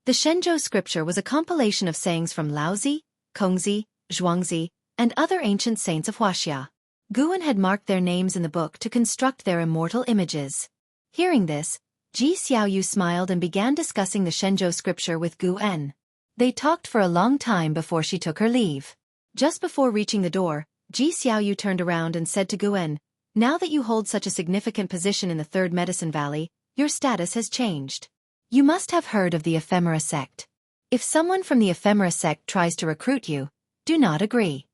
The Shenzhou scripture was a compilation of sayings from Laozi, Kongzi, Zhuangzi, and other ancient saints of Wuxia. Guan had marked their names in the book to construct their immortal images. Hearing this, Ji Xiaoyu smiled and began discussing the Shenzhou scripture with Guan. They talked for a long time before she took her leave. Just before reaching the door, Ji Xiaoyu turned around and said to Guan, Now that you hold such a significant position in the Third Medicine Valley, your status has changed. You must have heard of the Ephemera sect. If someone from the Ephemera sect tries to recruit you, do not agree.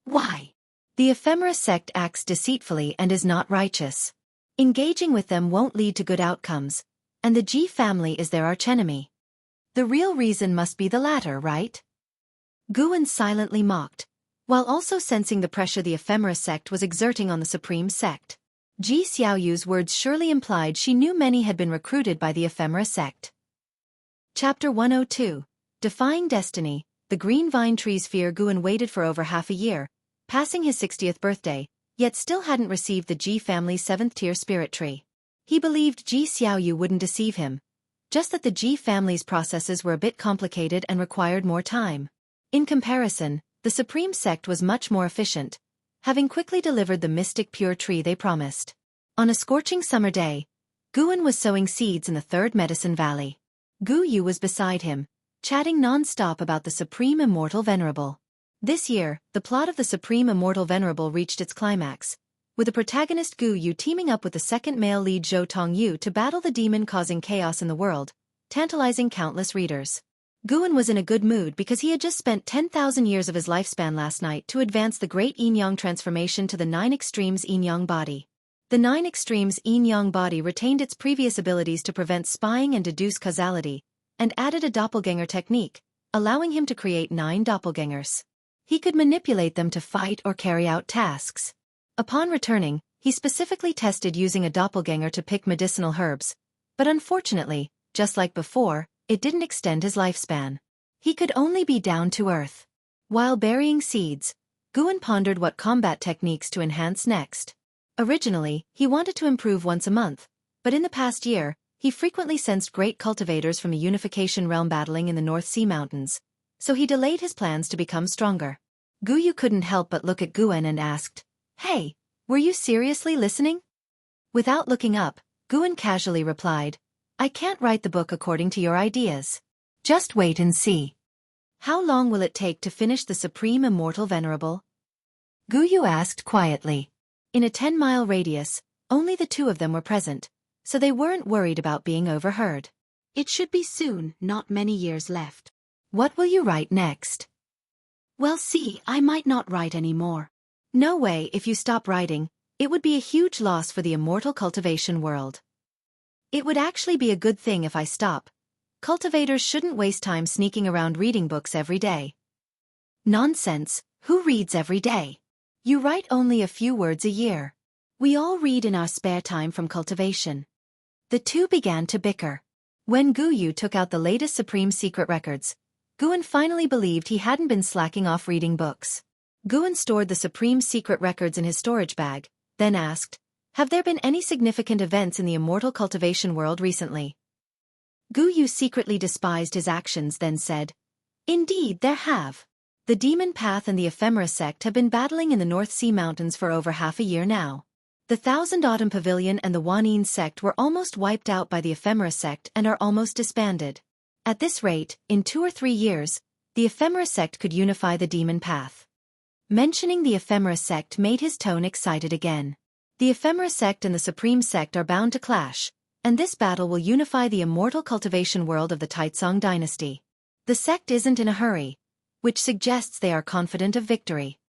Why? The Ephemera sect acts deceitfully and is not righteous. Engaging with them won't lead to good outcomes, and the G family is their archenemy. The real reason must be the latter, right? Guan silently mocked, while also sensing the pressure the Ephemera sect was exerting on the Supreme sect. Ji Xiaoyu's words surely implied she knew many had been recruited by the Ephemera sect. Chapter 102. Defying Destiny. The green vine tree's fear. Guan waited for over half a year, passing his 60th birthday, yet still hadn't received the Ji family's 7th-tier spirit tree. He believed Ji Xiaoyu wouldn't deceive him, just that the Ji family's processes were a bit complicated and required more time. In comparison, the Supreme sect was much more efficient, having quickly delivered the mystic pure tree they promised. On a scorching summer day, Guan was sowing seeds in the Third Medicine Valley. Gu Yu was beside him, chatting non-stop about the Supreme Immortal Venerable. This year, the plot of the Supreme Immortal Venerable reached its climax, with the protagonist Gu Yu teaming up with the second male lead Zhou Tongyu to battle the demon causing chaos in the world, tantalizing countless readers. Guan was in a good mood because he had just spent 10,000 years of his lifespan last night to advance the great yin-yang transformation to the 9 extremes yin-yang body. The 9 extremes yin-yang body retained its previous abilities to prevent spying and deduce causality, and added a doppelganger technique, allowing him to create 9 doppelgangers. He could manipulate them to fight or carry out tasks. Upon returning, he specifically tested using a doppelganger to pick medicinal herbs, but unfortunately, just like before, it didn't extend his lifespan. He could only be down to earth. While burying seeds, Guan pondered what combat techniques to enhance next. Originally, he wanted to improve once a month, but in the past year, he frequently sensed great cultivators from the Unification Realm battling in the North Sea Mountains, so he delayed his plans to become stronger. Gu Yu couldn't help but look at Guan and asked, "Hey, were you seriously listening?" Without looking up, Guan casually replied, "I can't write the book according to your ideas. Just wait and see." "How long will it take to finish the Supreme Immortal Venerable?" Gu Yu asked quietly. In a 10-mile radius, only the two of them were present, so they weren't worried about being overheard. "It should be soon, not many years left." "What will you write next?" "Well, see, I might not write anymore." "No way. If you stop writing, it would be a huge loss for the immortal cultivation world." "It would actually be a good thing if I stop. Cultivators shouldn't waste time sneaking around reading books every day." "Nonsense, who reads every day? You write only a few words a year. We all read in our spare time from cultivation." The two began to bicker. When Gu Yu took out the latest Supreme Secret records, Guan finally believed he hadn't been slacking off reading books. Guan stored the Supreme Secret records in his storage bag, then asked, "Have there been any significant events in the immortal cultivation world recently?" Gu Yu secretly despised his actions, then said, "Indeed there have. The Demon Path and the Ephemera sect have been battling in the North Sea Mountains for over half a year now. The Thousand Autumn Pavilion and the Wanyin sect were almost wiped out by the Ephemera sect and are almost disbanded. At this rate, in 2 or 3 years, the Ephemera sect could unify the Demon Path." Mentioning the Ephemera sect made his tone excited again. The Ephemera sect and the Supreme sect are bound to clash, and this battle will unify the immortal cultivation world of the Taizong dynasty. The sect isn't in a hurry, which suggests they are confident of victory.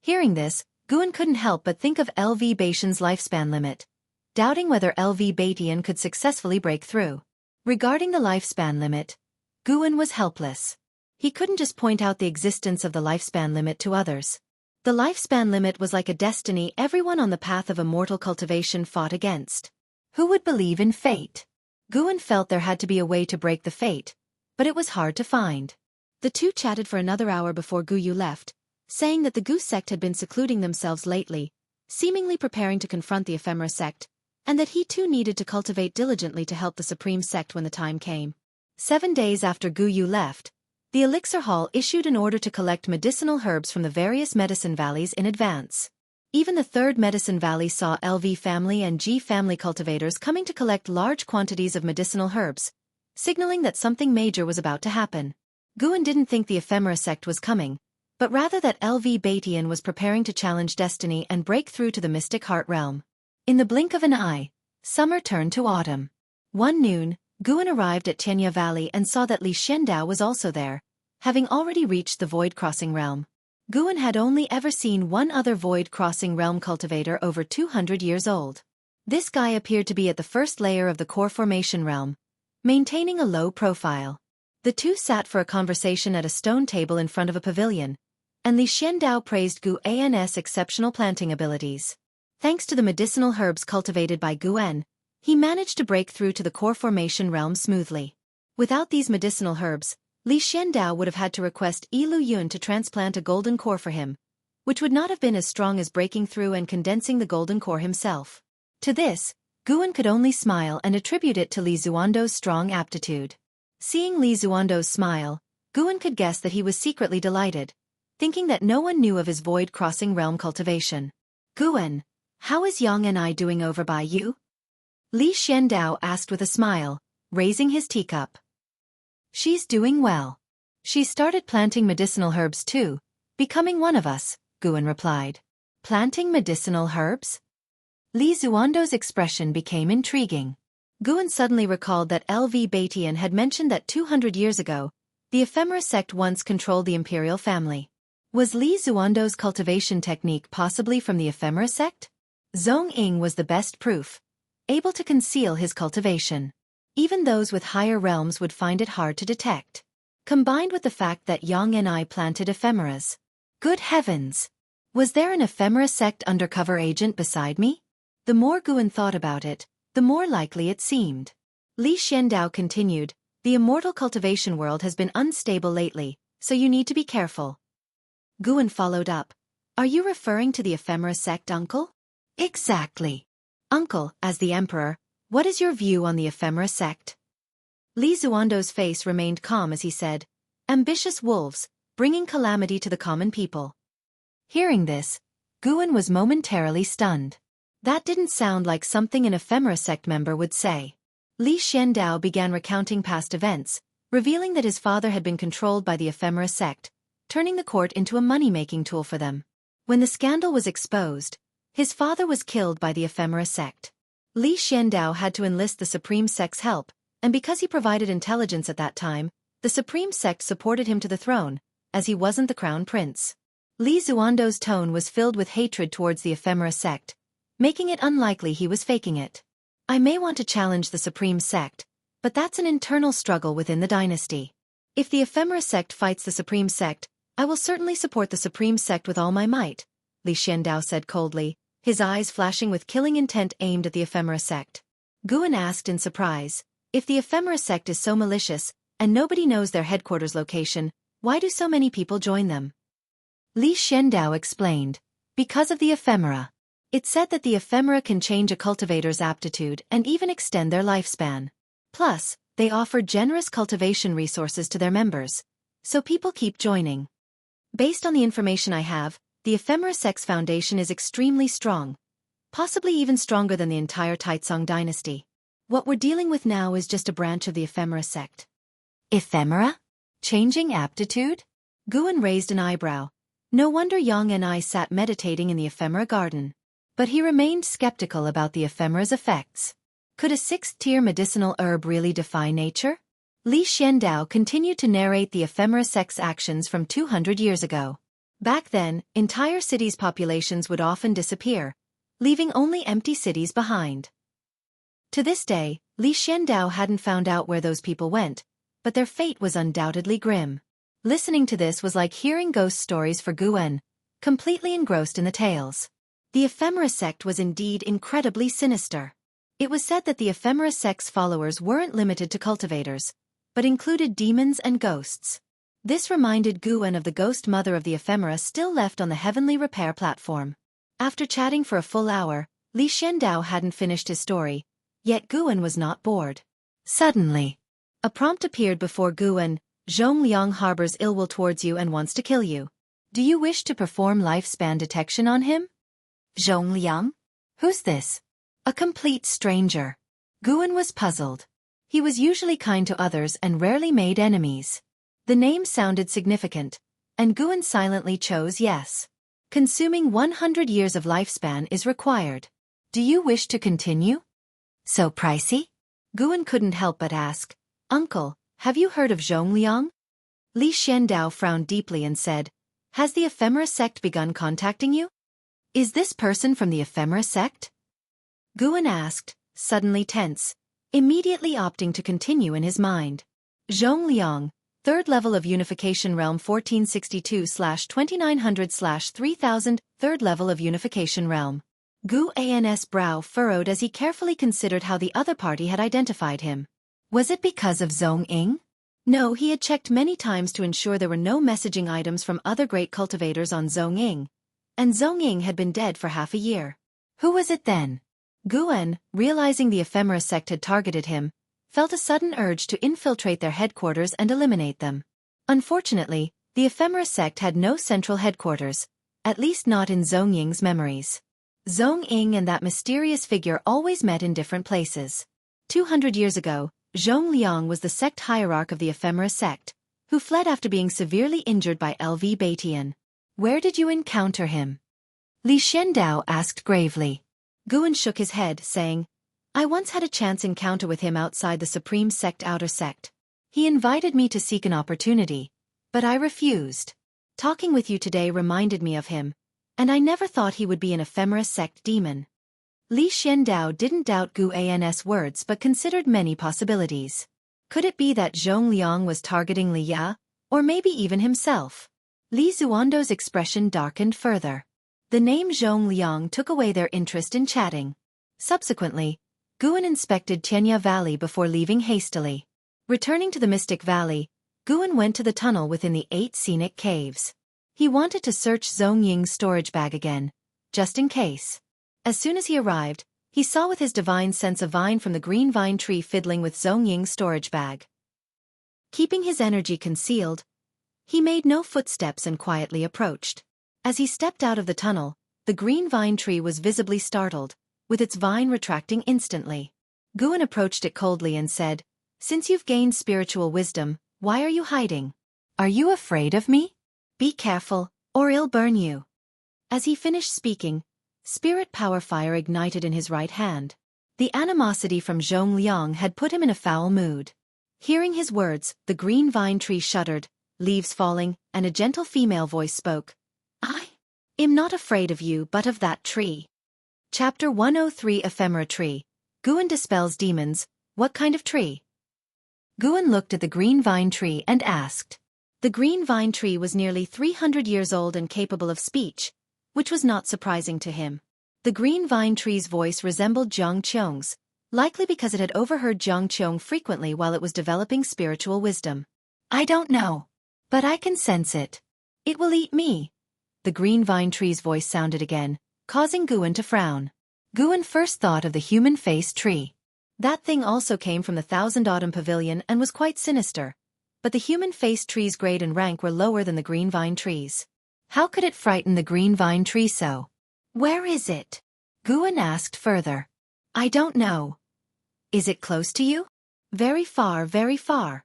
Hearing this, Guan couldn't help but think of LV Baitian's lifespan limit, doubting whether LV Baitian could successfully break through. Regarding the lifespan limit, Guan was helpless. He couldn't just point out the existence of the lifespan limit to others. The lifespan limit was like a destiny everyone on the path of immortal cultivation fought against. Who would believe in fate? Guan felt there had to be a way to break the fate, but it was hard to find. The two chatted for another hour before Gu Yu left, saying that the Gu sect had been secluding themselves lately, seemingly preparing to confront the Ephemera sect, and that he too needed to cultivate diligently to help the Supreme sect when the time came. 7 days after Gu Yu left, the Elixir Hall issued an order to collect medicinal herbs from the various medicine valleys in advance. Even the Third Medicine Valley saw LV family and G family cultivators coming to collect large quantities of medicinal herbs, signaling that something major was about to happen. Guan didn't think the Ephemera sect was coming, but rather that LV Batian was preparing to challenge destiny and break through to the mystic heart realm. In the blink of an eye, summer turned to autumn. One noon, Guan arrived at Tianya Valley and saw that Li Xiandao was also there, having already reached the void-crossing realm. Guan had only ever seen one other void-crossing realm cultivator over 200 years old. This guy appeared to be at the first layer of the core formation realm, maintaining a low profile. The two sat for a conversation at a stone table in front of a pavilion, and Li Xiandao praised Guan's exceptional planting abilities. Thanks to the medicinal herbs cultivated by Guan, he managed to break through to the core formation realm smoothly. Without these medicinal herbs, Li Xiandao would have had to request Yi Lu Yun to transplant a golden core for him, which would not have been as strong as breaking through and condensing the golden core himself. To this, Guan could only smile and attribute it to Li Zuando's strong aptitude. Seeing Li Zuando's smile, Guan could guess that he was secretly delighted, thinking that no one knew of his void-crossing realm cultivation. "Guan, how is Yang and I doing over by you?" Li Xiandao asked with a smile, raising his teacup. "She's doing well. She started planting medicinal herbs too, becoming one of us," Guan replied. "Planting medicinal herbs?" Li Zuando's expression became intriguing. Guan suddenly recalled that LV Batian had mentioned that 200 years ago, the ephemera sect once controlled the imperial family. Was Li Zuando's cultivation technique possibly from the ephemera sect? Zhong Ying was the best proof, able to conceal his cultivation. Even those with higher realms would find it hard to detect. Combined with the fact that Yang and I planted ephemeras. Good heavens! Was there an ephemera sect undercover agent beside me? The more Guan thought about it, the more likely it seemed. Li Xiandao continued, "The immortal cultivation world has been unstable lately, so you need to be careful." Guan followed up, "Are you referring to the ephemera sect, uncle?" "Exactly. Uncle, as the emperor, what is your view on the ephemera sect?" Li Zuando's face remained calm as he said, "Ambitious wolves, bringing calamity to the common people." Hearing this, Guan was momentarily stunned. That didn't sound like something an ephemera sect member would say. Li Xiandao began recounting past events, revealing that his father had been controlled by the ephemera sect, turning the court into a money-making tool for them. When the scandal was exposed, his father was killed by the ephemera sect. Li Xiandao had to enlist the Supreme Sect's help, and because he provided intelligence at that time, the Supreme Sect supported him to the throne, as he wasn't the crown prince. Li Zuando's tone was filled with hatred towards the ephemera sect, making it unlikely he was faking it. "I may want to challenge the Supreme Sect, but that's an internal struggle within the dynasty. If the ephemera sect fights the Supreme Sect, I will certainly support the Supreme Sect with all my might," Li Xiandao said coldly, his eyes flashing with killing intent aimed at the ephemera sect. Guan asked in surprise, "If the ephemera sect is so malicious, and nobody knows their headquarters location, why do so many people join them?" Li Xiandao explained, "Because of the ephemera. It said that the ephemera can change a cultivator's aptitude and even extend their lifespan. Plus, they offer generous cultivation resources to their members, so people keep joining. Based on the information I have, the ephemera sect's foundation is extremely strong, possibly even stronger than the entire Taizong dynasty. What we're dealing with now is just a branch of the ephemera sect." "Ephemera? Changing aptitude?" Guan raised an eyebrow. No wonder Yang and I sat meditating in the ephemera garden. But he remained skeptical about the ephemera's effects. Could a sixth-tier medicinal herb really defy nature? Li Xiandao continued to narrate the ephemera sect's actions from 200 years ago. Back then, entire cities' populations would often disappear, leaving only empty cities behind. To this day, Li Xiandao hadn't found out where those people went, but their fate was undoubtedly grim. Listening to this was like hearing ghost stories for Guan, completely engrossed in the tales. The ephemera sect was indeed incredibly sinister. It was said that the ephemera sect's followers weren't limited to cultivators, but included demons and ghosts. This reminded Guan of the ghost mother of the ephemera still left on the heavenly repair platform. After chatting for a full hour, Li Xiandao hadn't finished his story, yet Guan was not bored. Suddenly, a prompt appeared before Guan. "Zhong Liang harbors ill will towards you and wants to kill you. Do you wish to perform lifespan detection on him?" "Zhong Liang? Who's this?" "A complete stranger." Guan was puzzled. He was usually kind to others and rarely made enemies. The name sounded significant, and Guan silently chose yes. Consuming 100 years of lifespan is required. Do you wish to continue? So pricey? Guan couldn't help but ask, Uncle, have you heard of Zhongliang? Li Xiandao frowned deeply and said, Has the ephemera sect begun contacting you? Is this person from the ephemera sect? Guan asked, suddenly tense, immediately opting to continue in his mind. Zhongliang, 3rd level of Unification Realm 1462/2900/3000, 3rd level of Unification Realm. Gu An's brow furrowed as he carefully considered how the other party had identified him. Was it because of Zhong Ying? No, he had checked many times to ensure there were no messaging items from other great cultivators on Zhong Ying, and Zhong Ying had been dead for half a year. Who was it then? Guan, realizing the ephemera sect had targeted him, felt a sudden urge to infiltrate their headquarters and eliminate them. Unfortunately, the ephemera sect had no central headquarters, at least not in Zhong Ying's memories. Zhong Ying and that mysterious figure always met in different places. 200 years ago, Zhongliang was the sect hierarch of the ephemera sect, who fled after being severely injured by LV Batian. Where did you encounter him? Li Xiandao asked gravely. Guan shook his head, saying, I once had a chance encounter with him outside the Supreme Sect outer sect. He invited me to seek an opportunity, but I refused. Talking with you today reminded me of him, and I never thought he would be an ephemera sect demon. Li Xiandao didn't doubt Gu An's words but considered many possibilities. Could it be that Zhongliang was targeting Li Ya, or maybe even himself? Li Zuando's expression darkened further. The name Zhongliang took away their interest in chatting. Subsequently, Guan inspected Tianya Valley before leaving hastily. Returning to the Mystic Valley, Guan went to the tunnel within the 8 scenic caves. He wanted to search Zhong Ying's storage bag again, just in case. As soon as he arrived, he saw with his divine sense a vine from the green vine tree fiddling with Zhong Ying's storage bag. Keeping his energy concealed, he made no footsteps and quietly approached. As he stepped out of the tunnel, the green vine tree was visibly startled, with its vine retracting instantly. Guan approached it coldly and said, Since you've gained spiritual wisdom, why are you hiding? Are you afraid of me? Be careful, or I'll burn you. As he finished speaking, spirit power fire ignited in his right hand. The animosity from Zhongliang had put him in a foul mood. Hearing his words, the green vine tree shuddered, leaves falling, and a gentle female voice spoke. I am not afraid of you but of that tree. Chapter 103 Ephemera Tree. Guan dispels demons. What kind of tree? Guan looked at the green vine tree and asked. The green vine tree was nearly 300 years old and capable of speech, which was not surprising to him. The green vine tree's voice resembled Zhang Qiong's, likely because it had overheard Zhang Qiong frequently while it was developing spiritual wisdom. I don't know, but I can sense it. It will eat me. The green vine tree's voice sounded again, causing Guan to frown. Guan first thought of the human-faced tree. That thing also came from the Thousand Autumn Pavilion and was quite sinister, but the human-faced tree's grade and rank were lower than the green vine trees. How could it frighten the green vine tree so? Where is it? Guan asked further. I don't know. Is it close to you? Very far, very far.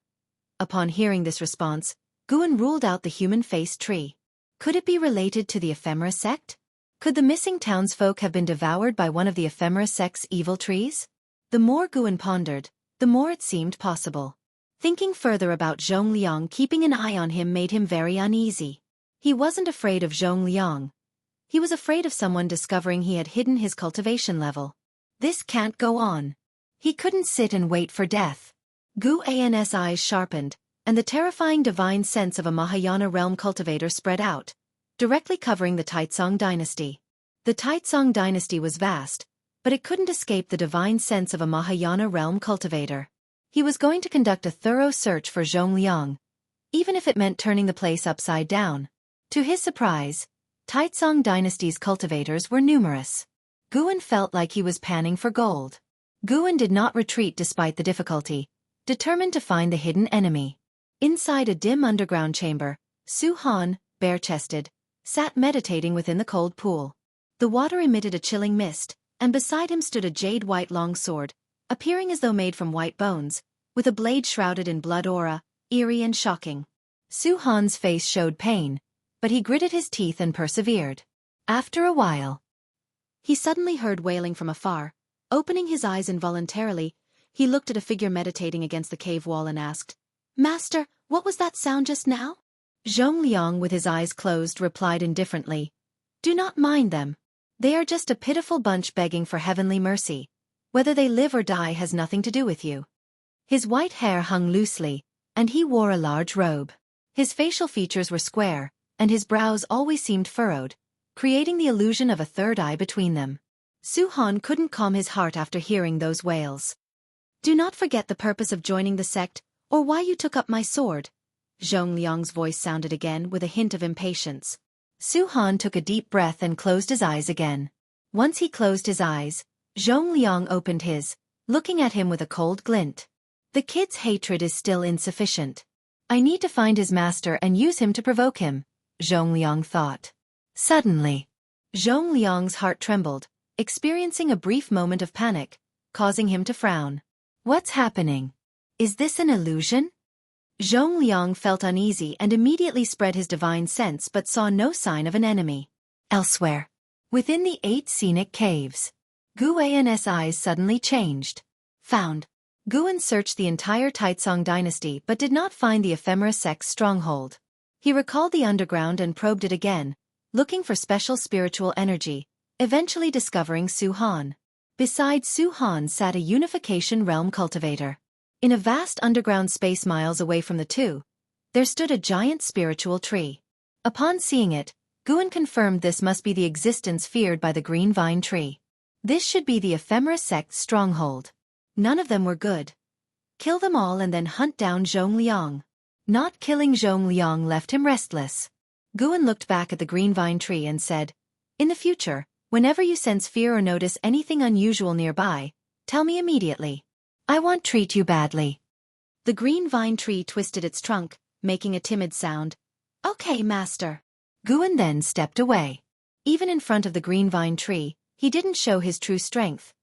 Upon hearing this response, Guan ruled out the human-faced tree. Could it be related to the ephemera sect? Could the missing townsfolk have been devoured by one of the ephemera sect's evil trees? The more Guan pondered, the more it seemed possible. Thinking further about Zhongliang keeping an eye on him made him very uneasy. He wasn't afraid of Zhongliang. He was afraid of someone discovering he had hidden his cultivation level. This can't go on. He couldn't sit and wait for death. Gu An's eyes sharpened, and the terrifying divine sense of a Mahayana realm cultivator spread out, directly covering the Taitsong dynasty. The Taitsong dynasty was vast, but it couldn't escape the divine sense of a Mahayana realm cultivator. He was going to conduct a thorough search for Zhongliang, even if it meant turning the place upside down. To his surprise, Taitsong dynasty's cultivators were numerous. Guan felt like he was panning for gold. Guan did not retreat despite the difficulty, determined to find the hidden enemy. Inside a dim underground chamber, Su Han, bare-chested, sat meditating within the cold pool. The water emitted a chilling mist, and beside him stood a jade-white longsword, appearing as though made from white bones, with a blade shrouded in blood aura, eerie and shocking. Su Han's face showed pain, but he gritted his teeth and persevered. After a while, he suddenly heard wailing from afar. Opening his eyes involuntarily, he looked at a figure meditating against the cave wall and asked, "Master, what was that sound just now?" Zhongliang, with his eyes closed, replied indifferently, "Do not mind them. They are just a pitiful bunch begging for heavenly mercy. Whether they live or die has nothing to do with you." His white hair hung loosely, and he wore a large robe. His facial features were square, and his brows always seemed furrowed, creating the illusion of a third eye between them. Su Han couldn't calm his heart after hearing those wails. "Do not forget the purpose of joining the sect, or why you took up my sword." Zhongliang's voice sounded again with a hint of impatience. Su Han took a deep breath and closed his eyes again. Once he closed his eyes, Zhongliang opened his, looking at him with a cold glint. The kid's hatred is still insufficient. I need to find his master and use him to provoke him, Zhongliang thought. Suddenly, Zhongliang's heart trembled, experiencing a brief moment of panic, causing him to frown. What's happening? Is this an illusion? Zhongliang felt uneasy and immediately spread his divine sense but saw no sign of an enemy. Elsewhere, within the 8 scenic caves, Guan's eyes suddenly changed. Found. Guan searched the entire Taizong dynasty but did not find the ephemera sect's stronghold. He recalled the underground and probed it again, looking for special spiritual energy, eventually discovering Su Han. Beside Su Han sat a unification realm cultivator. In a vast underground space miles away from the two, there stood a giant spiritual tree. Upon seeing it, Guan confirmed this must be the existence feared by the green vine tree. This should be the ephemera sect's stronghold. None of them were good. Kill them all and then hunt down Zhongliang. Not killing Zhongliang left him restless. Guan looked back at the green vine tree and said, "In the future, whenever you sense fear or notice anything unusual nearby, tell me immediately. I won't treat you badly." The green vine tree twisted its trunk, making a timid sound. "Okay, master." Guan then stepped away. Even in front of the green vine tree, he didn't show his true strength.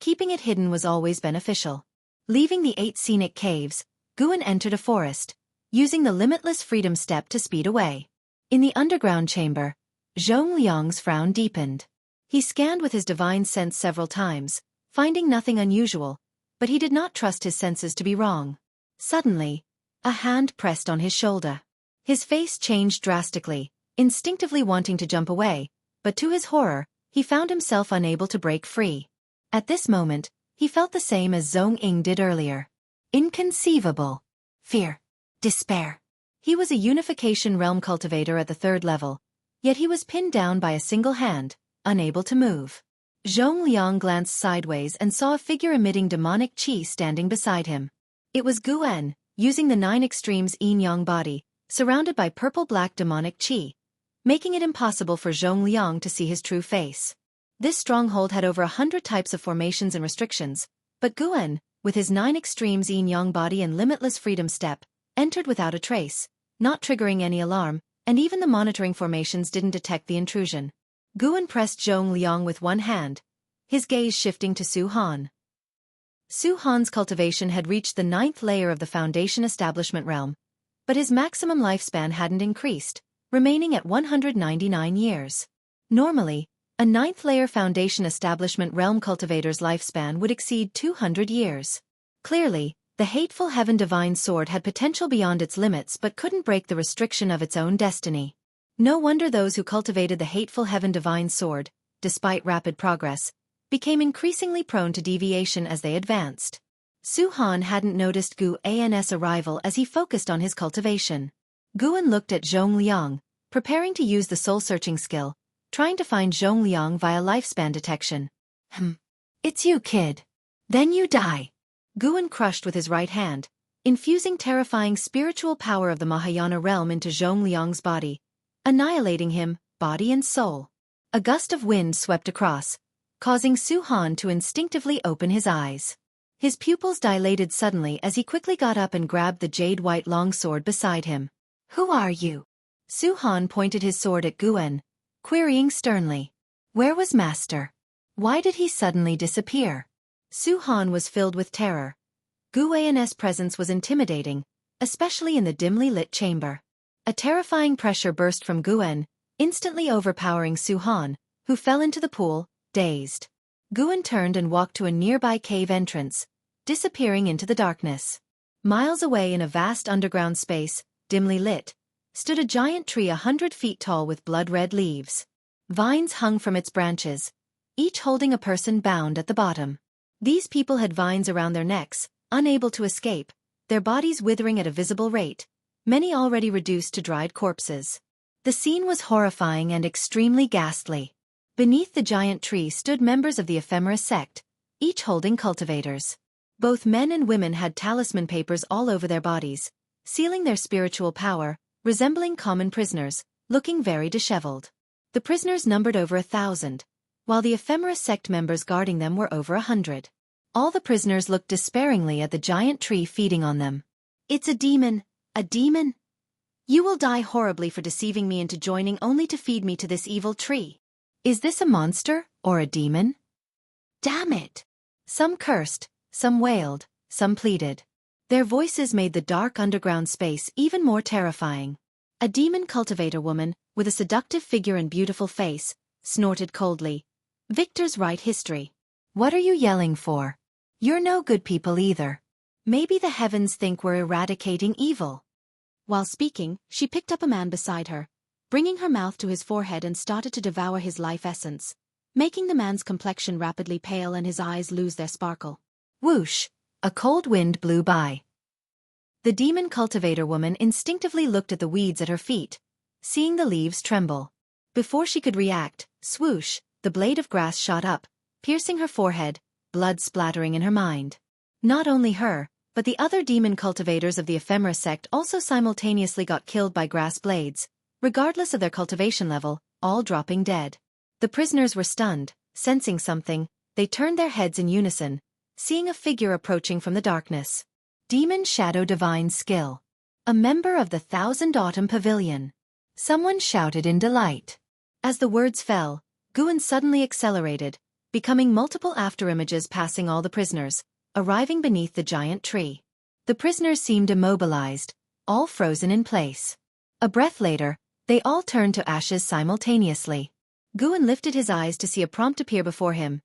Keeping it hidden was always beneficial. Leaving the 8 scenic caves, Guan entered a forest, using the limitless freedom step to speed away. In the underground chamber, Zhongliang's frown deepened. He scanned with his divine sense several times, finding nothing unusual, but he did not trust his senses to be wrong. Suddenly, a hand pressed on his shoulder. His face changed drastically, instinctively wanting to jump away, but to his horror, he found himself unable to break free. At this moment, he felt the same as Zhong Ying did earlier. Inconceivable. Fear. Despair. He was a unification realm cultivator at the 3rd level, yet he was pinned down by a single hand, unable to move. Zhongliang glanced sideways and saw a figure emitting demonic qi standing beside him. It was Guan, using the 9 extremes yin-yang body, surrounded by purple-black demonic qi, making it impossible for Zhongliang to see his true face. This stronghold had over 100 types of formations and restrictions, but Guan, with his 9 extremes yin-yang body and limitless freedom step, entered without a trace, not triggering any alarm, and even the monitoring formations didn't detect the intrusion. Guan pressed Zhongliang with one hand, his gaze shifting to Su Han. Su Han's cultivation had reached the 9th layer of the Foundation Establishment realm, but his maximum lifespan hadn't increased, remaining at 199 years. Normally, a 9th layer Foundation Establishment realm cultivator's lifespan would exceed 200 years. Clearly, the hateful Heaven Divine Sword had potential beyond its limits but couldn't break the restriction of its own destiny. No wonder those who cultivated the hateful Heaven Divine Sword, despite rapid progress, became increasingly prone to deviation as they advanced. Su Han hadn't noticed Guan's arrival as he focused on his cultivation. Guan looked at Zhongliang, preparing to use the soul-searching skill, trying to find Zhongliang via lifespan detection. It's you, kid. Then you die. Guan crushed with his right hand, infusing terrifying spiritual power of the Mahayana realm into Zhongliang's body, annihilating him, body and soul. A gust of wind swept across, causing Su Han to instinctively open his eyes. His pupils dilated suddenly as he quickly got up and grabbed the jade-white longsword beside him. Who are you? Su Han pointed his sword at Guan, querying sternly. Where was Master? Why did he suddenly disappear? Su Han was filled with terror. Guan's presence was intimidating, especially in the dimly lit chamber. A terrifying pressure burst from Guan, instantly overpowering Su-han, who fell into the pool, dazed. Guan turned and walked to a nearby cave entrance, disappearing into the darkness. Miles away in a vast underground space, dimly lit, stood a giant tree 100 feet tall with blood-red leaves. Vines hung from its branches, each holding a person bound at the bottom. These people had vines around their necks, unable to escape, their bodies withering at a visible rate, many already reduced to dried corpses. The scene was horrifying and extremely ghastly. Beneath the giant tree stood members of the ephemera sect, each holding cultivators. Both men and women had talisman papers all over their bodies, sealing their spiritual power, resembling common prisoners, looking very disheveled. The prisoners numbered over 1,000, while the ephemera sect members guarding them were over 100. All the prisoners looked despairingly at the giant tree feeding on them. "It's a demon! A demon? You will die horribly for deceiving me into joining only to feed me to this evil tree. Is this a monster, or a demon? Damn it!" Some cursed, some wailed, some pleaded. Their voices made the dark underground space even more terrifying. A demon cultivator woman, with a seductive figure and beautiful face, snorted coldly. "Victor's right history. What are you yelling for? You're no good people either. Maybe the heavens think we're eradicating evil." While speaking, she picked up a man beside her, bringing her mouth to his forehead and started to devour his life essence, making the man's complexion rapidly pale and his eyes lose their sparkle. Whoosh! A cold wind blew by. The demon cultivator woman instinctively looked at the weeds at her feet, seeing the leaves tremble. Before she could react, swoosh, the blade of grass shot up, piercing her forehead, blood splattering in her mind. Not only her, but the other demon cultivators of the ephemera sect also simultaneously got killed by grass blades, regardless of their cultivation level, all dropping dead. The prisoners were stunned, sensing something, they turned their heads in unison, seeing a figure approaching from the darkness. Demon Shadow Divine Skill. A member of the 1,000 Autumn Pavilion. Someone shouted in delight. As the words fell, Guan suddenly accelerated, becoming multiple afterimages passing all the prisoners, arriving beneath the giant tree. The prisoners seemed immobilized, all frozen in place. A breath later, they all turned to ashes simultaneously. Guan lifted his eyes to see a prompt appear before him.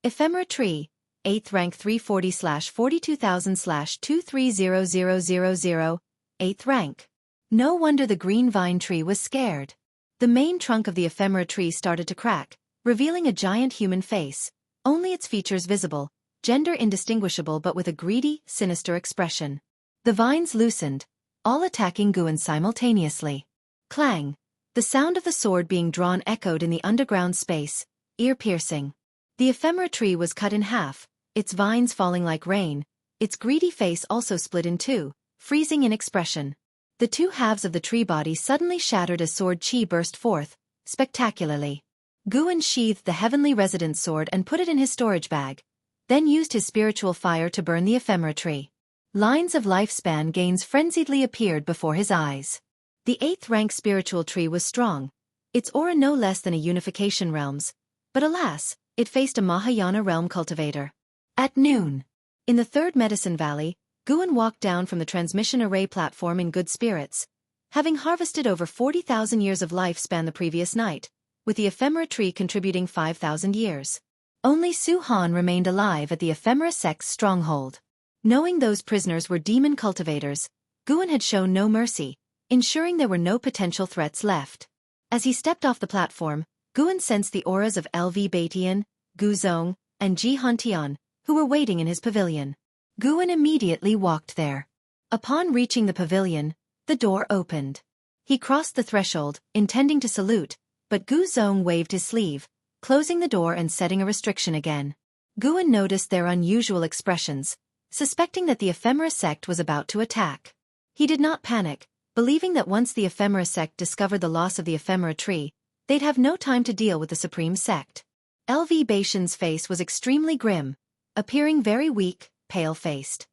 Ephemera Tree, 8th rank 340/42000/230000, 8th rank. No wonder the green vine tree was scared. The main trunk of the ephemera tree started to crack, revealing a giant human face, only its features visible, gender indistinguishable but with a greedy, sinister expression. The vines loosened, all attacking Guan simultaneously. Clang! The sound of the sword being drawn echoed in the underground space, ear-piercing. The ephemera tree was cut in half, its vines falling like rain, its greedy face also split in two, freezing in expression. The two halves of the tree body suddenly shattered as sword chi burst forth, spectacularly. Guan sheathed the heavenly residence sword and put it in his storage bag, then used his spiritual fire to burn the ephemera tree. Lines of lifespan gains frenziedly appeared before his eyes. The 8th rank spiritual tree was strong, its aura no less than a unification realm's, but alas, it faced a Mahayana realm cultivator. At noon, in the 3rd Medicine Valley, Guan walked down from the transmission array platform in good spirits, having harvested over 40,000 years of lifespan the previous night, with the ephemera tree contributing 5,000 years. Only Su-han remained alive at the ephemera sect's stronghold. Knowing those prisoners were demon cultivators, Guan had shown no mercy, ensuring there were no potential threats left. As he stepped off the platform, Guan sensed the auras of LV Baitian, Gu Zong, and Ji Hantian, who were waiting in his pavilion. Guan immediately walked there. Upon reaching the pavilion, the door opened. He crossed the threshold, intending to salute, but Gu Zong waved his sleeve, closing the door and setting a restriction again. Guan noticed their unusual expressions, suspecting that the ephemera sect was about to attack. He did not panic, believing that once the ephemera sect discovered the loss of the ephemera tree, they'd have no time to deal with the supreme sect. LV Baitian's face was extremely grim, appearing very weak, pale-faced.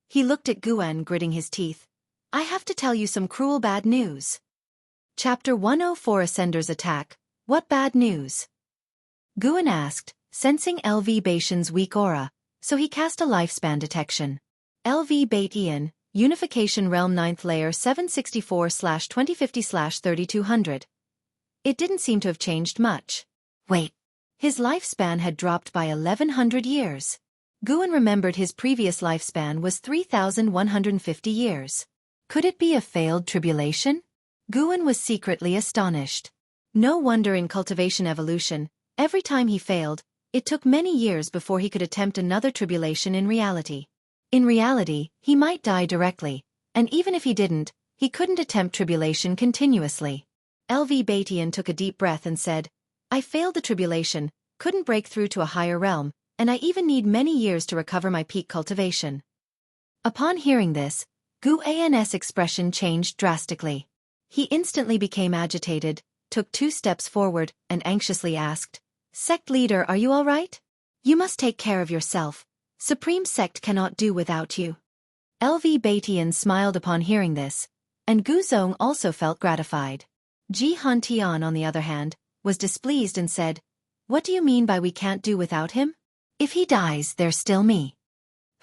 He looked at Guan, gritting his teeth. "I have to tell you some cruel bad news." Chapter 104 Ascender's Attack. What bad news? Guan asked, sensing LV Baitian's weak aura, so he cast a lifespan detection. LV Baitian, Unification Realm 9th Layer 764/2050/3200. It didn't seem to have changed much. Wait. His lifespan had dropped by 1100 years. Guan remembered his previous lifespan was 3150 years. Could it be a failed tribulation? Guan was secretly astonished. No wonder in cultivation evolution, every time he failed, it took many years before he could attempt another tribulation in reality. In reality, he might die directly, and even if he didn't, he couldn't attempt tribulation continuously. LV Batian took a deep breath and said, I failed the tribulation, couldn't break through to a higher realm, and I even need many years to recover my peak cultivation. Upon hearing this, Guan's expression changed drastically. He instantly became agitated, took 2 steps forward, and anxiously asked, Sect leader, are you all right? You must take care of yourself. Supreme Sect cannot do without you. LV Batian smiled upon hearing this, and Gu Zong also felt gratified. Ji Hantian, on the other hand, was displeased and said, What do you mean by we can't do without him? If he dies, there's still me.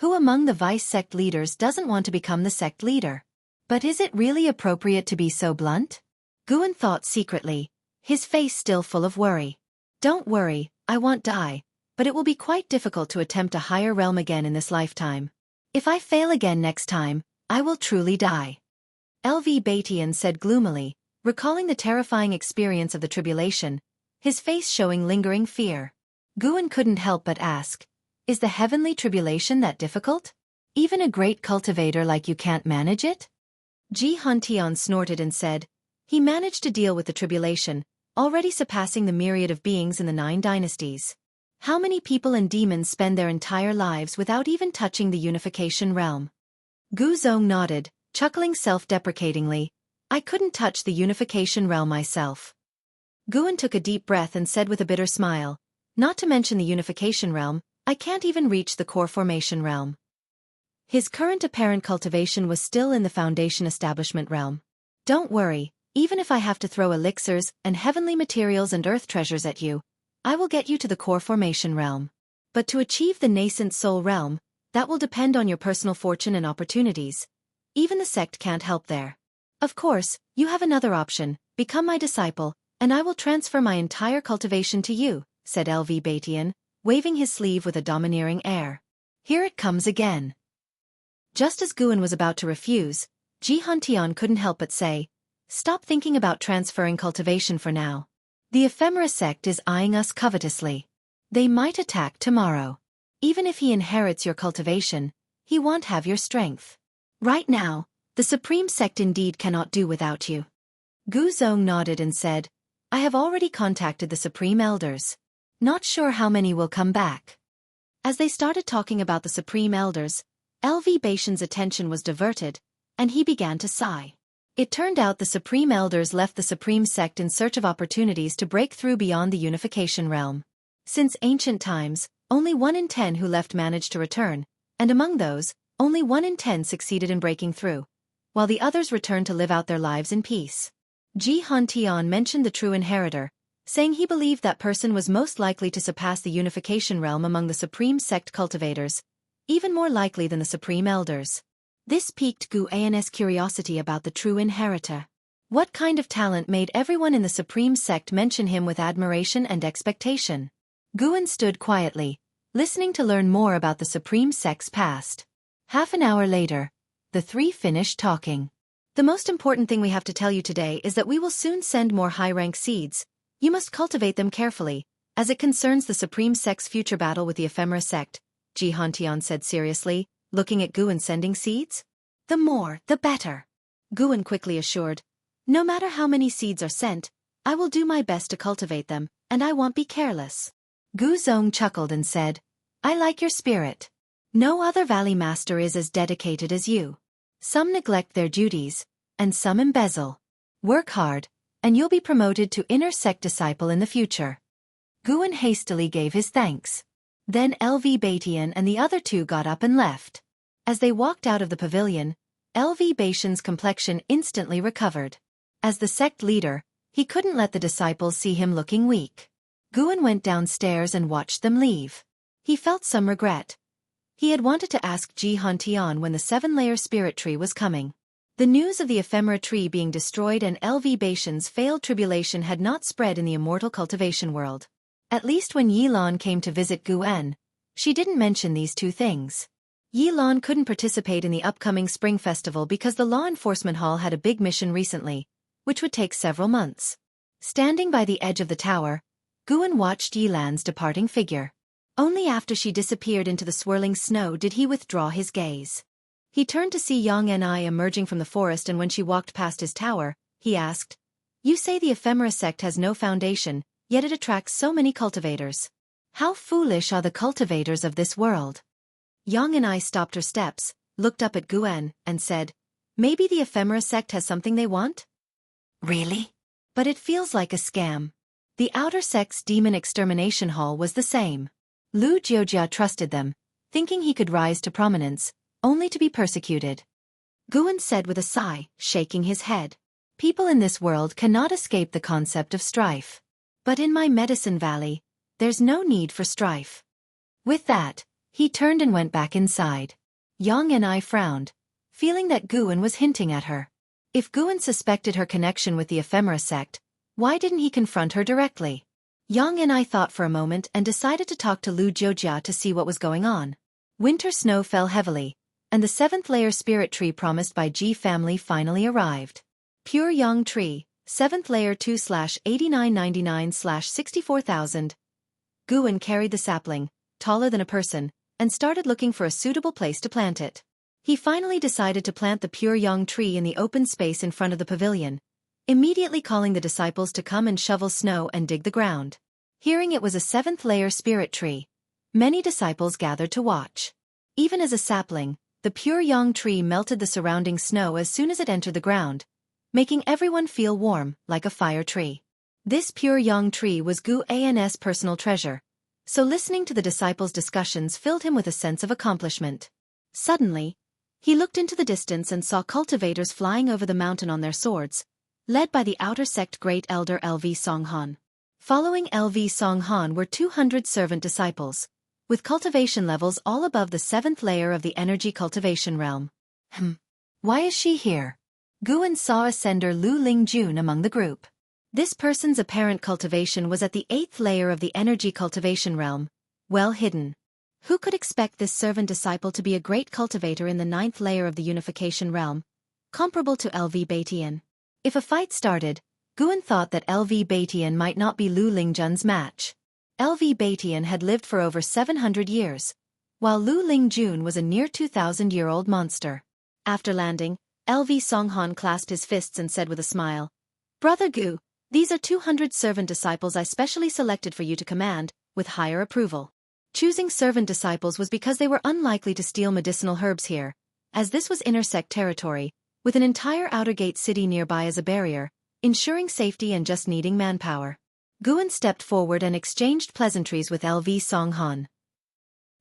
Who among the vice sect leaders doesn't want to become the sect leader? But is it really appropriate to be so blunt? Guan thought secretly, his face still full of worry. Don't worry, I won't die, but it will be quite difficult to attempt a higher realm again in this lifetime. If I fail again next time, I will truly die. LV Batian said gloomily, recalling the terrifying experience of the tribulation, his face showing lingering fear. Guan couldn't help but ask, Is the heavenly tribulation that difficult? Even a great cultivator like you can't manage it? Ji Hantian snorted and said, He managed to deal with the tribulation, already surpassing the myriad of beings in the 9 dynasties. How many people and demons spend their entire lives without even touching the unification realm? Gu Zong nodded, chuckling self-deprecatingly, I couldn't touch the unification realm myself. Guan took a deep breath and said with a bitter smile, Not to mention the unification realm, I can't even reach the core formation realm. His current apparent cultivation was still in the foundation establishment realm. Don't worry, even if I have to throw elixirs and heavenly materials and earth treasures at you, I will get you to the core formation realm. But to achieve the nascent soul realm, that will depend on your personal fortune and opportunities. Even the sect can't help there. Of course, you have another option, become my disciple, and I will transfer my entire cultivation to you, said LV Batian, waving his sleeve with a domineering air. Here it comes again. Just as Guan was about to refuse, Ji Hantian couldn't help but say, Stop thinking about transferring cultivation for now. The ephemera sect is eyeing us covetously. They might attack tomorrow. Even if he inherits your cultivation, he won't have your strength. Right now, the supreme sect indeed cannot do without you. Gu Zong nodded and said, I have already contacted the supreme elders. Not sure how many will come back. As they started talking about the supreme elders, LV Batian's attention was diverted, and he began to sigh. It turned out the supreme elders left the supreme sect in search of opportunities to break through beyond the unification realm. Since ancient times, only 1 in 10 who left managed to return, and among those, only 1 in 10 succeeded in breaking through, while the others returned to live out their lives in peace. Ji Hantian mentioned the true inheritor, saying he believed that person was most likely to surpass the unification realm among the supreme sect cultivators, even more likely than the supreme elders. This piqued Guan's curiosity about the true inheritor. What kind of talent made everyone in the supreme sect mention him with admiration and expectation? Guan stood quietly, listening to learn more about the supreme sect's past. Half an hour later, the 3 finished talking. The most important thing we have to tell you today is that we will soon send more high-rank seeds. You must cultivate them carefully, as it concerns the supreme sect's future battle with the ephemera sect, Ji Hantian said seriously, looking at Guan sending seeds. The more, the better. Guan quickly assured. No matter how many seeds are sent, I will do my best to cultivate them, and I won't be careless. Gu Zong chuckled and said, I like your spirit. No other valley master is as dedicated as you. Some neglect their duties, and some embezzle. Work hard, and you'll be promoted to inner sect disciple in the future. Guan hastily gave his thanks. Then LV Batian and the other 2 got up and left. As they walked out of the pavilion, LV Batian's complexion instantly recovered. As the sect leader, he couldn't let the disciples see him looking weak. Guan went downstairs and watched them leave. He felt some regret. He had wanted to ask Ji Hantian when the 7-layer spirit tree was coming. The news of the ephemera tree being destroyed and LV Baitian's failed tribulation had not spread in the immortal cultivation world. At least when Yilan came to visit Guan, she didn't mention these two things. Yilan couldn't participate in the upcoming spring festival because the law enforcement hall had a big mission recently, which would take several months. Standing by the edge of the tower, Guan watched Yilan's departing figure. Only after she disappeared into the swirling snow did he withdraw his gaze. He turned to see Yang Ni emerging from the forest, and when she walked past his tower, he asked, "You say the ephemera sect has no foundation, yet it attracts so many cultivators. How foolish are the cultivators of this world?" Yang Ni stopped her steps, looked up at Guan, and said, "Maybe the ephemera sect has something they want?" Really? But it feels like a scam. The outer sect's demon extermination hall was the same. Lu Jiojia trusted them, thinking he could rise to prominence, only to be persecuted. Guan said with a sigh, shaking his head. People in this world cannot escape the concept of strife. But in my medicine valley, there's no need for strife. With that, he turned and went back inside. Yang Ni frowned, feeling that Guan was hinting at her. If Guan suspected her connection with the ephemera sect, why didn't he confront her directly? Yang Ni thought for a moment and decided to talk to Lu Jiojia to see what was going on. Winter snow fell heavily, and the 7th-layer spirit tree promised by Ji family finally arrived. Pure Yang Tree, 7th layer 2/8999/64,000. Guan carried the sapling, taller than a person, and started looking for a suitable place to plant it. He finally decided to plant the pure Yang tree in the open space in front of the pavilion, immediately calling the disciples to come and shovel snow and dig the ground. Hearing it was a 7th-layer spirit tree, many disciples gathered to watch. Even as a sapling, the pure Yang tree melted the surrounding snow as soon as it entered the ground, making everyone feel warm, like a fire tree. This pure Yang tree was Guan's personal treasure, so listening to the disciples' discussions filled him with a sense of accomplishment. Suddenly, he looked into the distance and saw cultivators flying over the mountain on their swords, led by the outer sect great elder LV Songhan. Following LV Songhan were 200 servant disciples, with cultivation levels all above the 7th layer of the energy cultivation realm. Why is she here? Guan saw ascender Lu Lingjun among the group. This person's apparent cultivation was at the 8th layer of the energy cultivation realm, well hidden. Who could expect this servant disciple to be a great cultivator in the 9th layer of the unification realm, comparable to LV Baitian? If a fight started, Guan thought that LV Baitian might not be Lu Lingjun's match. LV Baitian had lived for over 700 years, while Lu Lingjun was a near 2,000-year-old monster. After landing, LV Songhan clasped his fists and said with a smile, "Brother Gu, these are 200 servant disciples I specially selected for you to command, with higher approval." Choosing servant disciples was because they were unlikely to steal medicinal herbs here, as this was intersect territory, with an entire outer gate city nearby as a barrier, ensuring safety and just needing manpower. Guan stepped forward and exchanged pleasantries with LV Songhan.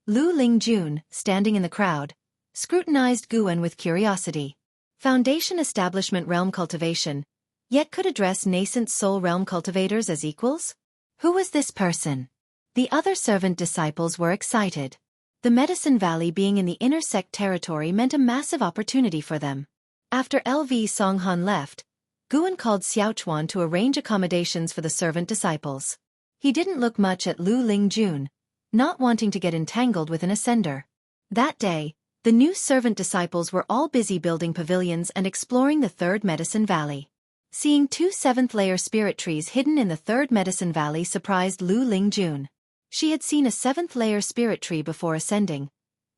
Lu Lingjun, standing in the crowd, scrutinized Guan with curiosity. Foundation establishment realm cultivation, yet could address nascent soul realm cultivators as equals? Who was this person? The other servant disciples were excited. The Medicine Valley being in the inner sect territory meant a massive opportunity for them. After LV Songhan left, Guan called Xiaofan to arrange accommodations for the servant disciples. He didn't look much at Lu Lingjun, not wanting to get entangled with an ascender. That day, the new servant disciples were all busy building pavilions and exploring the 3rd Medicine Valley. Seeing 2 7th-layer spirit trees hidden in the 3rd Medicine Valley surprised Lu Lingjun. She had seen a 7th-layer spirit tree before ascending,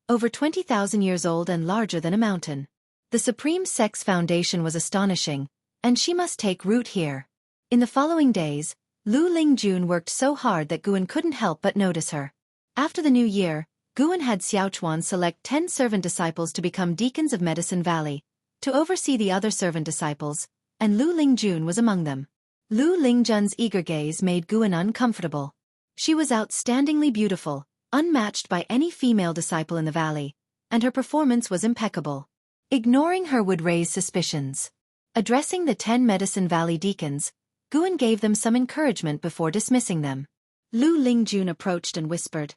over 20,000 years old and larger than a mountain. The Supreme Sex Foundation was astonishing, and she must take root here. In the following days, Lu Lingjun worked so hard that Guan couldn't help but notice her. After the new year, Guan had Xiaofan select 10 servant disciples to become deacons of Medicine Valley, to oversee the other servant disciples, and Lu Lingjun was among them. Lu Lingjun's eager gaze made Guan uncomfortable. She was outstandingly beautiful, unmatched by any female disciple in the valley, and her performance was impeccable. Ignoring her would raise suspicions. Addressing the 10 Medicine Valley deacons, Guan gave them some encouragement before dismissing them. Lu Lingjun approached and whispered,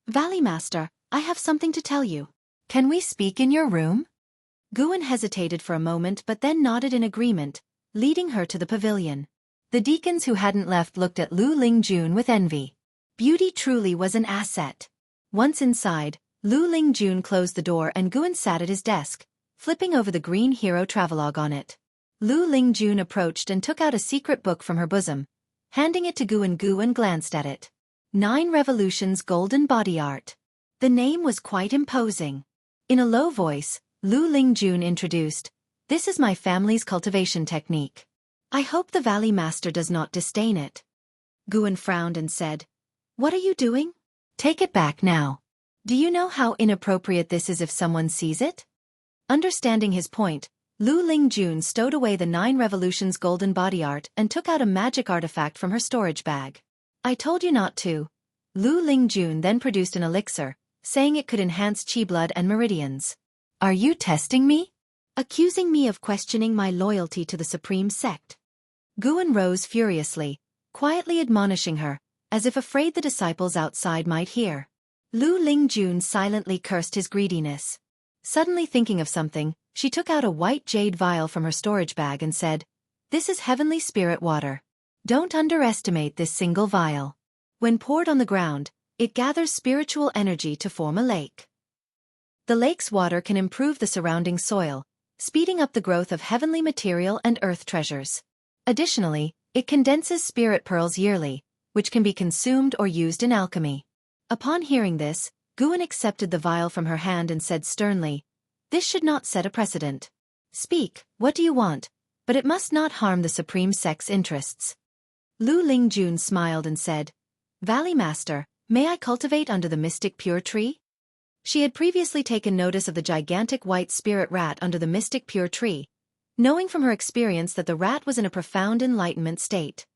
"Valley Master, I have something to tell you. Can we speak in your room? Guan hesitated for a moment but then nodded in agreement, leading her to the pavilion. The deacons who hadn't left looked at Lu Lingjun with envy. Beauty truly was an asset. Once inside, Lu Lingjun closed the door and Guan sat at his desk, flipping over the Green Hero travelogue on it. Lu Lingjun approached and took out a secret book from her bosom, handing it to Guan. Guan glanced at it. 9 Revolutions Golden Body Art. The name was quite imposing. In a low voice, Lu Lingjun introduced, "This is my family's cultivation technique. I hope the Valley Master does not disdain it." Guan frowned and said, "What are you doing? Take it back now. Do you know how inappropriate this is if someone sees it?" Understanding his point, Lu Lingjun stowed away the 9 Revolutions Golden Body Art and took out a magic artifact from her storage bag. "I told you not to." Lu Lingjun then produced an elixir, saying it could enhance chi blood and meridians. "Are you testing me? Accusing me of questioning my loyalty to the supreme sect?" Guan rose furiously, quietly admonishing her, as if afraid the disciples outside might hear. Lu Lingjun silently cursed his greediness. Suddenly thinking of something, she took out a white jade vial from her storage bag and said, "This is heavenly spirit water. Don't underestimate this single vial. When poured on the ground, it gathers spiritual energy to form a lake. The lake's water can improve the surrounding soil, speeding up the growth of heavenly material and earth treasures. Additionally, it condenses spirit pearls yearly, which can be consumed or used in alchemy." Upon hearing this, Guan accepted the vial from her hand and said sternly, "This should not set a precedent. Speak, what do you want? But it must not harm the Supreme Sect's interests." Lu Lingjun smiled and said, "Valley Master, may I cultivate under the mystic pure tree?" She had previously taken notice of the gigantic white spirit rat under the mystic pure tree, knowing from her experience that the rat was in a profound enlightenment state.